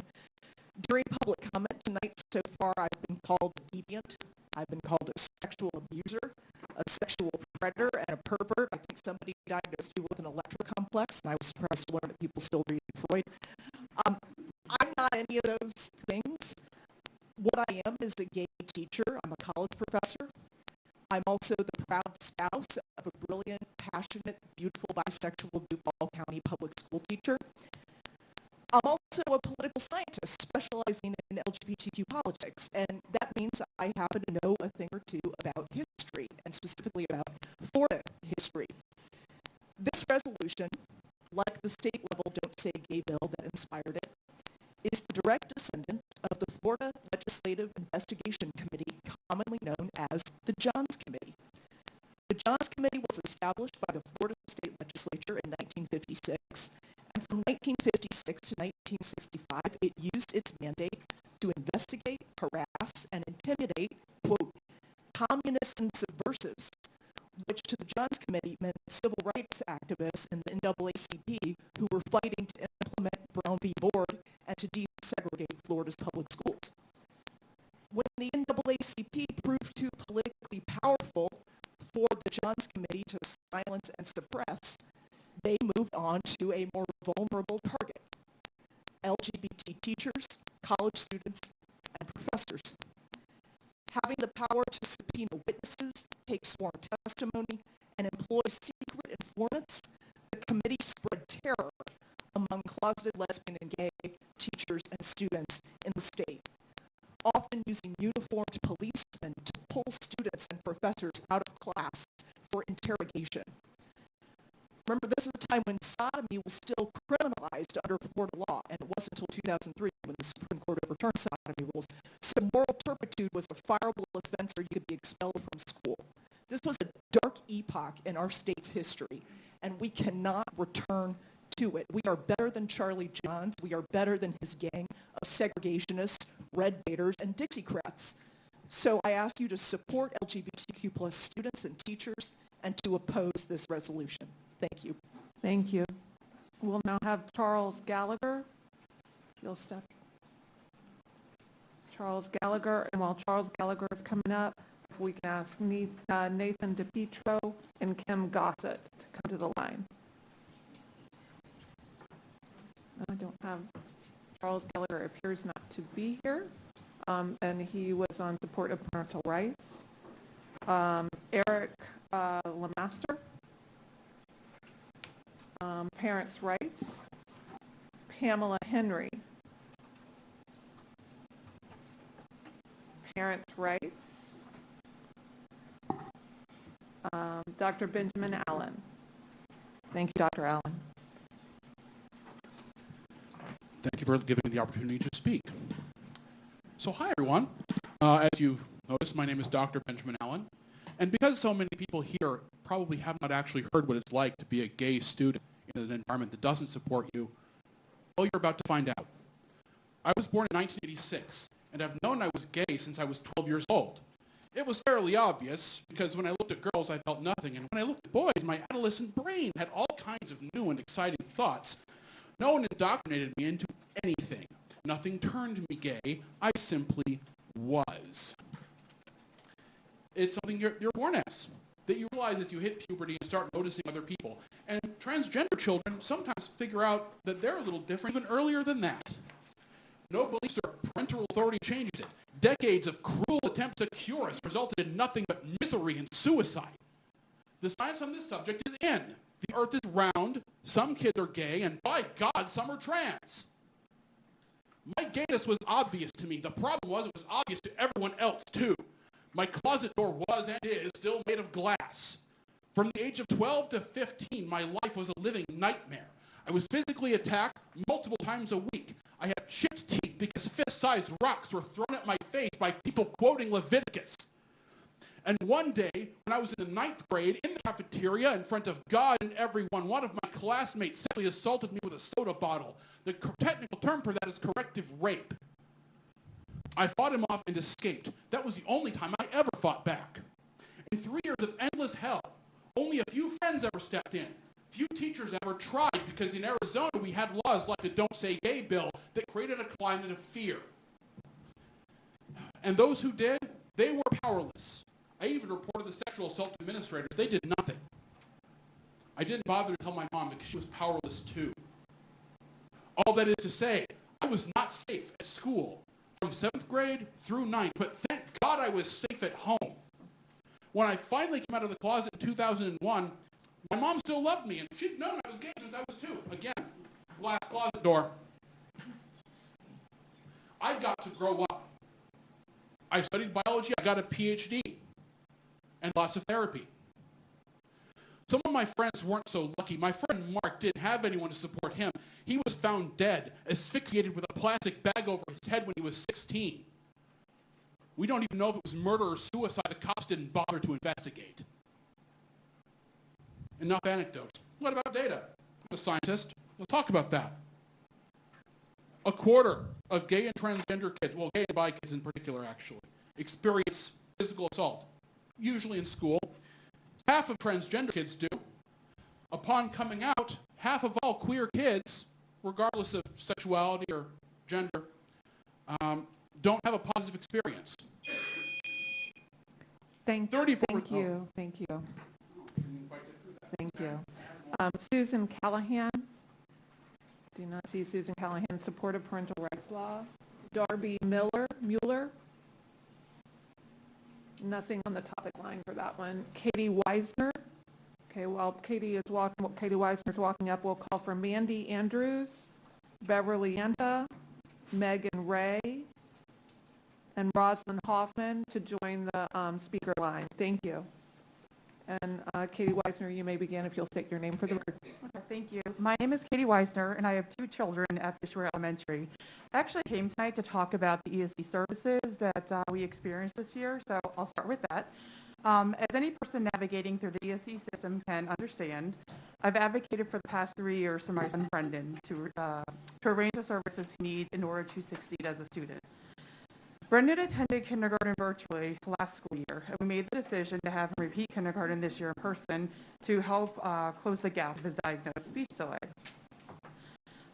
During public comment tonight so far, I've been called a deviant. I've been called a sexual abuser, a sexual predator, and a pervert. I think somebody diagnosed me with an electrocomplex, and I was surprised to learn that people still read Freud. I'm not any of those things. What I am is a gay teacher. I'm a college professor. I'm also the proud spouse of a brilliant, passionate, beautiful bisexual Duval County public school teacher. I'm also a political scientist specializing in LGBTQ politics, and that means I happen to know a thing or two about history, and specifically about Florida history. This resolution, like the state level Don't Say Gay bill that inspired it, is the direct descendant of the Florida Legislative Investigation Committee, commonly known as the Johns Committee. The Johns Committee was established by the Florida State Legislature in 1956, and from 1956 to 1965, it used its mandate to investigate, harass, and intimidate, quote, communists and subversives, which to the Johns Committee meant civil rights activists in the NAACP who were fighting to implement Brown v. Board and to desegregate Florida's public schools. When the NAACP proved too politically powerful for the Johns Committee to silence and suppress, they to a more vulnerable target: LGBT teachers, college students, and professors. Having the power to subpoena witnesses, take sworn testimony, and employ secret informants, the committee spread terror among closeted lesbian and gay teachers and students in the state, often using uniformed policemen to pull students and professors out of class for interrogation. Remember, this is a time when sodomy was still criminalized under Florida law, and it wasn't until 2003 when the Supreme Court overturned sodomy rules. So moral turpitude was a fireable offense, or you could be expelled from school. This was a dark epoch in our state's history, and we cannot return to it. We are better than Charlie Johns. We are better than his gang of segregationists, red baiters, and Dixiecrats. So I ask you to support LGBTQ plus students and teachers and to oppose this resolution. Thank you. Thank you. We'll now have Charles Gallagher. You'll step. Charles Gallagher, and while Charles Gallagher is coming up, if we can ask Nathan DePietro and Kim Gossett to come to the line. I don't have, Charles Gallagher appears not to be here, and he was on support of parental rights. Eric Lemaster, parents' rights. Pamela Henry, parents' rights. Dr. Benjamin Allen. Thank you, Dr. Allen. Thank you for giving me the opportunity to speak. So hi, everyone. As you noticed, my name is Dr. Benjamin Allen. And because so many people here probably have not actually heard what it's like to be a gay student in an environment that doesn't support you, well, you're about to find out. I was born in 1986, and I've known I was gay since I was 12 years old. It was fairly obvious, because when I looked at girls, I felt nothing, and when I looked at boys, my adolescent brain had all kinds of new and exciting thoughts. No one indoctrinated me into anything. Nothing turned me gay. I simply was. It's something you're born as, that you realize as you hit puberty and start noticing other people. And transgender children sometimes figure out that they're a little different even earlier than that. No beliefs or parental authority changes it. Decades of cruel attempts to cure us resulted in nothing but misery and suicide. The science on this subject is in. The earth is round, some kids are gay, and by God, some are trans. My gayness was obvious to me. The problem was it was obvious to everyone else too. My closet door was and is still made of glass. From the age of 12 to 15, my life was a living nightmare. I was physically attacked multiple times a week. I had chipped teeth because fist-sized rocks were thrown at my face by people quoting Leviticus. And one day, when I was in the 9th grade, in the cafeteria, in front of God and everyone, one of my classmates sexually assaulted me with a soda bottle. The technical term for that is corrective rape. I fought him off and escaped. That was the only time I ever fought back. In 3 years of endless hell, only a few friends ever stepped in. Few teachers ever tried, because in Arizona we had laws like the Don't Say Gay bill that created a climate of fear. And those who did, they were powerless. I even reported the sexual assault administrators. They did nothing. I didn't bother to tell my mom because she was powerless too. All that is to say, I was not safe at school from 7th grade through 9th, but thank God I was safe at home. When I finally came out of the closet in 2001, my mom still loved me, and she'd known I was gay since I was 2. Again, glass closet door. I got to grow up. I studied biology, I got a PhD, and lots of therapy. Some of my friends weren't so lucky. My friend Mark didn't have anyone to support him. He was found dead, asphyxiated with a plastic bag over his head when he was 16. We don't even know if it was murder or suicide. The cops didn't bother to investigate. Enough anecdotes. What about data? I'm a scientist. We'll talk about that. 1/4 of gay and transgender kids, well, gay and bi kids in particular actually, experience physical assault, usually in school. Half of transgender kids do. Upon coming out, half of all queer kids, regardless of sexuality or gender, don't have a positive experience. Thank you. Susan Callahan. Do not see Susan Callahan. Support of parental rights law. Darby Mueller. Nothing on the topic line for that one. Katie Weisner. Okay, while Katie Weisner is walking up, we'll call for Mandy Andrews, Beverly Anta, Megan Ray, and Rosalind Hoffman to join the speaker line. Thank you. And Katie Weisner, you may begin if you'll state your name for the record. Okay, thank you. My name is Katie Weisner, and I have 2 children at Fishway Elementary. I actually came tonight to talk about the ESC services that we experienced this year, so I'll start with that. As any person navigating through the ESC system can understand, I've advocated for the past 3 years for my son Brendan to arrange the services he needs in order to succeed as a student. Brendan attended kindergarten virtually last school year, and we made the decision to have him repeat kindergarten this year in person to help close the gap of his diagnosed speech delay.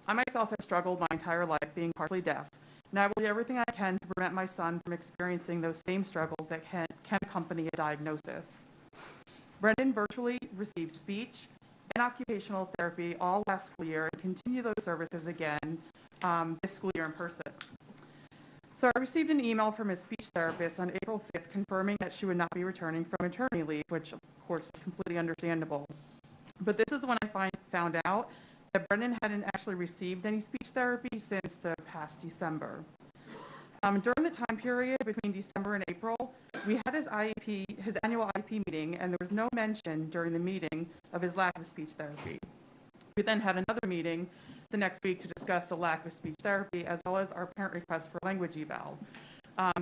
I myself have struggled my entire life being partially deaf, and I will do everything I can to prevent my son from experiencing those same struggles that can accompany a diagnosis. Brendan virtually received speech and occupational therapy all last school year and continue those services again this school year in person. So I received an email from his speech therapist on April 5th confirming that she would not be returning from maternity leave, which of course is completely understandable. But this is when I found out that Brendan hadn't actually received any speech therapy since the past December. During the time period between December and April, we had his annual IEP meeting, and there was no mention during the meeting of his lack of speech therapy. We then had another meeting the next week to discuss the lack of speech therapy, as well as our parent request for language eval.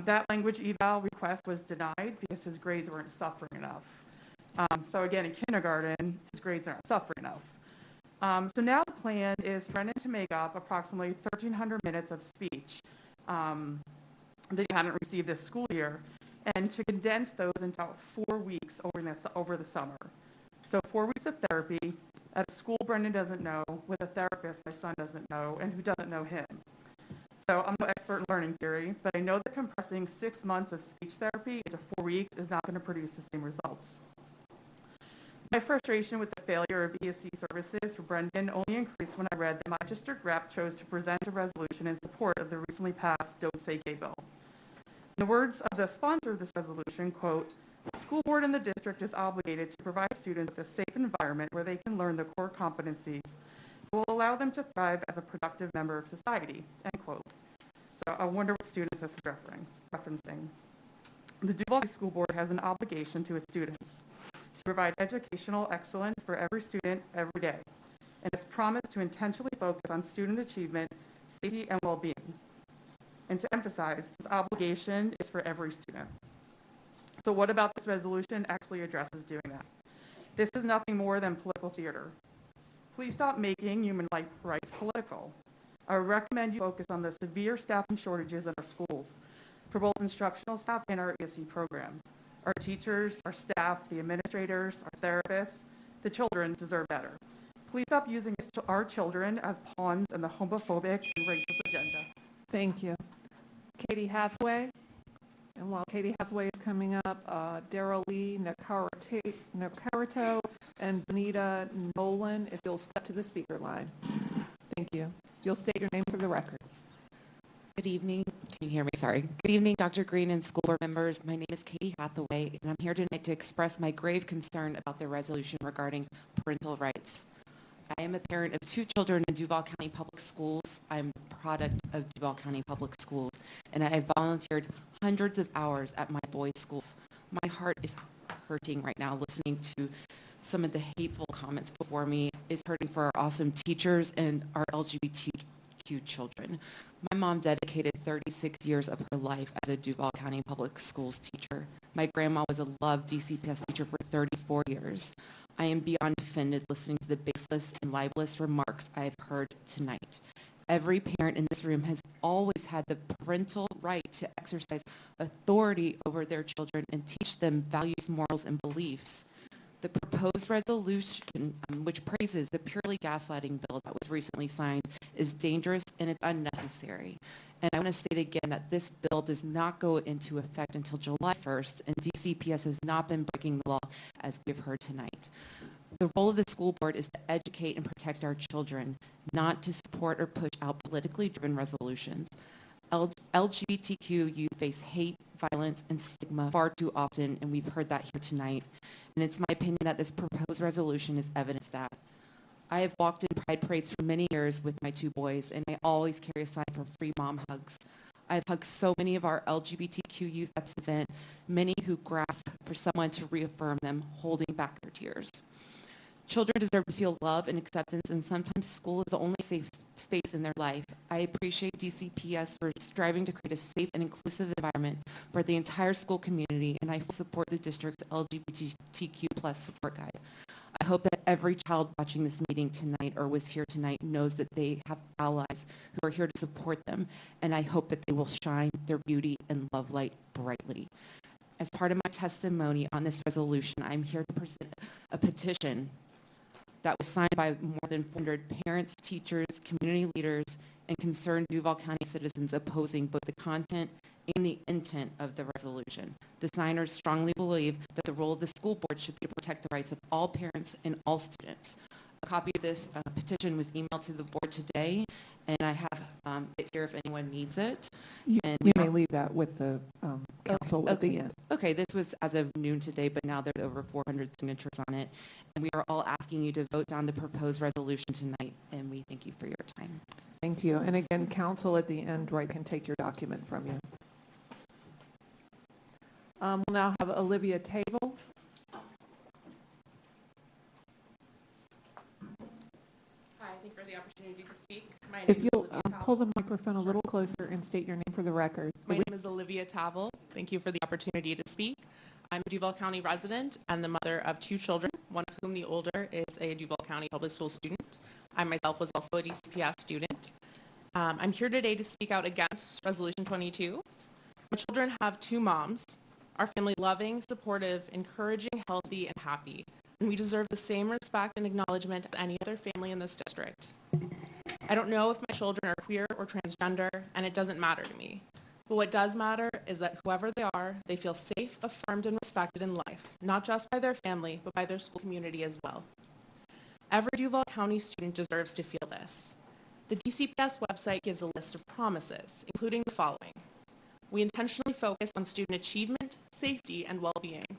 That language eval request was denied because his grades weren't suffering enough. So again, in kindergarten, his grades aren't suffering enough. So now the plan is for Brendan to make up approximately 1,300 minutes of speech that he hadn't received this school year, and to condense those into about 4 weeks over the summer. So 4 weeks of therapy at a school Brendan doesn't know, with a therapist my son doesn't know, and who doesn't know him. So I'm no expert in learning theory, but I know that compressing 6 months of speech therapy into 4 weeks is not going to produce the same results. My frustration with the failure of ESC services for Brendan only increased when I read that my district rep chose to present a resolution in support of the recently passed Don't Say Gay bill. In the words of the sponsor of this resolution, quote, "The school board and the district is obligated to provide students with a safe environment where they can learn the core competencies that will allow them to thrive as a productive member of society," end quote. So I wonder what students this is referencing. The Duval School Board has an obligation to its students to provide educational excellence for every student every day, and has promised to intentionally focus on student achievement, safety, and well-being. And to emphasize, this obligation is for every student. So what about this resolution actually addresses doing that? This is nothing more than political theater. Please stop making human rights political. I would recommend you focus on the severe staffing shortages in our schools for both instructional staff and our ESC programs. Our teachers, our staff, the administrators, our therapists, the children deserve better. Please stop using our children as pawns in the homophobic and racist agenda. Thank you. Katie Hathaway. And while Katie Hathaway is coming up, Daryl Lee Nacarito and Benita Nolan, if you'll step to the speaker line. Thank you. You'll state your name for the record. Good evening. Can you hear me? Sorry. Good evening, Dr. Green and school board members. My name is Katie Hathaway, and I'm here tonight to express my grave concern about the resolution regarding parental rights. I am a parent of 2 children in Duval County Public Schools. I'm a product of Duval County Public Schools, and I have volunteered hundreds of hours at my boys' schools. My heart is hurting right now listening to some of the hateful comments before me. Is hurting for our awesome teachers and our LGBTQ children. My mom dedicated 36 years of her life as a Duval County Public Schools teacher. My grandma was a loved DCPS teacher for 34 years. I am beyond offended listening to the baseless and libelous remarks I have heard tonight. Every parent in this room has always had the parental right to exercise authority over their children and teach them values, morals, and beliefs. The proposed resolution, which praises the purely gaslighting bill that was recently signed, is dangerous and it's unnecessary. And I want to state again that this bill does not go into effect until July 1st, and DCPS has not been breaking the law as we have heard tonight. The role of the school board is to educate and protect our children, not to support or push out politically driven resolutions. LGBTQ youth face hate, violence, and stigma far too often, and we've heard that here tonight. And it's my opinion that this proposed resolution is evidence of that. I have walked in pride parades for many years with my two boys, and I always carry a sign for free mom hugs. I've hugged so many of our LGBTQ youth at this event, many who grasp for someone to reaffirm them, holding back their tears. Children deserve to feel love and acceptance, and sometimes school is the only safe space in their life. I appreciate DCPS for striving to create a safe and inclusive environment for the entire school community, and I support the district's LGBTQ plus support guide. I hope that every child watching this meeting tonight or was here tonight knows that they have allies who are here to support them, and I hope that they will shine their beauty and love light brightly. As part of my testimony on this resolution, I'm here to present a petition that was signed by more than 400 parents, teachers, community leaders, and concerned Duval County citizens opposing both the content and the intent of the resolution. The signers strongly believe that the role of the school board should be to protect the rights of all parents and all students. A copy of this petition was emailed to the board today, and I have it here if anyone needs it. You We may leave that with the council at the end. Okay, this was as of noon today, but now there's over 400 signatures on it. And we are all asking you to vote down the proposed resolution tonight, and we thank you for your time. Thank you. And again, council at the end, right, can take your document from you. We'll now have Olivia Table. Hi, thank you for the opportunity to speak. My name If is you'll Olivia pull the microphone a little closer and state your name for the record. My name is Olivia Tavel. Thank you for the opportunity to speak. I'm a Duval County resident and the mother of two children, one of whom, the older, is a Duval County public school student. I myself was also a DCPS student. I'm here today to speak out against Resolution 22. My children have two moms. Our family loving, supportive, encouraging, healthy, and happy. And we deserve the same respect and acknowledgement as any other family in this district. I don't know if my children are queer or transgender, and it doesn't matter to me. But what does matter is that whoever they are, they feel safe, affirmed, and respected in life, not just by their family, but by their school community as well. Every Duval County student deserves to feel this. The DCPS website gives a list of promises, including the following. We intentionally focus on student achievement, safety, and well-being.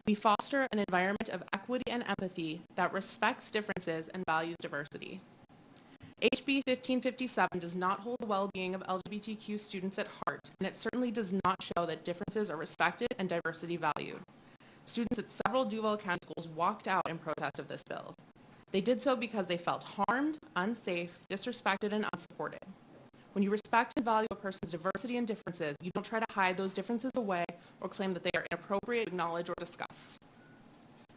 We foster an environment of equity and empathy that respects differences and values diversity. HB 1557 does not hold the well-being of LGBTQ students at heart, and it certainly does not show that differences are respected and diversity valued. Students at several Duval County schools walked out in protest of this bill. They did so because they felt harmed, unsafe, disrespected, and unsupported. When you respect and value a person's diversity and differences, you don't try to hide those differences away or claim that they are inappropriate to acknowledge or discuss.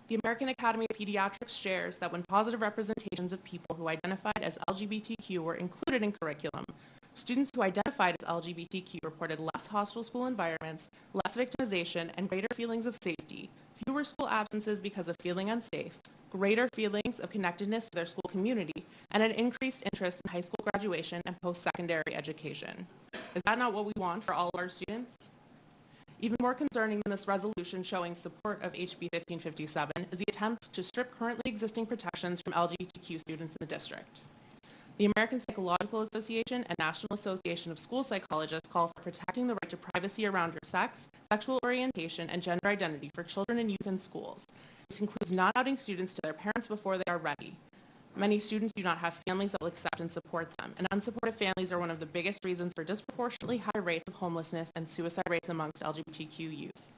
The American Academy of Pediatrics shares that when positive representations of people who identified as LGBTQ were included in curriculum, students who identified as LGBTQ reported less hostile school environments, less victimization, and greater feelings of safety, fewer school absences because of feeling unsafe, greater feelings of connectedness to their school community, and an increased interest in high school graduation and post-secondary education. Is that not what we want for all of our students? Even more concerning than this resolution showing support of HB 1557 is the attempt to strip currently existing protections from LGBTQ students in the district. The American Psychological Association and National Association of School Psychologists call for protecting the right to privacy around your sex, sexual orientation, and gender identity for children and youth in schools. This includes not outing students to their parents before they are ready. Many students do not have families that will accept and support them, and unsupportive families are one of the biggest reasons for disproportionately high rates of homelessness and suicide rates amongst LGBTQ youth.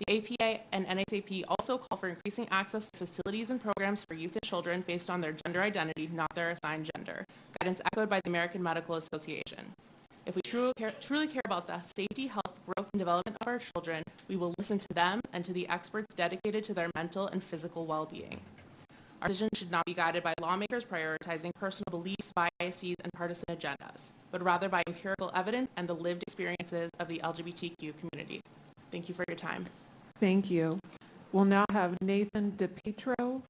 The APA and NAACP also call for increasing access to facilities and programs for youth and children based on their gender identity, not their assigned gender, guidance echoed by the American Medical Association. If we truly care about the safety, health, growth, and development of our children, we will listen to them and to the experts dedicated to their mental and physical well-being. Our decision should not be guided by lawmakers prioritizing personal beliefs, biases, and partisan agendas, but rather by empirical evidence and the lived experiences of the LGBTQ community. Thank you for your time. Thank you. We'll now have Nathan DePietro.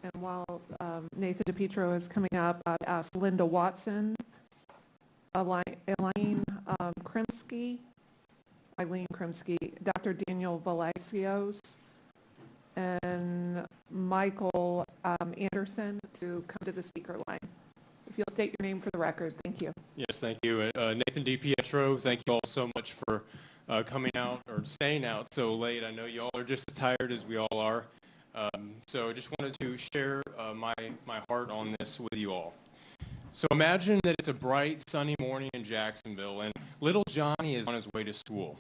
And while Nathan DePietro is coming up, I'd ask Linda Watson, Eileen Krimsky, Dr. Daniel Valacios, and Michael Anderson to come to the speaker line. If you'll state your name for the record, thank you. Yes, thank you. Nathan DiPietro, thank you all so much for coming out or staying out so late. I know you all are just as tired as we all are. So I just wanted to share my heart on this with you all. So imagine that it's a bright, sunny morning in Jacksonville, and little Johnny is on his way to school.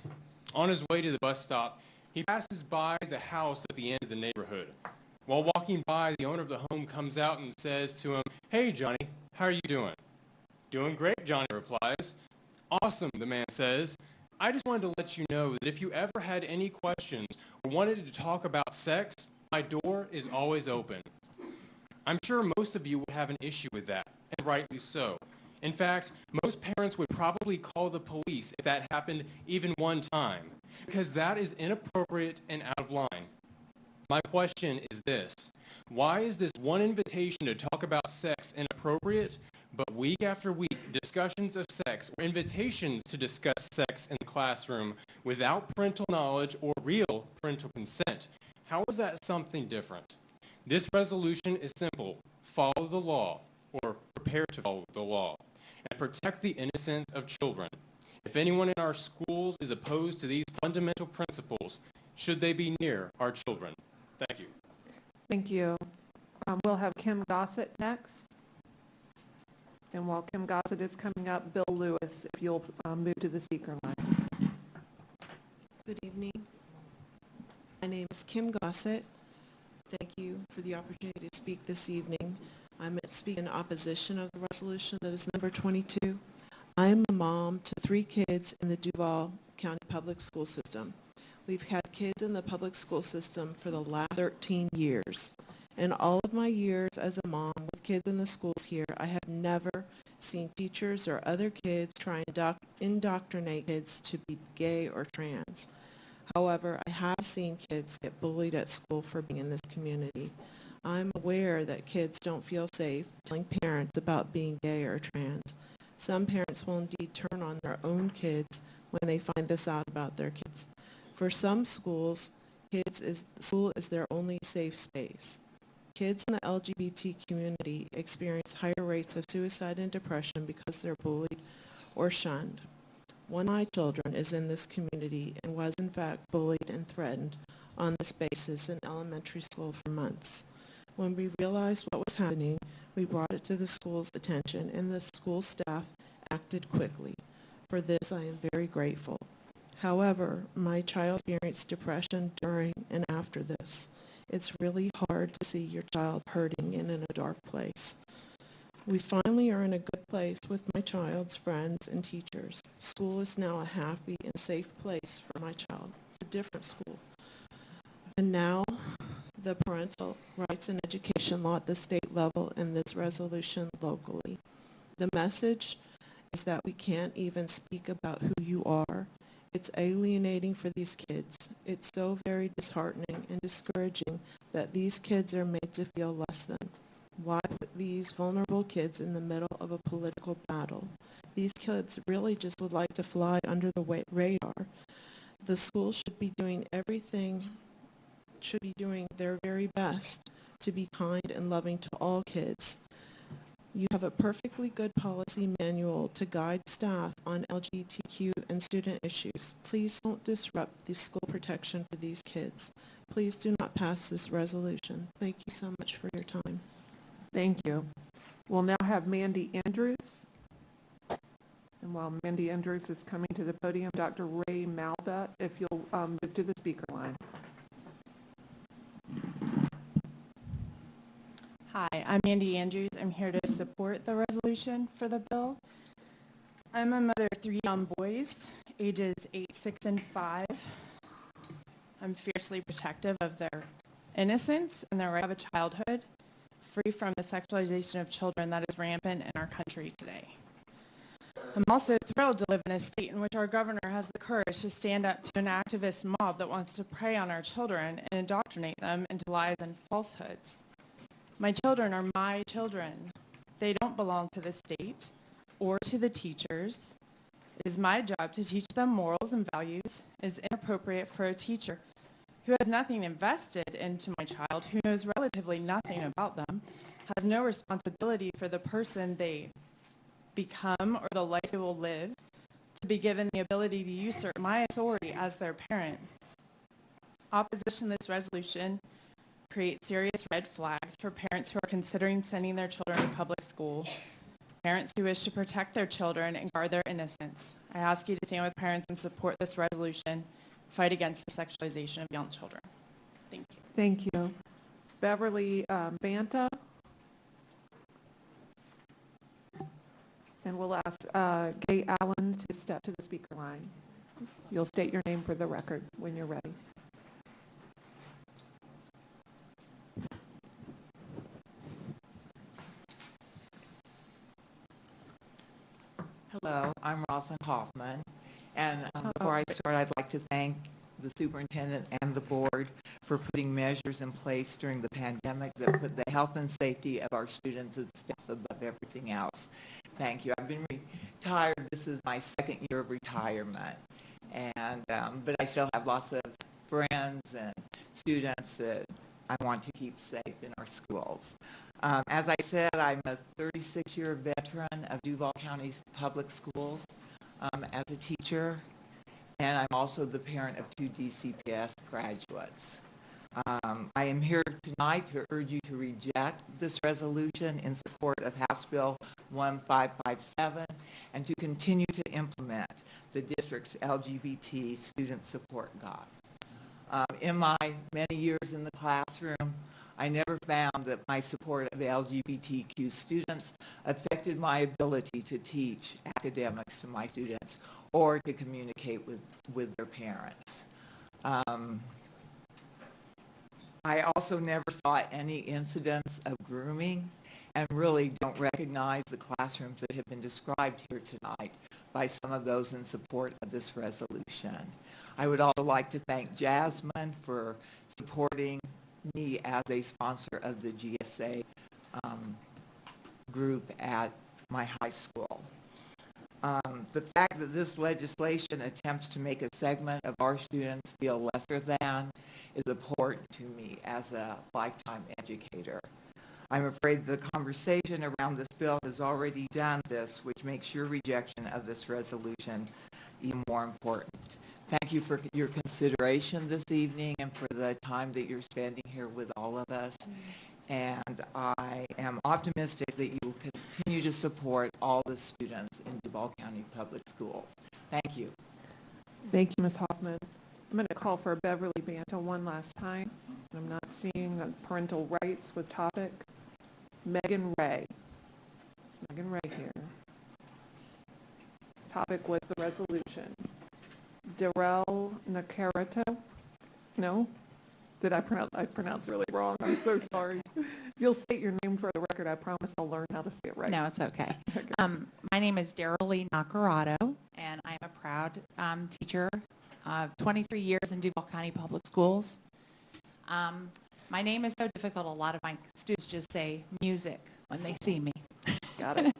On his way to the bus stop, he passes by the house at the end of the neighborhood. While walking by, the owner of the home comes out and says to him, "Hey, Johnny, how are you doing?" "Doing great," Johnny replies. "Awesome," the man says. "I just wanted to let you know that if you ever had any questions or wanted to talk about sex, my door is always open." I'm sure most of you would have an issue with that, and rightly so. In fact, most parents would probably call the police if that happened even one time, because that is inappropriate and out of line. My question is this: why is this one invitation to talk about sex inappropriate, but week after week, discussions of sex or invitations to discuss sex in the classroom without parental knowledge or real parental consent? How is that something different? This resolution is simple: follow the law, or prepare to follow the law, and protect the innocence of children. If anyone in our schools is opposed to these fundamental principles, should they be near our children? Thank you. Thank you. We'll have Kim Gossett next. And while Kim Gossett is coming up, Bill Lewis, if you'll move to the speaker line. Good evening. My name is Kim Gossett. Thank you for the opportunity to speak this evening. I'm speaking in opposition of the resolution that is number 22. I am a mom to 3 kids in the Duval County Public School System. We've had kids in the public school system for the last 13 years. In all of my years as a mom with kids in the schools here, I have never seen teachers or other kids try and indoctrinate kids to be gay or trans. However, I have seen kids get bullied at school for being in this community. I'm aware that kids don't feel safe telling parents about being gay or trans. Some parents will indeed turn on their own kids when they find this out about their kids. For some schools, school is their only safe space. Kids in the LGBT community experience higher rates of suicide and depression because they're bullied or shunned. One of my children is in this community and was in fact bullied and threatened on this basis in elementary school for months. When we realized what was happening, we brought it to the school's attention, and the school staff acted quickly. For this, I am very grateful. However, my child experienced depression during and after this. It's really hard to see your child hurting and in a dark place. We finally are in a good place with my child's friends and teachers. School is now a happy and safe place for my child. It's a different school. And now, the parental rights and education law at the state level and this resolution locally. The message is that we can't even speak about who you are. It's alienating for these kids. It's so very disheartening and discouraging that these kids are made to feel less than. Why put these vulnerable kids in the middle of a political battle? These kids really just would like to fly under the radar. The school should be doing their very best to be kind and loving to all kids. You have a perfectly good policy manual to guide staff on LGBTQ and student issues. Please don't disrupt the school protection for these kids. Please do not pass this resolution. Thank you so much for your time. Thank you. We'll now have Mandy Andrews. And while Mandy Andrews is coming to the podium, Dr. Ray Malba, if you'll move to the speaker line. Hi, I'm Mandy Andrews. I'm here to support the resolution for the bill. I'm a mother of 3 young boys, ages 8, 6, and 5. I'm fiercely protective of their innocence and their right of a childhood, free from the sexualization of children that is rampant in our country today. I'm also thrilled to live in a state in which our governor has the courage to stand up to an activist mob that wants to prey on our children and indoctrinate them into lies and falsehoods. My children are my children. They don't belong to the state or to the teachers. It is my job to teach them morals and values. It is inappropriate for a teacher who has nothing invested into my child, who knows relatively nothing about them, has no responsibility for the person they become or the life they will live, to be given the ability to usurp my authority as their parent. Opposition to this resolution creates serious red flags for parents who are considering sending their children to public school, parents who wish to protect their children and guard their innocence. I ask you to stand with parents and support this resolution, fight against the sexualization of young children. Thank you. Thank you. Beverly Banta. And we'll ask Gay Allen to step to the speaker line. You'll state your name for the record when you're ready. Hello, I'm Rosalind Hoffman, and before I start, I'd like to thank the superintendent and the board for putting measures in place during the pandemic that put the health and safety of our students and staff above everything else. Thank you. I've been retired. This is my second year of retirement, and but I still have lots of friends and students that I want to keep safe in our schools. As I said, I'm a 36-year veteran of Duval County's public schools as a teacher, and I'm also the parent of 2 DCPS graduates. I am here tonight to urge you to reject this resolution in support of House Bill 1557 and to continue to implement the district's LGBT student support guide. In my many years in the classroom, I never found that my support of LGBTQ students affected my ability to teach academics to my students or to communicate with their parents. I also never saw any incidents of grooming and really don't recognize the classrooms that have been described here tonight by some of those in support of this resolution. I would also like to thank Jasmine for supporting me as a sponsor of the GSA group at my high school. The fact that this legislation attempts to make a segment of our students feel lesser than is important to me as a lifetime educator. I'm afraid the conversation around this bill has already done this, which makes your rejection of this resolution even more important. Thank you for your consideration this evening and for the time that you're spending here with all of us. And I am optimistic that you will continue to support all the students in Duval County Public Schools. Thank you. Thank you, Ms. Hoffman. I'm going to call for Beverly Banta one last time. I'm not seeing that parental rights was topic. Megan Ray. Is Megan Ray here? Topic was the resolution. Darrell Nacarito? No? Did I pronounce it really wrong? I'm so sorry. If you'll state your name for the record, I promise I'll learn how to say it right. No, it's okay. My name is Daryl Lee Nacarado, and I'm a proud teacher of 23 years in Duval County Public Schools. My name is so difficult, a lot of my students just say music when they see me. Got it.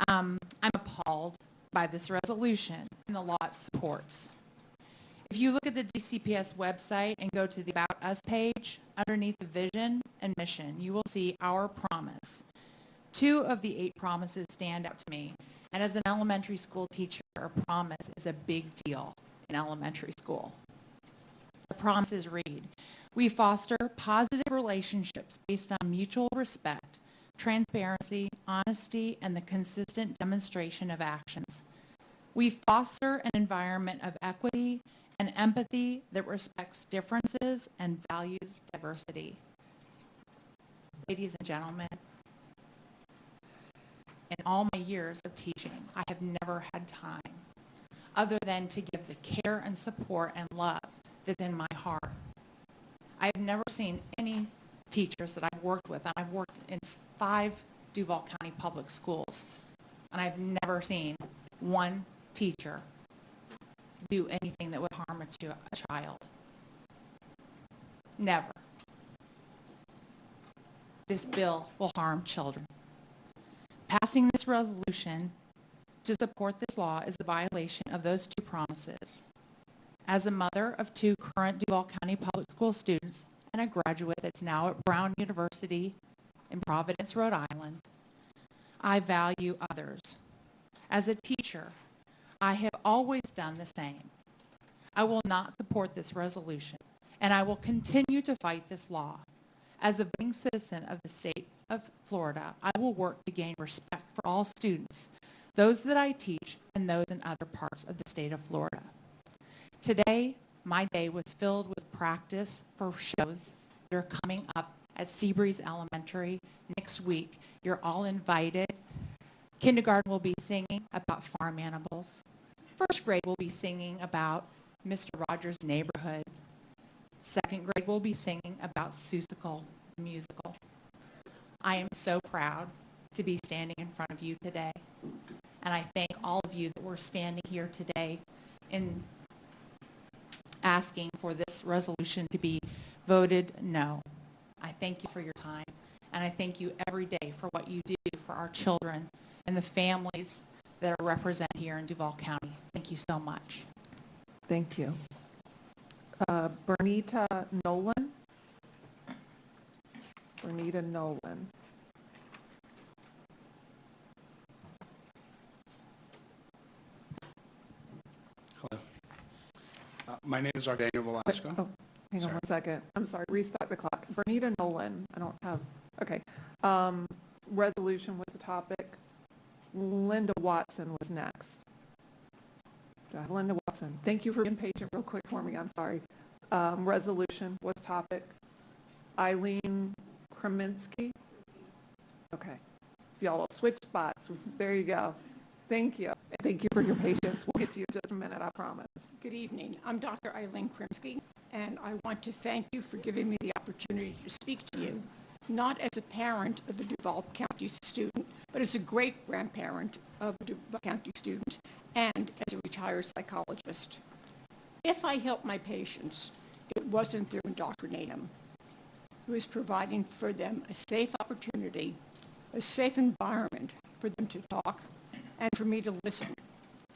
I'm appalled by this resolution and the law it supports. If you look at the DCPS website and go to the About Us page, underneath the vision and mission, you will see our promise. 2 of the 8 promises stand out to me. And as an elementary school teacher, a promise is a big deal in elementary school. The promises read, we foster positive relationships based on mutual respect, transparency, honesty, and the consistent demonstration of actions. We foster an environment of equity and empathy that respects differences and values diversity. Ladies and gentlemen, in all my years of teaching, I have never had time other than to give the care and support and love that's in my heart. I have never seen any teachers that I've worked with, and I've worked in 5 Duval County public schools, and I've never seen one teacher do anything that would harm a child. Never. This bill will harm children. Passing this resolution to support this law is a violation of those 2 promises. As a mother of 2 current Duval County Public School students and a graduate that's now at Brown University in Providence, Rhode Island, I value others. As a teacher, I have always done the same. I will not support this resolution, and I will continue to fight this law. As a voting citizen of the state of Florida, I will work to gain respect for all students, those that I teach and those in other parts of the state of Florida. Today, my day was filled with practice for shows that are coming up at Seabreeze Elementary next week. You're all invited. Kindergarten will be singing about farm animals. First grade will be singing about Mr. Rogers' Neighborhood. Second grade will be singing about Seussical, the musical. I am so proud to be standing in front of you today. And I thank all of you that were standing here today in asking for this resolution to be voted no. I thank you for your time, and I thank you every day for what you do for our children and the families that are represented here in Duval County. Thank you so much. Thank you. Bernita Nolan. Bernita Nolan. Hello. My name is Daniel Velasco. Oh, hang on one second. I'm sorry. Restart the clock. Bernita Nolan. I don't have. Okay. Resolution was the topic. Linda Watson was next. Do I have Linda Watson? Thank you for being patient real quick for me. I'm sorry. Resolution was topic. Eileen Kreminski. Okay. Y'all will switch spots. There you go. Thank you. And thank you for your patience. We'll get to you in just a minute, I promise. Good evening. I'm Dr. Eileen Krimsky, and I want to thank you for giving me the opportunity to speak to you, not as a parent of a Duval County student, but as a great-grandparent of a Duval County student and as a retired psychologist. If I help my patients, it wasn't through indoctrinating. It was providing for them a safe opportunity, a safe environment for them to talk, and for me to listen.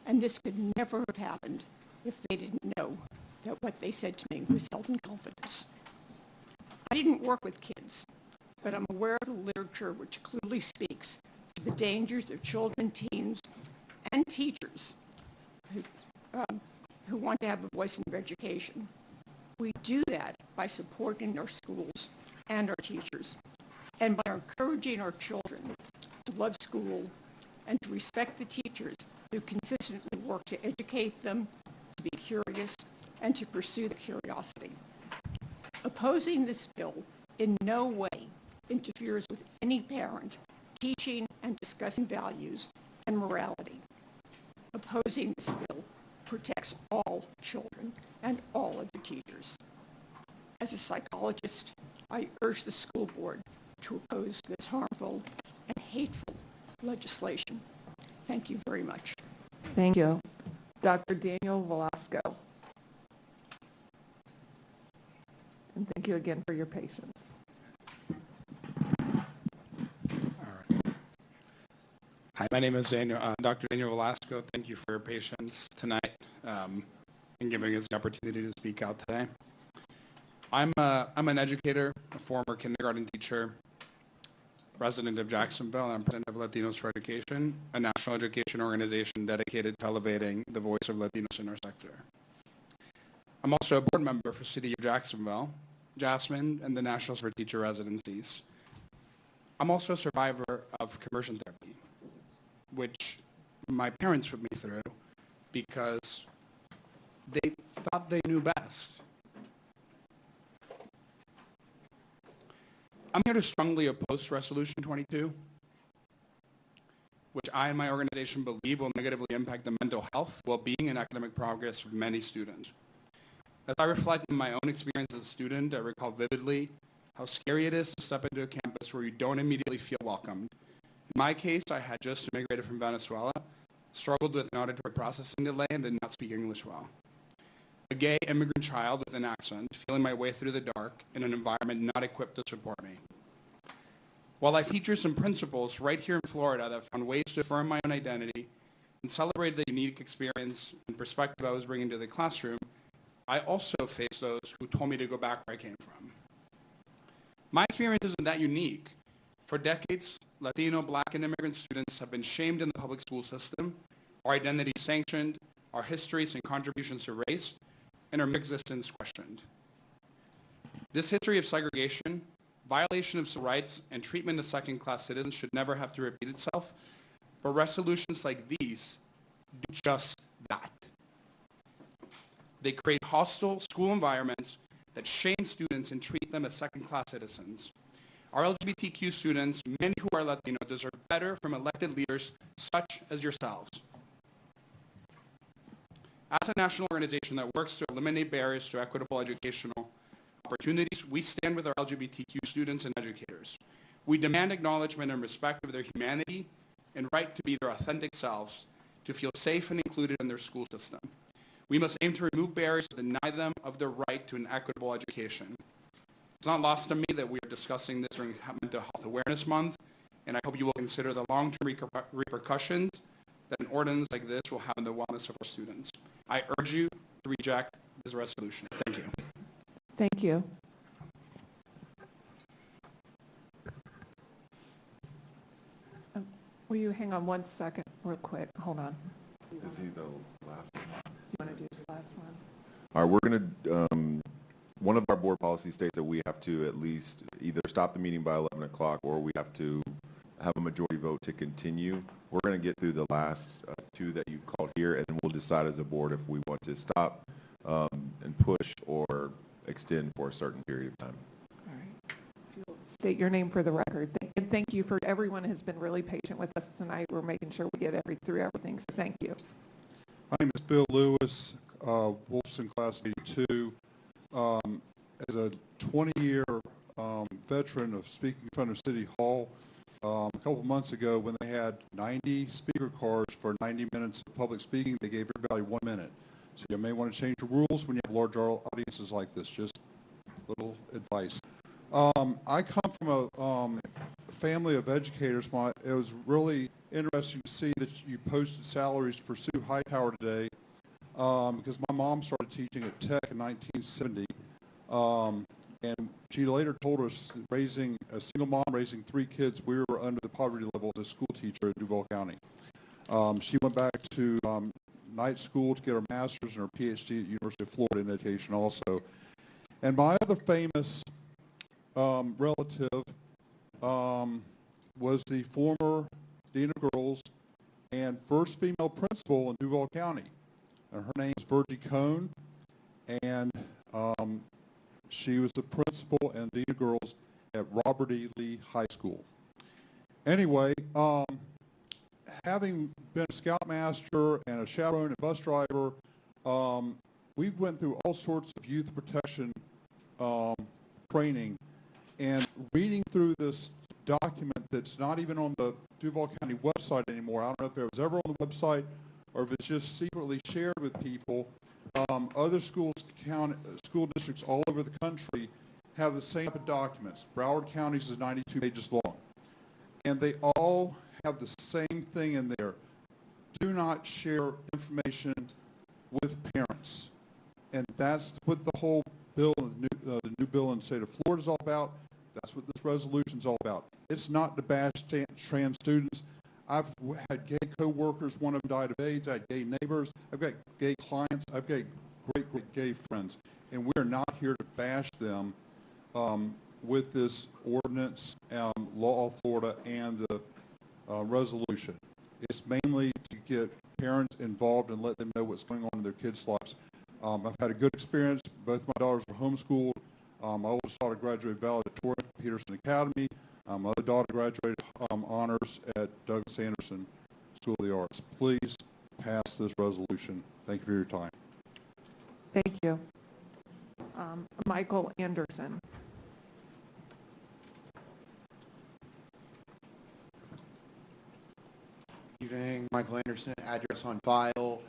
And this could never have happened if they didn't know that what they said to me was held in confidence. I didn't work with kids, but I'm aware of the literature which clearly speaks to the dangers of children, teens, and teachers who want to have a voice in their education. We do that by supporting our schools and our teachers, and by encouraging our children to love school and to respect the teachers who consistently work to educate them, to be curious, and to pursue the curiosity. Opposing this bill in no way interferes with any parent teaching and discussing values and morality. Opposing this bill protects all children and all of the teachers. As a psychologist, I urge the school board to oppose this harmful and hateful legislation. Thank you very much. Thank you. Dr. Daniel Velasco. And thank you again for your patience. Hi, my name is Dr. Daniel Velasco. Thank you for your patience tonight and giving us the opportunity to speak out today. I'm an educator, a former kindergarten teacher, resident of Jacksonville, and I'm president of Latinos for Education, a national education organization dedicated to elevating the voice of Latinos in our sector. I'm also a board member for City of Jacksonville, Jasmine, and the Nationals for Teacher Residencies. I'm also a survivor of conversion therapy, which my parents put me through because they thought they knew best. I'm here to strongly oppose Resolution 22, which I and my organization believe will negatively impact the mental health, well-being, and academic progress of many students. As I reflect on my own experience as a student, I recall vividly how scary it is to step into a campus where you don't immediately feel welcomed. In my case, I had just immigrated from Venezuela, struggled with an auditory processing delay, and did not speak English well. A gay immigrant child with an accent, feeling my way through the dark in an environment not equipped to support me. While I have teachers and principals right here in Florida that found ways to affirm my own identity and celebrate the unique experience and perspective I was bringing to the classroom, I also face those who told me to go back where I came from. My experience isn't that unique. For decades, Latino, Black, and immigrant students have been shamed in the public school system, our identity sanctioned, our histories and contributions erased, and our existence questioned. This history of segregation, violation of civil rights, and treatment of second-class citizens should never have to repeat itself, but resolutions like these do just that. They create hostile school environments that shame students and treat them as second-class citizens. Our LGBTQ students, many who are Latino, deserve better from elected leaders such as yourselves. As a national organization that works to eliminate barriers to equitable educational opportunities, we stand with our LGBTQ students and educators. We demand acknowledgement and respect of their humanity and right to be their authentic selves, to feel safe and included in their school system. We must aim to remove barriers to deny them of their right to an equitable education. It's not lost on me that we are discussing this during Mental Health Awareness Month, and I hope you will consider the long-term repercussions that an ordinance like this will have on the wellness of our students. I urge you to reject this resolution. Thank you. Thank you. Will you hang on one second real quick? Hold on. Is he the last one? You want to do this last one? All right, we're going to, one of our board policies states that we have to at least either stop the meeting by 11 o'clock or we have to have a majority vote to continue. We're going to get through the last two that you called here, and then we'll decide as a board if we want to stop and push or extend for a certain period of time. All right. If you'll state your name for the record. And thank you for everyone has been really patient with us tonight. We're making sure we get through everything, so thank you. My name is Bill Lewis, Wolfson Class 82. As a 20-year veteran of speaking in front of City Hall, a couple months ago when they had 90 speaker cards for 90 minutes of public speaking, they gave everybody 1 minute. So you may want to change the rules when you have large audiences like this. Just a little advice. I come from a family of educators. It was really interesting to see that you posted salaries for Sue Hightower today because my mom started teaching at Tech in 1970. And she later told us raising a single mom, raising 3 kids, we were under the poverty level as a school teacher at Duval County. She went back to night school to get her master's and her PhD at University of Florida in education also. And my other famous relative was the former Dean of Girls and first female principal in Duval County. And her name is Virgie Cohn, and she was the principal and Dean of Girls at Robert E. Lee High School. Anyway, having been a scoutmaster and a chaperone and bus driver, we went through all sorts of youth protection training, and reading through this document that's not even on the Duval County website anymore. I don't know if it was ever on the website or if it's just secretly shared with people. Other school districts all over the country have the same type of documents. Broward County's is 92 pages long. And they all have the same thing in there. Do not share information with parents. And that's what the whole bill, the new bill in the state of Florida is all about. That's what this resolution is all about. It's not to bash trans students. I've had gay co-workers, one of them died of AIDS, I had gay neighbors, I've got gay clients, I've got great gay friends, and we're not here to bash them with this ordinance, law of Florida, and the resolution. It's mainly to get parents involved and let them know what's going on in their kids' lives. I've had a good experience. Both my daughters were homeschooled. My oldest daughter graduated valedictorian from Peterson Academy. My other daughter graduated honors at Douglas Anderson School of the Arts. Please pass this resolution. Thank you for your time. Thank you. Michael Anderson. Good evening, Michael Anderson, address on file.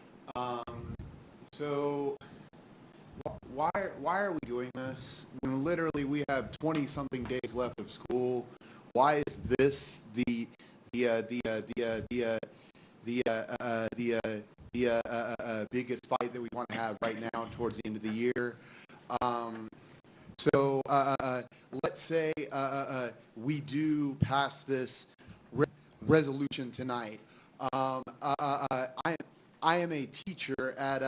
So why are we doing this when literally we have 20-something days left of school? Why is this the biggest fight that we want to have right now towards the end of the year. Let's say we do pass this resolution tonight. I am a teacher at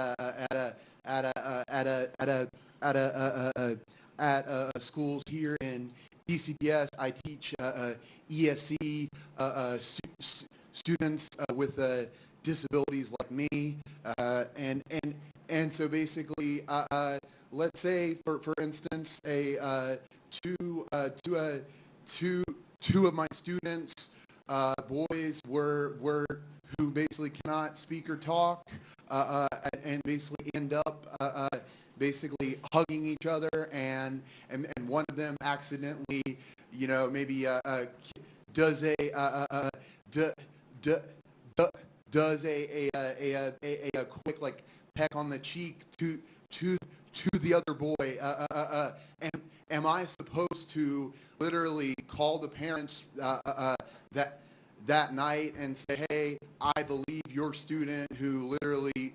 schools here in DCPS. I teach ESC students with disabilities like me, and so basically, let's say for instance, two of my students, boys were who basically cannot speak or talk, and basically end up basically hugging each other, and one of them accidentally, maybe does a quick like peck on the cheek to the other boy. And am I supposed to literally call the parents that night and say, hey, I believe your student who literally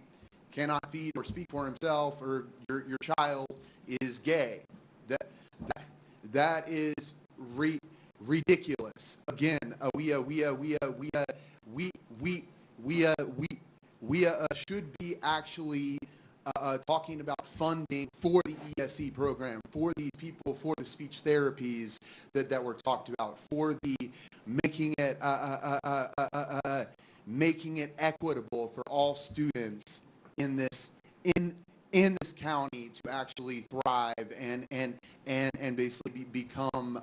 cannot feed or speak for himself, or your child is gay? That is ridiculous. Again, we should be actually talking about funding for the ESC program, for these people, for the speech therapies that were talked about, for the making it equitable for all students in this county to actually thrive and basically become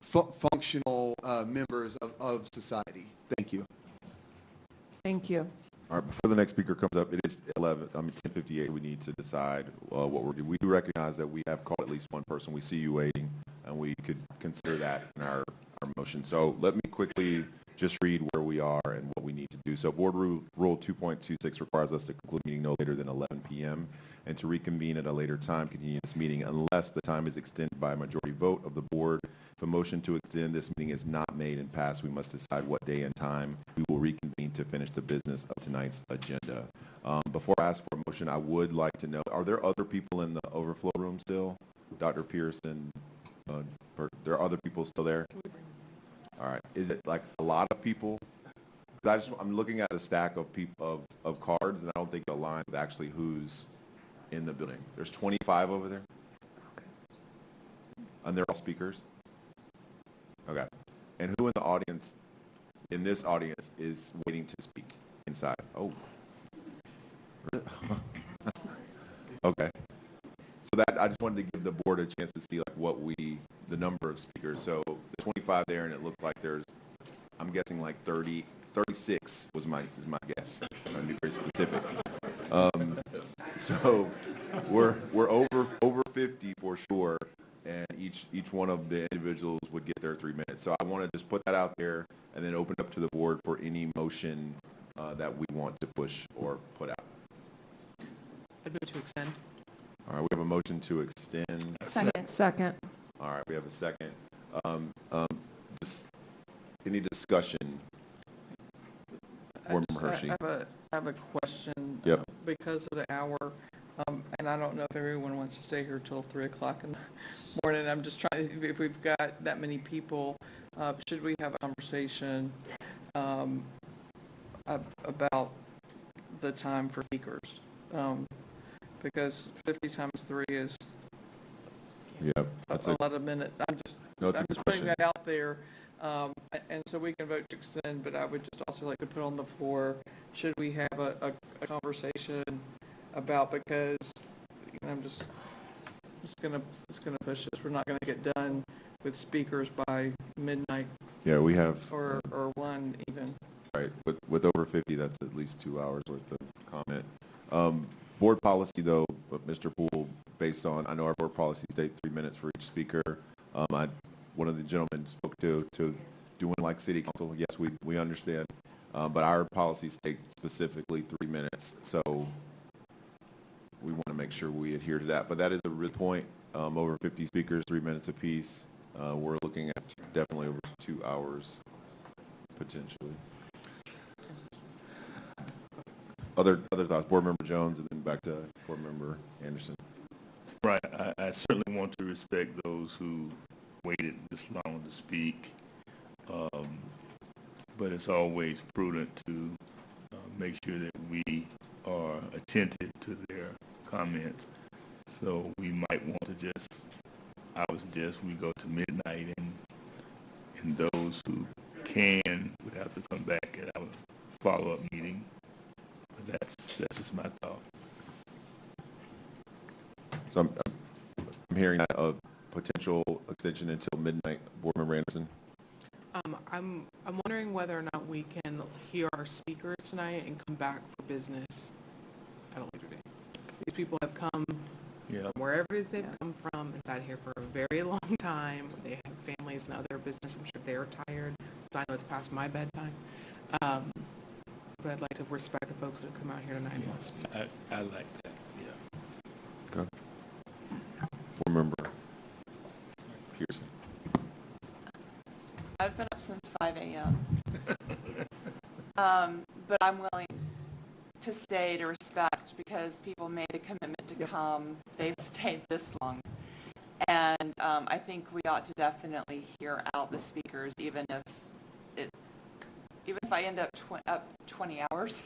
functional members of society. Thank you. Thank you. All right, before the next speaker comes up, it is 10:58. We need to decide what we're doing. We do recognize that we have called at least one person. We see you waiting, and we could consider that in our motion. So let me quickly just read where we are and what we need to do. So Board Rule 2.26 requires us to conclude the meeting no later than 11 p.m. and to reconvene at a later time, continue this meeting unless the time is extended by a majority vote of the board. If a motion to extend this meeting is not made and passed, we must decide what day and time we will reconvene to finish the business of tonight's agenda. Before I ask for a motion, I would like to know, are there other people in the overflow room still? Dr. Pearson, there are other people still there? All right. Is it like a lot of people? I'm looking at a stack of people of cards, and I don't think it aligns with actually who's in the building. There's 25 over there, and they're all speakers. Okay. And who in the audience, in this audience, is waiting to speak inside? Oh. Okay. So that I just wanted to give the board a chance to see like the number of speakers. So there's 25 there, and it looked like there's, I'm guessing like 36 is my guess. I'm gonna be very specific. So we're over 50 for sure, and each one of the individuals would get their 3 minutes. So I want to just put that out there, and then open up to the board for any motion that we want to push or put out. I'd move to extend. All right, we have a motion to extend. Second. All right, we have a second. Any discussion? Board Member Hershey. I have a question. Yep. Because of the hour, and I don't know if everyone wants to stay here till 3 o'clock in the morning. I'm just trying to, if we've got that many people, should we have a conversation about the time for speakers? Because 50 times 3 is that's a lot of minutes. I'm just putting that out there. And so we can vote to extend, but I would just also like to put on the floor, should we have a conversation about, because I'm just gonna push this. We're not gonna get done with speakers by midnight. Yeah, we have. Or 1 even. Right, with over 50, that's at least 2 hours worth of comment. Board policy, though, Mr. Poole, based on, I know our board policy states 3 minutes for each speaker. One of the gentlemen spoke to doing like city council. Yes, we understand, but our policy states specifically 3 minutes. So we want to make sure we adhere to that. But that is a real point. Over 50 speakers, 3 minutes apiece. We're looking at definitely over 2 hours potentially. Other thoughts, Board Member Jones, and then back to Board Member Anderson. Right. I certainly want to respect those who waited this long to speak, but it's always prudent to make sure that we are attentive to their comments. So we might want to I would suggest we go to midnight, and those who can would have to come back at our follow-up meeting. But that's just my thought. So I'm hearing a potential extension until midnight. Board Member Anderson. I'm wondering whether or not we can hear our speakers tonight and come back for business at a later date. These people have come from wherever it is they've come from and sat here for a very long time. They have families and other business. I'm sure they're tired. I know it's past my bedtime. But I'd like to respect the folks that have come out here tonight and want to speak. I like that, yeah. Okay. Board Member Pearson. I've been up since 5 a.m. But I'm willing to stay to respect because people made a commitment to come. They've stayed this long. And I think we ought to definitely hear out the speakers, even if I end up 20 hours.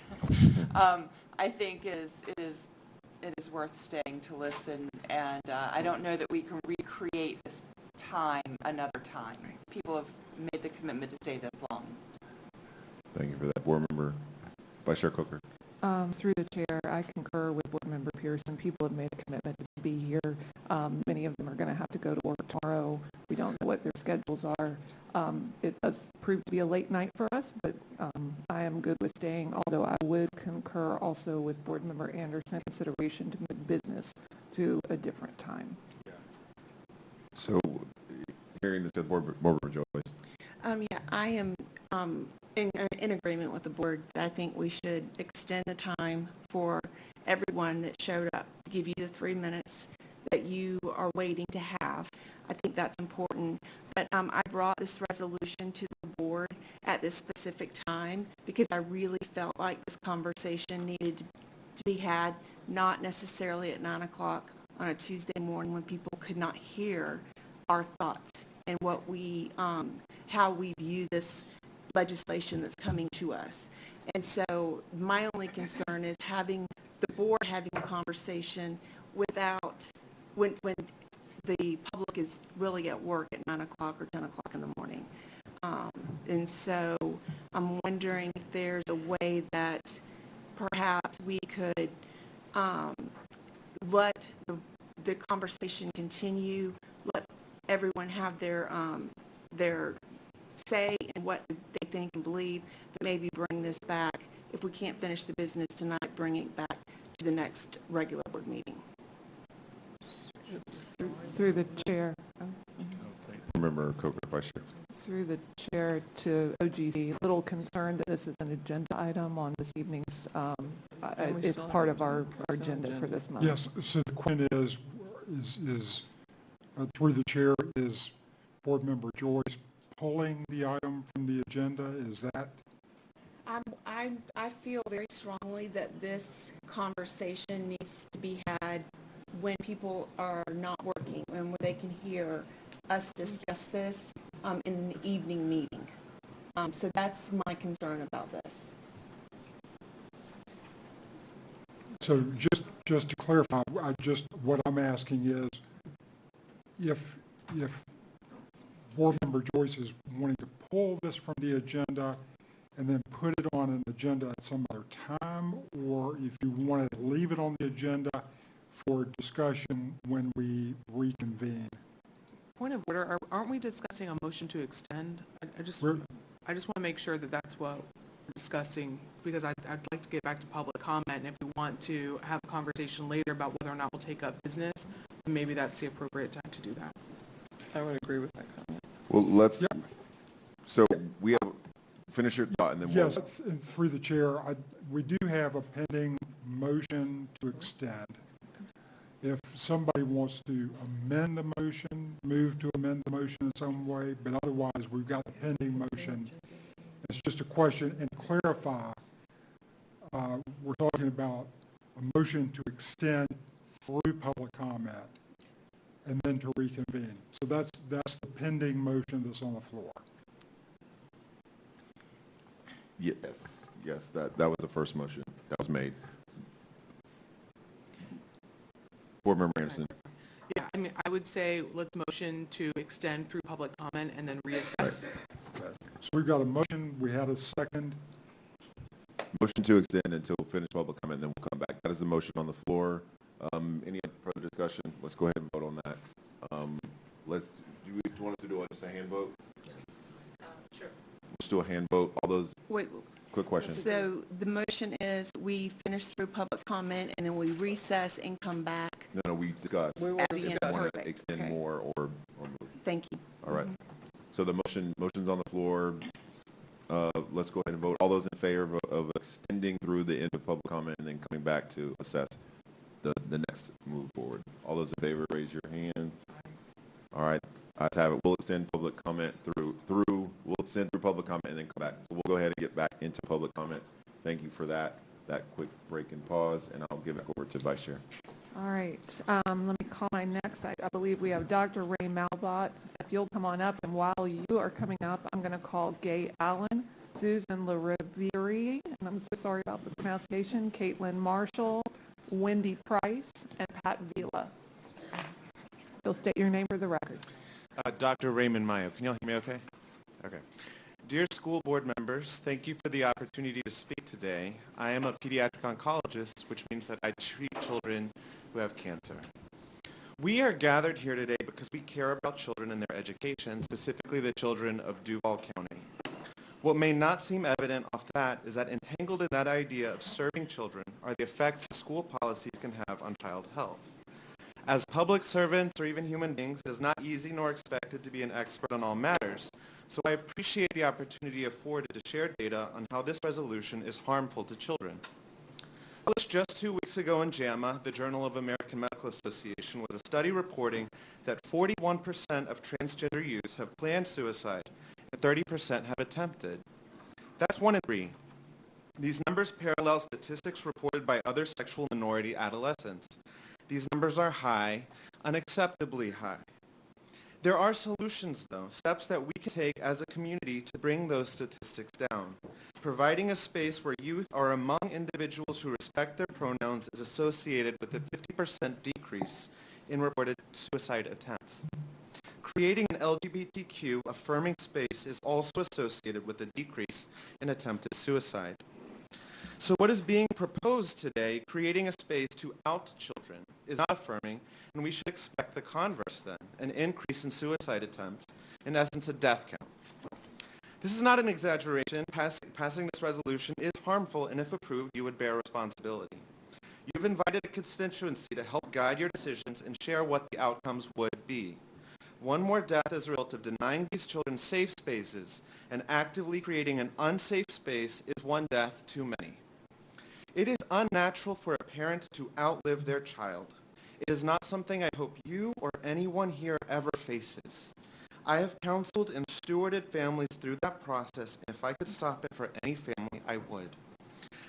I think it is worth staying to listen. And I don't know that we can recreate this time another time. People have made the commitment to stay this long. Thank you for that. Board Member Vice Chair Coker. Through the chair, I concur with Board Member Pearson. People have made a commitment to be here. Many of them are going to have to go to work tomorrow. We don't know what their schedules are. It does prove to be a late night for us, but I am good with staying, although I would concur also with Board Member Anderson's consideration to move business to a different time. So, hearing this, Board Member Joyce. Yeah, I am in agreement with the board. I think we should extend the time for everyone that showed up to give you the 3 minutes that you are waiting to have. I think that's important. But I brought this resolution to the board at this specific time because I really felt like this conversation needed to be had, not necessarily at 9 o'clock on a Tuesday morning when people could not hear our thoughts and what we, how we view this legislation that's coming to us. And so my only concern is having the board having a conversation without, when the public is really at work at 9 o'clock or 10 o'clock in the morning. And so I'm wondering if there's a way that perhaps we could let the conversation continue, let everyone have their say and what they think and believe, but maybe bring this back. If we can't finish the business tonight, bring it back to the next regular board meeting. Through the chair. Member Coker, Vice Chair. Through the chair to OGC, a little concerned that this is an agenda item on this evening's, it's part of our agenda for this month. Yes, so the question is through the chair, is Board Member Joyce pulling the item from the agenda? Is that? I feel very strongly that this conversation needs to be had when people are not working and where they can hear us discuss this in an evening meeting. So that's my concern about this. So just to clarify, what I'm asking is, if Board Member Joyce is wanting to pull this from the agenda and then put it on an agenda at some other time, or if you want to leave it on the agenda for discussion when we reconvene. Point of order, aren't we discussing a motion to extend? I just want to make sure that that's what we're discussing, because I'd like to get back to public comment, and if we want to have a conversation later about whether or not we'll take up business, then maybe that's the appropriate time to do that. I would agree with that comment. Well, let's, so we have, finish your thought and then Yes, and through the chair, we do have a pending motion to extend. If somebody wants to amend the motion, move to amend the motion in some way, but otherwise we've got a pending motion. It's just a question and clarify we're talking about a motion to extend through public comment and then to reconvene. So that's the pending motion that's on the floor. Yes, that was the first motion that was made. Board Member Anderson. Yeah, I mean, I would say let's motion to extend through public comment and then reassess. Okay. So we've got a motion, we had a second. Motion to extend until finish public comment, and then we'll come back. That is the motion on the floor. Any further discussion? Let's go ahead and vote on that. Do you want us to do just a hand vote? Sure. Let's do a hand vote. All those. Wait. Quick question. So the motion is we finish through public comment and then we recess and come back. No, we discuss. We will discuss. Want to extend more or Thank you. all right. So the motion's on the floor. Let's go ahead and vote. All those in favor of extending through the end of public comment and then coming back to assess the next move forward. All those in favor, raise your hand. All right. Ayes have it. We'll extend public comment we'll extend through public comment and then come back. So we'll go ahead and get back into public comment. Thank you for that quick break and pause, and I'll give it over to Vice Chair. All right, let me call my next. I believe we have Dr. Ray Malbot. If you'll come on up, and while you are coming up, I'm going to call Gay Allen, Susan LaRiviere, and I'm so sorry about the pronunciation, Caitlin Marshall, Wendy Price, and Pat Vila. You'll state your name for the record. Dr. Raymond Mayo. Can you all hear me okay? Okay. Dear school board members, thank you for the opportunity to speak today. I am a pediatric oncologist, which means that I treat children who have cancer. We are gathered here today because we care about children and their education, specifically the children of Duval County. What may not seem evident off that is that entangled in that idea of serving children are the effects school policies can have on child health. As public servants or even human beings, it is not easy nor expected to be an expert on all matters, so I appreciate the opportunity afforded to share data on how this resolution is harmful to children. Published just 2 weeks ago in JAMA, the Journal of American Medical Association, was a study reporting that 41% of transgender youth have planned suicide and 30% have attempted. That's 1 in 3. These numbers parallel statistics reported by other sexual minority adolescents. These numbers are high, unacceptably high. There are solutions, though, steps that we can take as a community to bring those statistics down. Providing a space where youth are among individuals who respect their pronouns is associated with a 50% decrease in reported suicide attempts. Creating an LGBTQ affirming space is also associated with a decrease in attempted suicide. So what is being proposed today, creating a space to out children, is not affirming, and we should expect the converse then, an increase in suicide attempts, in essence a death count. This is not an exaggeration. Passing this resolution is harmful, and if approved, you would bear responsibility. You've invited a constituency to help guide your decisions and share what the outcomes would be. One more death as a result of denying these children safe spaces and actively creating an unsafe space is one death too many. It is unnatural for a parent to outlive their child. It is not something I hope you or anyone here ever faces. I have counseled and stewarded families through that process, and if I could stop it for any family, I would.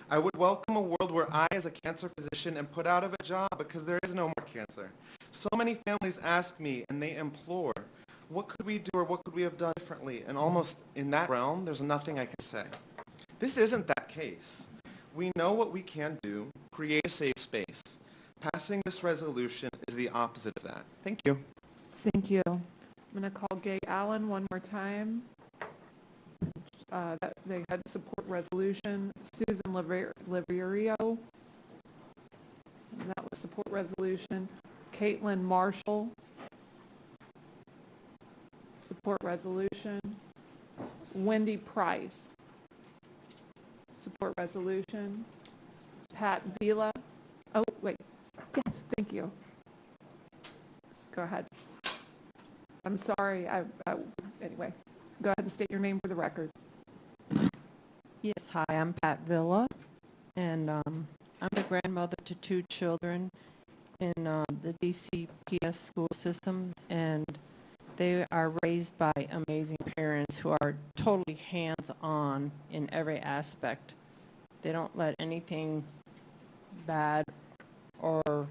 I would welcome a world where I, as a cancer physician, am put out of a job because there is no more cancer. So many families ask me and they implore, what could we do or what could we have done differently? And almost in that realm, there's nothing I can say. This isn't that case. We know what we can do, create a safe space. Passing this resolution is the opposite of that. Thank you. Thank you. I'm going to call Gay Allen one more time. They had support resolution. Susan Liverio. And that was support resolution. Caitlin Marshall. Support resolution. Wendy Price. Support resolution. Pat Vila. Oh, wait. Yes, thank you. Go ahead. I'm sorry. Anyway, go ahead and state your name for the record. Yes, hi, I'm Pat Villa, and I'm a grandmother to 2 children in the DCPS school system, and they are raised by amazing parents who are totally hands-on in every aspect They don't let anything bad or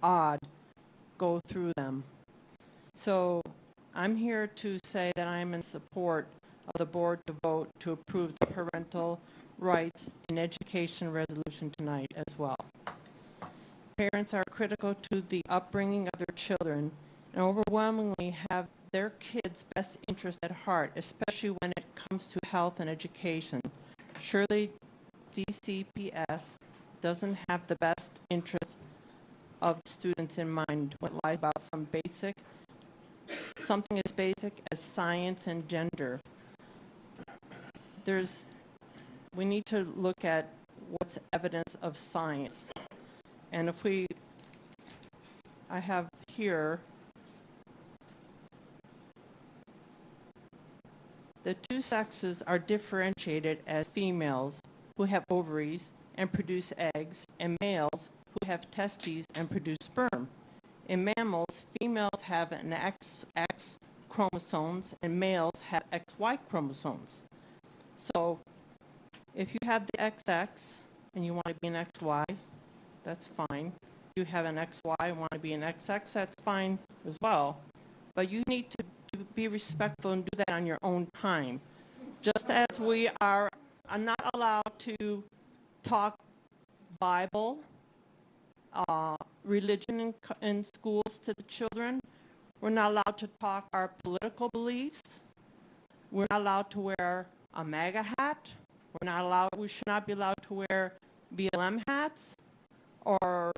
odd go through them. So I'm here to say that I'm in support of the board to vote to approve the parental rights in education resolution tonight as well. Parents are critical to the upbringing of their children and overwhelmingly have their kids' best interest at heart, especially when it comes to health and education. Surely DCPS doesn't have the best interest of students in mind when it lies about something as basic as science and gender. We need to look at what's evidence of science. And I have here the two sexes are differentiated as females who have ovaries and produce eggs, and males who have testes and produce sperm. In mammals, females have an XX chromosomes and males have XY chromosomes. So if you have the XX and you want to be an XY, that's fine. If you have an XY and want to be an XX, that's fine as well. But you need to be respectful and do that on your own time. Just as we are not allowed to talk Bible, religion in schools to the children, we're not allowed to talk our political beliefs. We're not allowed to wear a MAGA hat. We should not be allowed to wear BLM hats or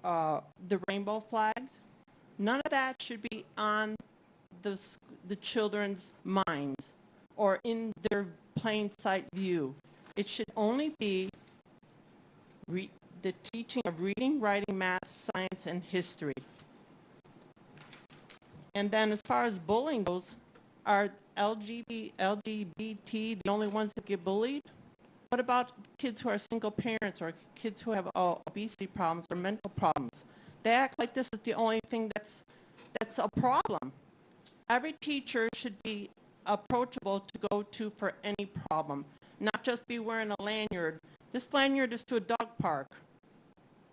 the rainbow flags. None of that should be on the children's minds or in their plain sight view. It should only be the teaching of reading, writing, math, science, and history. And then as far as bullying goes, are LGBT the only ones that get bullied? What about kids who are single parents or kids who have obesity problems or mental problems? They act like this is the only thing that's a problem. Every teacher should be approachable to go to for any problem, not just be wearing a lanyard. This lanyard is to a dog park.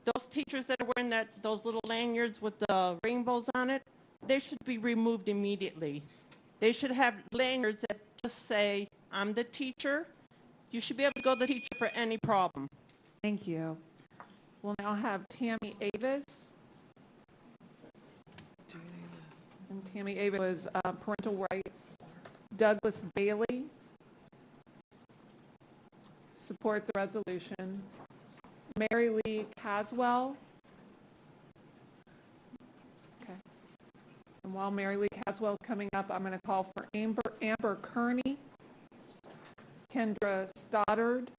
Those teachers that are wearing those little lanyards with the rainbows on it, they should be removed immediately. They should have lanyards that just say, I'm the teacher. You should be able to go to the teacher for any problem. Thank you. We'll now have Tammy Avis. And Tammy Avis was parental rights. Douglas Bailey. Support the resolution. Mary Lee Caswell. Okay. And while Mary Lee Caswell is coming up, I'm going to call for Amber Kearney, Kendra Stoddard,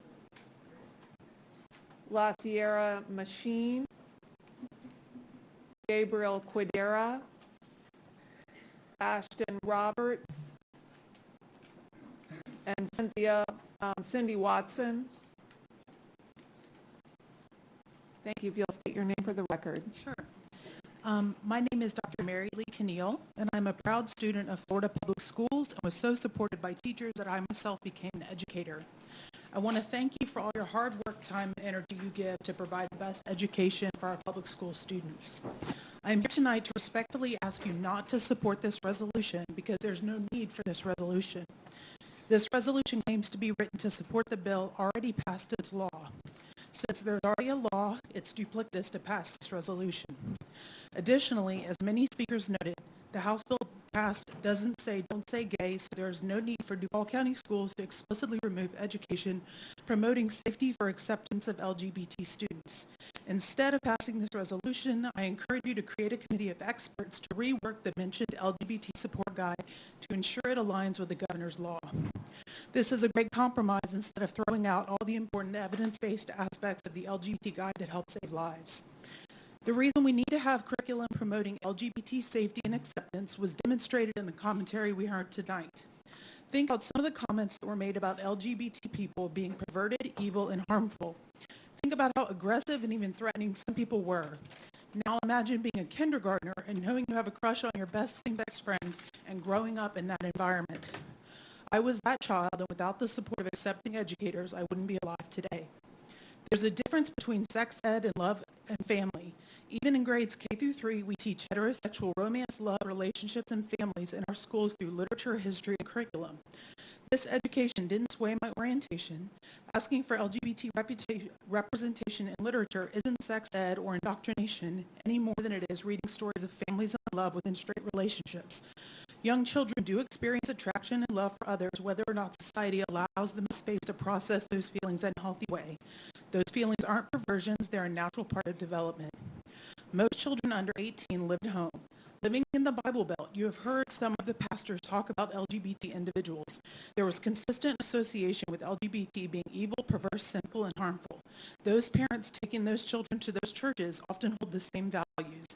La Sierra Machine, Gabriel Quidera, Ashton Roberts, and Cindy Watson. Thank you. If you'll state your name for the record. Sure. My name is Dr. Mary Lee Keneal, and I'm a proud student of Florida Public Schools and was so supported by teachers that I myself became an educator. I want to thank you for all your hard work, time, and energy you give to provide the best education for our public school students. I am here tonight to respectfully ask you not to support this resolution because there's no need for this resolution. This resolution claims to be written to support the bill already passed into law. Since there's already a law, it's duplicitous to pass this resolution. Additionally, as many speakers noted, the House bill passed doesn't say don't say gay, so there is no need for Duval County schools to explicitly remove education promoting safety for acceptance of LGBT students. Instead of passing this resolution, I encourage you to create a committee of experts to rework the mentioned LGBT support guide to ensure it aligns with the governor's law. This is a great compromise instead of throwing out all the important evidence-based aspects of the LGBT guide that help save lives. The reason we need to have curriculum promoting LGBT safety and acceptance was demonstrated in the commentary we heard tonight. Think about some of the comments that were made about LGBT people being perverted, evil, and harmful. Think about how aggressive and even threatening some people were. Now imagine being a kindergartner and knowing you have a crush on your best same-sex friend and growing up in that environment. I was that child, and without the support of accepting educators, I wouldn't be alive today. There's a difference between sex ed and love and family. Even in grades K through 3, we teach heterosexual romance, love, relationships, and families in our schools through literature, history, and curriculum. This education didn't sway my orientation. Asking for LGBT representation in literature isn't sex ed or indoctrination any more than it is reading stories of families in love within straight relationships. Young children do experience attraction and love for others, whether or not society allows them a space to process those feelings in a healthy way. Those feelings aren't perversions, they're a natural part of development. Most children under 18 live at home. Living in the Bible Belt, you have heard some of the pastors talk about LGBT individuals. There was consistent association with LGBT being evil, perverse, sinful, and harmful. Those parents taking those children to those churches often hold the same values.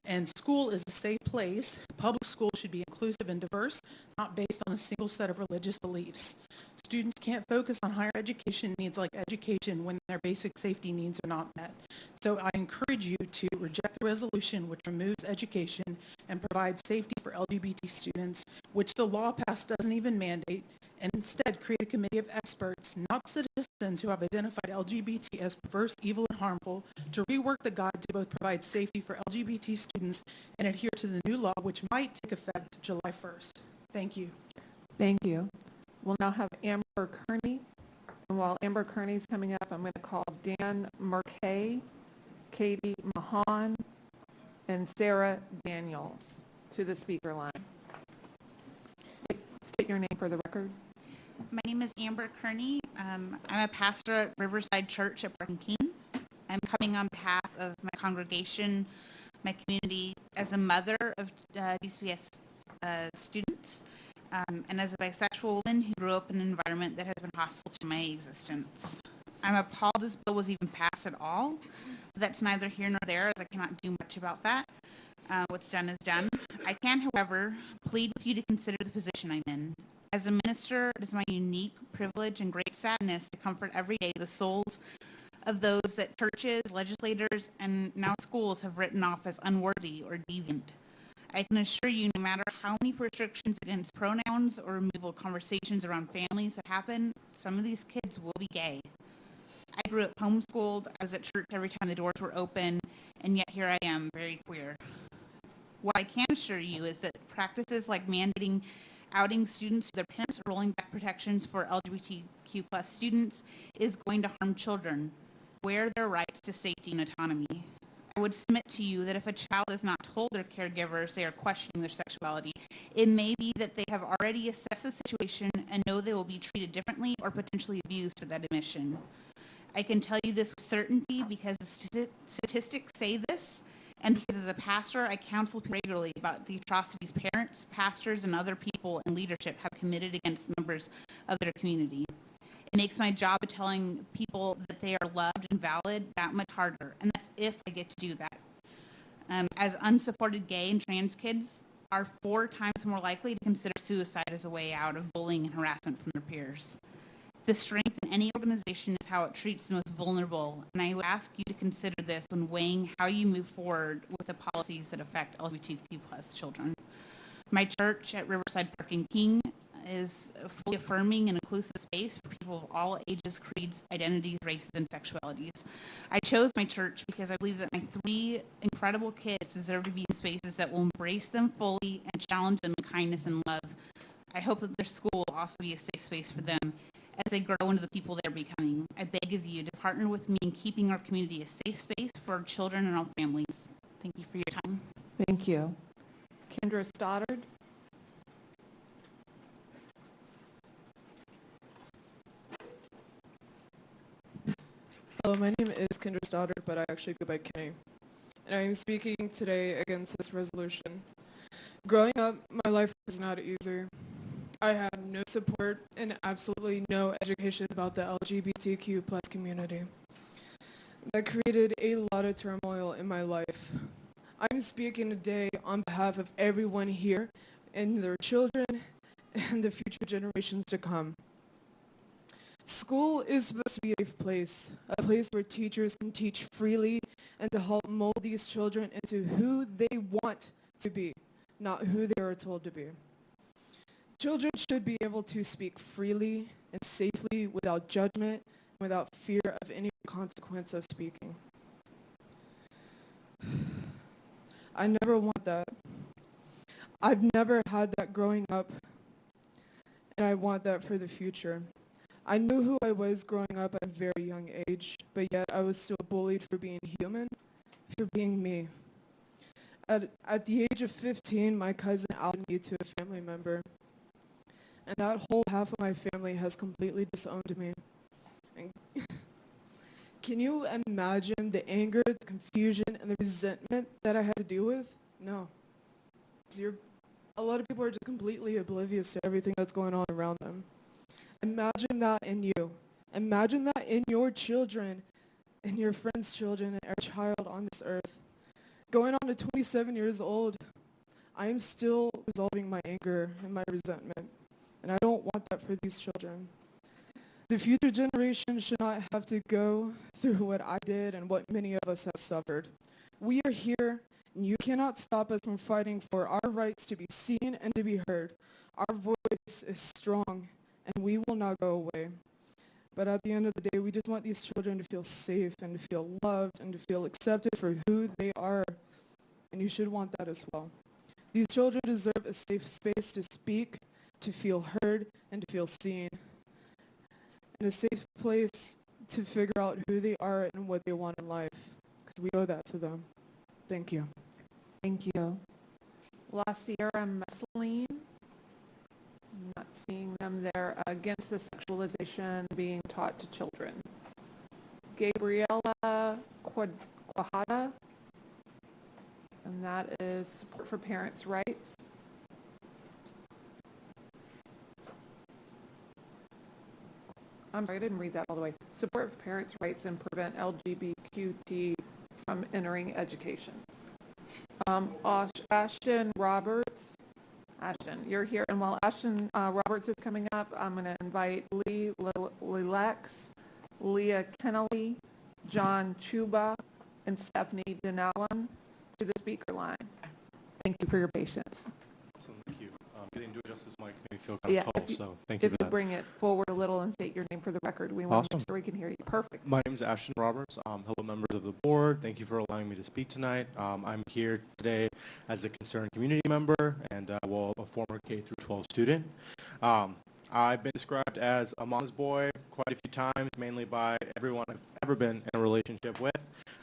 And school is a safe place. Public school should be inclusive and diverse, not based on a single set of religious beliefs. Students can't focus on higher education needs like education when their basic safety needs are not met. So I encourage you to reject the resolution which removes education and provides safety for LGBT students, which the law passed doesn't even mandate, and instead create a committee of experts, not citizens who have identified LGBT as perverse, evil, and harmful, to rework the guide to both provide safety for LGBT students and adhere to the new law, which might take effect July 1st. Thank you. Thank you. We'll now have Amber Kearney. And while Amber Kearney's coming up, I'm going to call Dan Marquet, Katie Mahan, and Sarah Daniels to the speaker line. State your name for the record. My name is Amber Kearney. I'm a pastor at Riverside Church at Park and King. I'm coming on behalf of my congregation, my community, as a mother of DCPS students, and as a bisexual woman who grew up in an environment that has been hostile to my existence. I'm appalled this bill was even passed at all. That's neither here nor there, as I cannot do much about that. What's done is done. I can, however, plead with you to consider the position I'm in. As a minister, it is my unique privilege and great sadness to comfort every day the souls of those that churches, legislators, and now schools have written off as unworthy or deviant. I can assure you, no matter how many restrictions against pronouns or removal conversations around families that happen, some of these kids will be gay. I grew up homeschooled. I was at church every time the doors were open, and yet here I am, very queer. What I can assure you is that practices like mandating outing students to their parents or rolling back protections for LGBTQ+ students is going to harm children, where their rights to safety and autonomy. I would submit to you that if a child is not told their caregivers they are questioning their sexuality, it may be that they have already assessed the situation and know they will be treated differently or potentially abused for that admission. I can tell you this with certainty because the statistics say this, and because as a pastor, I counsel regularly about the atrocities parents, pastors, and other people in leadership have committed against members of their community. It makes my job of telling people that they are loved and valid that much harder, and that's if I get to do that. As unsupported gay and trans kids are 4 times more likely to consider suicide as a way out of bullying and harassment from their peers. The strength in any organization is how it treats the most vulnerable, and I would ask you to consider this when weighing how you move forward with the policies that affect LGBTQ+ children. My church at Riverside Park and King is a fully affirming and inclusive space for people of all ages, creeds, identities, races, and sexualities. I chose my church because I believe that my 3 incredible kids deserve to be in spaces that will embrace them fully and challenge them in kindness and love. I hope that their school will also be a safe space for them as they grow into the people they're becoming. I beg of you to partner with me in keeping our community a safe space for our children and our families. Thank you for your time. Thank you. Kendra Stoddard. Hello, my name is Kendra Stoddard, but I actually go by Kenny. And I am speaking today against this resolution. Growing up, my life was not easy. I had no support and absolutely no education about the LGBTQ+ community. That created a lot of turmoil in my life. I'm speaking today on behalf of everyone here and their children and the future generations to come. School is supposed to be a safe place, a place where teachers can teach freely and to help mold these children into who they want to be, not who they are told to be. Children should be able to speak freely and safely without judgment, without fear of any consequence of speaking. I never want that. I've never had that growing up, and I want that for the future. I knew who I was growing up at a very young age, but yet I was still bullied for being human, for being me. At the age of 15, my cousin outed me to a family member, and that whole half of my family has completely disowned me. And can you imagine the anger, the confusion, and the resentment that I had to deal with? No. A lot of people are just completely oblivious to everything that's going on around them. Imagine that in you. Imagine that in your children, in your friends' children, and every child on this earth. Going on to 27 years old, I am still resolving my anger and my resentment, and I don't want that for these children. The future generation should not have to go through what I did and what many of us have suffered. We are here, and you cannot stop us from fighting for our rights to be seen and to be heard. Our voice is strong, and we will not go away. But at the end of the day, we just want these children to feel safe and to feel loved and to feel accepted for who they are. And you should want that as well. These children deserve a safe space to speak, to feel heard, and to feel seen. And a safe place to figure out who they are and what they want in life. Because we owe that to them. Thank you. Thank you. La Sierra Mescaline. I'm not seeing them there. Against the sexualization being taught to children. Gabriela Quijada, and that is support for parents' rights. I'm sorry, I didn't read that all the way. Support for parents' rights and prevent LGBTQT from entering education. Ashton Roberts. Ashton, you're here. And while Ashton Roberts is coming up, I'm going to invite Lee Lilex, Leah Kennelly, John Chuba, and Stephanie Denallon to the speaker line. Thank you for your patience. So thank you. Getting to adjust this mic made me feel kind of tall, so thank you If for you that. bring it forward a little and state your name for the record, we want to Awesome. make sure we can hear you. Perfect. My name is Ashton Roberts. Hello, members of the board. Thank you for allowing me to speak tonight. I'm here today as a concerned community member and a former K-12 student. I've been described as a mama's boy quite a few times, mainly by everyone I've ever been in a relationship with.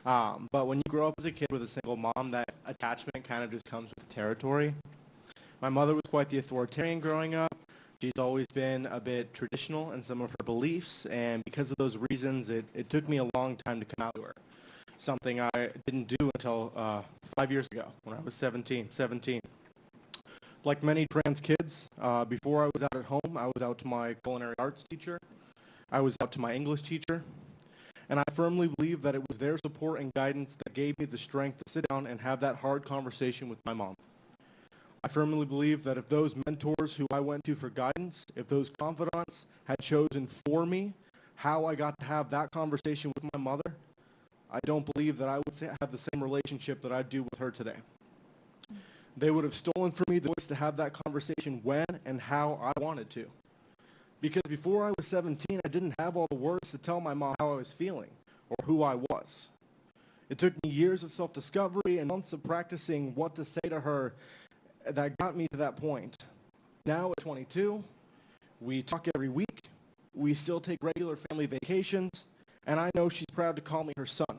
But when you grow up as a kid with a single mom, that attachment kind of just comes with the territory. My mother was quite the authoritarian growing up. She's always been a bit traditional in some of her beliefs, and because of those reasons, it took me a long time to come out to her. Something I didn't do until 5 years ago when I was 17. Like many trans kids, before I was out at home, I was out to my culinary arts teacher. I was out to my English teacher. And I firmly believe that it was their support and guidance that gave me the strength to sit down and have that hard conversation with my mom. I firmly believe that if those mentors who I went to for guidance, if those confidants had chosen for me how I got to have that conversation with my mother, I don't believe that I would have the same relationship that I do with her today. They would have stolen from me the voice to have that conversation when and how I wanted to. Because before I was 17, I didn't have all the words to tell my mom how I was feeling or who I was. It took me years of self-discovery and months of practicing what to say to her that got me to that point. Now at 22, we talk every week. We still take regular family vacations, and I know she's proud to call me her son,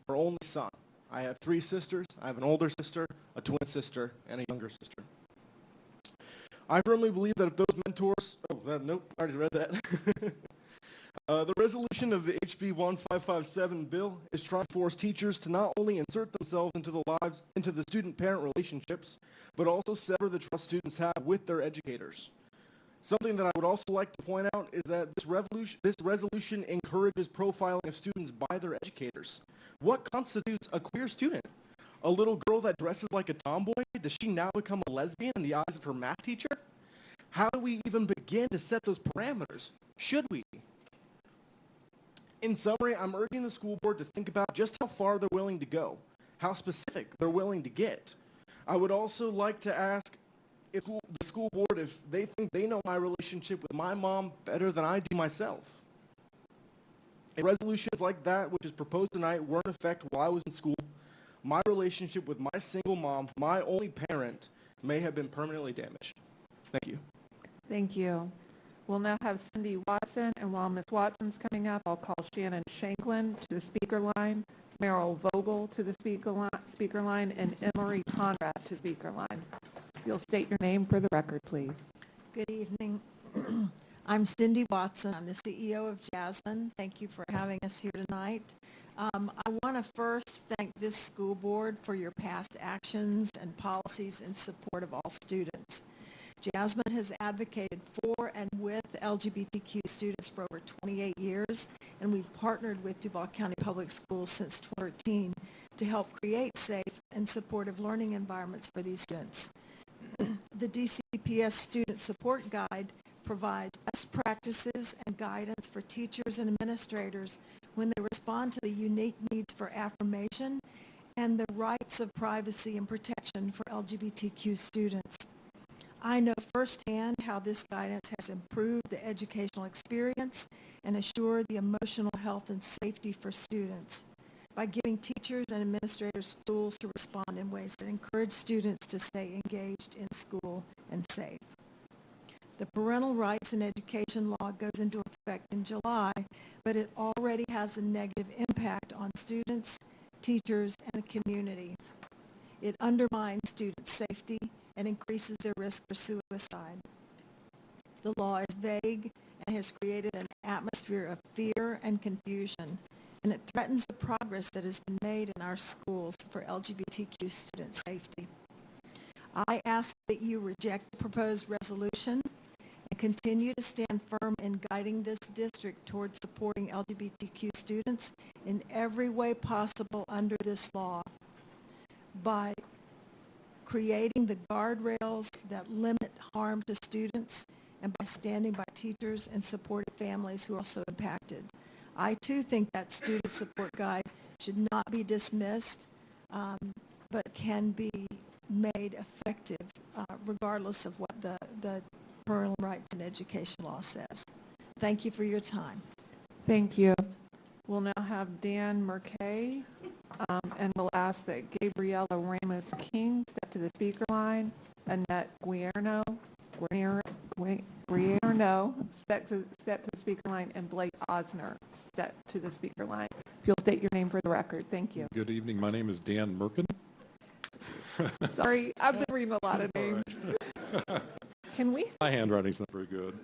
her only son. I have 3 sisters. I have an older sister, a twin sister, and a younger sister. I firmly believe that if those mentors, nope, I already read that. The resolution of the HB 1557 bill is trying to force teachers to not only insert themselves into the student-parent relationships, but also sever the trust students have with their educators. Something that I would also like to point out is that this resolution encourages profiling of students by their educators. What constitutes a queer student? A little girl that dresses like a tomboy? Does she now become a lesbian in the eyes of her math teacher? How do we even begin to set those parameters? Should we? In summary, I'm urging the school board to think about just how far they're willing to go, how specific they're willing to get. I would also like to ask if the school board, if they think they know my relationship with my mom better than I do myself. And resolutions like that, which is proposed tonight, were in effect while I was in school. My relationship with my single mom, my only parent, may have been permanently damaged. Thank you. Thank you. We'll now have Cindy Watson, and while Ms. Watson's coming up, I'll call Shannon Shanklin to the speaker line, Merrill Vogel to the speaker line, and Emery Conrad to the speaker line. You'll state your name for the record, please. Good evening. I'm Cindy Watson. I'm the CEO of Jasmine. Thank you for having us here tonight. I want to first thank this school board for your past actions and policies in support of all students. Jasmine has advocated for and with LGBTQ students for over 28 years, and we've partnered with Duval County Public Schools since 2013 to help create safe and supportive learning environments for these students. The DCPS Student Support Guide provides best practices and guidance for teachers and administrators when they respond to the unique needs for affirmation and the rights of privacy and protection for LGBTQ students. I know firsthand how this guidance has improved the educational experience and assured the emotional health and safety for students by giving teachers and administrators tools to respond in ways that encourage students to stay engaged in school and safe. The Parental Rights in Education Law goes into effect in July, but it already has a negative impact on students, teachers, and the community. It undermines student safety and increases their risk for suicide. The law is vague and has created an atmosphere of fear and confusion, and it threatens the progress that has been made in our schools for LGBTQ student safety. I ask that you reject the proposed resolution and continue to stand firm in guiding this district towards supporting LGBTQ students in every way possible under this law by creating the guardrails that limit harm to students and by standing by teachers and supportive families who are also impacted. I too think that student support guide should not be dismissed, but can be made effective regardless of what the Parental Rights in Education law says. Thank you for your time. Thank you. We'll now have Dan Merkay, and we'll ask that Gabriela Ramos-King step to the speaker line, Annette Guierno step to the speaker line, and Blake Osner step to the speaker line. If you'll state your name for the record. Thank you. Good evening. My name is Dan Merkin. Sorry, I've been reading a lot of names. Can we? My handwriting's not very good.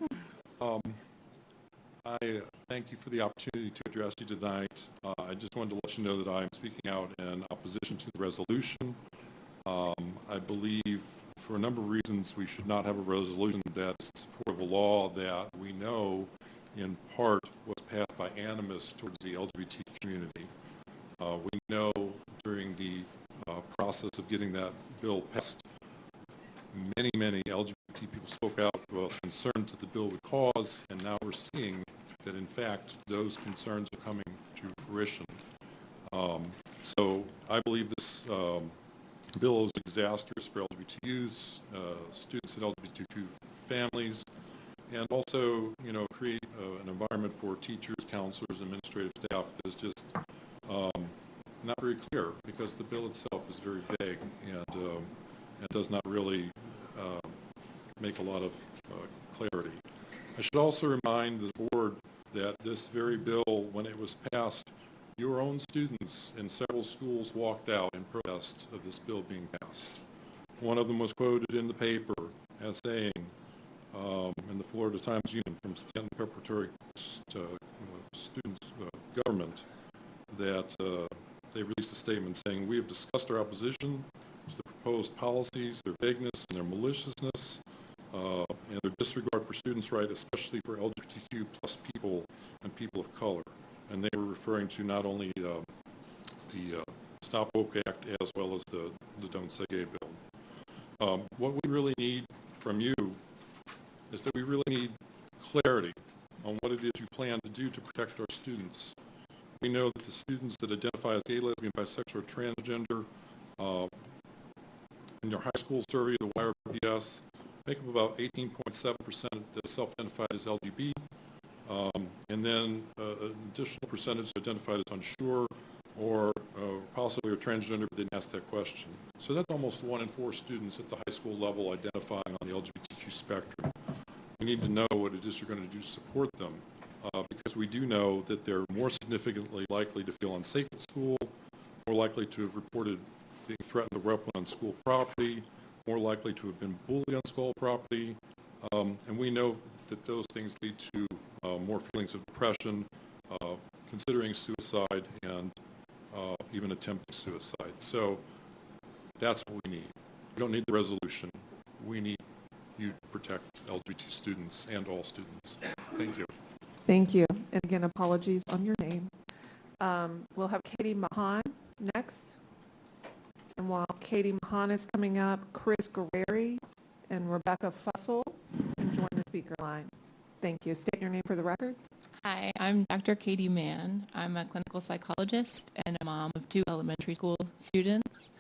I thank you for the opportunity to address you tonight. I just wanted to let you know that I'm speaking out in opposition to the resolution. I believe for a number of reasons we should not have a resolution that's in support of a law that we know in part was passed by animus towards the LGBT community. We know during the process of getting that bill passed, many LGBT people spoke out about concerns that the bill would cause, and now we're seeing that in fact those concerns are coming to fruition. So I believe this bill is disastrous for LGBT youth, students and LGBTQ families, and also, create an environment for teachers, counselors, administrative staff that is just not very clear, because the bill itself is very vague and does not really make a lot of clarity. I should also remind the board that this very bill, when it was passed, your own students in several schools walked out in protest of this bill being passed. One of them was quoted in the paper as saying, in the Florida Times-Union from Stanton Preparatory Students Government, that they released a statement saying, "We have discussed our opposition to the proposed policies, their vagueness and their maliciousness, and their disregard for students' rights, especially for LGBTQ plus people and people of color." And they were referring to not only the Stop Woke Act as well as the Don't Say Gay bill. What we really need from you is that we really need clarity on what it is you plan to do to protect our students. We know that the students that identify as gay, lesbian, bisexual, or transgender in your high school survey, the YRBS, make up about 18.7% self-identified as LGBT, and then an additional percentage identified as unsure or possibly are transgender, but didn't ask that question. So that's almost 1 in 4 students at the high school level identifying on the LGBTQ spectrum. We need to know what it is you're going to do to support them, because we do know that they're more significantly likely to feel unsafe at school, more likely to have reported being threatened or weapon on school property, more likely to have been bullied on school property, and we know that those things lead to more feelings of depression, considering suicide, and even attempting suicide. So that's what we need. We don't need the resolution. We need you to protect LGBT students and all students. Thank you. Thank you. And again, apologies on your name. We'll have Katie Mahan next. And while Katie Mahan is coming up, Chris Guerreri and Rebecca Fussell can join the speaker line. Thank you. State your name for the record. Hi, I'm Dr. Katie Mann. I'm a clinical psychologist and a mom of 2 elementary school students.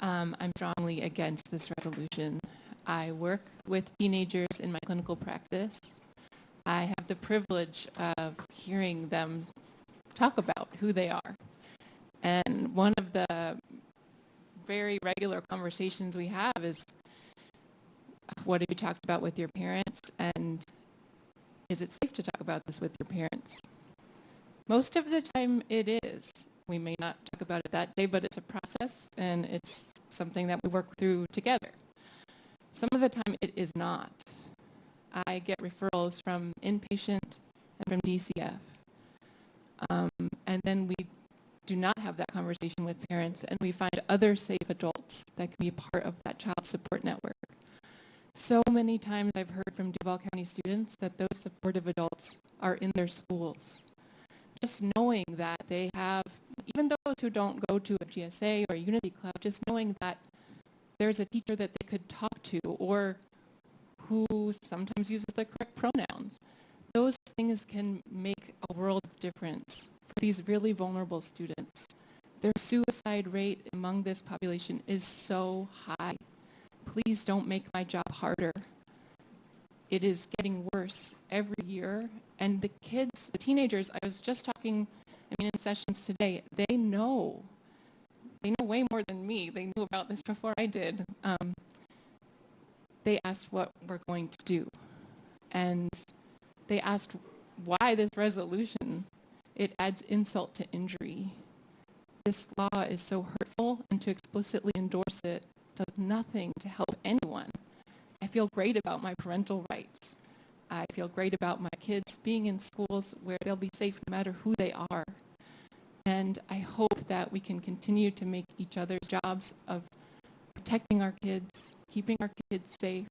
I'm strongly against this resolution. I work with teenagers in my clinical practice. I have the privilege of hearing them talk about who they are. And one of the very regular conversations we have is, what have you talked about with your parents, and is it safe to talk about this with your parents? Most of the time it is. We may not talk about it that day, but it's a process and it's something that we work through together. Some of the time it is not. I get referrals from inpatient and from DCF. And then we do not have that conversation with parents, and we find other safe adults that can be part of that child support network. So many times I've heard from Duval County students that those supportive adults are in their schools. Just knowing that they have, even those who don't go to a GSA or a Unity Club, just knowing that there's a teacher that they could talk to or who sometimes uses the correct pronouns. Those things can make a world of difference for these really vulnerable students. Their suicide rate among this population is so high. Please don't make my job harder. It is getting worse every year. And the kids, the teenagers, I was just talking, in sessions today, they know way more than me. They knew about this before I did. They asked what we're going to do. And they asked why this resolution, it adds insult to injury. This law is so hurtful, and to explicitly endorse it does nothing to help anyone. I feel great about my parental rights. I feel great about my kids being in schools where they'll be safe no matter who they are. And I hope that we can continue to make each other's jobs of protecting our kids, keeping our kids safe,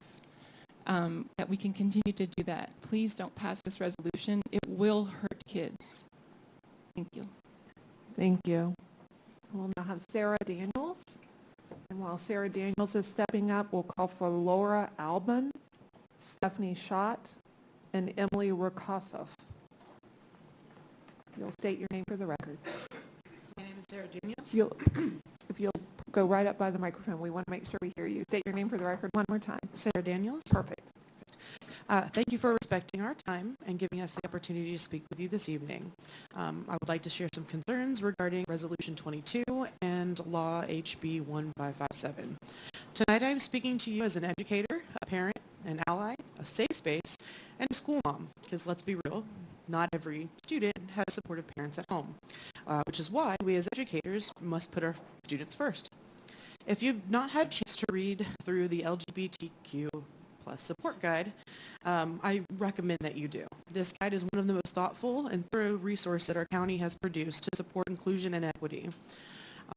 that we can continue to do that. Please don't pass this resolution. It will hurt kids. Thank you. Thank you. We'll now have Sarah Daniels. And while Sarah Daniels is stepping up, we'll call for Laura Albin, Stephanie Schott, and Emily Rukosov. You'll state your name for the record. My name is Sarah Daniels. If you'll go right up by the microphone, we want to make sure we hear you. State your name for the record one more time. Sarah Daniels. Perfect. Thank you for respecting our time and giving us the opportunity to speak with you this evening. I would like to share some concerns regarding Resolution 22 and Law HB 1557. Tonight I'm speaking to you as an educator, a parent, an ally, a safe space, and a school mom, because let's be real, not every student has supportive parents at home, which is why we as educators must put our students first. If you've not had a chance to read through the LGBTQ plus support guide, I recommend that you do. This guide is one of the most thoughtful and thorough resources that our county has produced to support inclusion and equity.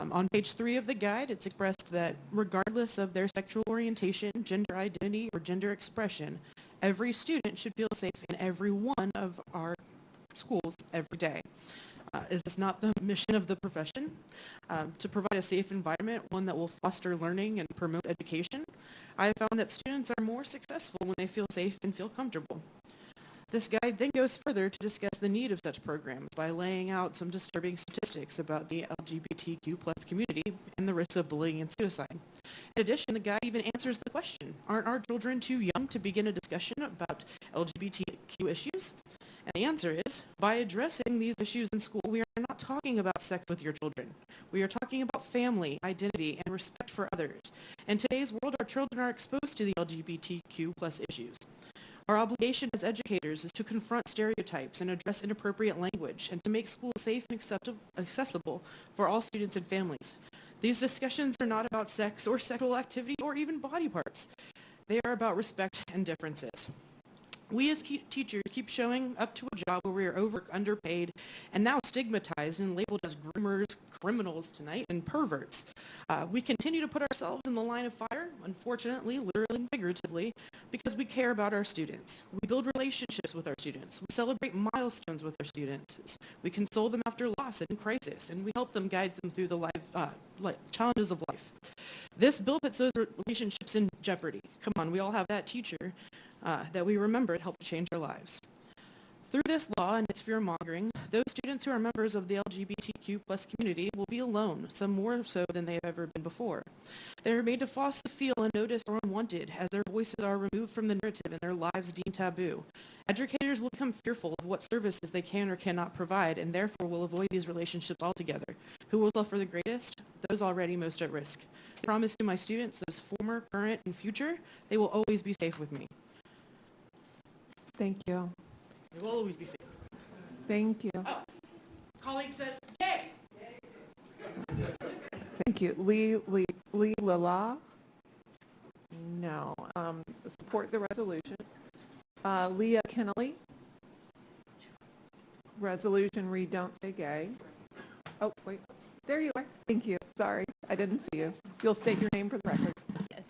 On page 3 of the guide, it's expressed that regardless of their sexual orientation, gender identity, or gender expression, every student should feel safe in every one of our schools every day. Is this not the mission of the profession? To provide a safe environment, one that will foster learning and promote education? I have found that students are more successful when they feel safe and feel comfortable. This guide then goes further to discuss the need of such programs by laying out some disturbing statistics about the LGBTQ plus community and the risks of bullying and suicide. In addition, the guide even answers the question, aren't our children too young to begin a discussion about LGBTQ issues? And the answer is, by addressing these issues in school, we are not talking about sex with your children. We are talking about family, identity, and respect for others. In today's world, our children are exposed to the LGBTQ plus issues. Our obligation as educators is to confront stereotypes and address inappropriate language and to make schools safe and accessible for all students and families. These discussions are not about sex or sexual activity or even body parts. They are about respect and differences. We as teachers keep showing up to a job where we are underpaid, and now stigmatized and labeled as groomers, criminals tonight, and perverts. We continue to put ourselves in the line of fire, unfortunately, literally and figuratively, because we care about our students. We build relationships with our students. We celebrate milestones with our students. We console them after loss and crisis, and we help them guide them through the challenges of life. This bill puts those relationships in jeopardy. Come on, we all have that teacher that we remember it helped change our lives. Through this law and its fear-mongering, those students who are members of the LGBTQ plus community will be alone, some more so than they have ever been before. They are made to falsely feel unnoticed or unwanted as their voices are removed from the narrative and their lives deemed taboo. Educators will become fearful of what services they can or cannot provide and therefore will avoid these relationships altogether. Who will suffer the greatest? Those already most at risk. I promise to my students, those former, current, and future, they will always be safe with me. Thank you. They will always be safe. Thank you. Oh, colleague says, yay! Thank you. Lee Lala? No. Support the resolution. Leah Kennelly? Resolution read don't say gay. Oh, wait. There you are. Thank you. Sorry, I didn't see you. You'll state your name for the record. Yes.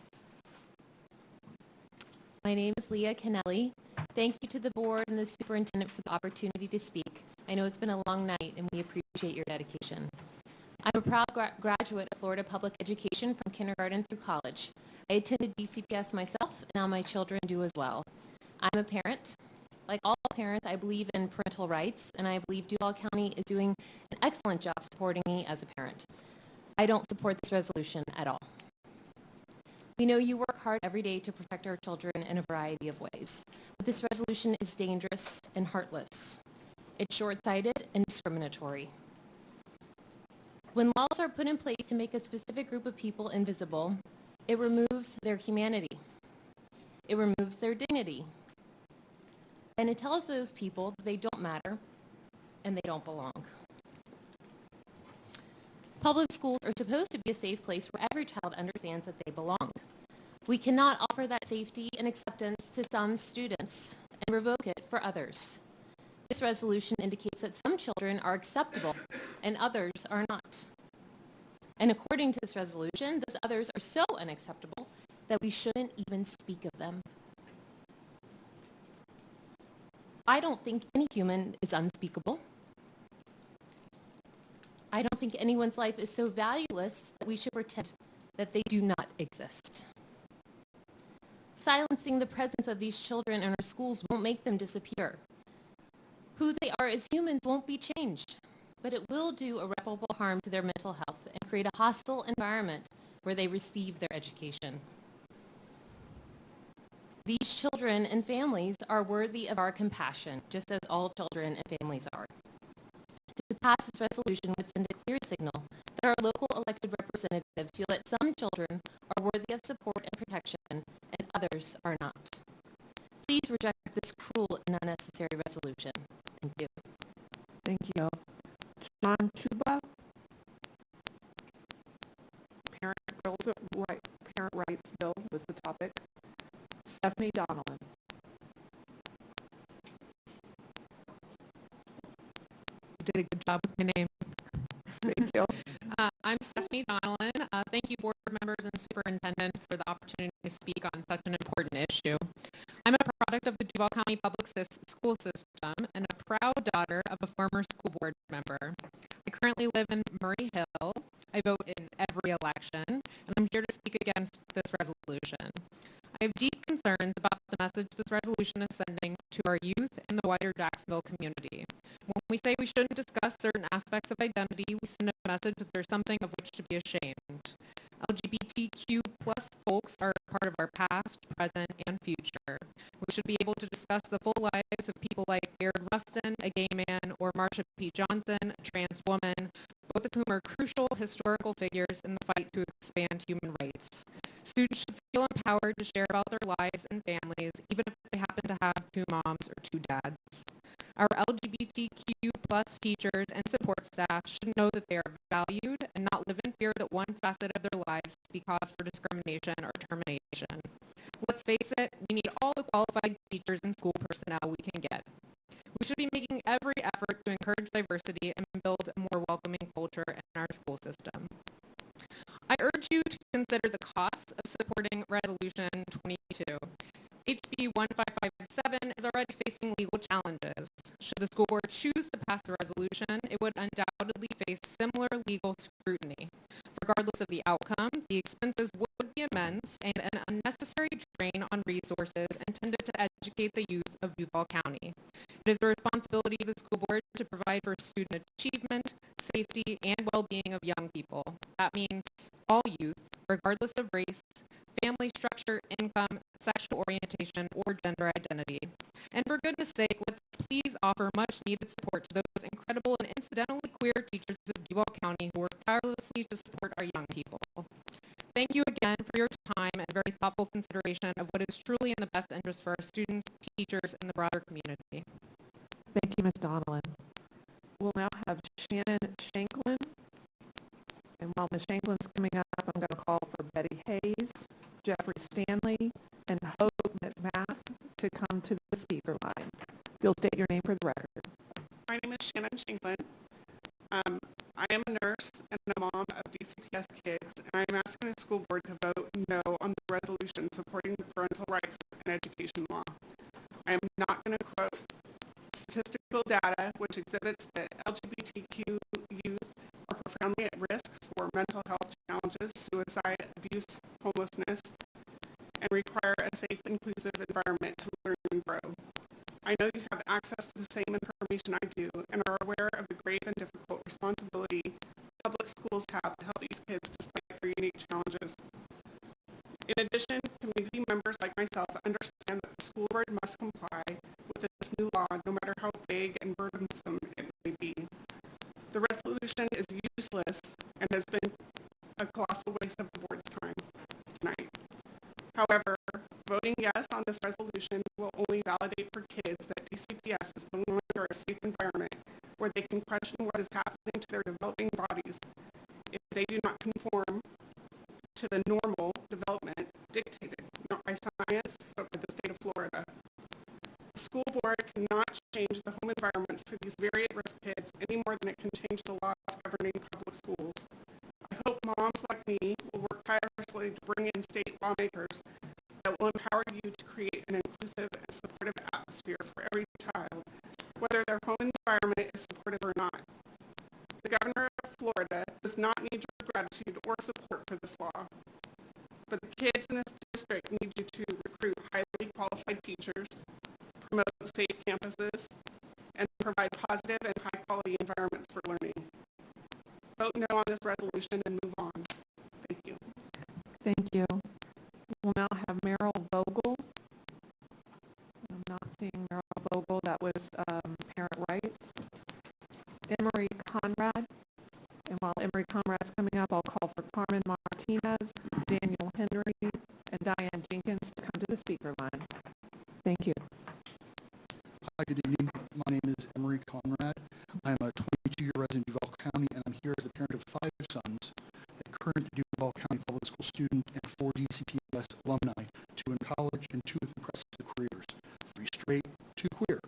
My name is Leah Kennelly. Thank you to the board and the superintendent for the opportunity to speak. I know it's been a long night and we appreciate your dedication. I'm a proud graduate of Florida Public Education from kindergarten through college. I attended DCPS myself and now my children do as well. I'm a parent. Like all parents, I believe in parental rights and I believe Duval County is doing an excellent job supporting me as a parent. I don't support this resolution at all. We know you work hard every day to protect our children in a variety of ways. But this resolution is dangerous and heartless. It's short-sighted and discriminatory. When laws are put in place to make a specific group of people invisible, it removes their humanity. It removes their dignity. And it tells those people that they don't matter and they don't belong. Public schools are supposed to be a safe place where every child understands that they belong. We cannot offer that safety and acceptance to some students and revoke it for others. This resolution indicates that some children are acceptable and others are not. And according to this resolution, those others are so unacceptable that we shouldn't even speak of them. I don't think any human is unspeakable. I don't think anyone's life is so valueless that we should pretend that they do not exist. Silencing the presence of these children in our schools won't make them disappear. Who they are as humans won't be changed, but it will do irreparable harm to their mental health and create a hostile environment where they receive their education. These children and families are worthy of our compassion, just as all children and families are. To pass this resolution would send a clear signal that our local elected representatives feel that some children are worthy of support and protection and others are not. Please reject this cruel and unnecessary resolution. Thank you. Thank you. John Chuba? Parent Rights Bill was the topic. Stephanie Donnellan. You did a good job with my name. Thank you. I'm Stephanie Donnellan. Thank you, board members and superintendent, for the opportunity to speak on such an important issue. I'm a product of the Duval County Public School System and a proud daughter of a former school board member. I currently live in Murray Hill. I vote in every election, and I'm here to speak against this resolution. I have deep concerns about the message this resolution is sending to our youth and the wider Jacksonville community. When we say we shouldn't discuss certain aspects of identity, we send a message that there's something of which to be ashamed. LGBTQ plus folks are part of our past, present, and future. We should be able to discuss the full lives of people like Baird Rustin, a gay man, or Marsha P. Johnson, a trans woman, both of whom are crucial historical figures in the fight to expand human rights. Students should feel empowered to share about their lives and families, even if they happen to have two moms or two dads. Our LGBTQ plus teachers and support staff should know that they are valued and not live in fear that one facet of their lives be cause for discrimination or termination. Let's face it, we need all the qualified teachers and school personnel we can get. We should be making every effort to encourage diversity and build a more welcoming culture in our school system. I urge you to consider the costs of supporting Resolution 22. HB 1557 is already facing legal challenges. Should the school board choose to pass the resolution, it would undoubtedly face similar legal scrutiny. Regardless of the outcome, the expenses would be immense and an unnecessary drain on resources intended to educate the youth of Duval County. It is the responsibility of the school board to provide for student achievement, safety, and well-being of young people. That means all youth, regardless of race, family structure, income, sexual orientation, or gender identity. And for goodness sake, let's please offer much needed support to those incredible and incidentally queer teachers of Duval County who work tirelessly to support our young people. Thank you again for your time and very thoughtful consideration of what is truly in the best interest for our students, teachers, and the broader community. Thank you, Ms. Donnellan. We'll now have Shannon Shanklin. And while Ms. Shanklin's coming up, I'm going to call for Betty Hayes, Jeffrey Stanley, and Hope McMath to come to the speaker line. You'll state your name for the record. My name is Shannon Shanklin. I am a nurse and a mom of DCPS kids, and I am asking the school board to vote no on the resolution supporting the parental rights and education law. I am not going to quote statistical data which exhibits that LGBTQ youth are profoundly at risk for mental health challenges, suicide, abuse, homelessness, and require a safe, inclusive environment to learn and grow. I know you have access to the same information I do and are aware of the grave and difficult responsibility public schools have to help these kids despite their unique challenges. In addition, community members like myself understand that the school board must comply with this new law, no matter how vague and burdensome it may be. The resolution is useless and has been a colossal waste of the board's time tonight. However, voting yes on this resolution will only validate for kids that DCPS is no longer a safe environment where they can question what is happening to their developing bodies if they do not conform to the normal development dictated not by science but by the state of Florida. The school board cannot change the home environments for these very at-risk kids any more than it can change the laws governing public schools. I hope moms like me will work tirelessly to bring in state lawmakers that will empower you to create an inclusive and supportive atmosphere for every child, whether their home environment is supportive or not. The governor of Florida does not need your gratitude or support for this law, but the kids in this district need you to recruit highly qualified teachers, promote safe campuses, and provide positive and high-quality environments for learning. Vote no on this resolution and move on. Thank you. Thank you. We'll now have Meryl Vogel. I'm not seeing Meryl Vogel. That was parent rights. Emery Conrad. And while Emery Conrad's coming up, I'll call for Carmen Martinez, Daniel Henry, and Diane Jenkins to come to the speaker line. Thank you. Hi, good evening. My name is Emery Conrad. I'm a 22-year resident of Duval County, and I'm here as the parent of 5 sons, a current Duval County Public School student, and 4 DCPS alumni, 2 in college and 2 with impressive careers, 3 straight, 2 queer.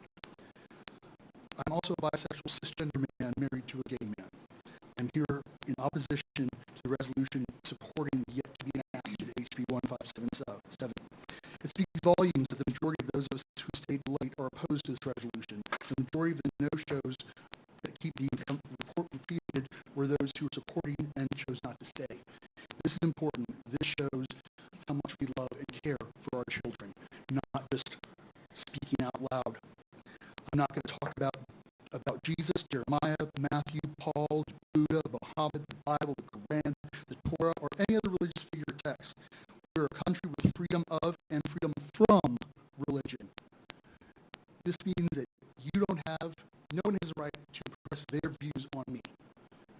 I'm also a bisexual cisgender man married to a gay man. I'm here in opposition to the resolution supporting the yet to be enacted HB 1577. It speaks volumes that the majority of those of us who stayed late are opposed to this resolution. The majority of the no-shows that keep being repeated were those who were supporting and chose not to stay. This is important. This shows how much we love and care for our Moses, Jeremiah, Matthew, Paul, Buddha, Muhammad, the Bible, the Quran, the Torah, or any other religious figure or text. We're a country with freedom of and freedom from religion. This means that no one has a right to express their views on me.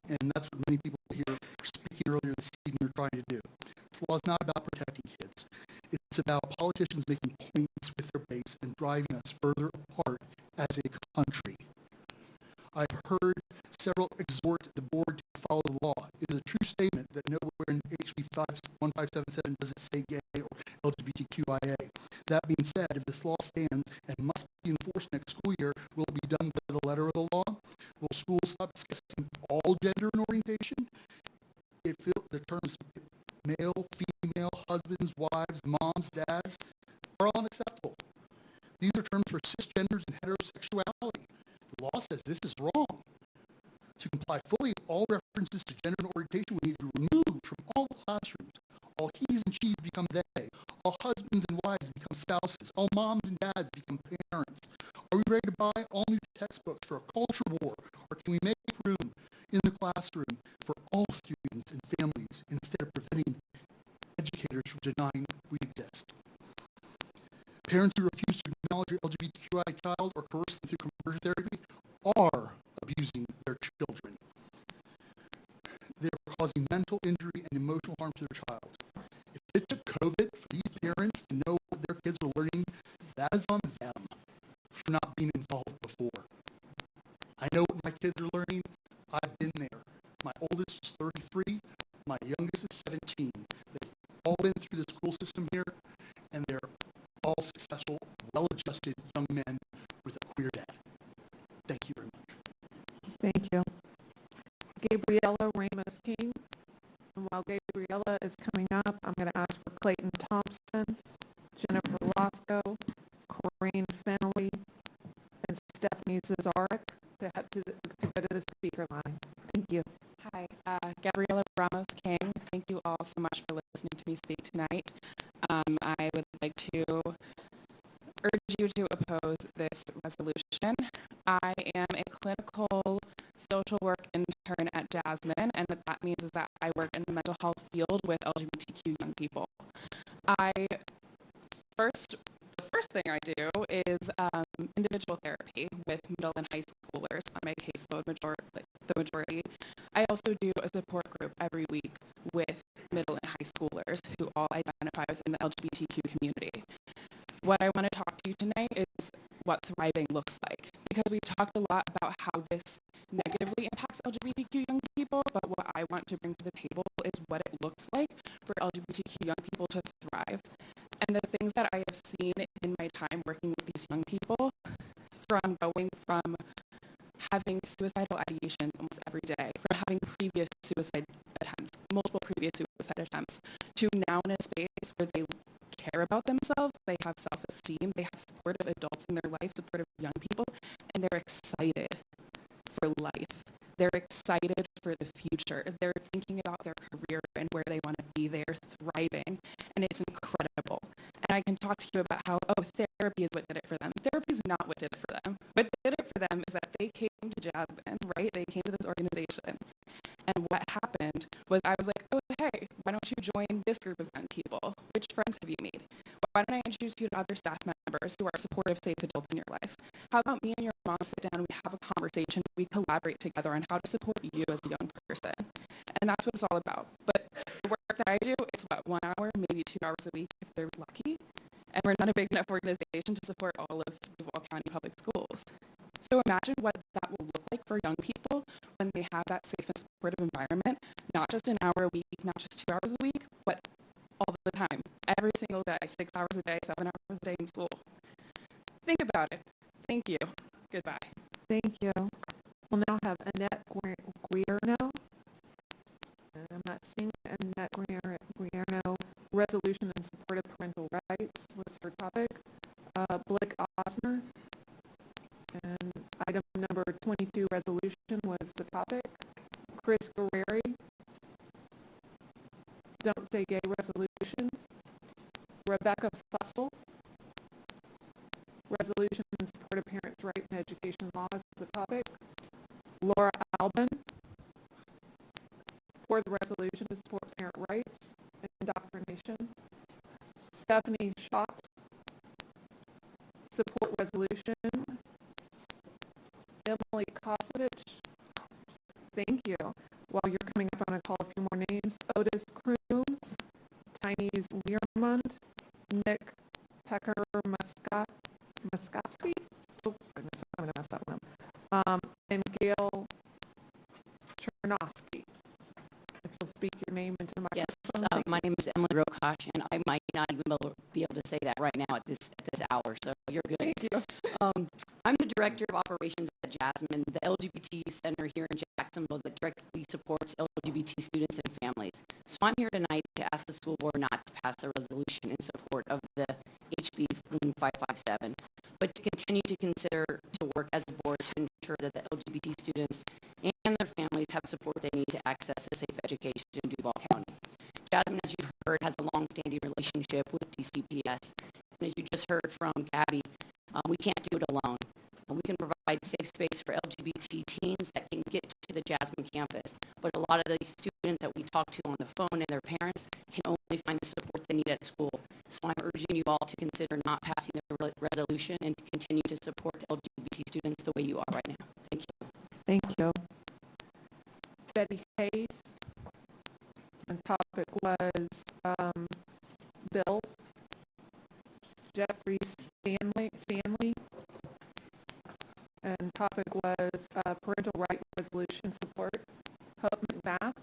And that's what many people here speaking earlier this evening are trying to do. This law is not about protecting kids. It's about politicians making points with their base and driving us further apart as a country. I've heard several exhort the board to follow the law. It is a true statement that nowhere in HB 1577 does it say gay or LGBTQIA. That being said, if this law stands and must be enforced next school year, will it be done by the letter of the law? Will schools stop discussing all gender and orientation? The terms male, female, husbands, wives, moms, dads are unacceptable. These are terms for cisgenders and heterosexuality. The law says this is wrong. To comply fully, all references to gender and orientation will need to be removed from all the classrooms. All he's and she's become they. All husbands and wives become spouses. All moms and dads become parents. Are we ready to buy all new textbooks for a culture war? Or can we make room in the classroom for all students and families instead of preventing educators from denying we exist? Parents who refuse to acknowledge your LGBTQI child or coerce them through conversion therapy are abusing their children. They are causing mental injury and emotional harm to their child. If it took COVID for these parents to know what their kids were learning, that is on them for not being involved before. I know what my kids are learning. I've been there. My oldest is 33. My youngest is 17. They've all been through the school system here, and they're all successful, well-adjusted young men with a queer dad. Thank you very much. Thank you. Gabriella Ramos King. And while Gabriella is coming up, I'm going to ask for Clayton Thompson, Jennifer Losco, Corinne Fennelly, and Stephanie Zazarek to go to the speaker line. Thank you. Hi, Gabriella Ramos King. Thank you all so much for listening to me speak tonight. I would like to urge you to oppose this resolution. I am a clinical social work intern at Jasmine, and what that means is that I work in the mental health field with LGBTQ young people. The first thing I do is individual therapy with middle and high schoolers on my caseload, the majority. I also do a support group every week with middle and high schoolers who all identify within the LGBTQ community. What I want to talk to you tonight is what thriving looks like, because we talked a lot about how this negatively impacts LGBTQ young people, but what I want to bring to the table is what it looks like for LGBTQ young people to thrive. And the things that I have seen in my time working with these young people, from going from having suicidal ideations almost every day, from having previous suicide attempts, multiple previous suicide attempts, to now in a space where they care about themselves, they have self-esteem, they have supportive adults in their life, supportive young people, and they're excited for life. They're excited for the future. They're thinking about their career and where they want to be. They're thriving, and it's incredible. And I can talk to you about how, therapy is what did it for them. Therapy is not what did it for them. What did it for them is that they came to Jasmine, right? They came to this organization. And what happened was I was like, oh, hey, why don't you join this group of young people? Which friends have you made? Why don't I introduce you to other staff members who are supportive, safe adults in your life? How about me and your mom sit down and we have a conversation, we collaborate together on how to support you as a young person. And that's what it's all about. But the work that I do, it's about 1 hour, maybe 2 hours a week if they're lucky. And we're not a big enough organization to support all of Duval County Public Schools. So imagine what that will look like for young people when they have that safe and supportive environment, not just an hour a week, not just 2 hours a week, but all the time, every single day, 6 hours a day, 7 hours a day in school. Think about it. Thank you. Goodbye. Thank you. We'll now have Annette Guierno. I'm not seeing Annette Guierno. Resolution in support of parental rights was her topic. Blake Osner. And item number 22, resolution, was the topic. Chris Guerreri. Don't Say Gay resolution. Rebecca Fussell. Resolution in support of parents' right and education laws is the topic. Laura Albin for the resolution to support parent rights and indoctrination. Stephanie Schott, support resolution. Emily Kosovich, thank you. While you're coming up, I'm going to call a few more names. Otis Crooms, Tynese Learmond, Nick Pecker-Muskowski. Oh, goodness, I'm going to mess that one up. And Gail Chernosky. If you'll speak your name into the microphone. Yes, my name is Emily Rokosh, and I might not even be able to say that right now at this hour, so you're good. Thank you. I'm the Director of Operations at Jasmine, the LGBT Center here in Jacksonville that directly supports LGBT students and families. So I'm here tonight to ask the school board not to pass a resolution in support of the HB 557, but to continue to consider to work as a board to ensure that the LGBT students and their families have support they need to access a safe education in Duval County. Jasmine, as you've heard, has a long-standing relationship with DCPS. And as you just heard from Gabby, we can't do it alone. We can provide safe space for LGBT teens that can get to the Jasmine campus, but a lot of the students that we talk to on the phone and their parents can only find the support they need at school. So I'm urging you all to consider not passing the resolution and to continue to support the LGBT students the way you are right now. Thank you. Thank you. Betty Hayes. And topic was Bill. Jeffrey Stanley. And topic was parental right resolution support. Hope McMath.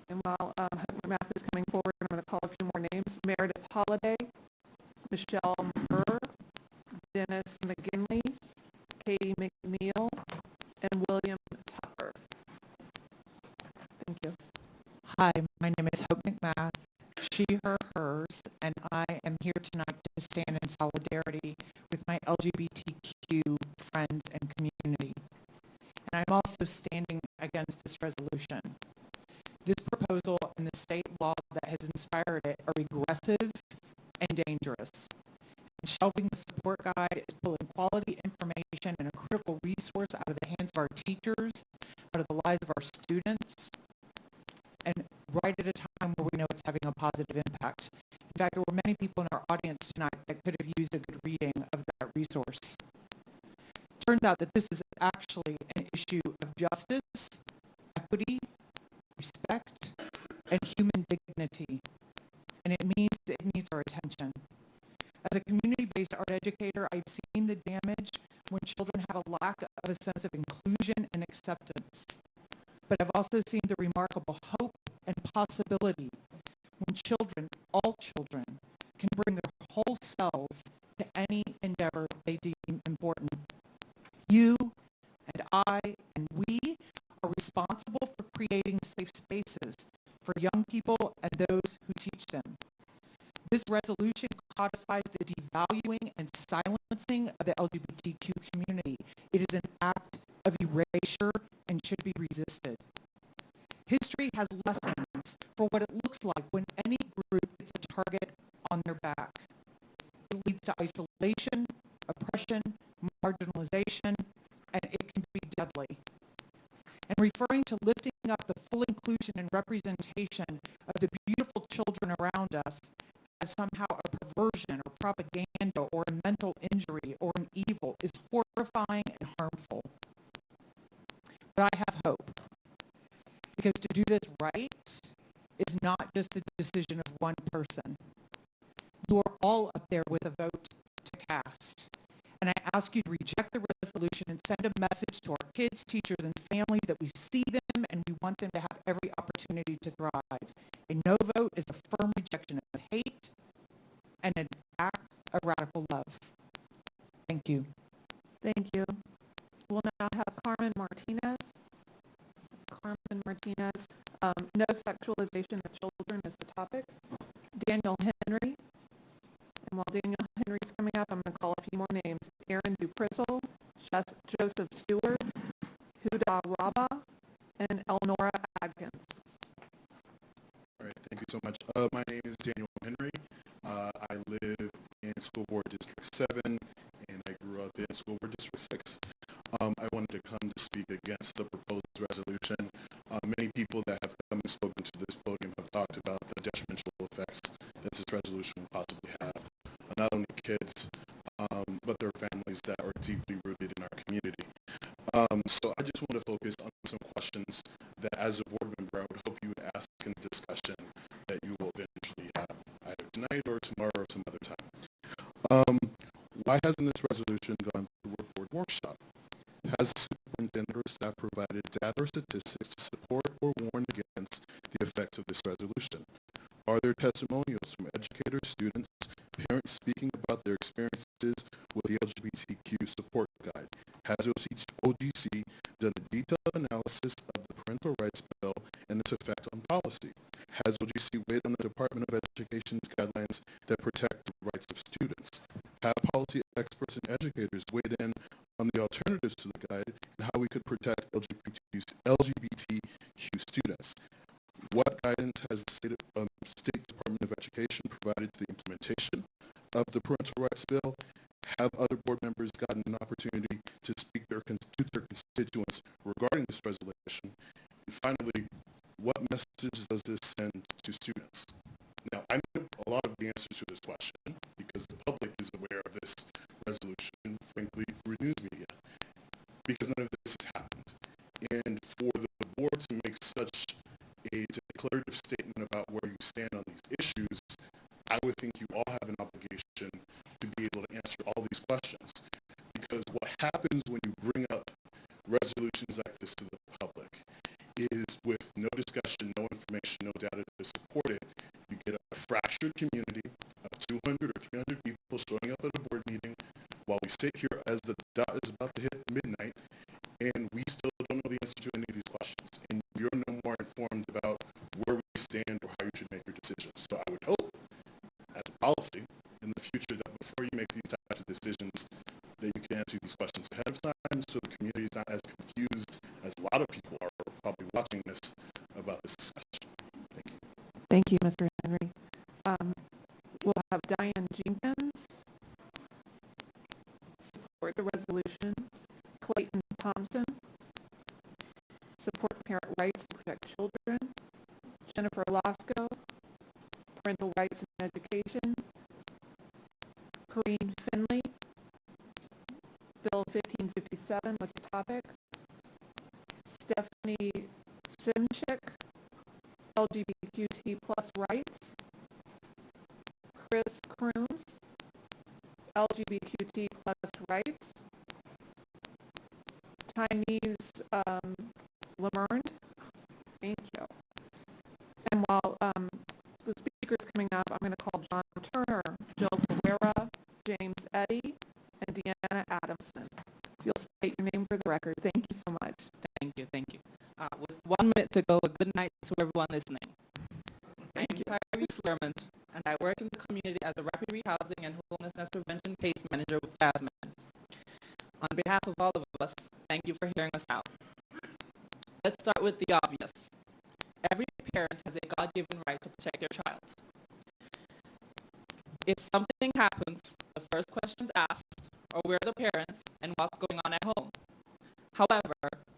And while Hope McMath is coming forward, I'm going to call a few more names. Meredith Holliday, Michelle Murr, Dennis McGinley, Katie McNeil, and William Tucker. Thank you. Hi, my name is Hope McMath, she, her, hers, and I am here tonight to stand in solidarity with my LGBTQ friends and community. And I'm also standing against this resolution. This proposal and the state law that has inspired it are regressive and dangerous. And shelving the support guide is pulling quality information and a critical resource out of the hands of our teachers, out of the lives of our students, and right at a time where we know it's having a positive impact. In fact, there were many people in our audience tonight that could have used a good reading of that resource. Turns out that this is actually an issue of justice, equity, respect, and human dignity. And it means that it needs our attention. As a community-based art educator, I've seen the damage when children have a lack of a sense of inclusion and acceptance. But I've also seen the remarkable hope and possibility when children, all children, can bring their whole selves to any endeavor they deem important. You and I and we are responsible for creating safe spaces for young people and those who teach them. This resolution codifies the devaluing and silencing of the LGBTQ community. It is an act of erasure and should be resisted. History has lessons for what it looks like when any group gets a target on their back. It leads to isolation, oppression, marginalization, and it can be deadly. And referring to lifting up the full inclusion and representation of the beautiful children around us as somehow a perversion or propaganda or a mental injury or an evil is horrifying and harmful. But I have hope. Because to do this right is not just the decision of one person. You are all up there with a vote to cast. And I ask you to reject the resolution and send a message to our kids, teachers, and families that we see them and we want them to have every opportunity to thrive. A no vote is a firm rejection of hate and an act of radical love. Thank you. Thank you. We'll now have Carmen Martinez. Carmen Martinez. No sexualization of children is the topic. Daniel Henry. And while Daniel Henry's coming up, I'm going to call a few more names. Aaron Duprizzle, Joseph Stewart, Huda Rabah, and Elnora Adkins. All right, thank you so much. My name is Daniel Henry. I live in School Board District 7, and I grew up in School Board District 6. I wanted to come to speak against the proposed resolution. Many people that have come and spoken to this podium have talked about the detrimental effects that this resolution will possibly have on not only kids, but their families that are deeply rooted in our community. So I just want to focus on some questions that as a board member I would hope you would ask in the discussion that you will eventually have either tonight or tomorrow or some other time. Why hasn't this resolution gone through a board workshop? Has the superintendent or staff provided data or statistics to support or warn against the effects of this resolution? Are there testimonials from educators, students, parents speaking about their experiences with the LGBTQ support guide? Has OGC done a detailed analysis of the parental rights bill and its effect on policy? Has OGC weighed on the Department of Education's guidelines that protect the rights of students? Have policy experts and educators weighed in on the alternatives to the guide and how we could protect LGBTQ students? What guidance has the State Department of Education provided to the implementation of the parental rights bill? Have other board members gotten an opportunity to speak to their constituents regarding this resolution? And finally, what message does this send to students? Now, I know a lot of the answers to this question because the public is aware of this resolution, frankly, through news media, because none of this has happened. And for the board to make such a declarative statement about where you stand on these issues, I would think you all have an obligation to be able to answer all these questions. Because what happens when you bring up resolutions like this to the public is with no discussion, no information, no data to support it, you get a fractured community of 200 or 300 people showing up at a board meeting while we sit here as the dot is about to hit midnight and we still don't know the answer to any of these questions. And you're no more informed about where we stand or how you should make your decisions. So I would hope, as a policy, in the future that before you make these types of decisions, that you can answer these questions ahead of time so the community is not as confused as a lot of people are probably watching this about this discussion. Thank you. Thank you, Mr. Henry. We'll have Diane Jenkins support the resolution. Clayton Thompson, support parent rights to protect children. Jennifer Lasco, parental rights in education. Corrine Finley, Bill 1557 was the topic. Stephanie Simchick, LGBTQT plus rights. Chris Crooms, LGBTQT plus rights. Tynese Lamerne, thank you. And while the speakers coming up, I'm going to call John Turner, Jill Pereira, James Eddy, and Deanna Adamson. If you'll state your name for the record. Thank you so much. Thank you, thank you. With 1 minute to go, a good night to everyone listening. I'm Tyrese Lerman, and I work in the community as a rapid rehousing and homelessness prevention case manager with Jasmine. On behalf of all of us, thank you for hearing us out. Let's start with the obvious. Every parent has a God-given right to protect their child. If something happens, the first questions asked are where are the parents and what's going on at home. However,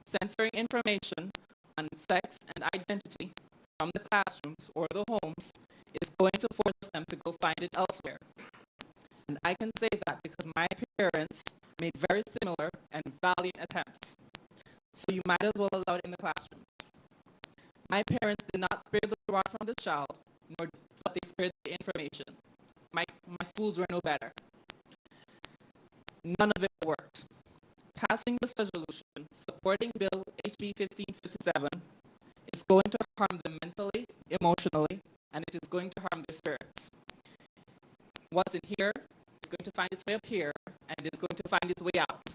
censoring information on sex and identity from the classrooms or the homes is going to force them to go find it elsewhere. And I can say that because my parents made very similar and valiant attempts. So you might as well allow it in the classrooms. My parents did not spare the rod from the child, nor but they spared the information. My schools were no better. None of it worked. Passing this resolution, supporting Bill HB 1557, is going to harm them mentally, emotionally, and it is going to harm their spirits. What's in here is going to find its way up here, and it is going to find its way out.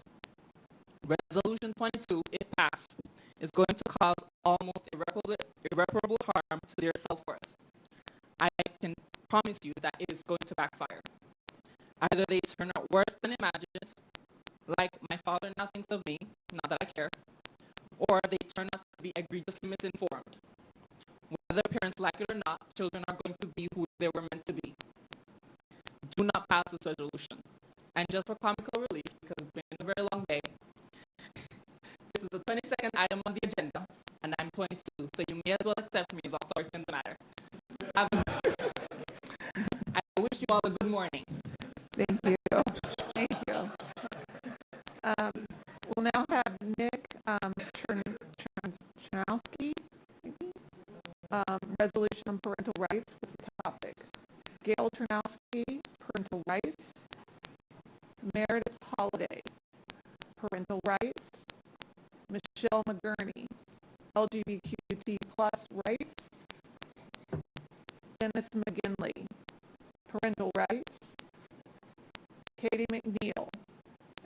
Resolution 22, if passed, is going to cause almost irreparable harm to their self-worth. I can promise you that it is going to backfire. Either they turn out worse than imagined, like my father now thinks of me, not that I care, or they turn out to be egregiously misinformed. Whether parents like it or not, children are going to be who they were meant to be. Do not pass this resolution. And just for comical relief, because it's been a very long day, this is is the 22nd item on the agenda, and I'm 22, so you may as well accept me as authority in the matter. I wish you all a good morning. Thank you. Thank you. We'll now have Nick Chernowski. Resolution on parental rights was the topic. Gail Chernowski, parental rights. Meredith Holiday, parental rights. Michelle McGurney, LGBTQ+ rights. Dennis McGinley, parental rights. Katie McNeil.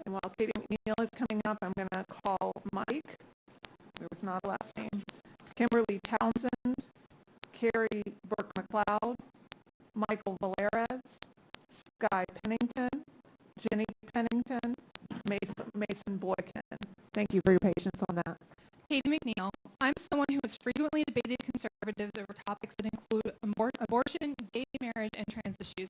And while Katie McNeil is coming up, I'm going to call Mike. There was not a last name. Kimberly Townsend, Carrie Burke-McLeod, Michael Valeras, Sky Pennington, Jenny Pennington, Mason Boykin. Thank you for your patience on that. Katie McNeil. I'm someone who has frequently debated conservatives over topics that include abortion, gay marriage, and trans issues.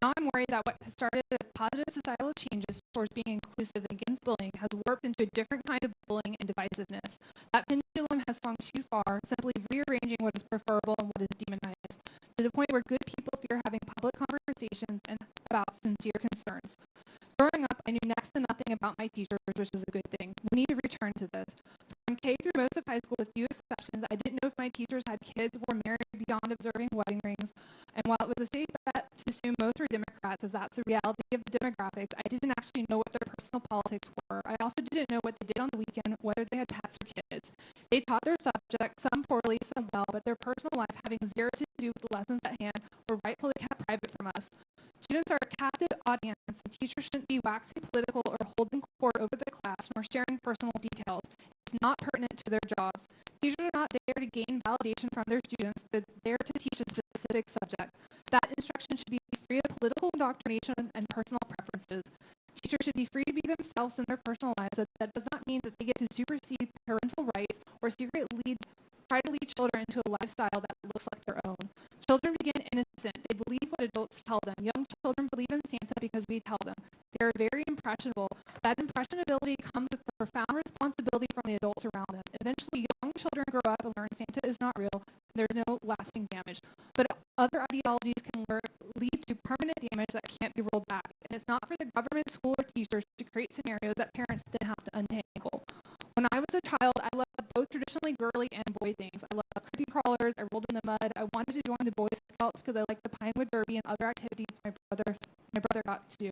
Now I'm worried that what has started as positive societal changes towards being inclusive against bullying has warped into a different kind of bullying and divisiveness. That pendulum has swung too far, simply rearranging what is preferable and what is demonized, to the point where good people fear having public conversations and about sincere concerns. Growing up, I knew next to nothing about my teachers, which is a good thing. We need to return to this. From K through most of high school, with few exceptions, I didn't know if my teachers had kids or were married beyond observing wedding rings. And while it was a safe bet to assume most were Democrats, as that's the reality of the demographics, I didn't actually know what their personal politics were. I also didn't know what they did on the weekend, whether they had pets or kids. They taught their subject, some poorly, some well, but their personal life, having zero to do with the lessons at hand, were rightfully kept private from us. Students are a captive audience, and teachers shouldn't be waxing political or holding court over the class nor sharing personal details. It's not pertinent to their jobs. Teachers are not there to gain validation from their students. They're there to teach a specific subject. That instruction should be free of political indoctrination and personal preferences. Teachers should be free to be themselves in their personal lives. That does not mean that they get to supersede parental rights or try to lead children into a lifestyle that looks like their own. Children begin innocent. They believe what adults tell them. Young children believe in Santa because we tell them. They are very impressionable. That impressionability comes with profound responsibility from the adults around them. Eventually, young children grow up and learn Santa is not real. There's no lasting damage. But other ideologies can lead to permanent damage that can't be rolled back. And it's not for the government, school, or teachers to create scenarios that parents then have to untangle. When I was a child, I loved both traditionally girly and boy things. I loved creepy crawlers. I rolled in the mud. I wanted to join the Boy Scouts because I liked the Pinewood Derby and other activities my brother got to do.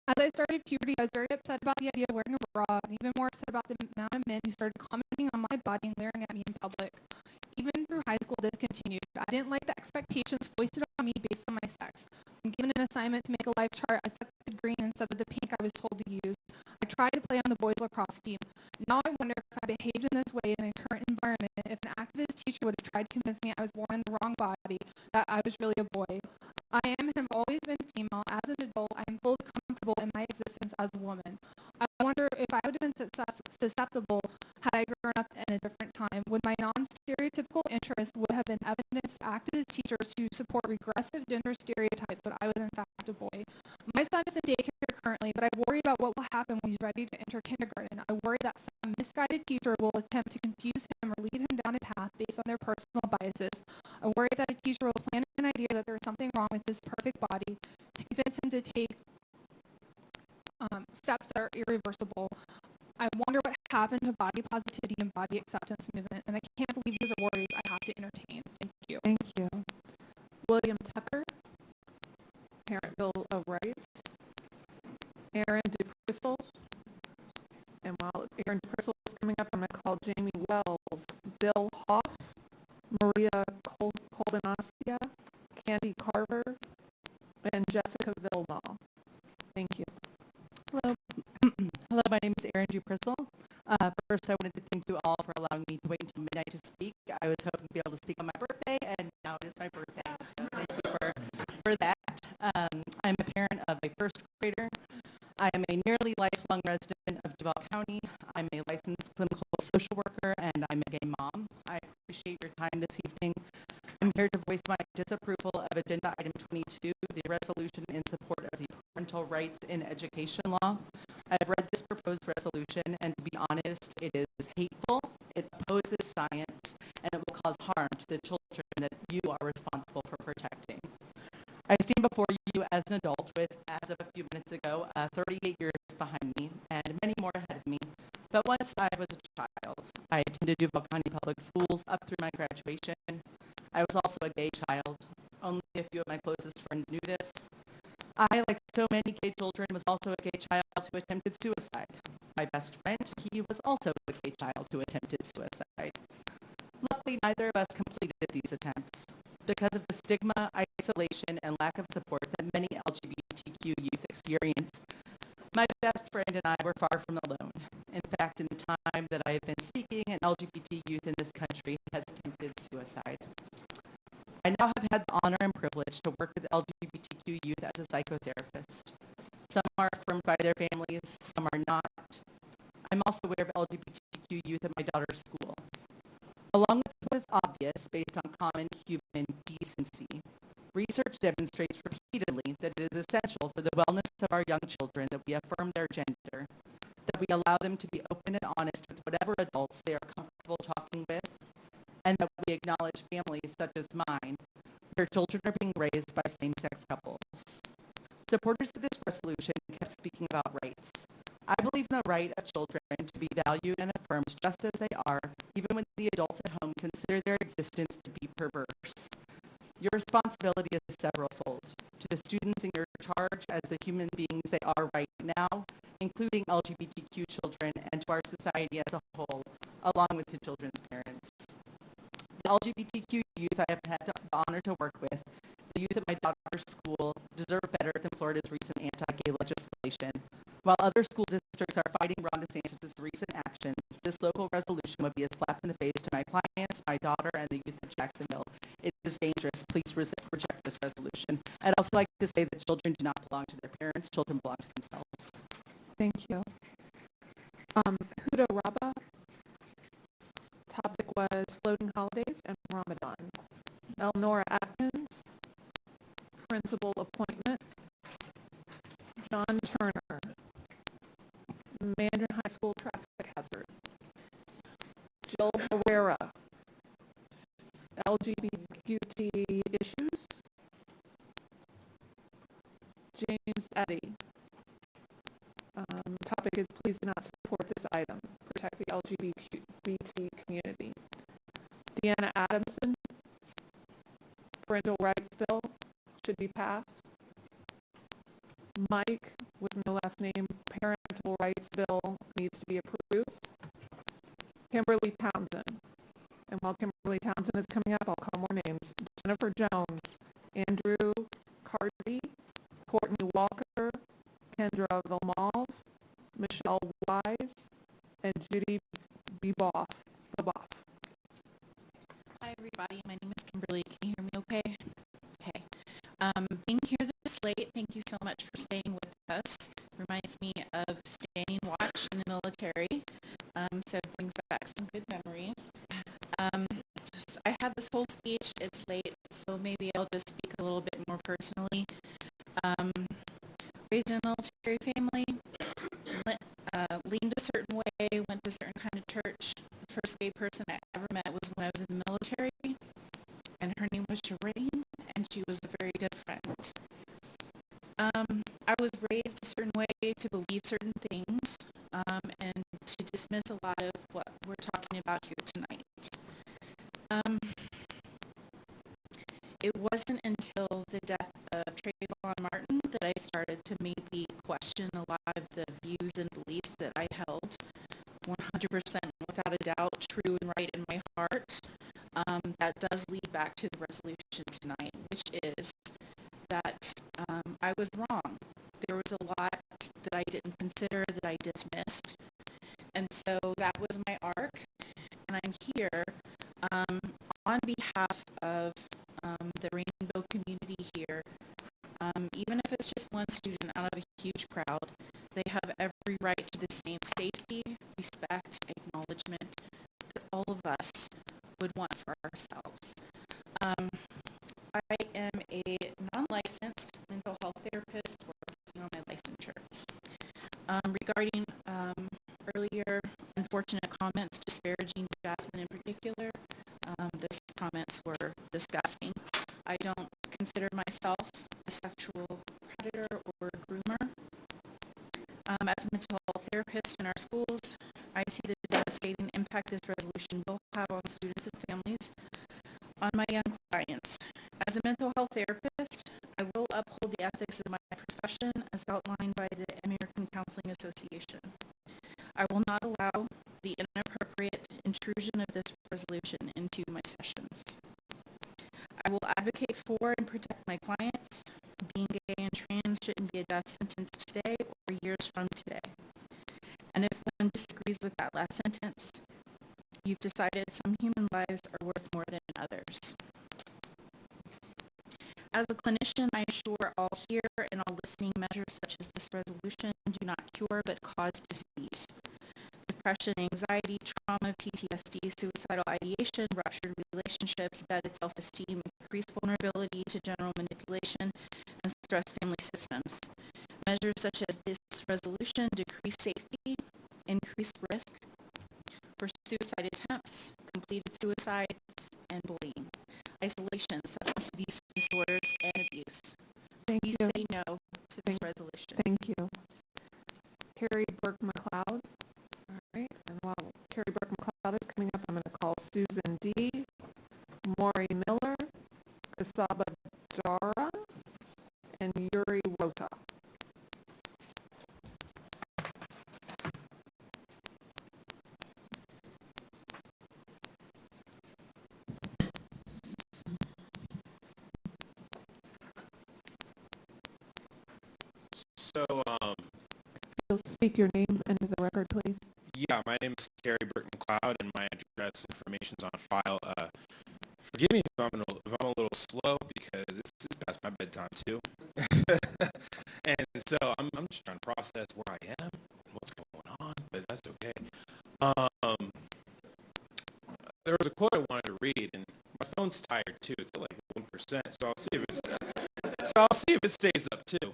As I started puberty, I was very upset about the idea of wearing a bra, and even more upset about the amount of men who started commenting on my body and glaring at me in public. Even through high school, this continued. I didn't like the expectations foisted on me based on my sex. When given an assignment to make a life chart, I selected green instead of the pink I was told to use. I tried to play on the boys' lacrosse team. Now I wonder if I behaved in this way in a current environment, if an activist teacher would have tried to convince me I was born in the wrong body, that I was really a boy. I am and have always been female. As an adult, I am fully comfortable in my existence as a woman. I wonder if I would have been susceptible had I grown up in a different time. Would my non-stereotypical interest would have been evidence to activist teachers who support regressive gender stereotypes that I was in fact a boy. My son is in daycare currently, but I worry about what will happen when he's ready to enter kindergarten. I worry that some misguided teacher will attempt to confuse him or lead him down a path based on their personal biases. I worry that a teacher will plant an idea that there is something wrong with this perfect body to convince him to take steps that are irreversible. I wonder what happened to body positivity and body acceptance movement, and I can't believe these are worries I have to entertain. Thank you. Thank you. William Tucker, Parent Bill of Rights. Aaron DeCrystal. And while Aaron DeCrystal is coming up, I'm going to call Jamie Wells, Bill Hoff, Maria Kolbanasia, Candy Carver, and Jessica Vilma. Thank you. Hello. Hello, my name is Erin Duprissel. First, I wanted to thank you all for allowing me to wait until midnight to speak. I was hoping to be able to speak on my birthday, and now it is my birthday, so thank you for that. I'm a parent of a first grader. I am a nearly lifelong resident of Duval County. I'm a licensed clinical social worker, and I'm a gay mom. I appreciate your time this evening. I'm here to voice my disapproval of Agenda Item 22, the resolution in support of the Parental Rights in Education Law. I've read this proposed proposed resolution, and to be honest, it is hateful, it opposes science, and it will cause harm to the children that you are responsible for protecting. I stand before you as an adult with, as of a few minutes ago, 38 years behind me and many more ahead of me. But once I was a child, I attended Duval County Public Schools up through my graduation. I was also a gay child. Only a few of my closest friends knew this. I, like so many gay children, was also a gay child who attempted suicide. My best friend, he was also a gay child who attempted suicide. Luckily, neither of us completed these attempts. Because of the stigma, isolation, and lack of support that many LGBTQ youth experience, my best friend and I were far from alone. In fact, in the time that I have been speaking, an LGBT youth in this country has attempted suicide. I now have had the honor and privilege to work with LGBTQ youth as a psychotherapist. Some are affirmed by their families, some are not. I'm also aware of LGBTQ youth at my daughter's school. Along with what is obvious based on common human decency, research demonstrates repeatedly that it is essential for the wellness of our young children that we affirm their gender, that we allow them to be open and honest with whatever adults they are comfortable talking with, and that we acknowledge families such as mine, where children are being raised by same-sex couples. Supporters of this resolution kept speaking about rights. I believe in the right of children to be valued and affirmed just as they are, even when the adults at home consider their existence to be perverse. Your responsibility is severalfold to the students in your charge as the human beings they are right now, including LGBTQ children, and to our society as a whole, along with the children's parents. The LGBTQ youth I have had the honor to work with, the youth at my daughter's school, deserve better than Florida's recent anti-gay legislation. While other school districts are fighting Ron DeSantis' recent actions, this local resolution would be a slap in the face to my clients, my daughter, and the youth of Jacksonville. It is dangerous. Please reject this resolution. I'd also like to say that children do not belong to their parents. Children belong to themselves. Thank you. Huda Rabba. Topic was floating holidays and Ramadan. Elnora Atkins. Principal appointment. John Turner. Mandarin High School traffic hazard. Jill Herrera. LGBT issues. James Eddy. Topic is please do not support this item. Protect the LGBT community. Deanna Adamson. Parental rights bill should be passed. Mike, with no last name, parental rights bill needs to be approved. Kimberly Townsend. And while Kimberly Townsend is coming up, I'll call more names. Jennifer Jones, Andrew Carty, Courtney Walker, Kendra Vilmov, Michelle Wise, and Judy Beboff. Hi, everybody. My name is Kimberly. Can you hear me okay? Okay. Being here this late, thank you so much for staying with us. Reminds me of staying watch in the military, so it brings back some good memories. I have this whole speech. It's late, so maybe I'll just speak a little bit more personally. Raised in a military family, leaned a certain way, went to a certain kind of church. The first gay person I ever met was when I was in the military, and her name was Shireen, and she was a very good friend. I was raised a certain way to believe certain things, and to dismiss a lot of what we're talking about here tonight. It wasn't until the death of Trayvon Martin that I started to maybe question a lot of the views and beliefs that I held 100% without a doubt true and right in my heart. That does lead back to the resolution tonight, which is that I was wrong. There was a lot that I didn't consider, that I dismissed. And so that was my arc. And I'm here on behalf of the rainbow community here. Even if it's just one student out of a huge crowd, they have every right to the same safety, respect, acknowledgement that all of us would want for ourselves. I am a non-licensed mental health therapist working on my licensure. Regarding Jasmine in particular. Those comments were disgusting. I don't consider myself a sexual predator or groomer. As a mental health therapist in our schools, I see the devastating impact this resolution will have on students and families, on my young clients. As a mental health therapist, I will uphold the ethics of my profession as outlined by the American Counseling Association. I will not allow the inappropriate intrusion of this resolution into my sessions. I will advocate for and protect my clients. Being gay and trans shouldn't be a death sentence today or years from today. And if one disagrees with that last sentence, you've decided some human lives are worth more than others. As a clinician, I assure all here and all listening, measures such as this resolution do not cure but cause disease. Depression, anxiety, trauma, PTSD, suicidal ideation, ruptured relationships, bad self-esteem, increased vulnerability to general manipulation, and stress family systems. Measures such as this resolution decrease safety, increase risk for suicide attempts, completed suicides, and bullying, isolation, substance abuse disorders, and abuse. Please say no to this resolution. Thank you. Carrie Burke-McLeod. All right, and while Carrie Burke-McLeod is coming up, I'm going to call Susan D., Maury Miller, Kasaba Jara, and Yuri Rota. So, You'll speak your name into the record, please. yeah, my name is Carrie Burke McLeod, and my address information's on file. Forgive me if I'm a little slow because it's past my bedtime too, and so I'm just trying to process where I am and what's going on, but that's okay. There was a quote I wanted to read, and my phone's tired too. It's at like 1%, so I'll see if it stays up too.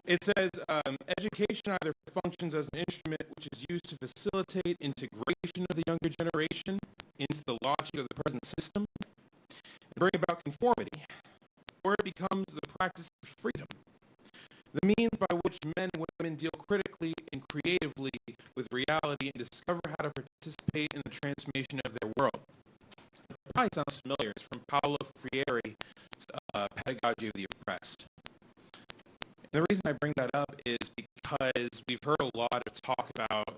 It says, education either functions as an instrument which is used to facilitate integration of the younger generation into the logic of the present system and bring about conformity, or it becomes the practice of freedom, the means by which men and women deal critically and creatively with reality and discover how to participate in the transformation of their world. It probably sounds familiar. It's from Paulo Freire's Pedagogy of the Oppressed. The reason I bring that up is because we've heard a lot of talk about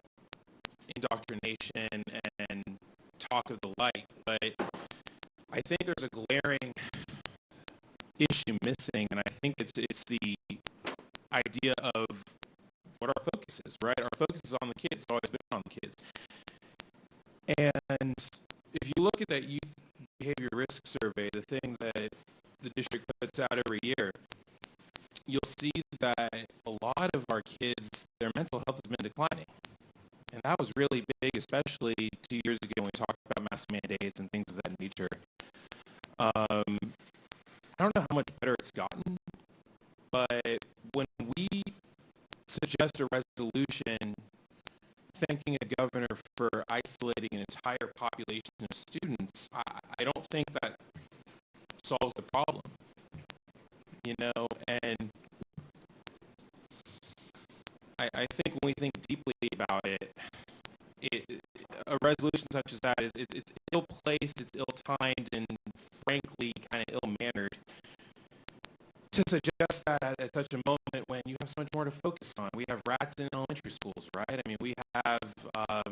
indoctrination and talk of the like, but I think there's a glaring issue missing, and I think it's the idea of what our focus is, right? Our focus is on the kids. It's always been on the kids. And if you look at that youth behavior risk survey, the thing that the district puts out every year, you'll see that a lot of our kids, their mental health has been declining. And that was really big, especially 2 years ago when we talked about mask mandates and things of that nature. I don't know how much better it's gotten, but when we suggest a resolution thanking a governor for isolating an entire population of students, I don't think that solves the problem. You know, and I think when we think deeply about it, a resolution such as that it's ill-placed, it's ill-timed, and frankly kind of ill-mannered to suggest that at such a moment when you have so much more to focus on. We have rats in elementary schools, right? I mean, we have a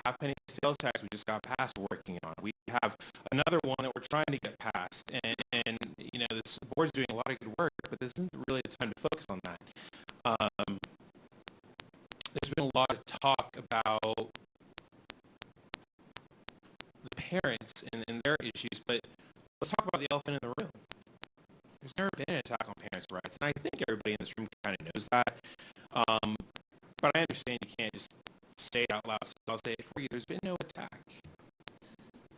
half-penny sales tax we just got passed working on. We have another one that we're trying to get passed, and you know, this board's doing a lot of good work, but this isn't really the time to focus on that. There's been a lot of talk about the parents and their issues, but let's talk about the elephant in the room. There's never been an attack on parents' rights, and I think everybody in this room kind of knows that. But I understand you can't just say it out loud, so I'll say it for you. There's been no attack.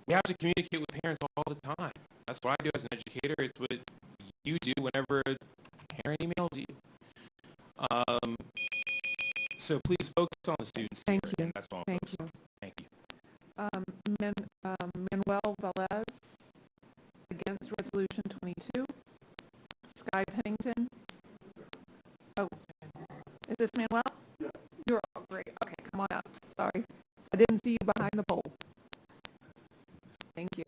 We have to communicate with parents all the time. That's what I do as an educator. It's what you do whenever a parent emails you. So please focus on the students. Thank you. That's all I'm Thank focused you. on. Thank you. Manuel Velez against Resolution 22. Sky Pennington. Oh, is this Manuel? Yeah. You're great. Okay, come on up. Sorry. I didn't see you behind the pole. Thank you.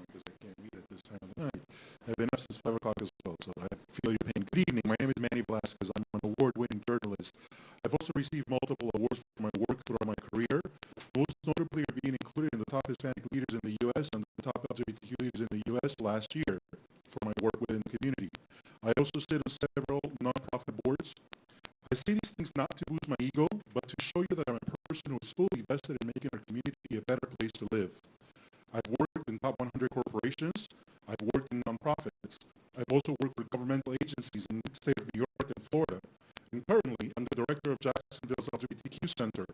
Because I can't meet at this time of the night. I've been up since 5 o'clock as well, so I feel your pain. Good evening. My name is Manny Velasquez. I'm an award-winning journalist. I've also received multiple awards for my work throughout my career, most notably being included in the top Hispanic leaders in the U.S. and the top LGBTQ leaders in the U.S. last year for my work within the community. I also sit on several nonprofit boards. I say these things not to boost my ego, but to show you that I'm a person who is fully vested in making our community a better place to live. I've worked in top 100 corporations. I've worked in nonprofits. I've also worked for governmental agencies in the state of New York and Florida. And currently, I'm the director of Jacksonville's LGBTQ Center.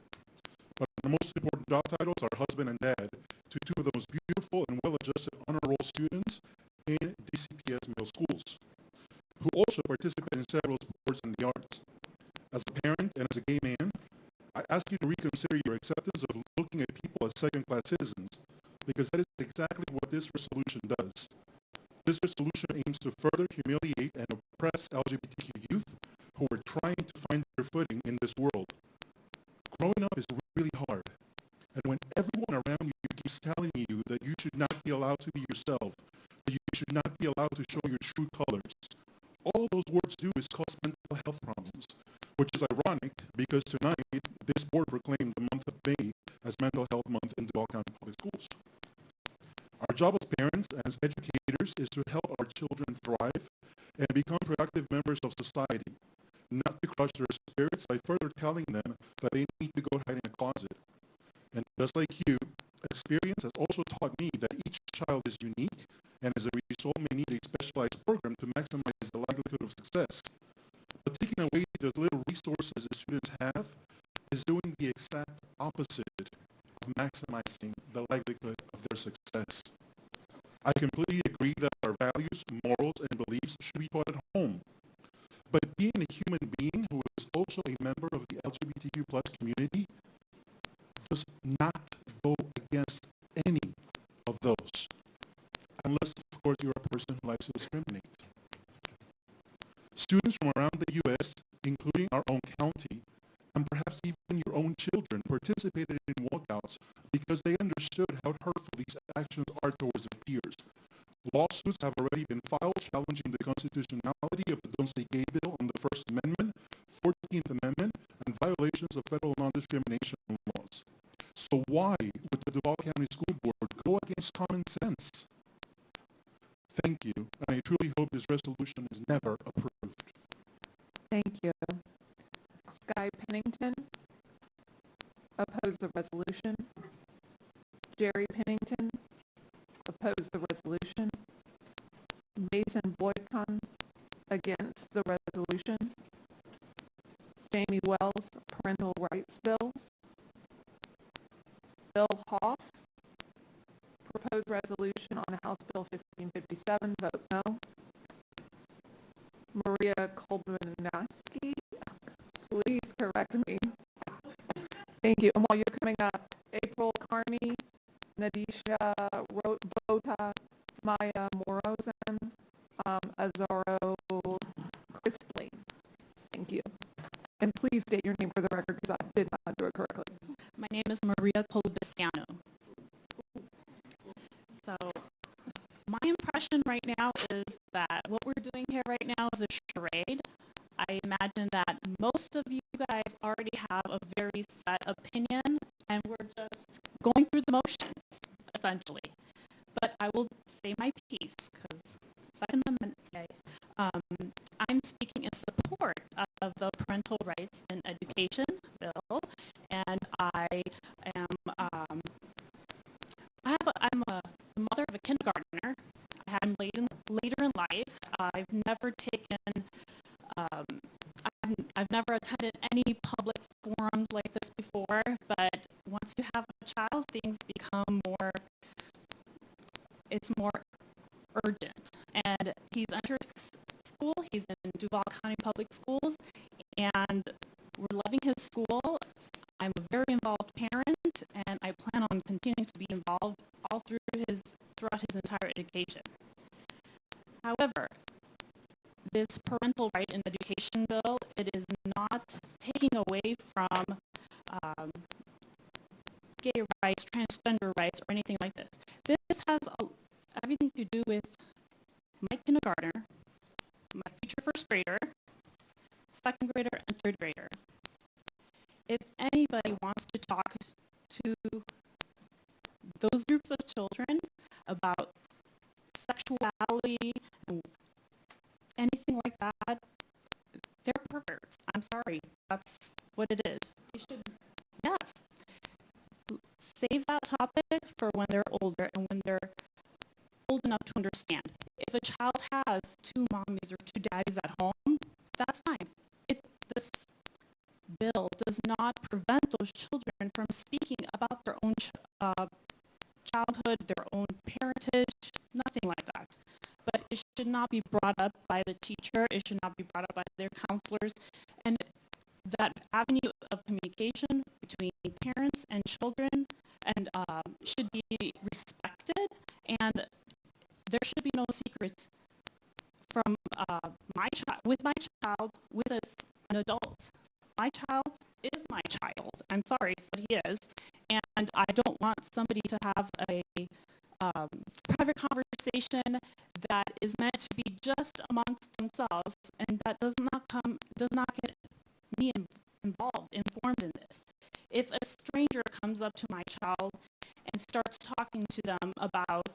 But the most important job titles are husband and dad to two of the most beautiful and well-adjusted honor roll students in DCPS middle schools, who also participate in several sports and the arts. As a parent and as a gay man, I ask you to reconsider your acceptance of looking at people as second-class citizens, because that is exactly what this resolution does. This resolution aims to further humiliate and oppress LGBTQ youth who are trying to find their footing in this world. Growing up is really hard, and when everyone around you keeps telling you that you should not be allowed to be yourself, that you should not be allowed to show your true colors, all those words do is cause mental health problems, which is ironic because tonight this board proclaimed the month of May as Mental Health Month in Duval County Public Schools. Our job as parents and as educators is to help our children thrive and become productive members of society, not to crush their spirits by further telling them that they need to go hide in a closet. And just like you, experience has also taught me that each child is unique and as a result may need a specialized program to maximize the likelihood of success. But taking away the little resources the students have is doing the exact opposite of maximizing the likelihood of their success. I completely agree that our values, morals, and beliefs should be taught at home. But being a human being who is also a member of the LGBTQ plus community does not go against any of those, unless, of course, you're a person who likes to discriminate. Students from around the U.S., including our own county, and perhaps even your own children, participated in walkouts because they understood how hurtful these actions are towards their peers. Lawsuits have already been filed challenging the constitutionality of the Don't Say Gay bill on the First Amendment, 14th Amendment, and violations of federal non-discrimination laws. So why would the Duval County School Board go against common sense? Thank you, and I truly hope this resolution is never approved. Thank you. Sky Pennington. Oppose the resolution. Jerry Pennington. Oppose the resolution. Mason Boycon. Against the resolution. Jamie Wells, Parental Rights Bill. Bill Hoff. Proposed resolution on House Bill 1557. Vote no. Maria Kolbanaski. Please correct me. Thank you. And while you're coming up, April Carney, Nadisha Bota, Maya Morozan, Azaro Christley. Thank you. And please state your name for the record because I did not do it correctly. My name is Maria Colubisciano. So my impression right now is that what we're doing here right now is a charade. I imagine that most of you guys already have a very set opinion and we're just going through the motions, essentially. But I will say my piece because Second Amendment, okay. I'm speaking in support of the Parental Rights in Education bill, and I'm a mother of a kindergartner. I had him later in life. I've never taken, I've never attended any public forums like this before, but once you have a child, things become it's more urgent. And he's entered school, he's in Duval County Public Schools, and we're loving his school. I'm a very continuing to be involved all throughout his entire education. However, this parental right in education bill, it is not taking away from gay rights, transgender rights, or anything like this. This has everything to do with my kindergartner, my future first grader, second grader, and third grader. If anybody wants to talk to those groups of children about sexuality and anything like that, they're perverts. I'm sorry. That's what it is. You should, yes. Save that topic for when they're older and when they're old enough to understand. If a child has two mommies or two daddies at home, that's fine. This bill does not prevent those children from speaking about their own childhood, their own parentage, nothing like that. But it should not be brought up by the teacher. It should not be brought up by their counselors. And that avenue of communication between parents and children and should be respected. And there should be no secrets from with my child with an adult. My child is my child. I'm sorry, but he is. And I don't want somebody to have a private conversation that is meant to be just amongst themselves, and that does not get me informed in this. If a stranger comes up to my child and starts talking to them about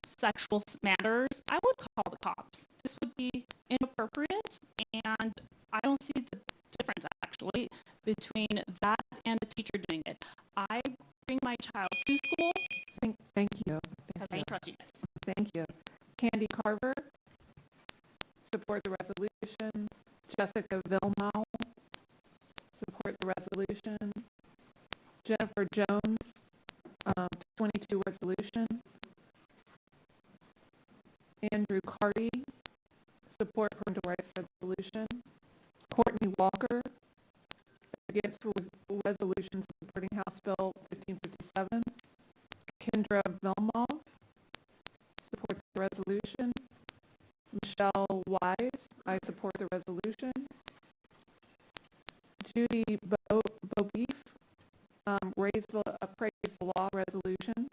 sexual matters, I would call the cops. This would be inappropriate, and I don't see the difference actually between that and a teacher doing it. I bring my child to school. Thank you. Because I trust you guys. Thank you. Candy Carver, support the resolution. Jessica Vilmau, support the resolution. Jennifer Jones, 22 resolution. Andrew Carty, support parental rights resolution. Courtney Walker, against resolution supporting House Bill 1557. Kendra Vilmov, supports the resolution. Michelle Wise, I support the resolution. Judy Bobeef, praise the law resolution.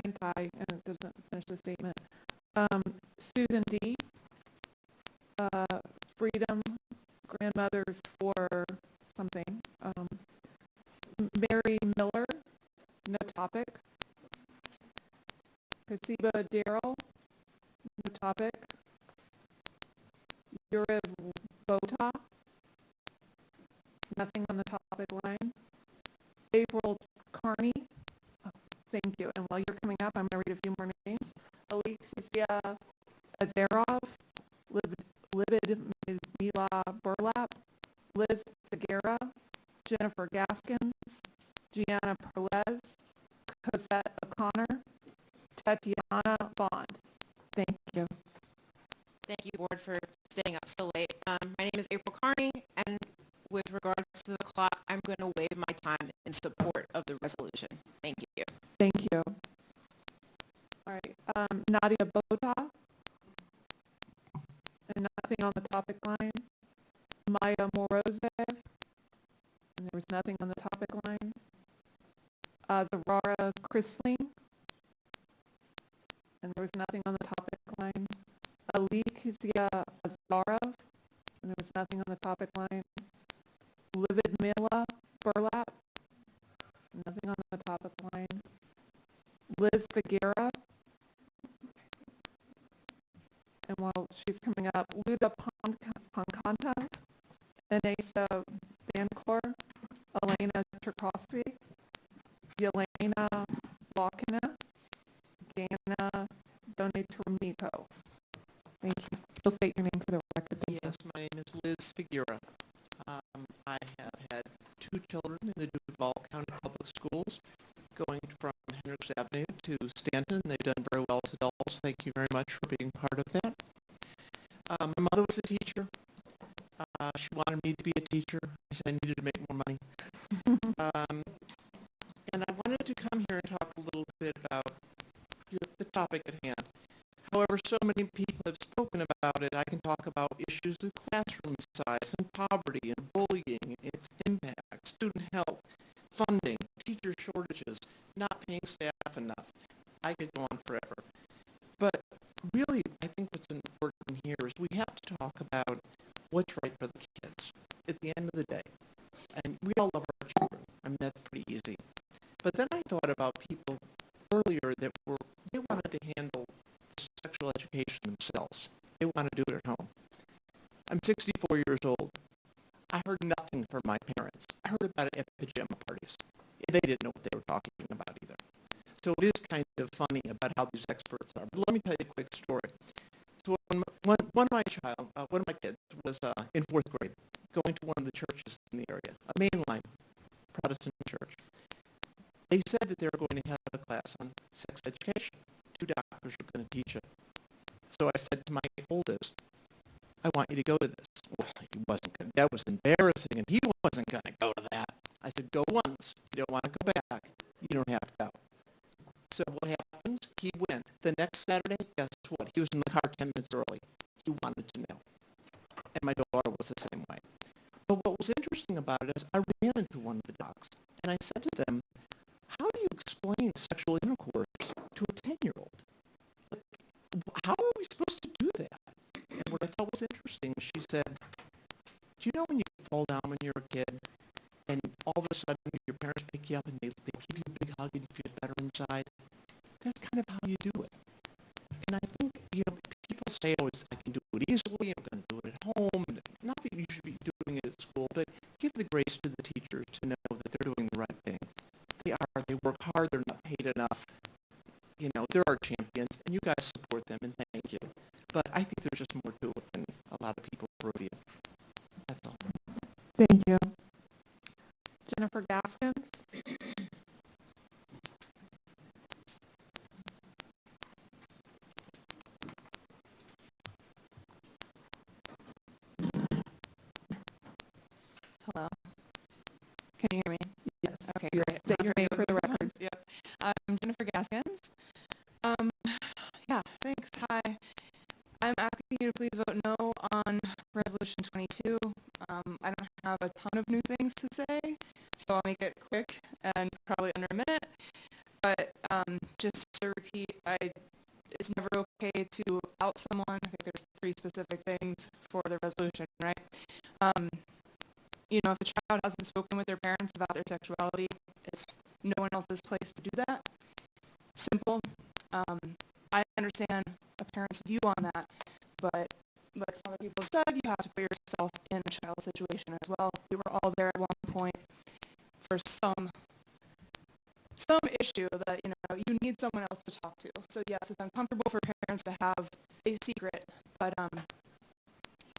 Anti, and it doesn't finish the statement. Susan D, freedom, grandmothers for something. Mary Miller, no topic. Kasiba Darrell, no topic. Yuriv Bota, nothing on the topic line. April Carney, thank you. And while you're coming up, I'm going to read a few more names. Alexia Azarov, Libid Mila Burlap, Liz Figuera, Jennifer Gaskins, Gianna Perez, Cosette O'Connor, Tatiana Bond. Thank you. Thank you, Board, for staying up so late. My name is April Carney, and with regards to the clock, I'm going to waive my time in support of the resolution. Thank you. Thank you. All right, Nadia Bota, and nothing on the topic line. Maya Morozev, and there was nothing on the topic line. Zarara Chrisling, and there was nothing on the topic line. Alicia Azarov, and there was nothing on the topic line. Livid Mila Burlap, nothing on the topic line. Liz Figuera, and while she's coming up, Luda Pankanta, Anesa Vancor, Elena Cherkosky, Yelena Walkina, Gana Donatromiko. Thank you. You'll state your name for the record. Thank Yes, my name is Liz Figuera. I have had two children in the Duval County Public Schools, going from Hendricks Avenue to Stanton. They've done very well as adults. Thank you very much for being part of that. My mother was a teacher. She wanted me to be a teacher. I said I needed to make more money. And I wanted to come here topic at hand. However, so many people have spoken about it. I can talk about issues with classroom size and poverty and bullying, its impact, student health, funding, teacher shortages, not paying staff enough. I could go on forever. But really, I think what's important here is we have to talk about what's right for the kids at the end of the day. And we all love our children. I mean, that's pretty easy. But then I thought about people earlier that they wanted to handle sexual education themselves. They want to do it at home. I'm 64 years old. I heard nothing from my parents. I heard about it at pajama parties. They didn't know what they were talking about either. So it is kind of funny about how these experts are. But let me tell you a quick story. So one of my kids was in fourth grade, going to one of the churches in the area, a mainline Protestant church. They said that they were going to have a class on sex education. 2 doctors were going to teach it. So I said to my oldest, I want you to go to this. Well, he wasn't going to. That was embarrassing, and he wasn't going to go to that. I said, go once. If you don't want to go back, you don't have to go. So what happens? He went. The next Saturday, guess what? He was in the car 10 minutes early. He wanted to know. And my daughter was the same way. But what was interesting about it is I ran into one of the docs, and I said to them, how do you explain sexual intercourse to a 10-year-old? How are we supposed to do that? And what I thought was interesting, she said, do you know when you fall down when you're a kid, and all of a sudden your parents pick you up and they give you a big hug and you feel better inside? That's kind of how you do it. And I think, people say always, I can do it easily, I'm going to do it at home. And not that you should be doing it at school, but give the grace to the teachers to know that they're doing the right thing. They work hard, they're not paid enough. There are champions, and you guys support them, and thank you. But I think there's just more to it than a lot of people review. That's all. Thank you. Jennifer Gaskins. Hello. Can you hear me? Yes. Okay, Yes. great. State your name for the record. Yep. I'm Jennifer Gaskins. Yeah, thanks. Hi. I'm asking you to please vote no on Resolution 22. I don't have a ton of new things to say, so I'll make it quick and probably under a minute. But just to repeat, it's never okay to out someone. I think there's 3 specific things for the resolution, right? If the child hasn't spoken with their parents about their sexuality, it's no one else's place to do that. Simple. I understand a parent's view on that, but like some other people have said, you have to put yourself in a child's situation as well. We were all there at one point for some issue that you need someone else to talk to. So yes, it's uncomfortable for parents to have a secret, but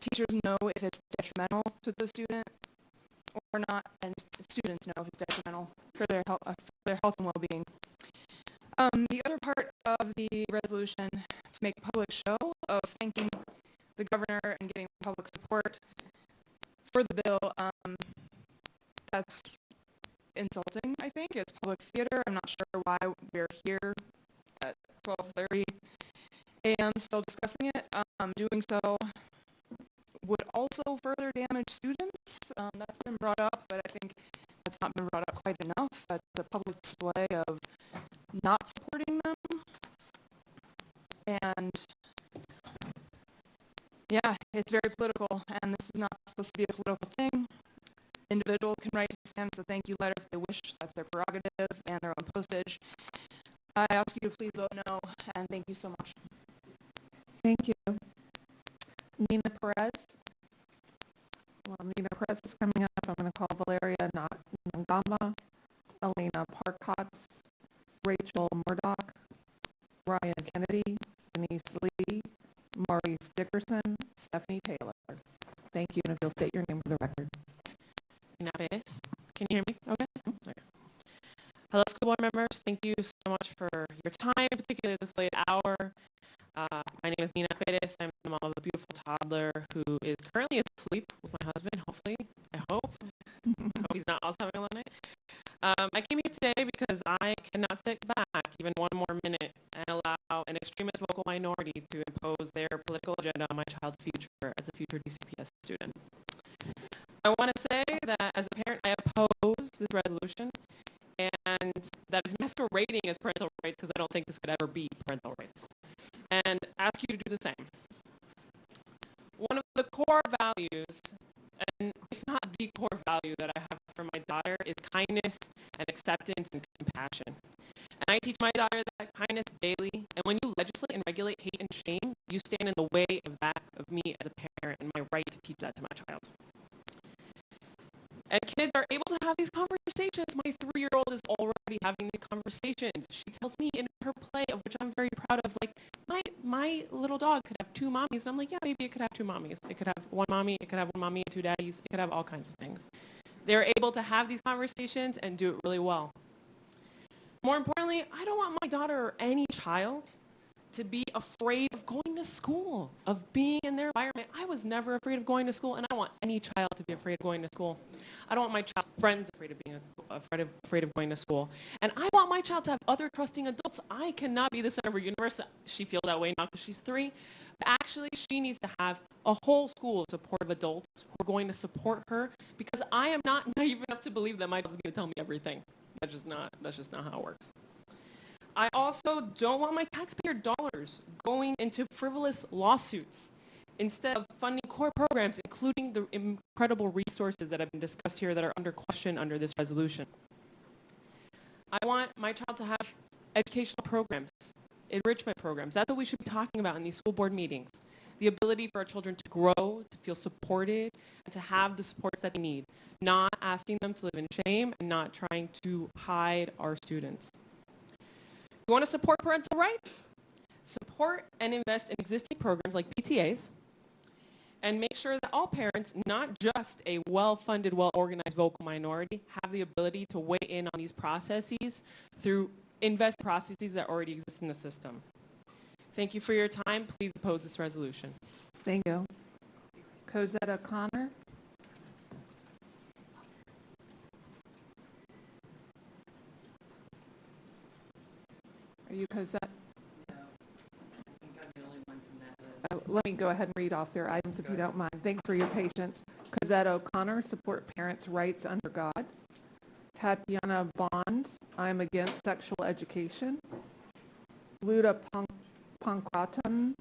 teachers know if it's detrimental to the student or not, and students know if it's detrimental for their health and well-being. The other part of the resolution to make a public show of thanking the governor and giving public support for the bill, that's insulting, I think. It's public theater. I'm not sure why we're here at 12:30 a.m. still discussing it. Doing so would also further damage students. That's been brought up, but I think that's not been brought up quite enough. That's a public display of not supporting them. And yeah, it's very political, and this is not supposed to be a political thing. Individuals can write to send a thank you letter if they wish. That's their prerogative and their own postage. I ask you to please vote no, and thank you so much. Thank you. Nina Perez. Well, Nina Perez is coming up. I'm going to call Valeria Ngamba, Elena Parkotz, Rachel Murdoch, Ryan Kennedy, Denise Lee, Maurice Dickerson, Stephanie Taylor. Thank you, and if you'll state your name for the record. Can you hear me? Okay. Hello, school board members. Thank you so much for your time, particularly this late hour. My name is Nina Pérez. I'm the mom of a beautiful toddler who is currently asleep with my husband, hopefully. I hope. I hope he's not also having a long night. I came here today because I cannot sit back even one more minute and allow an extremist vocal minority to impose their political agenda on my child's future as a future DCPS student. I want to say that as a parent, I oppose this resolution, and that is masquerading as parental rights because I don't think this could ever be parental rights, and ask you to do the same. One of the core values, and if not the core value that I have for my daughter, is kindness and acceptance and compassion. And I teach my daughter that kindness daily, and when you legislate and regulate hate and shame, you stand in the way of that of me as a parent and my right to teach that to my child. And kids are able to have these conversations. My 3-year-old is already having these conversations. She tells me in her play, of which I'm very proud of, like, my little dog could have 2 mommies. And I'm like, yeah, maybe it could have 2 mommies. It could have 1 mommy, it could have 1 mommy and 2 daddies. It could have all kinds of things. They're able to have these conversations and do it really well. More importantly, I don't want my daughter or any child to be afraid of going to school, of being in their environment. I was never afraid of going to school, and I don't want any child to be afraid of going to school. I don't want my child's friends afraid of going to school. And I want my child to have other trusting adults. I cannot be the center of her universe. She feels that way now because she's 3. But actually, she needs to have a whole school of supportive adults who are going to support her, because I am not naive enough to believe that my child's going to tell me everything. That's just not how it works. I also don't want my taxpayer dollars going into frivolous lawsuits instead of funding core programs, including the incredible resources that have been discussed here that are under question under this resolution. I want my child to have educational programs, enrichment programs. That's what we should be talking about in these school board meetings. The ability for our children to grow, to feel supported, and to have the supports that they need, not asking them to live in shame and not trying to hide our students. You want to support parental rights? Support and invest in existing programs like PTAs, and make sure that all parents, not just a well-funded, well-organized vocal minority, have the ability to weigh in on these processes through invest processes that already exist in the system. Thank you for your time. Please oppose this resolution. Thank you. Cosetta Connor. Are you Cosette? No, I think I'm the only one from that list. Let me go ahead and read off their items if you don't mind. Thanks for your patience. Cosette O'Connor, support parents' rights under God. Tatiana Bond, I'm against sexual education. Luda Pankratan,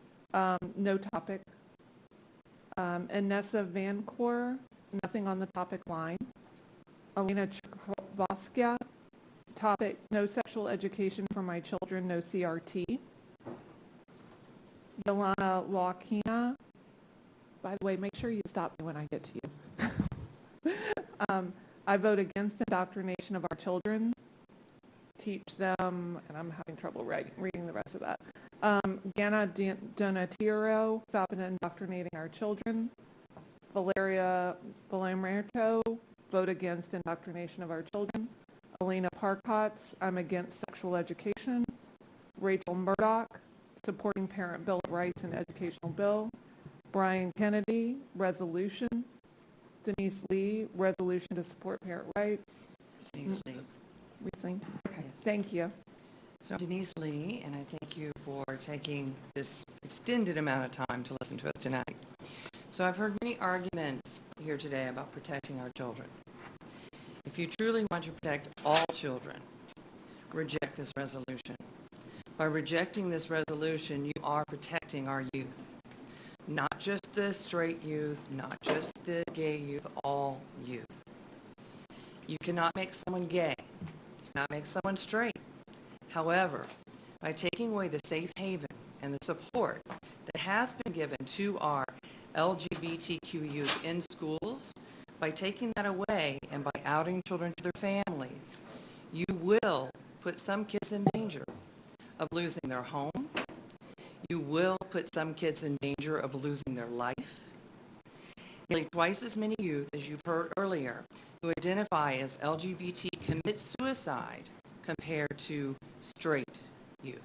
no topic. Inessa Vancor, nothing on the topic line. Elena Chikvoskia, topic, no sexual education for my children, no CRT. Yolana Lakina, by the way, make sure you stop me when I get to you. I vote against indoctrination of our children. Teach them, and I'm having trouble reading the rest of that. Gana Donatiro, stop indoctrinating our children. Valeria Valamerto, vote against indoctrination of our children. Elena Parkotz, I'm against sexual education. Rachel Murdoch, supporting Parent Bill of Rights and Educational Bill. Brian Kennedy, resolution. Denise Lee, resolution to support parent rights. Denise Lee. Okay, Yes. Thank you. So Denise Lee, and I thank you for taking this extended amount of time to listen to us tonight. So I've heard many arguments here today about protecting our children. If you truly want to protect all children, reject this resolution. By rejecting this resolution, you are protecting our youth. Not just the straight youth, not just the gay youth, all youth. You cannot make someone gay. You cannot make someone straight. However, by taking away the safe haven and the support that has been given to our LGBTQ youth in schools, by taking that away and by outing children to their families, you will put some kids in danger of losing their home. You will put some kids in danger of losing their life. Nearly twice as many youth, as you've heard earlier, who identify as LGBT commit suicide compared to straight youth.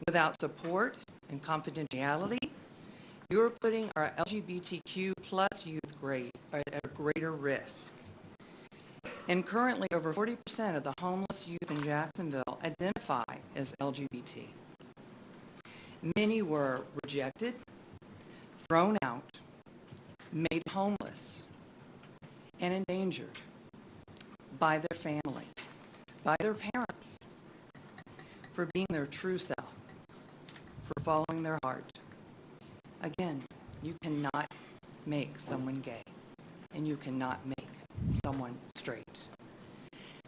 Without support and confidentiality, you're putting our LGBTQ plus youth at a greater risk. And currently, over 40% of the homeless youth in Jacksonville identify as LGBT. Many were rejected, thrown out, made homeless, and endangered by their family, by their parents, for being their true self, for following their heart. Again, you cannot make someone gay, and you cannot make someone straight.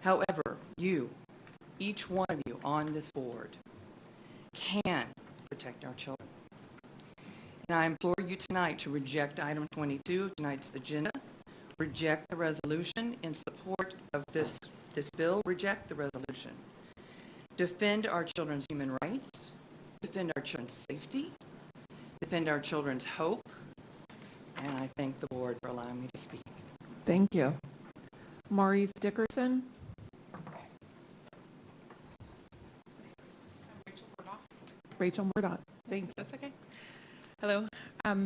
However, you, each one of you on this board, can protect our children. And I implore you tonight to reject item 22 of tonight's agenda, reject the resolution in support of this bill, reject the resolution. Defend our children's human rights, defend our children's safety, defend our children's hope, and I thank the board for allowing me to speak. Thank you. Maurice Dickerson. Rachel Murdoch. Thank you. That's okay. Hello. I've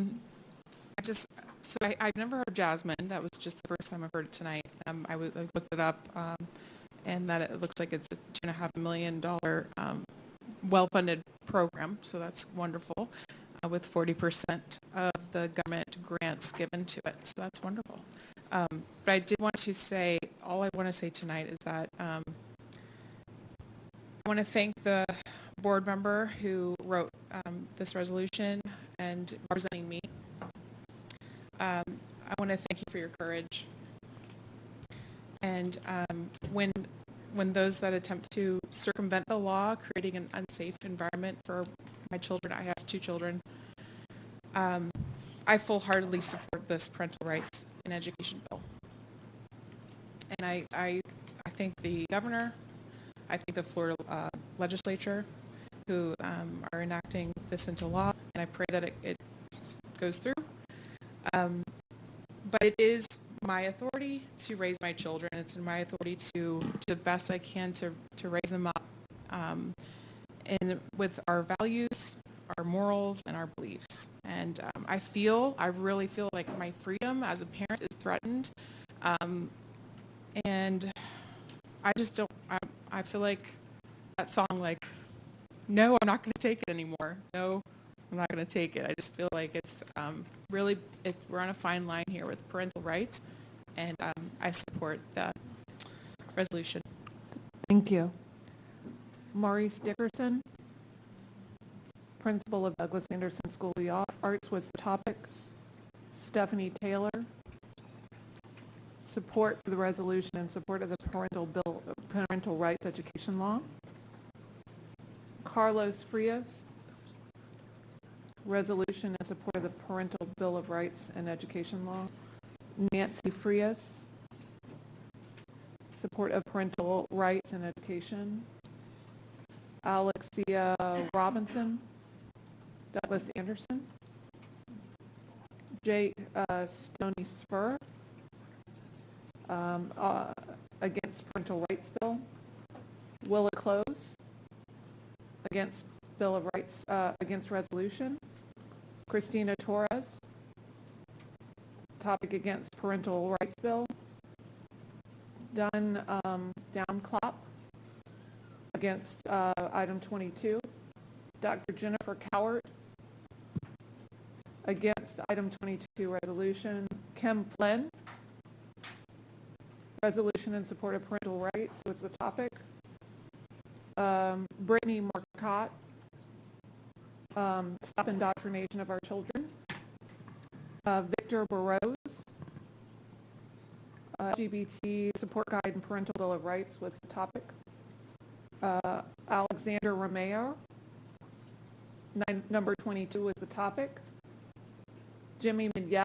never heard of Jasmine. That was just the first time I've heard it tonight. I looked it up, and that it looks like it's a $2.5 million well-funded program. So that's wonderful, with 40% of the government grants given to it. So that's wonderful. But I did want to say, all I want to say tonight is that I want to thank the board member who wrote this resolution and representing me. I want to thank you for your courage. And when those that attempt to circumvent the law, creating an unsafe environment for my children, I have 2 children, I full-heartedly support this parental rights and education bill. And I thank the governor, I thank the Florida legislature who are enacting this into law, and I pray that it goes through. But it is my authority to raise my children. It's in my authority to do the best I can to raise them up and with our values, our morals, and our beliefs. And I really feel like my freedom as a parent is threatened. And I just don't, I feel like that song, like, no, I'm not going to take it anymore. No, I'm not going to take it. I just feel like it's really, we're on a fine line here with parental rights, and I support the resolution. Thank you. Maurice Dickerson, principal of Douglas Anderson School of the Arts, was the topic. Stephanie Taylor, support for the resolution in support of the parental rights education law. Carlos Frias, resolution in support of the parental bill of rights and education law. Nancy Frias, support of parental rights and education. Alexia Robinson, Douglas Anderson. J. Stoney Spur, against parental rights bill. Willa Close, against bill of rights, against resolution. Christina Torres, topic against parental rights bill. Dunn Downclop, against item 22. Dr. Jennifer Cowart, against item 22 resolution. Kim Flynn, resolution in support of parental rights was the topic. Brittany Marcotte, stop indoctrination of our children. Victor Burrows, LGBT support guide and parental bill of rights was the topic. Alexander Romeo, number 22 was the topic. Jimmy Midyett,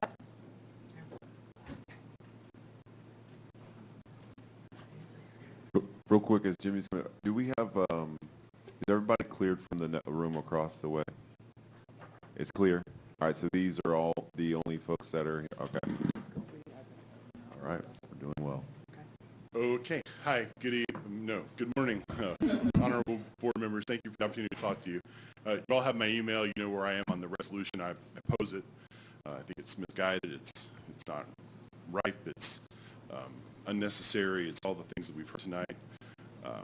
real quick, as Jimmy's going, do we have, is everybody cleared from the room across the way? It's clear? All right, so these are all the only folks that are here. Okay. All right, we're doing well. Okay. Hi. Good morning, honorable board members. Thank you for the opportunity to talk to you. You all have my email. You know where I am on the resolution. I oppose it. I think it's misguided. It's not ripe. It's unnecessary. It's all the things that we've heard tonight. I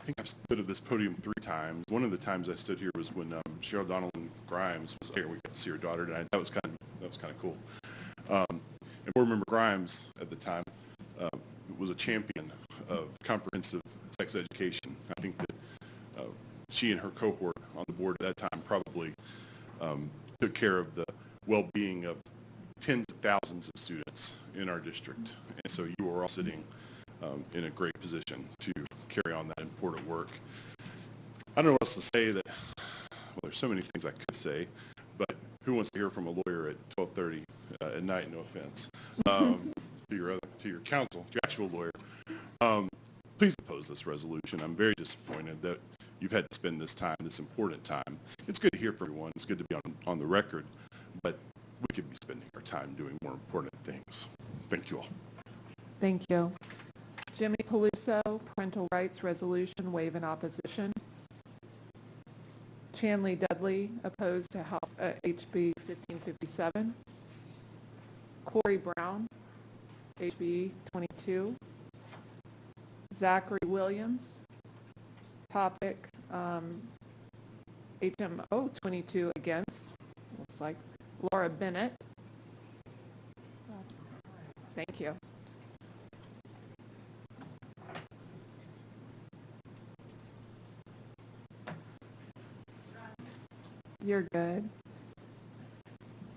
think I've stood at this podium 3 times. One of the times I stood here was when Cheryl Donaldson Grimes was here. We got to see her daughter tonight. That was kind of cool. And board member Grimes at the time was a champion of comprehensive sex education. I think that she and her cohort on the board at that time probably took care of the well-being of tens of thousands of students in our district. And so you are all sitting in a great position to carry on that important work. I don't know what else to say. Well, there's so many things I could say, but who wants to hear from a lawyer at 12:30 at night? No offense to your counsel, to your actual lawyer. Please oppose this resolution. I'm very disappointed that you've had to spend this time, this important time. It's good to hear from everyone. It's good to be on the record, but we could be spending our time doing more important things. Thank you all. Thank you. Jimmy Peluso, parental rights resolution, waive in opposition. Chanley Dudley, opposed to House HB 1557. Corey Brown, HB 22. Zachary Williams, topic HMO 22 against, looks like. Laura Bennett. Thank you. You're good.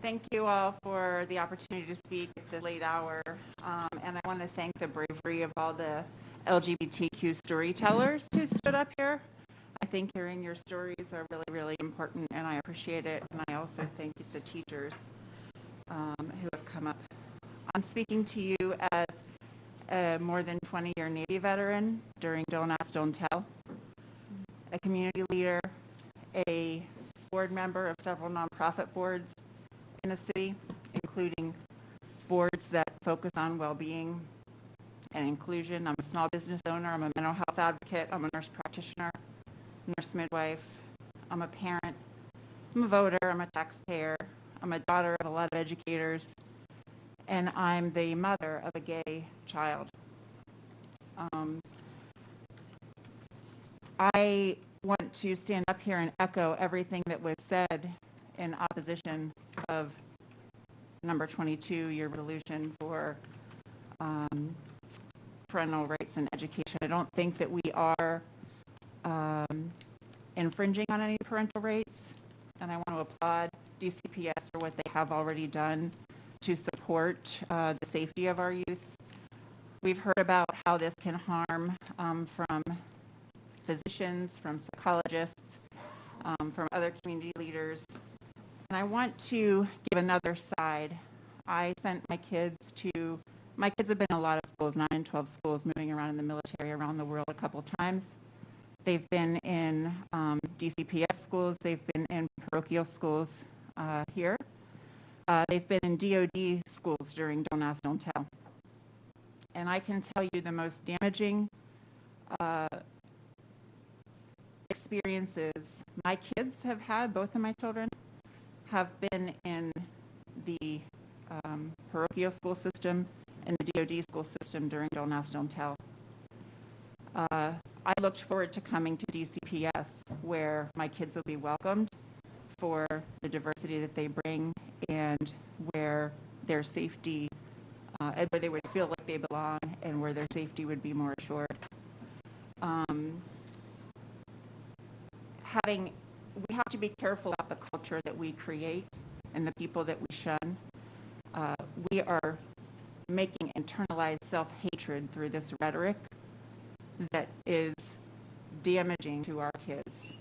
Thank you all for the opportunity to speak at this late hour. And I want to thank the bravery of all the LGBTQ storytellers who stood up here. I think hearing your stories are really, really important, and I appreciate it. And I also thank the teachers who have come up. I'm speaking to you as a more than 20-year Navy veteran during Don't Ask, Don't Tell, a community leader, a board member of several nonprofit boards in the city, including boards that focus on well-being and inclusion. I'm a small business owner. I'm a mental health advocate. I'm a nurse practitioner, nurse midwife. I'm a parent. I'm a voter. I'm a taxpayer. I'm a daughter of a lot of educators. And I'm the mother of a gay child. I want to stand up here and echo everything that was said in opposition of number 22, your resolution for parental rights and education. I don't think that we are infringing on any parental rights, and I want to applaud DCPS for what they have already done to support the safety of our youth. We've heard about how this can harm from physicians, from psychologists, from other community leaders. And I want to give another side. I sent my kids have been in a lot of schools, 9 and 12 schools, moving around in the military around the world a couple times. They've been in DCPS schools. They've been in parochial schools here. They've been in DOD schools during Don't Ask, Don't Tell. And I can tell you the most damaging experiences my kids have had, both of my children, have been in the parochial school system and the DOD school system during Don't Ask, Don't Tell. I looked forward to coming to DCPS, where my kids will be welcomed for the diversity that they bring, and where their safety, and where they would feel like they belong, and where their safety would be more assured. We have to be careful about the culture that we create and the people that we shun. We are making internalized self-hatred through this rhetoric that is damaging to our kids.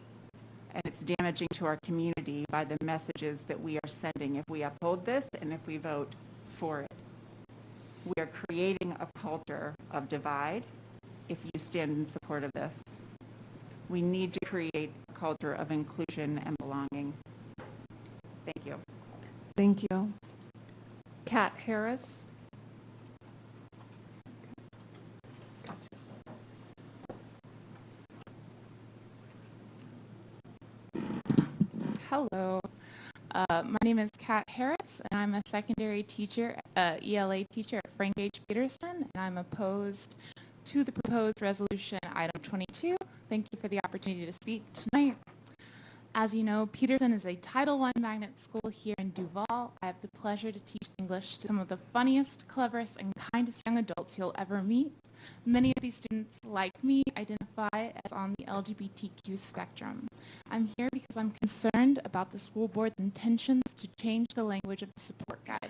And it's damaging to our community by the messages that we are sending if we uphold this and if we vote for it. We are creating a culture of divide if you stand in support of this. We need to create a culture of inclusion and belonging. Thank you. Thank you. Kat Harris. Hello. My name is Kat Harris, and I'm a secondary teacher at ELA teacher at Frank H. Peterson, and I'm opposed to the proposed resolution item 22. Thank you for the opportunity to speak tonight. As you know, Peterson is a Title I magnet school here in Duval. I have the pleasure to teach English to some of the funniest, cleverest, and kindest young adults you'll ever meet. Many of these students, like me, identify as on the LGBTQ spectrum. I'm here because I'm concerned about the school board's intentions to change the language of the support guide.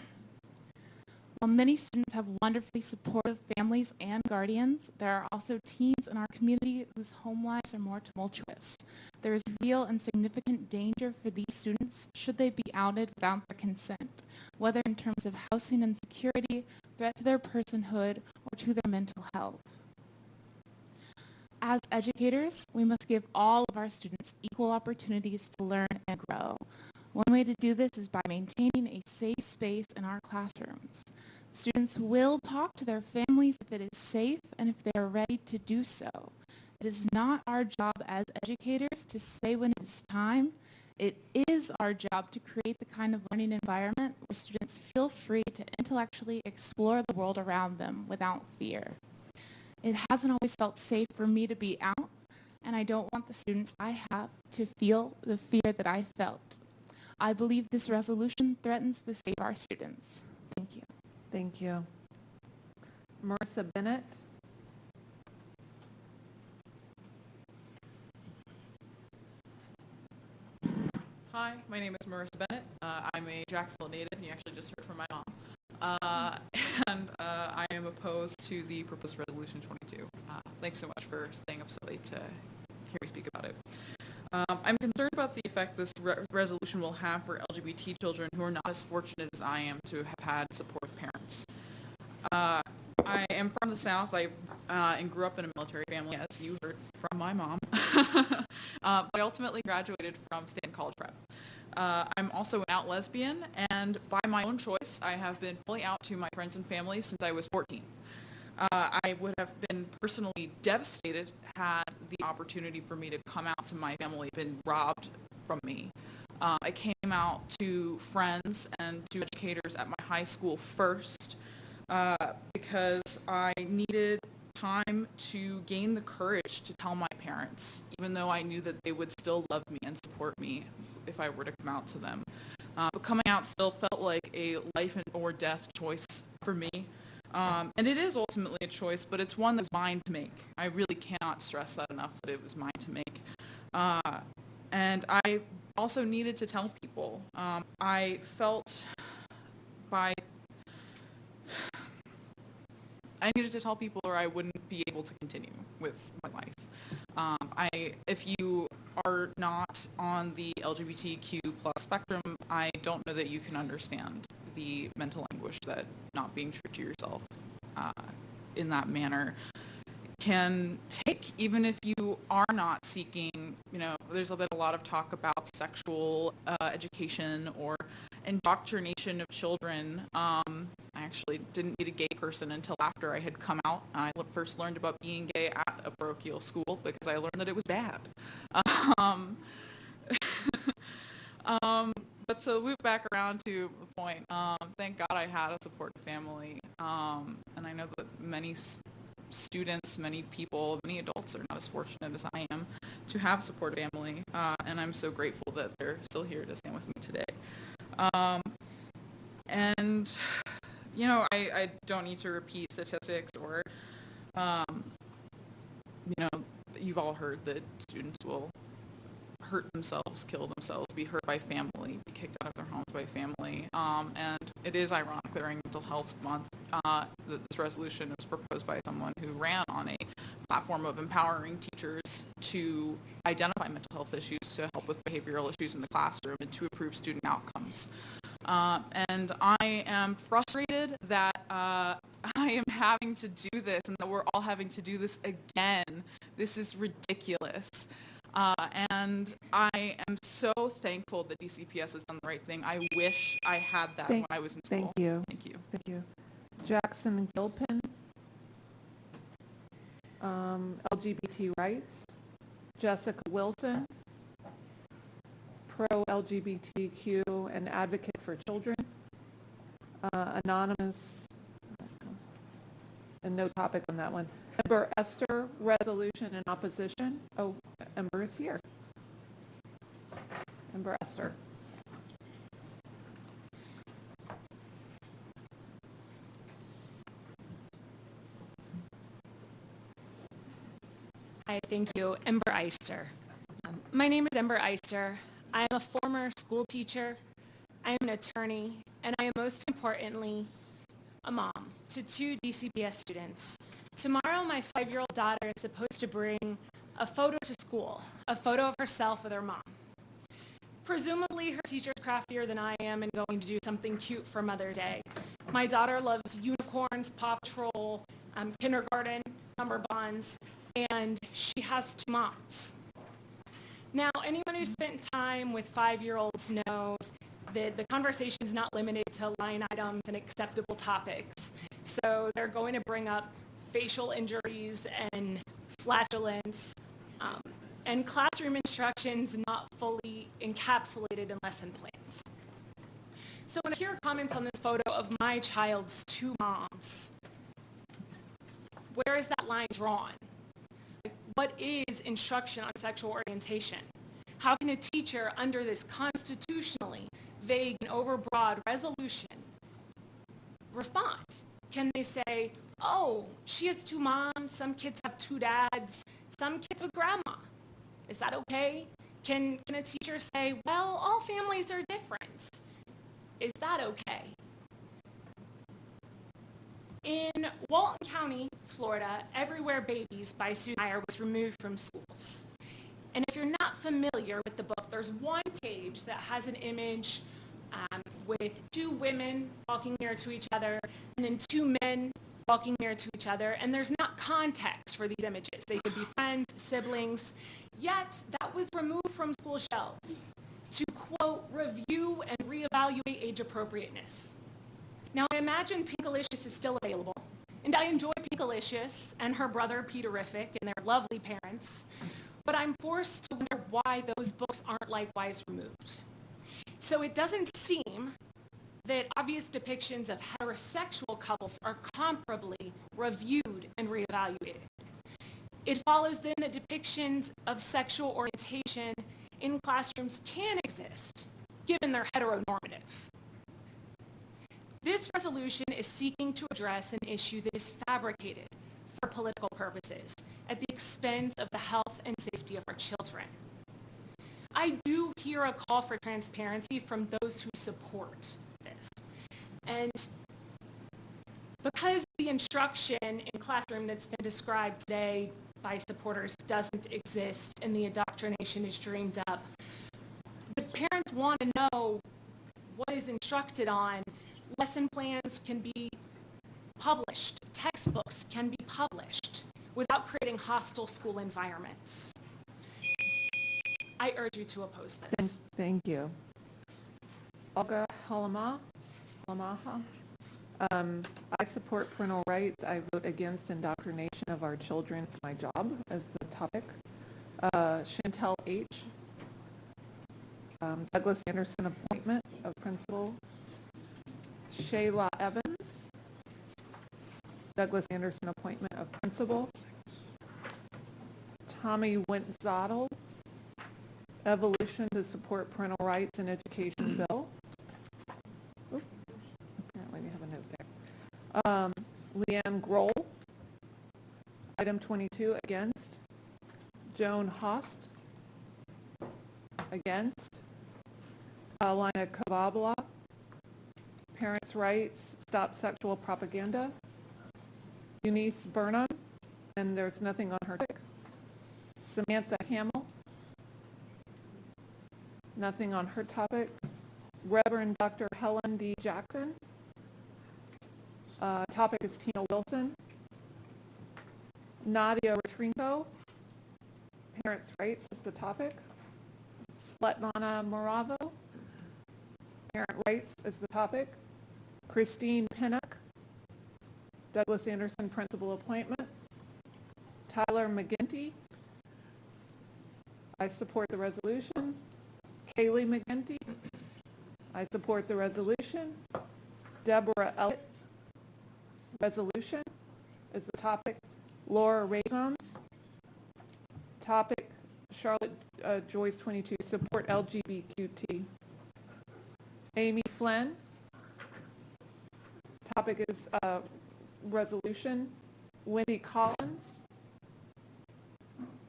While many students have wonderfully supportive families and guardians, there are also teens in our community whose home lives are more tumultuous. There is real and significant danger for these students should they be outed without their consent, whether in terms of housing insecurity, threat to their personhood, or to their mental health. As educators, we must give all of our students equal opportunities to learn and grow. One way to do this is by maintaining a safe space in our classrooms. Students will talk to their families if it is safe and if they are ready to do so. It is not our job as educators to say when it is time. It is our job to create the kind of learning environment where students feel free to intellectually explore the world around them without fear. It hasn't always felt safe for me to be out, and I don't want the students I have to feel the fear that I felt. I believe this resolution threatens to save our students. Thank you. Thank you. Marissa Bennett. Hi, my name is Marissa Bennett. I'm a Jacksonville native, and you actually just heard from my mom. I am opposed to the proposed resolution 22. Thanks so much for staying up so late to hear me speak about it. I'm concerned about the effect this resolution will have for LGBT children who are not as fortunate as I am to have had supportive parents. I am from the South. And grew up in a military family, as you heard from my mom. But I ultimately graduated from Stanton College Prep. I'm also an out lesbian, and by my own choice, I have been fully out to my friends and family since I was 14. I would have been personally devastated had the opportunity for me to come out to my family been robbed from me. I came out to friends and to educators at my high school first because I needed time to gain the courage to tell my parents, even though I knew that they would still love me and support me if I were to come out to them. But coming out still felt like a life or death choice for me. And it is ultimately a choice, but it's one that was mine to make. I really cannot stress that enough, that it was mine to make. And I also needed to tell people. I needed to tell people or I wouldn't be able to continue with my life. If you are not on the LGBTQ plus spectrum, I don't know that you can understand the mental anguish that not being true to yourself in that manner can take, even if you are not seeking, there's been a lot of talk about sexual education or indoctrination of children. I actually didn't meet a gay person until after I had come out. I first learned about being gay at a parochial school because I learned that it was bad. But to loop back around to the point, thank God I had a supportive family. And I know that many students, many people, many adults are not as fortunate as I am to have a supportive family. And I'm so grateful that they're still here to stand with me today. I don't need to repeat statistics or, you've all heard that students will hurt themselves, kill themselves, be hurt by family, be kicked out of their homes by family. And it is ironic that during Mental Health Month, that this resolution was proposed by someone who ran on a platform of empowering teachers to identify mental health issues, to help with behavioral issues in the classroom, and to improve student outcomes. And I am frustrated that I am having to do this and that we're all having to do this again. This is ridiculous. And I am so thankful that DCPS has done the right thing. I wish I had that when I was in school. Thank you. Thank you. Thank you. Jackson Gilpin, LGBT rights. Jessica Wilson, pro-LGBTQ and advocate for children. anonymous, and no topic on that one. Member Esther, resolution in opposition. Oh, Ember is here. Member Esther. Hi, thank you. Ember Eister. My name is Ember Eister. I am a former school teacher. I am an attorney, and I am most importantly a mom to 2 DCPS students. Tomorrow, my 5-year-old daughter is supposed to bring a photo to school, a photo of herself with her mom. Presumably, her teacher's craftier than I am and going to do something cute for Mother's Day. My daughter loves unicorns, Paw Patrol, kindergarten, number bonds, and she has 2 moms. Now, anyone who spent time with 5-year-olds knows that the conversation is not limited to line items and acceptable topics. So they're going to bring up facial injuries and flatulence, and classroom instructions not fully encapsulated in lesson plans. So when I hear comments on this photo of my child's 2 moms, where is that line drawn? What is instruction on sexual orientation? How can a teacher, under this constitutionally vague and overbroad resolution, respond? Can they say, oh, she has 2 moms, some kids have 2 dads, some kids have grandma? Is that okay? Can a teacher say, well, all families are different? Is that okay? In Walton County, Florida, Everywhere Babies by Sue Meyer was removed from schools. And if you're not familiar with the book, there's one page that has an image with 2 women walking near to each other and then 2 men walking near to each other, and there's not context for these images. They could be friends, siblings, yet that was removed from school shelves to, quote, review and reevaluate age appropriateness. Now, I imagine Pinkalicious is still available, and I enjoy Pinkalicious and her brother Peterific and their lovely parents, but I'm forced to wonder why those books aren't likewise removed. So it doesn't seem that obvious depictions of heterosexual couples are comparably reviewed and reevaluated. It follows then that depictions of sexual orientation in classrooms can exist, given their heteronormative. This resolution is seeking to address an issue that is fabricated for political purposes at the expense of the health and safety of our children. I do hear a call for transparency from those who support this. And because the instruction in classroom that's been described today by supporters doesn't exist and the indoctrination is dreamed up, the parents want to know what is instructed on. Lesson plans can be published, textbooks can be published without creating hostile school environments. I urge you to oppose this. Thank you. Olga Halamaha. I support parental rights. I vote against indoctrination of our children. It's my job as the topic. Chantel H. Douglas Anderson appointment of principal. Shayla Evans. Douglas Anderson appointment of principal. Tommy Wentzadel. Evolution to support parental rights and education bill. Oop, apparently we have a note there. Leanne Grohl. Item 22, against. Joan Host. Against. Carolina Cavabla. Parents' rights, stop sexual propaganda. Eunice Burnham, and there's nothing on her topic. Samantha Hamill. Nothing on her topic. Reverend Dr. Helen D. Jackson. Topic is Tina Wilson. Nadia Retrinko. Parents' rights is the topic. Svetlana Moravo. Parent rights is the topic. Christine Pinnock. Douglas Anderson principal appointment. Tyler McGinty. I support the resolution. Kaylee McGinty. I support the resolution. Deborah Elliott. Resolution is the topic. Laura Raycombs. Topic, Charlotte Joyce 22, support LGBTQT. Amy Flynn. Topic is resolution. Wendy Collins.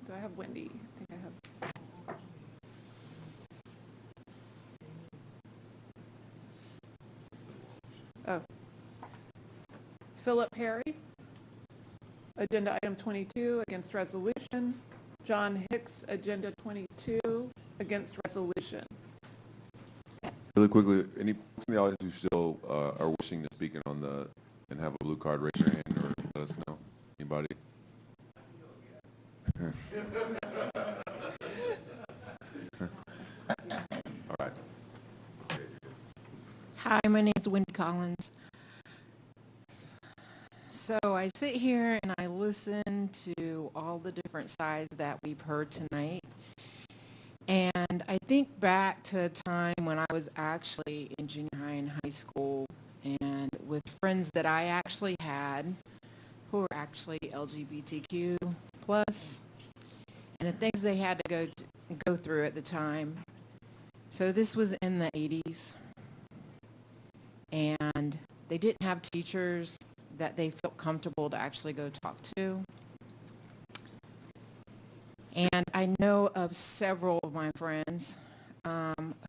Do I have Wendy? I think I have. Oh. Philip Perry. Agenda item 22, against resolution. John Hicks, agenda 22, against resolution. Really quickly, any folks in the audience who still are wishing to speak on the and have a blue card, raise your hand or let us know. Anybody? All right. Hi, my name is Wendy Collins. So I sit here and I listen to all the different sides that we've heard tonight. And I think back to a time when I was actually in junior high and high school and with friends that I actually had who were actually LGBTQ plus and the things they had to go through at the time. So this was in the 80s. And they didn't have teachers that they felt comfortable to actually go talk to. And I know of several of my friends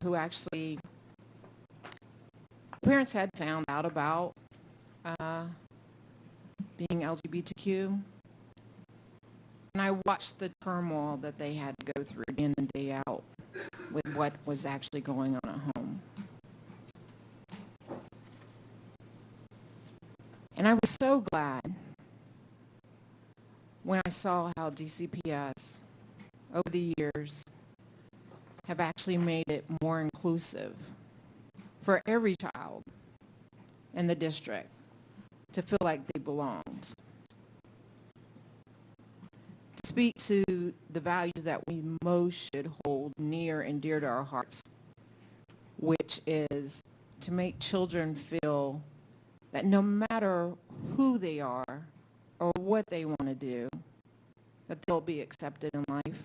who actually, parents had found out about being LGBTQ. And I watched the turmoil that they had to go through day in and day out with what was actually going on at home. And I was so glad when I saw how DCPS over the years have actually made it more inclusive for every child in the district to feel like they belonged. To speak to the values that we most should hold near and dear to our hearts, which is to make children feel that no matter who they are or what they want to do, that they'll be accepted in life.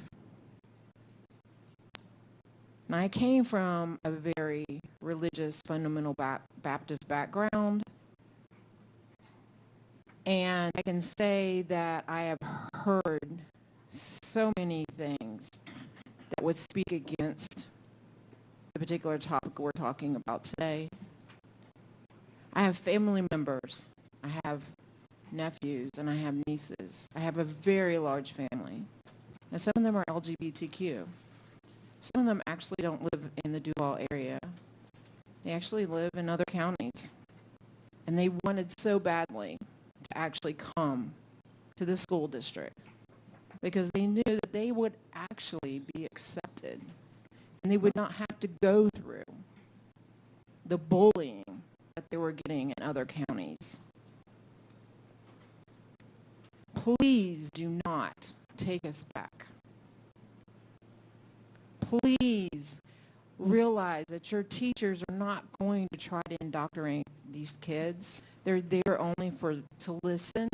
And I came from a very religious, fundamental Baptist background, and I can say that I have heard so many things that would speak against the particular topic we're talking about today. I have family members, I have nephews, and I have nieces. I have a very large family. And some of them are LGBTQ. Some of them actually don't live in the Duval area. They actually live in other counties. And they wanted so badly to actually come to the school district because they knew that they would actually be accepted and they would not have to go through the bullying that they were getting in other counties. Please do not take us back. Please realize that your teachers are not going to try to indoctrinate these kids. They're there only to listen,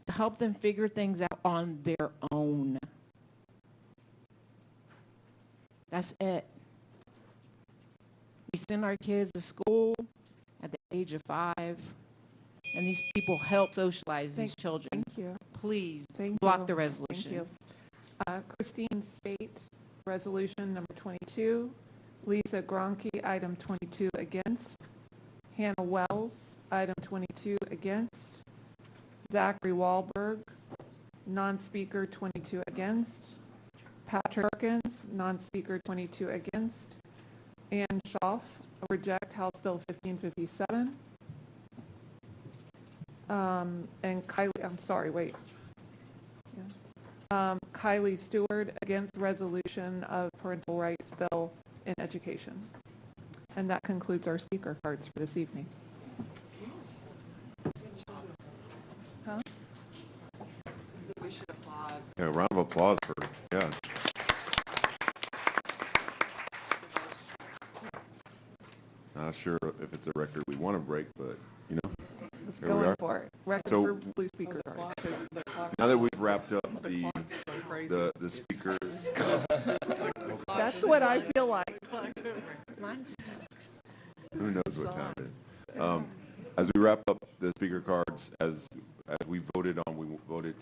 to help them figure things out on their own. That's it. We send our kids to school at the age of 5, and these people help socialize these children. Thank you. Please Thank block you. the resolution. Thank you. Christine Spate, resolution number 22. Lisa Gronke, item 22, against. Hannah Wells, item 22, against. Zachary Wahlberg, non-speaker, 22, against. Patrick Perkins, non-speaker, 22, against. Ann Schaaf, reject House Bill 1557. And Kylie, I'm sorry, wait. Yeah. Kylie Stewart, against resolution of parental rights bill in education. And that concludes our speaker cards for this evening. Huh? We should applaud. Yeah, a round of applause for, yeah. not sure if it's a record we want to break, but you know, Let's here go we in are. for it. Record So for blue speaker card. now that we've wrapped up the speakers, That's what I feel like. who knows what time it is. As we wrap up the speaker cards, as we voted on, we voted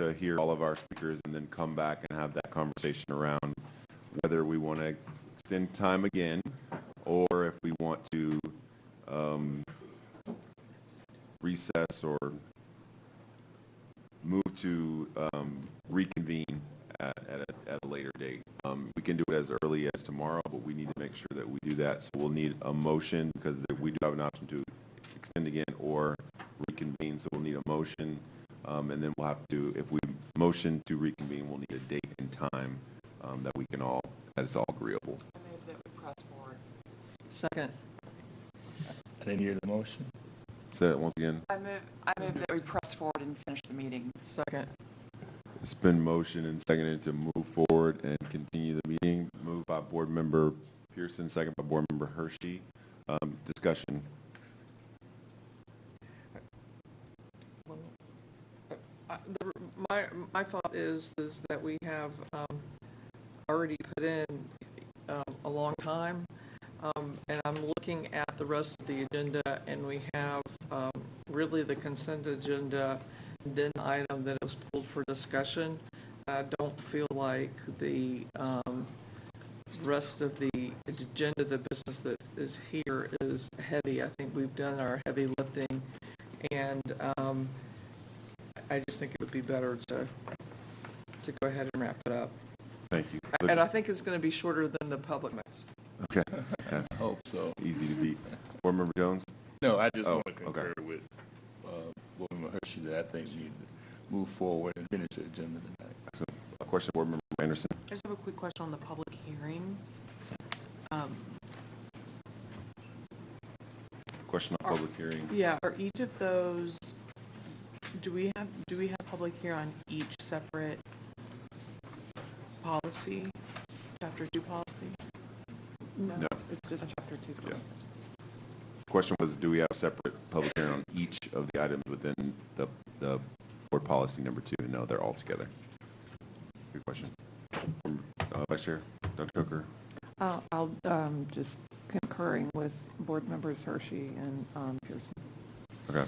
to hear all of our speakers and then come back and have that conversation around whether we want to extend time again or if we want to recess or move to reconvene at a later date. We can do it as early as tomorrow, but we need to make sure that we do that. So we'll need a motion because we do have an option to extend again or reconvene. So we'll need a motion, and then we'll have to, if we motion to reconvene, we'll need a date and time that is all agreeable. I move that we press forward. Second. I didn't hear the motion. Say it once again. I move that we press forward and finish the meeting. Second. It's been motioned and seconded to move forward and continue the meeting. Moved by Board Member Pearson, second by Board Member Hershey. Discussion. My thought is that we have already put in a long time, and I'm looking at the rest of the agenda, and we have really the consent agenda, and then the item that is pulled for discussion. I don't feel like the rest of the agenda, the business that is here, is heavy. I think we've done our heavy lifting, and I just think it would be better to go ahead and wrap it up. Thank you. And I think it's going to be shorter than the public minutes. Okay. That's hope so. Easy to beat. Board Member Jones? No, I just want to okay. concur with Board Member Hershey that I think we need to move forward and finish the agenda tonight. So, a question, Board Member Anderson. I just have a quick question on the public hearings. Question on public hearing. Yeah, are each of those, do we have public hearing on each separate policy, chapter 2 policy? No. It's just chapter 2. Yeah. Question was, do we have separate public hearing on each of the items within the board policy number 2? No, they're all together. Good question. Vice Chair, Dr. Coker. I'll just concurring with Board Members Hershey and Pearson. Okay.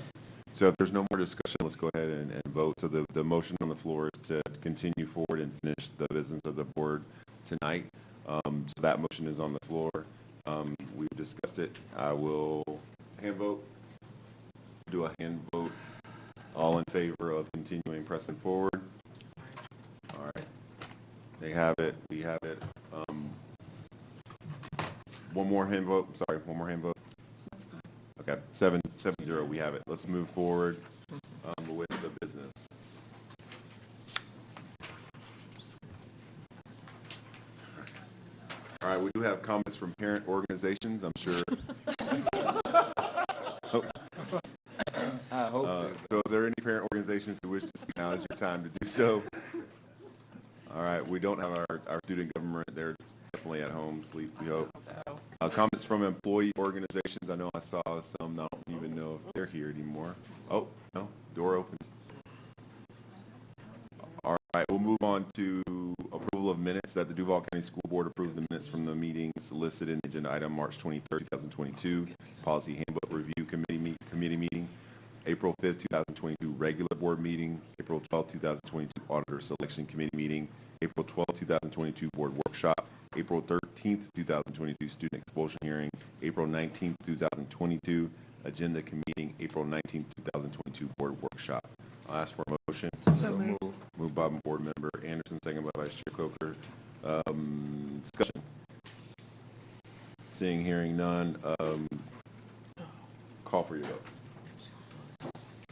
So if there's no more discussion, let's go ahead and vote. So the motion on the floor is to continue forward and finish the business of the board tonight. So that motion is on the floor. We've discussed it. I will hand vote. Do a hand vote. All in favor of continuing pressing forward? All right. They have it. We have it. One more hand vote. Sorry, one more hand vote. Okay, 7-0, we have it. Let's move forward with the business. All right, we do have comments from parent organizations, I'm sure. I hope. So if there are any parent organizations who wish to speak, now is your time to do so. All right, we don't have our student government. They're definitely at home, sleep, we hope. Comments from employee organizations. I know I saw some. I don't even know if they're here anymore. Oh, no, door open. All right, we'll move on to approval of minutes that the Duval County School Board approved the minutes from the meetings listed in agenda item March 23rd, 2022, Policy Handbook Review Committee meeting, April 5th, 2022, regular board meeting, April 12th, 2022, Auditor Selection Committee meeting, April 12th, 2022, Board Workshop, April 13th, 2022, Student Expulsion Hearing, April 19th, 2022, Agenda Committee, April 19th, 2022, Board Workshop. I'll ask for a motion. So moved. Moved by Board Member Anderson, second by Vice Chair Coker. Discussion. Seeing, hearing none. Call for your vote.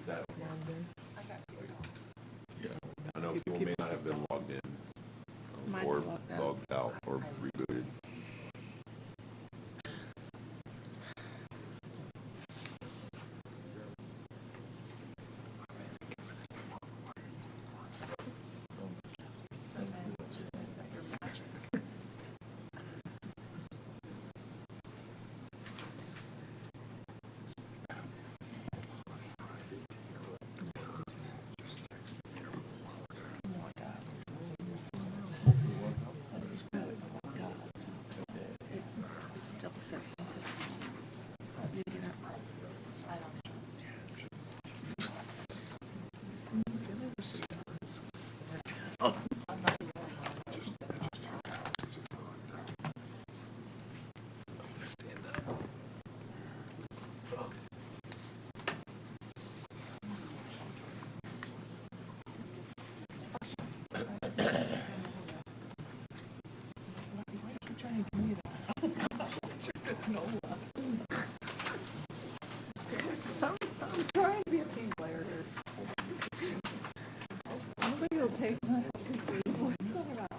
Is that yeah. I know people may not have been logged in or logged out or rebooted. I'm trying to be a team player here. Nobody will take my what's that about?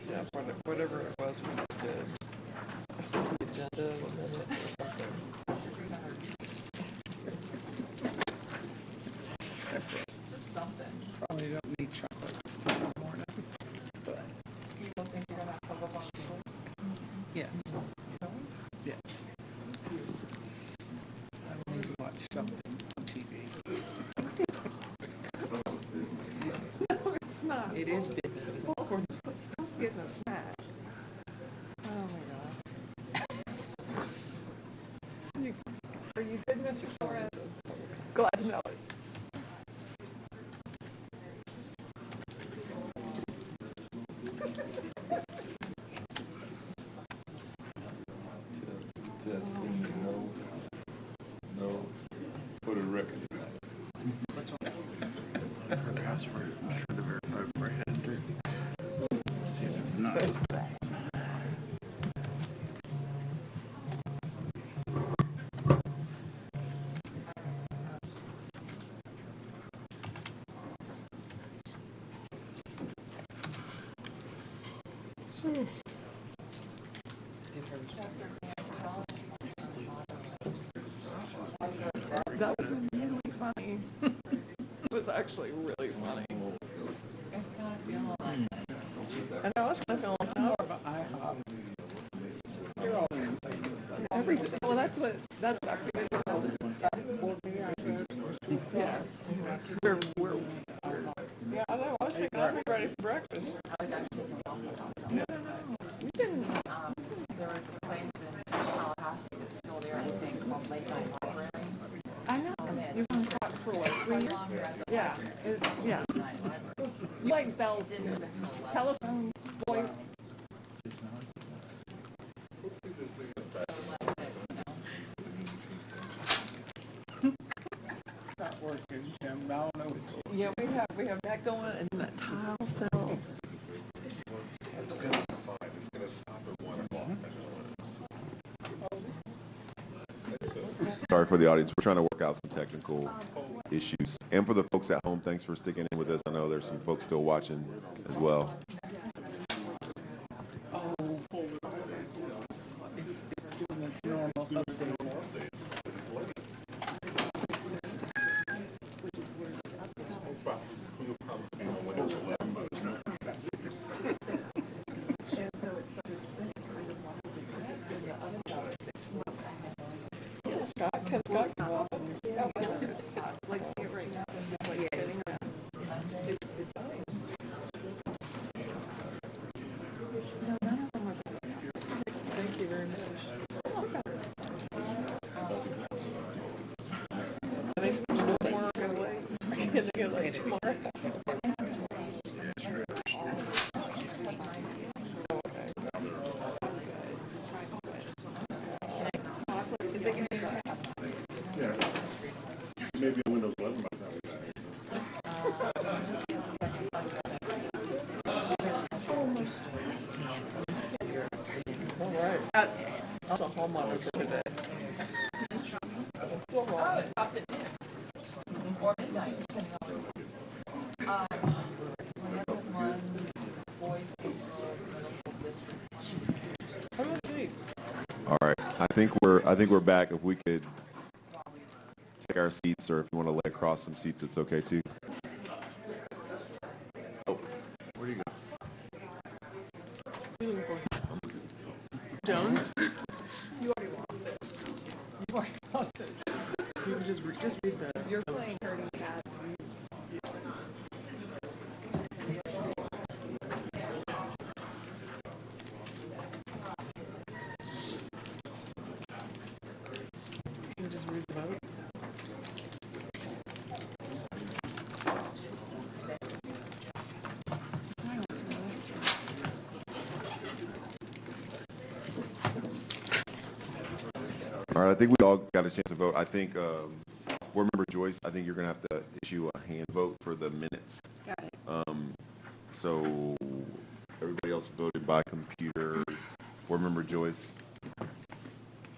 Yeah, whatever it was we just did. The agenda, and then it or something. Just something. Probably don't need chocolate tomorrow morning, but You don't think you're gonna have a bunch of yes. Yes. I need to watch something on TV. No, it's not. It is business. It's important. This is getting a snack. Oh my god. Are you good, Mr. Suarez? Glad to know it. No, for the record. That was really funny. It was actually really funny. I know, I was kind of feeling everything. Well, that's what I figured. Yeah. Yeah, I know. I was thinking I'd be ready for breakfast. No. We didn't. There was a place in Tallahassee that's still there, I think, called Late Night Library. I know. You've been caught for what, 3 years? Yeah. Yeah. You like bells, telephone, voice. It's not working, Jim. I don't know what Yeah, we have that going, and that tile fell. It's gonna be 5. It's gonna stop at 1 o'clock. Sorry for the audience. We're trying to work out some technical issues. And for the folks at home, thanks for sticking in with us. I know there's some folks still watching as well. Thank you very much. they supposed to know more right away? Can they get like tomorrow? Is it going to be Yeah. Maybe a Windows 11 by the time we got All right. Okay. I'm a homeowner for today. Oh, it's off at noon. Or midnight. All right. I think we're back. If we could take our seats, or if you want to lay across some seats, it's okay too. Oh, where do you go? Jones? You already lost it. You already lost it. You can just read the. You're playing herding cats. You can just read the vote. All right. I think we all got a chance to vote. I think Board Member Joyce, I think you're going to have to issue a hand vote for the minutes. Got it. So everybody else voted by computer. Board Member Joyce,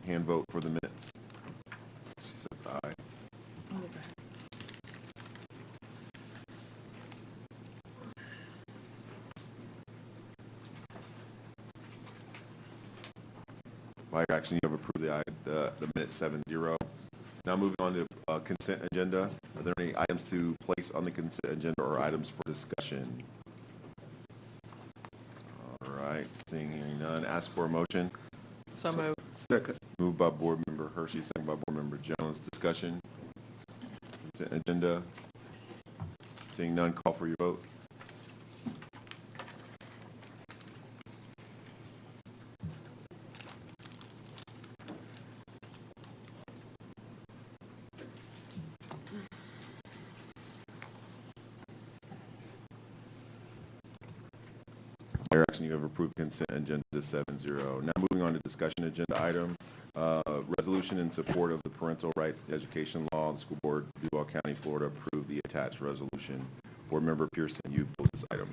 hand vote for the minutes. She says aye. By action, you have approved the minutes 7-0. Now moving on to consent agenda. Are there any items to place on the consent agenda or items for discussion? All right, seeing none, ask for a motion. So moved. Second. Moved by Board Member Hershey, second by Board Member Jones. Discussion. Consent agenda. Seeing none, call for your vote. Your action, you have approved consent agenda 7-0. Now moving on to discussion agenda item, resolution in support of the parental rights education law. The school board, Duval County, Florida, approved the attached resolution. Board Member Pearson, you vote this item.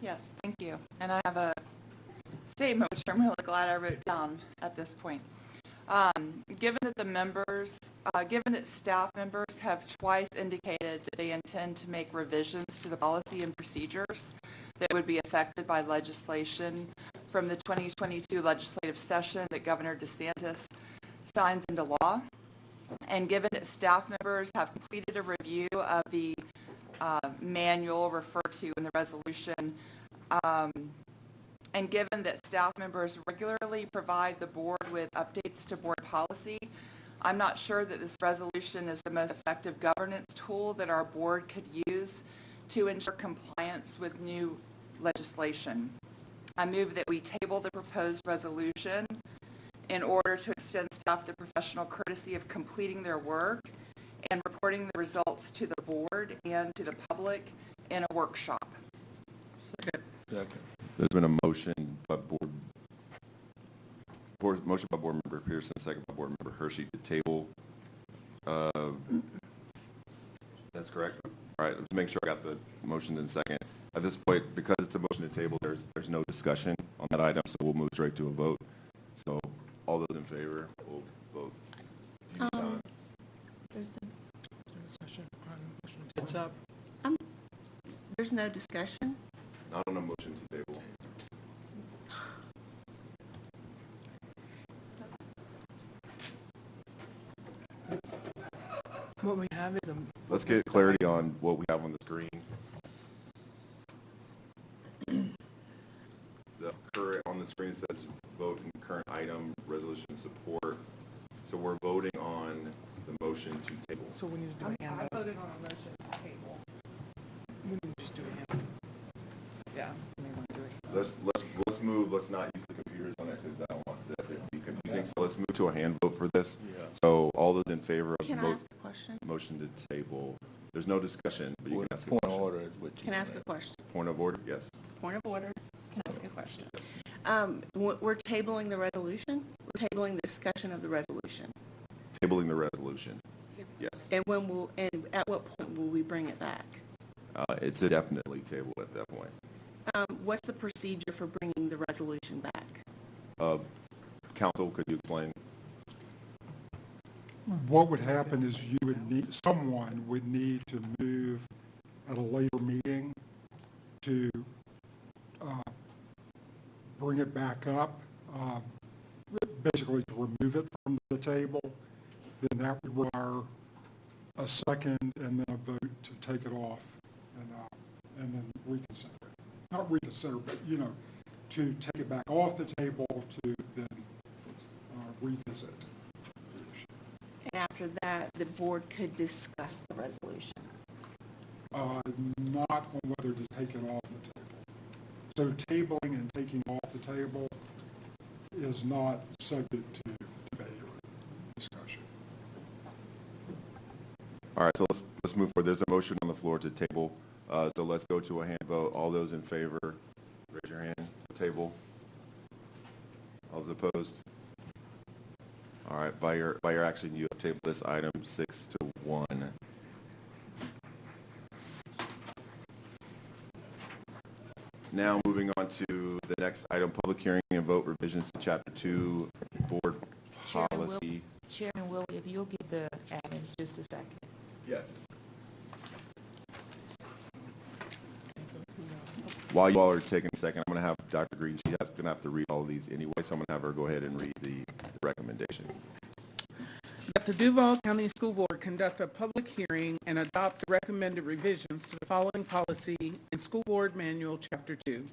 Yes, thank you. And I have a statement which I'm really glad I wrote down at this point. Given that staff members have twice indicated that they intend to make revisions to the policy and procedures that would be affected by legislation from the 2022 legislative session that Governor DeSantis signs into law, and given that staff members have completed a review of the manual referred to in the resolution, and given that staff members regularly provide the board with updates to board policy, I'm not sure that this resolution is the most effective governance tool that our board could use to ensure compliance with new legislation. I move that we table the proposed resolution in order to extend staff the professional courtesy of completing their work and reporting the results to the board and to the public in a workshop. Second. There's been a motion by Board Member Pearson, second by Board Member Hershey to table. That's correct. All right, let's make sure I got the motion in second. At this point, because it's a motion to table, there's no discussion on that item, so we'll move straight to a vote. So all those in favor will vote. There's no discussion on motion to It's up. There's no discussion? Not on a motion to table. What we have is a. Let's get clarity on what we have on the screen. The current on the screen says vote in current item resolution support. So we're voting on the motion to table. So we need to do a hand I vote. voted on a motion to table. We need to just do a hand vote. Yeah. we may want to do it. Let's move. Let's not use the computers on it because I don't want that to be confusing. So let's move to a hand vote for this. Yeah. So all those in favor of Can I vote. ask a question? question? Motion to table. There's no discussion, but you can ask a Point of question. order is what you Can I ask a question? Point of order, yes. Point of order. Can I ask a question? We're tabling the resolution? We're tabling the discussion of the resolution. Tabling the resolution. Yes. And at what point will we bring it back? It's a definitely table at that point. What's the procedure for bringing the resolution back? Council, could you explain? What would happen is someone would need to move at a later meeting to bring it back up, basically to remove it from the table. Then that would require a second and then a vote to take it off and then reconsider it. Not reconsider, but, to take it back off the table to then revisit. And after that, the board could discuss the resolution. Not on whether to take it off the table. So tabling and taking off the table is not subject to debate or discussion. All right, so let's move forward. There's a motion on the floor to table. So let's go to a hand vote. All those in favor, raise your hand. Table. All those opposed? All right, by your action, you have tabled this item 6-1. Now moving on to the next item, public hearing and vote revisions to Chapter 2, Board Policy. Chairman Willie, if you'll give the admins just a second. Yes. While you all are taking a second, I'm going to have Dr. Green, she's going to have to read all of these anyway, so I'm going to have her go ahead and read the recommendation. That the Duval County School Board conduct a public hearing and adopt the recommended revisions to the following policy in School Board Manual, Chapter 2.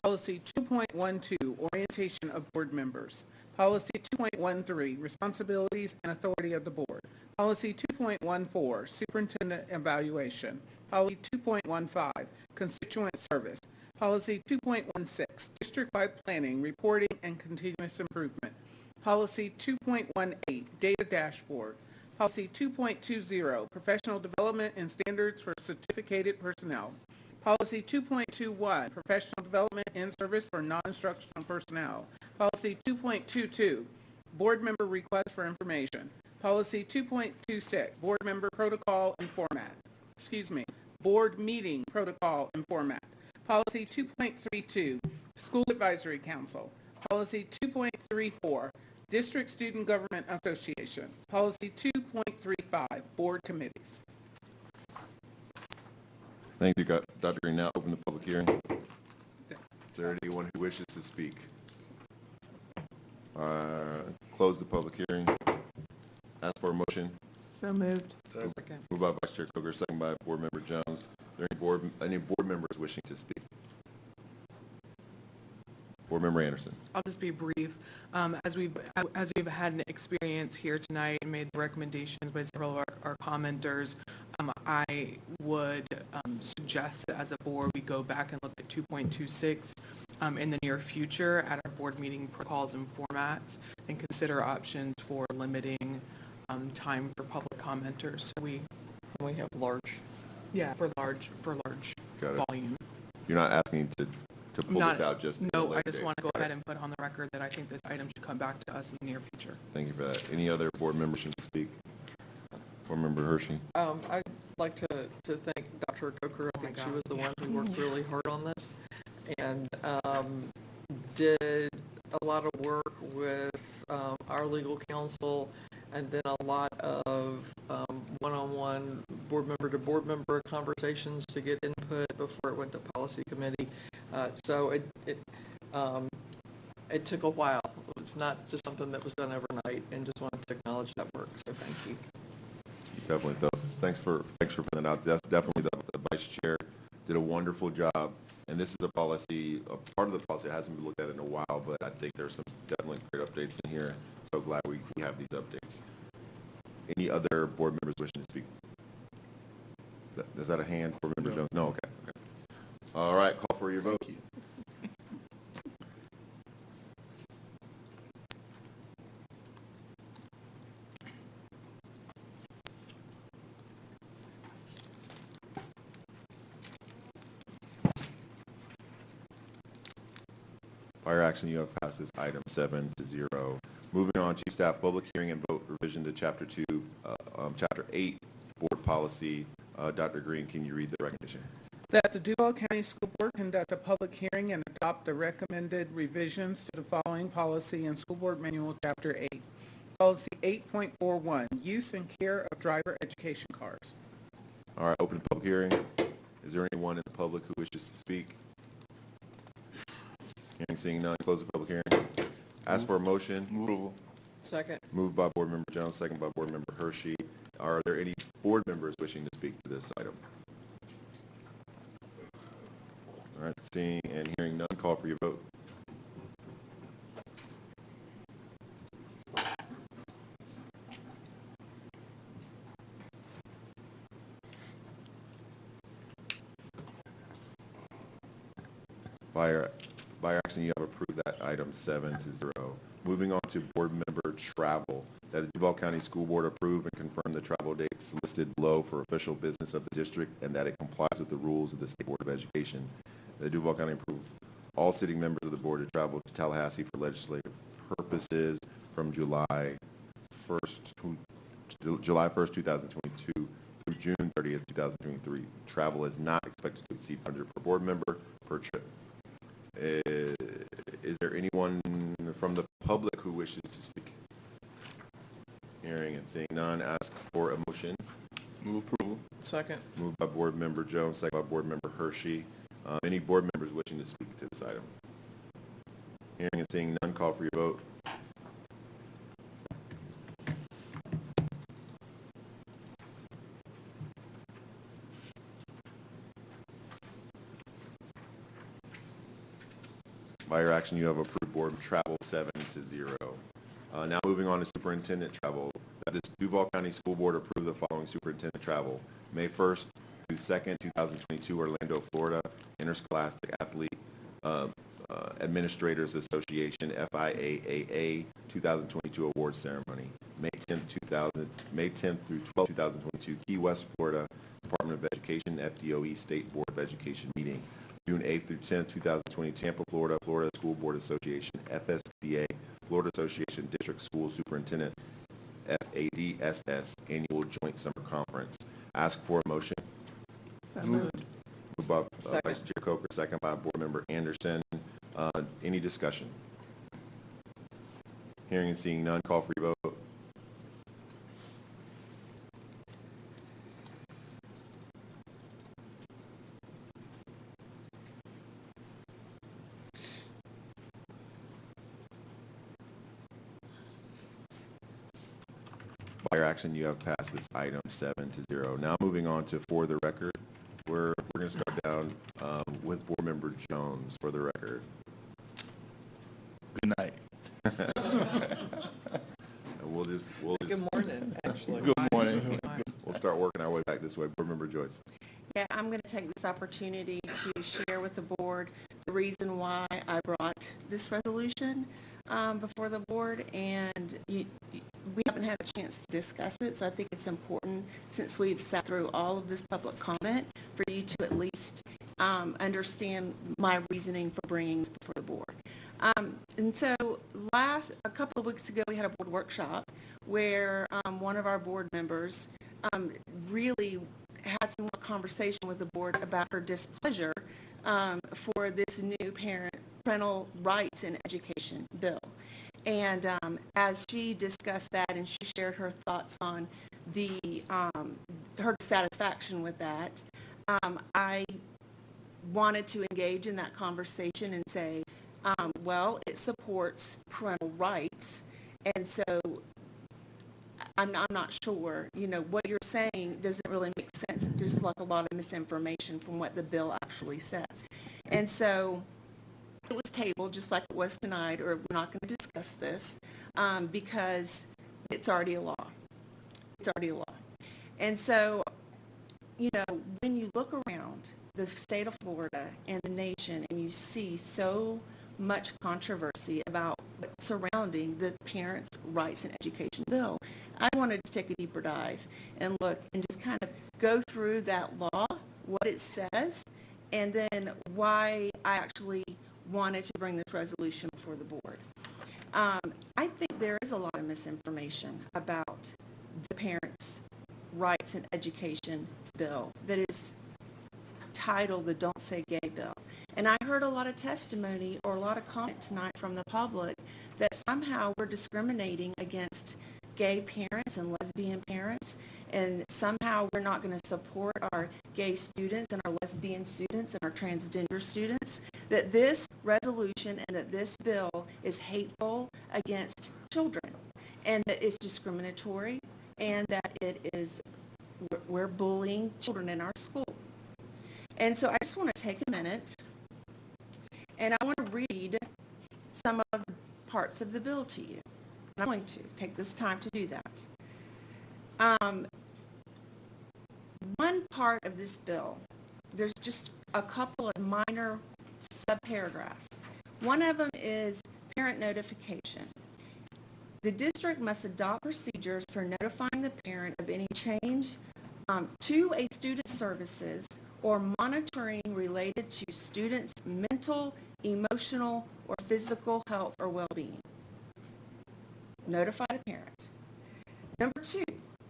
Policy 2.12, Orientation of Board Members. Policy 2.13, Responsibilities and Authority of the Board. Policy 2.14, Superintendent Evaluation. Policy 2.15, Constituent Service. Policy 2.16, District-wide Planning, Reporting, and Continuous Improvement. Policy 2.18, Data Dashboard. Policy 2.20, Professional Development and Standards for Certificated Personnel. Policy 2.21, Professional Development and Service for Non-Instructional Personnel. Policy 2.22, Board Member Request for Information. Policy 2.26, Board Member Protocol and Format. Board Meeting Protocol and Format. Policy 2.32, School Advisory Council. Policy 2.34, District Student Government Association. Policy 2.35, Board Committees. Thank you, Dr. Green. Now open the public hearing. Is there anyone who wishes to speak? Close the public hearing. Ask for a motion. So moved. Moved by Vice Chair Coker, second by Board Member Jones. Are there any board members wishing to speak? Board Member Anderson. I'll just be brief. As we've had an experience here tonight and made the recommendations by several of our commenters, I would suggest that as a board we go back and look at 2.26 in the near future at our board meeting protocols and formats and consider options for limiting time for public commenters. So we have large, for large volume. You're not asking to pull this out just No, I just want to go ahead and put on the record that I think this item should come back to us in the near future. Thank you for that. Any other board members wishing to speak? Board Member Hershey. I'd like to thank Dr. Coker. I think she was the one who worked really hard on this and did a lot of work with our legal counsel and then a lot of one-on-one board member to board member conversations to get input before it went to policy committee. So it took a while. It's not just something that was done overnight, and just wanted to acknowledge that work. So thank you. Definitely. Thanks for putting that out. That's definitely the vice chair did a wonderful job. And this is a policy, a part of the policy that hasn't been looked at in a while, but I think there's some definitely great updates in here. So glad we have these updates. Any other board members wishing to speak? Is that a hand, Board Member Jones? No, okay. All right, call for your vote. Thank you. By your action, you have passed this item 7-0. Moving on, Chief Staff, public hearing and vote revision to Chapter 2, Chapter 8, Board Policy. Dr. Green, can you read the recognition? That the Duval County School Board conduct a public hearing and adopt the recommended revisions to the following policy in School Board Manual, Chapter 8. Policy 8.41, use and care of driver education cars. All right, open public hearing. Is there anyone in the public who wishes to speak? Hearing, seeing none, close the public hearing. Ask for a motion. Move. Second. Moved by Board Member Jones, second by Board Member Hershey. Are there any board members wishing to speak to this item? All right, seeing and hearing none, call for your vote. By your action, you have approved that item 7-0. Moving on to board member travel. That the Duval County School Board approve and confirm the travel dates listed below for official business of the district and that it complies with the rules of the State Board of Education. The Duval County approve all sitting members of the board to travel to Tallahassee for legislative purposes from July 1st, 2022 through June 30th, 2023. Travel is not expected to exceed 100 per board member per trip. Is there anyone from the public who wishes to speak? Hearing and seeing none, ask for a motion. Move approval. Second. Moved by Board Member Jones, second by Board Member Hershey. Any board members wishing to speak to this item? Hearing and seeing none, call for your vote. By your action, you have approved board travel 7-0. Now moving on to superintendent travel. That this Duval County School Board approve the following superintendent travel. May 1st through 2nd, 2022, Orlando, Florida, Interscholastic Athlete Administrators Association, FIAAA 2022 Awards Ceremony. May 10th through 12th, 2022, Key West, Florida, Department of Education, FDOE State Board of Education meeting. June 8th through 10th, 2020, Tampa, Florida, Florida School Board Association, FSBA, Florida Association District School Superintendent, FADSS, Annual Joint Summer Conference. Ask for a motion. So moved. Moved by Vice Chair Coker, second by Board Member Anderson. Any discussion? Hearing and seeing none, call for your vote. By your action, you have passed this item 7-0. Now moving on to for the record, we're going to start down with Board Member Jones for the record. Good night. And we'll just Good morning, actually. Good morning. We'll start working our way back this way. Board Member Joyce. Yeah, I'm going to take this opportunity to share with the board the reason why I brought this resolution before the board, and we haven't had a chance to discuss it, so I think it's important, since we've sat through all of this public comment, for you to at least understand my reasoning for bringing this before the board. And so a couple of weeks ago, we had a board workshop where one of our board members really had some conversation with the board about her displeasure for this new parental rights in education bill. And as she discussed that and she shared her thoughts on her dissatisfaction with that, I wanted to engage in that conversation and say, well, it supports parental rights, and so I'm not sure, what you're saying doesn't really make sense. It's just like a lot of misinformation from what the bill actually says. And so it was tabled just like it was tonight, or we're not going to discuss this because it's already a law. It's already a law. And so, when you look around the state of Florida and the nation and you see so much controversy about surrounding the Parents' Rights in Education bill, I wanted to take a deeper dive and look and just kind of go through that law, what it says, and then why I actually wanted to bring this resolution before the board. I think there is a lot of misinformation about the Parents' Rights in Education bill that is titled the Don't Say Gay bill. And I heard a lot of testimony or a lot of comment tonight from the public that somehow we're discriminating against gay parents and lesbian parents, and somehow we're not going to support our gay students and our lesbian students and our transgender students, that this resolution and that this bill is hateful against children, and that it's discriminatory, and that we're bullying children in our school. And so I just want to take a minute and I want to read some of the parts of the bill to you. I'm going to take this time to do that. One part of this bill, there's just a couple of minor subparagraphs. One of them is parent notification. The district must adopt procedures for notifying the parent of any change to a student's services or monitoring related to students' mental, emotional, or physical health or well-being. Notify the parent. Number 2,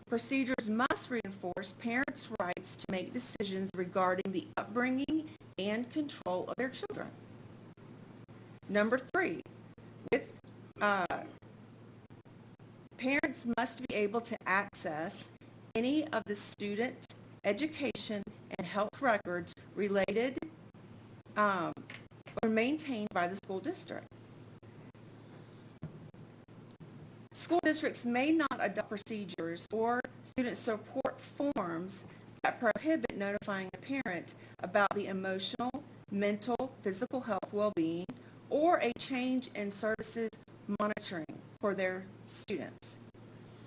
procedures must reinforce parents' rights to make decisions regarding the upbringing and control of their children. Number 3, parents must be able to access any of the student education and health records related or maintained by the school district. School districts may not adopt procedures or student support forms that prohibit notifying a parent about the emotional, mental, physical health, well-being, or a change in services monitoring for their students.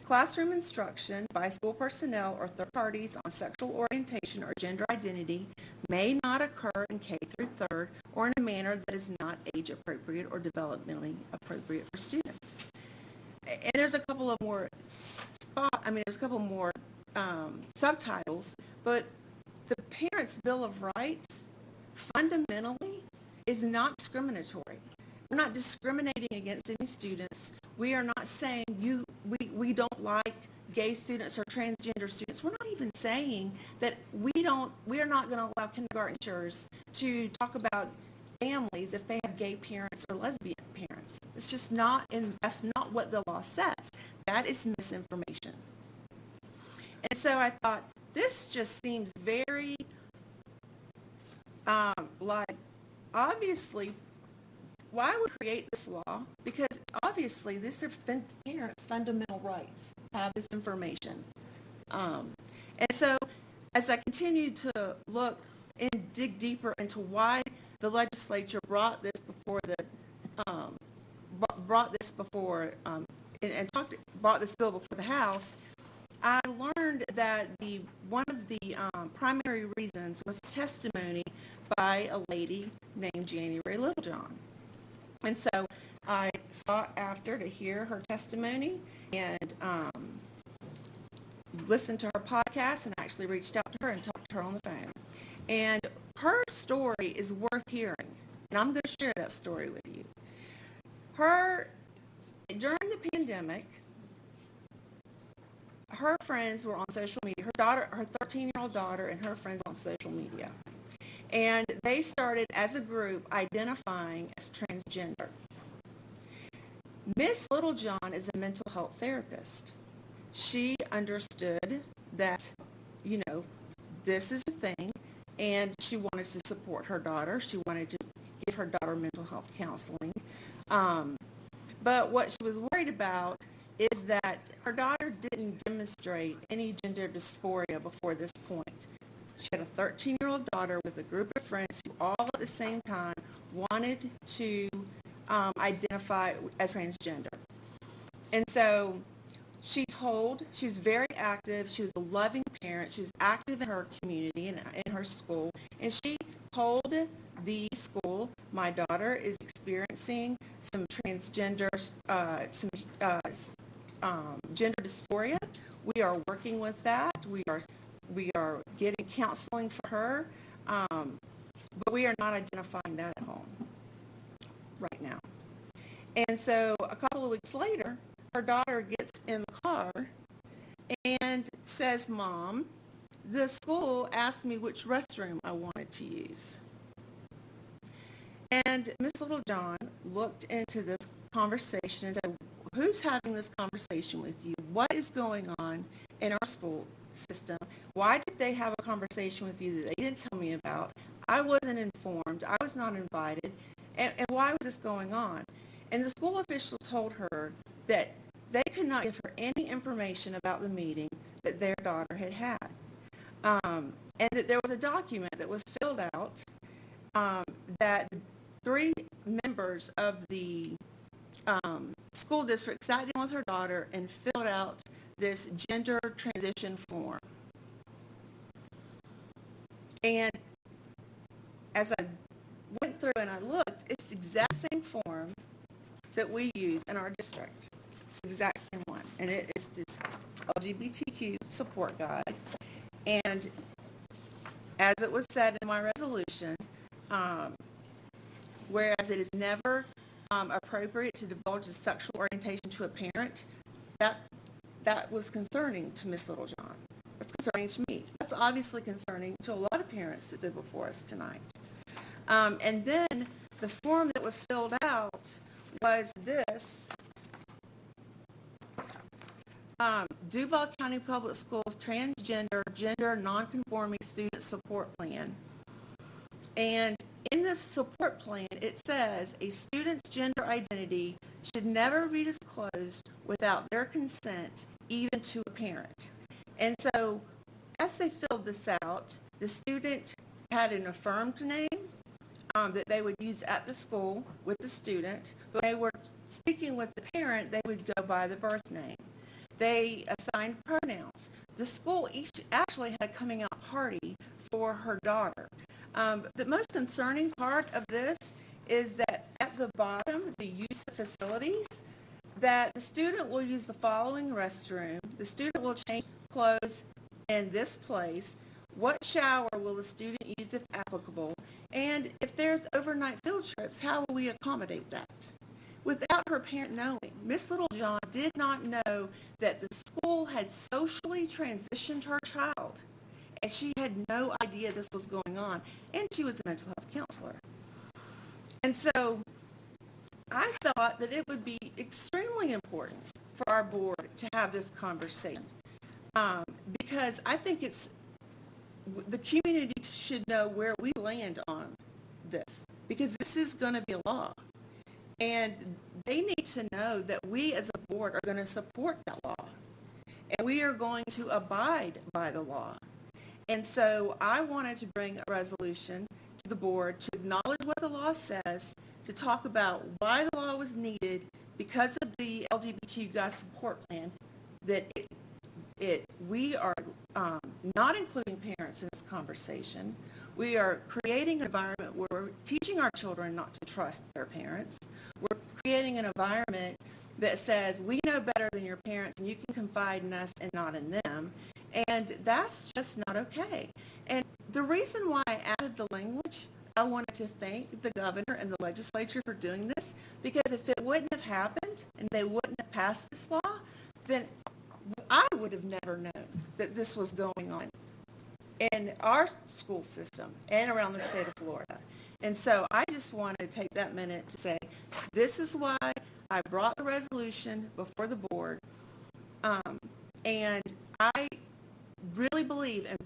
Classroom instruction by school personnel or third parties on sexual orientation or gender identity may not occur in K through 3rd or in a manner that is not age appropriate or developmentally appropriate for students. And there's a couple of more subtitles, but the Parents' Bill of Rights fundamentally is not discriminatory. We're not discriminating against any students. We are not saying we don't like gay students or transgender students. We're not even saying that we are not going to allow kindergarten teachers to talk about families if they have gay parents or lesbian parents. It's just not, and that's not what the law says. That is misinformation. And so I thought this just seems very obviously, why would we create this law? Because obviously these are parents' fundamental rights to have this information. And so as I continued to look and dig deeper into why the legislature brought this before brought this bill before the House, I learned that one of the primary reasons was testimony by a lady named January Littlejohn. And so I sought after to hear her testimony and listened to her podcast and actually reached out to her and talked to her on the phone. And her story is worth hearing, and I'm going to share that story with you. During the pandemic, her friends were on social media. Her 13-year-old daughter and her friends on social media. And they started as a group identifying as transgender. Miss Littlejohn is a mental health therapist. She understood that, this is a thing, and she wanted to support her daughter. She wanted to give her daughter mental health counseling. But what she was worried about is that her daughter didn't demonstrate any gender dysphoria before this point. She had a 13-year-old daughter with a group of friends who all at the same time wanted to identify as transgender. And so she was very active. She was a loving parent. She was active in her community and in her school. And she told the school, my daughter is experiencing some transgender, gender dysphoria. We are working with that. We are getting counseling for her, but we are not identifying that at home. right now. And so a couple of weeks later, her daughter gets in the car and says, "Mom, the school asked me which restroom I wanted to use." And Miss Littlejohn looked into this conversation and said, "Who's having this conversation with you? What is going on in our school system? Why did they have a conversation with you that they didn't tell me about? I wasn't informed. I was not invited. And why was this going on?" And the school official told her that they could not give her any information about the meeting that their daughter had had. And that there was a document that was filled out that the 3 members of the school district sat down with her daughter and filled out this gender transition form. And as I went through and I looked, it's the exact same form that we use in our district. It's the exact same one. And it is this LGBTQ support guide. And as it was said in my resolution, whereas it is never appropriate to divulge the sexual orientation to a parent, that was concerning to Ms. Littlejohn. That's concerning to me. That's obviously concerning to a lot of parents that sit before us tonight. And then the form that was filled out was this: Duval County Public Schools Transgender Gender Nonconforming Student Support Plan. And in this support plan, it says a student's gender identity should never be disclosed without their consent, even to a parent. And so as they filled this out, the student had an affirmed name that they would use at the school with the student. When they were speaking with the parent, they would go by the birth name. They assigned pronouns. The school actually had a coming out party for her daughter. The most concerning part of this is that at the bottom, the use of facilities, that the student will use the following restroom. The student will change clothes in this place. What shower will the student use if applicable? And if there's overnight field trips, how will we accommodate that? Without her parent knowing, Miss Littlejohn did not know that the school had socially transitioned her child, and she had no idea this was going on, and she was a mental health counselor. And so I thought that it would be extremely important for our board to have this conversation, because I think the community should know where we land on this, because this is going to be a law. And they need to know that we as a board are going to support that law. And we are going to abide by the law. And so I wanted to bring a resolution to the board to acknowledge what the law says, to talk about why the law was needed because of the LGBTQ guys support plan, that we are not including parents in this conversation. We are creating an environment where we're teaching our children not to trust their parents. We're creating an environment that says we know better than your parents and you can confide in us and not in them. And that's just not okay. And the reason why I added the language, I wanted to thank the governor and the legislature for doing this, because if it wouldn't have happened and they wouldn't have passed this law, then I would have never known that this was going on in our school system and around the state of Florida. And so I just wanted to take that minute to say, this is why I brought the resolution before the board. And I really believe, and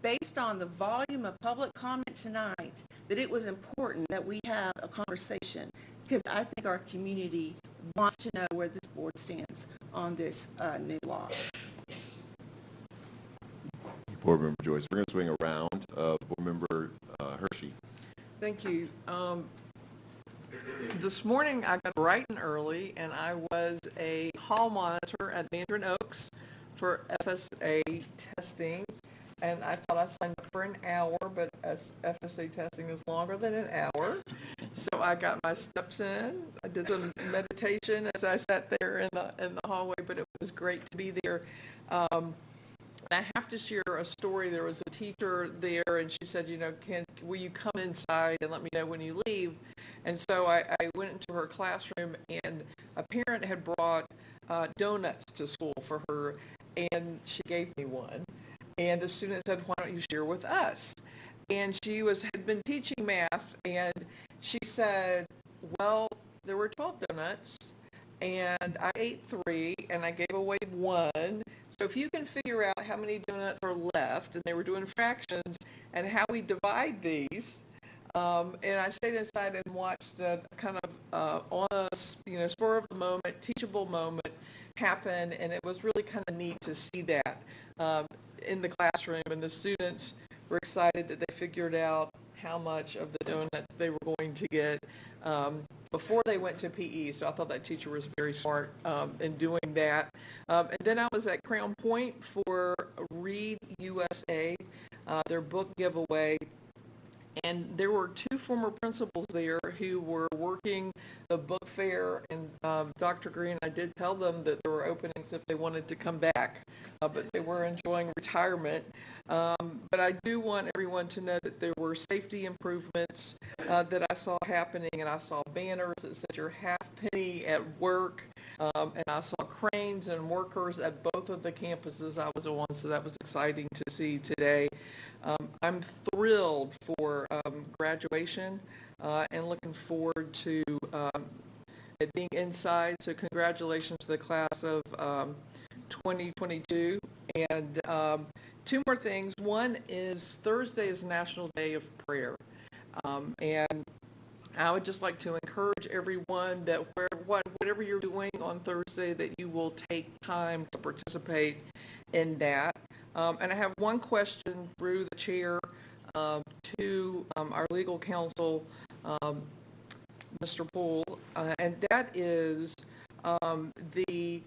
based on the volume of public comment tonight, that it was important that we have a conversation, because I think our community wants to know where this board stands on this new law. Board Member Joyce. We're going to swing around. Board Member Hershey. Thank you. This morning I got bright and early, and I was a hall monitor at Mandarin Oaks for FSA testing. And I thought I signed up for an hour, but FSA testing is longer than an hour. So I got my steps in. I did some meditation as I sat there in the hallway, but it was great to be there. I have to share a story. There was a teacher there, and she said, will you come inside and let me know when you leave? And so I went into her classroom, and a parent had brought donuts to school for her, and she gave me one. And the student said, "Why don't you share with us?" And she had been teaching math, and she said, "Well, there were 12 donuts, and I ate 3, and I gave away 1. So if you can figure out how many donuts are left," and they were doing fractions, "and how we divide these." And I stayed inside and watched kind of on a spur of the moment, teachable moment happen, and it was really kind of neat to see that in the classroom, and the students were excited that they figured out how much of the donut they were going to get before they went to PE. So I thought that teacher was very smart in doing that. And then I was at Crown Point for Read USA, their book giveaway. And there were 2 former principals there who were working the book fair, and Dr. Green, I did tell them that there were openings if they wanted to come back, but they were enjoying retirement. But I do want everyone to know that there were safety improvements that I saw happening, and I saw banners that said "Your halfpenny at work," and I saw cranes and workers at both of the campuses I was on, so that was exciting to see today. I'm thrilled for graduation and looking forward to it being inside. So congratulations to the class of 2022. And 2 more things. One is Thursday is National Day of Prayer. And I would just like to encourage everyone that whatever you're doing on Thursday, that you will take time to participate in that. And I have one question through the chair to our legal counsel, Mr. Poole, and that is the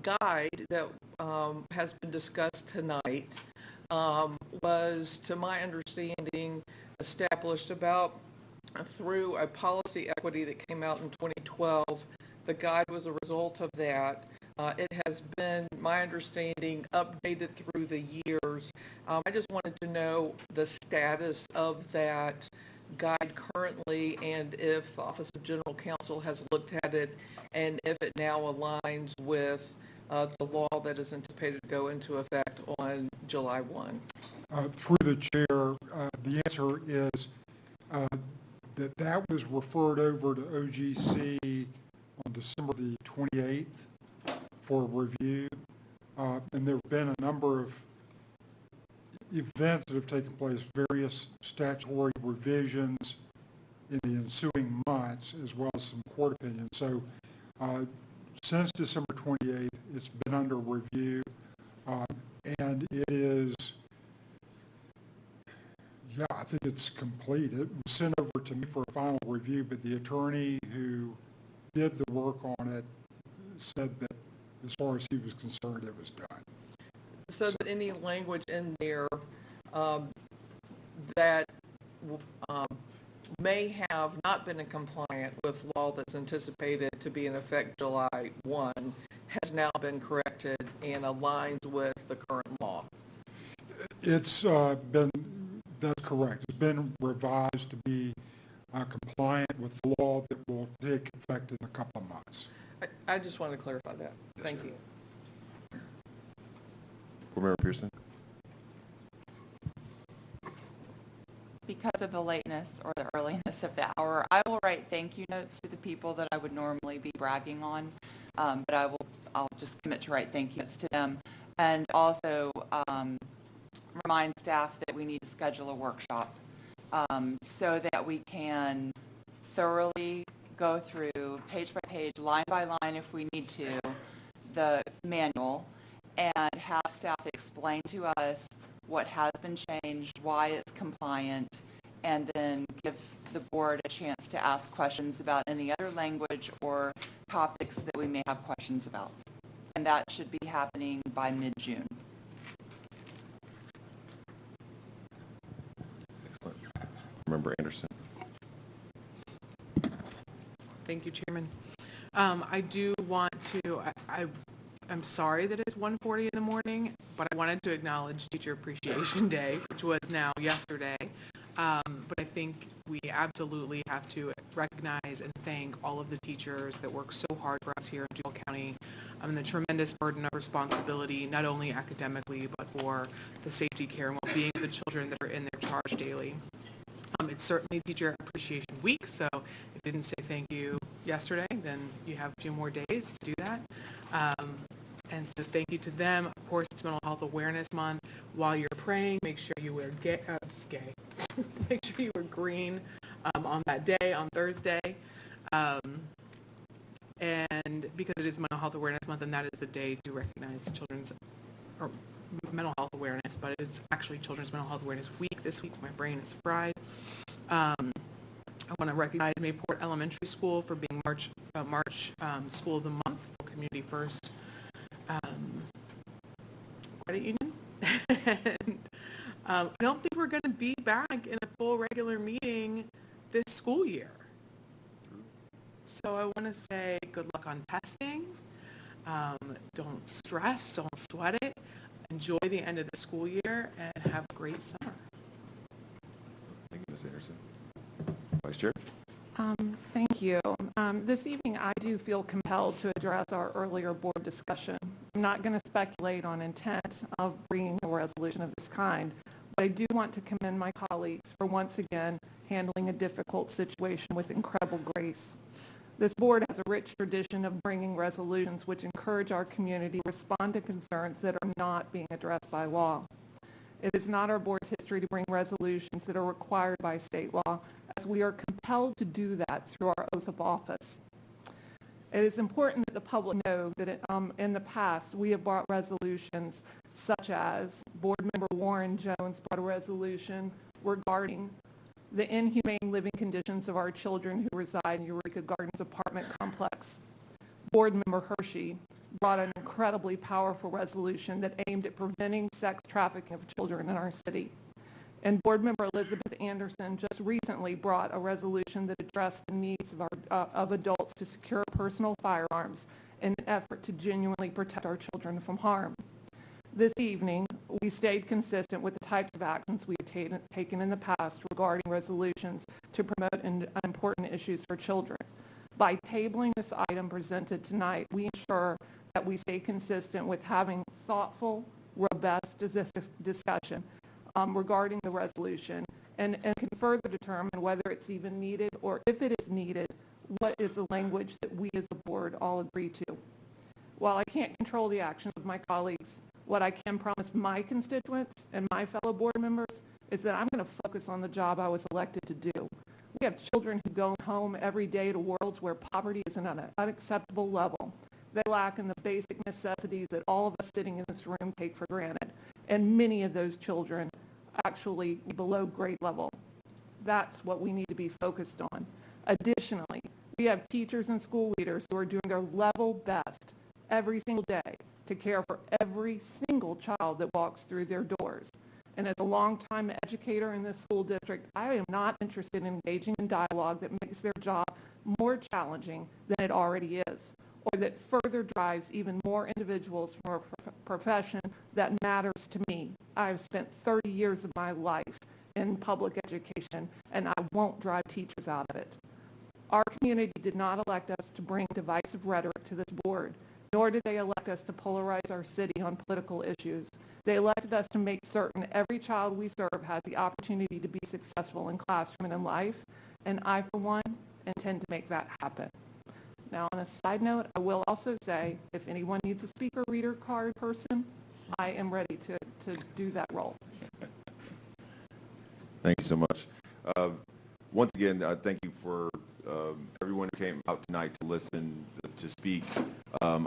guide that has been discussed tonight was, to my understanding, established through a policy equity that came out in 2012. The guide was a result of that. It has been, my understanding, updated through the years. I just wanted to know the status of that guide currently, and if the Office of General Counsel has looked at it, and if it now aligns with the law that is anticipated to go into effect on July 1. Through the chair, the answer is that was referred over to OGC on December the 28th for review, and there have been a number of events that have taken place, various statutory revisions in the ensuing months, as well as some court opinions. So since December 28th, it's been under review, and it is, I think it's complete. It was sent over to me for a final review, but the attorney who did the work on it said that as far as he was concerned, it was done. So that any language in there that may have not been in compliance with law that's anticipated to be in effect July 1 has now been corrected and aligns with the current law. It's that's correct. It's been revised to be compliant with the law that will take effect in a couple of months. I just wanted to clarify that. Thank you. Board Member Pearson. Because of the lateness or the earliness of the hour, I will write thank you notes to the people that I would normally be bragging on, but I'll just commit to write thank you notes to them, and also remind staff that we need to schedule a workshop so that we can thoroughly go through page by page, line by line if we need to, the manual, and have staff explain to us what has been changed, why it's compliant, and then give the board a chance to ask questions about any other language or topics that we may have questions about. And that should be happening by mid-June. Excellent. Member Anderson. Thank you, Chairman. I do want to, I'm sorry that it's 1:40 in the morning, but I wanted to acknowledge Teacher Appreciation Day, which was now yesterday. But I think we absolutely have to recognize and thank all of the teachers that work so hard for us here in Duval County, and the tremendous burden of responsibility, not only academically, but for the safety, care, and well-being of the children that are in their charge daily. It's certainly Teacher Appreciation Week, so if you didn't say thank you yesterday, then you have a few more days to do that. And so thank you to them. Of course, it's Mental Health Awareness Month. While you're praying, make sure you wear make sure you wear green on that day, on Thursday. And because it is Mental Health Awareness Month, and that is the day to recognize children's or mental health awareness, but it's actually Children's Mental Health Awareness Week this week. My brain is fried. I want to recognize Mayport Elementary School for being March School of the Month for Community First Credit Union. And I don't think we're going to be back in a full regular meeting this school year. So I want to say good luck on testing. Don't stress, don't sweat it. Enjoy the end of the school year and have a great summer. Thank you, Ms. Anderson. Vice Chair. Thank you. This evening, I do feel compelled to address our earlier board discussion. I'm not going to speculate on intent of bringing a resolution of this kind, but I do want to commend my colleagues for once again handling a difficult situation with incredible grace. This board has a rich tradition of bringing resolutions which encourage our community to respond to concerns that are not being addressed by law. It is not our board's history to bring resolutions that are required by state law, as we are compelled to do that through our oath of office. It is important that the public know that in the past we have brought resolutions such as Board Member Warren Jones brought a resolution regarding the inhumane living conditions of our children who reside in Eureka Gardens apartment complex. Board Member Hershey brought an incredibly powerful resolution that aimed at preventing sex trafficking of children in our city. And Board Member Elizabeth Anderson just recently brought a resolution that addressed the needs of adults to secure personal firearms in an effort to genuinely protect our children from harm. This evening, we stayed consistent with the types of actions we had taken in the past regarding resolutions to promote important issues for children. By tabling this item presented tonight, we ensure that we stay consistent with having thoughtful, robust discussion regarding the resolution and can further determine whether it's even needed, or if it is needed, what is the language that we as a board all agree to. While I can't control the actions of my colleagues, what I can promise my constituents and my fellow board members is that I'm going to focus on the job I was elected to do. We have children who go home every day to worlds where poverty is at an unacceptable level. They lack in the basic necessities that all of us sitting in this room take for granted, and many of those children actually below grade level. That's what we need to be focused on. Additionally, we have teachers and school leaders who are doing their level best every single day to care for every single child that walks through their doors. And as a longtime educator in this school district, I am not interested in engaging in dialogue that makes their job more challenging than it already is, or that further drives even more individuals from a profession that matters to me. I've spent 30 years of my life in public education, and I won't drive teachers out of it. Our community did not elect us to bring divisive rhetoric to this board, nor did they elect us to polarize our city on political issues. They elected us to make certain every child we serve has the opportunity to be successful in classroom and in life, and I, for one, intend to make that happen. Now, on a side note, I will also say, if anyone needs a speaker reader card person, I am ready to do that role. Thank you so much. Once again, thank you for everyone who came out tonight to listen, to speak.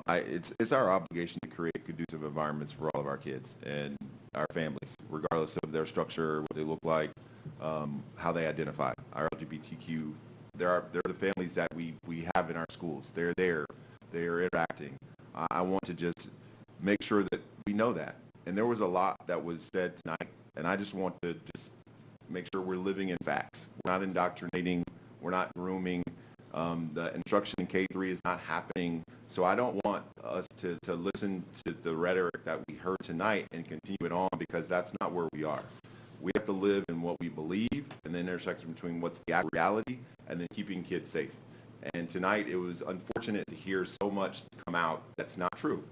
It's our obligation to create conducive environments for all of our kids and our families, regardless of their structure, what they look like, how they identify. Our LGBTQ, they're the families that we have in our schools. They're there. They're interacting. I want to just make sure that we know that. And there was a lot that was said tonight, and I just want to just make sure we're living in facts. We're not indoctrinating. We're not grooming. The instruction in K-3 is not happening. So I don't want us to listen to the rhetoric that we heard tonight and continue it on, because that's not where we are. We have to live in what we believe and the intersection between what's the reality and then keeping kids safe. And tonight it was unfortunate to hear so much come out that's not true.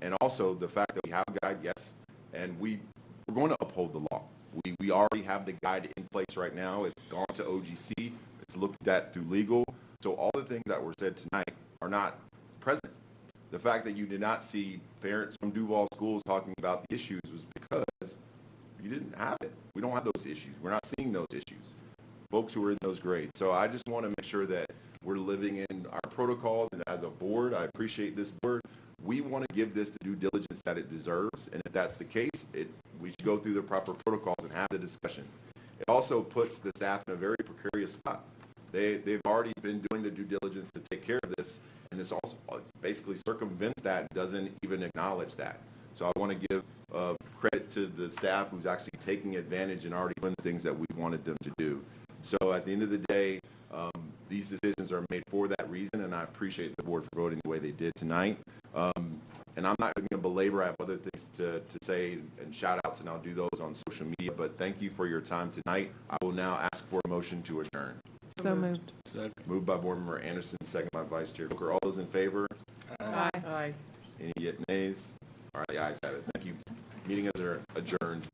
And also the fact that we have a guide, yes, and we're going to uphold the law. We already have the guide in place right now. It's gone to OGC. It's looked at through legal. So all the things that were said tonight are not present. The fact that you did not see parents from Duval schools talking about the issues was because you didn't have it. We don't have those issues. We're not seeing those issues. Folks who are in those grades. So I just want to make sure that we're living in our protocols, and as a board, I appreciate this board. We want to give this the due diligence that it deserves, and if that's the case, we should go through the proper protocols and have the discussion. It also puts the staff in a very precarious spot. They've already been doing the due diligence to take care of this, and this also basically circumvents that and doesn't even acknowledge that. So I want to give credit to the staff who's actually taking advantage and already doing the things that we wanted them to do. So at the end of the day, these decisions are made for that reason, and I appreciate the board for voting the way they did tonight. And I'm not going to belabor. I have other things to say and shout outs, and I'll do those on social media. But thank you for your time tonight. I will now ask for a motion to adjourn. So moved. Second. Moved by Board Member Anderson, second by Vice Chair Booker. All those in favor? Aye. Aye. Any yet nays? All right, the ayes have it. Thank you. Meeting is adjourned.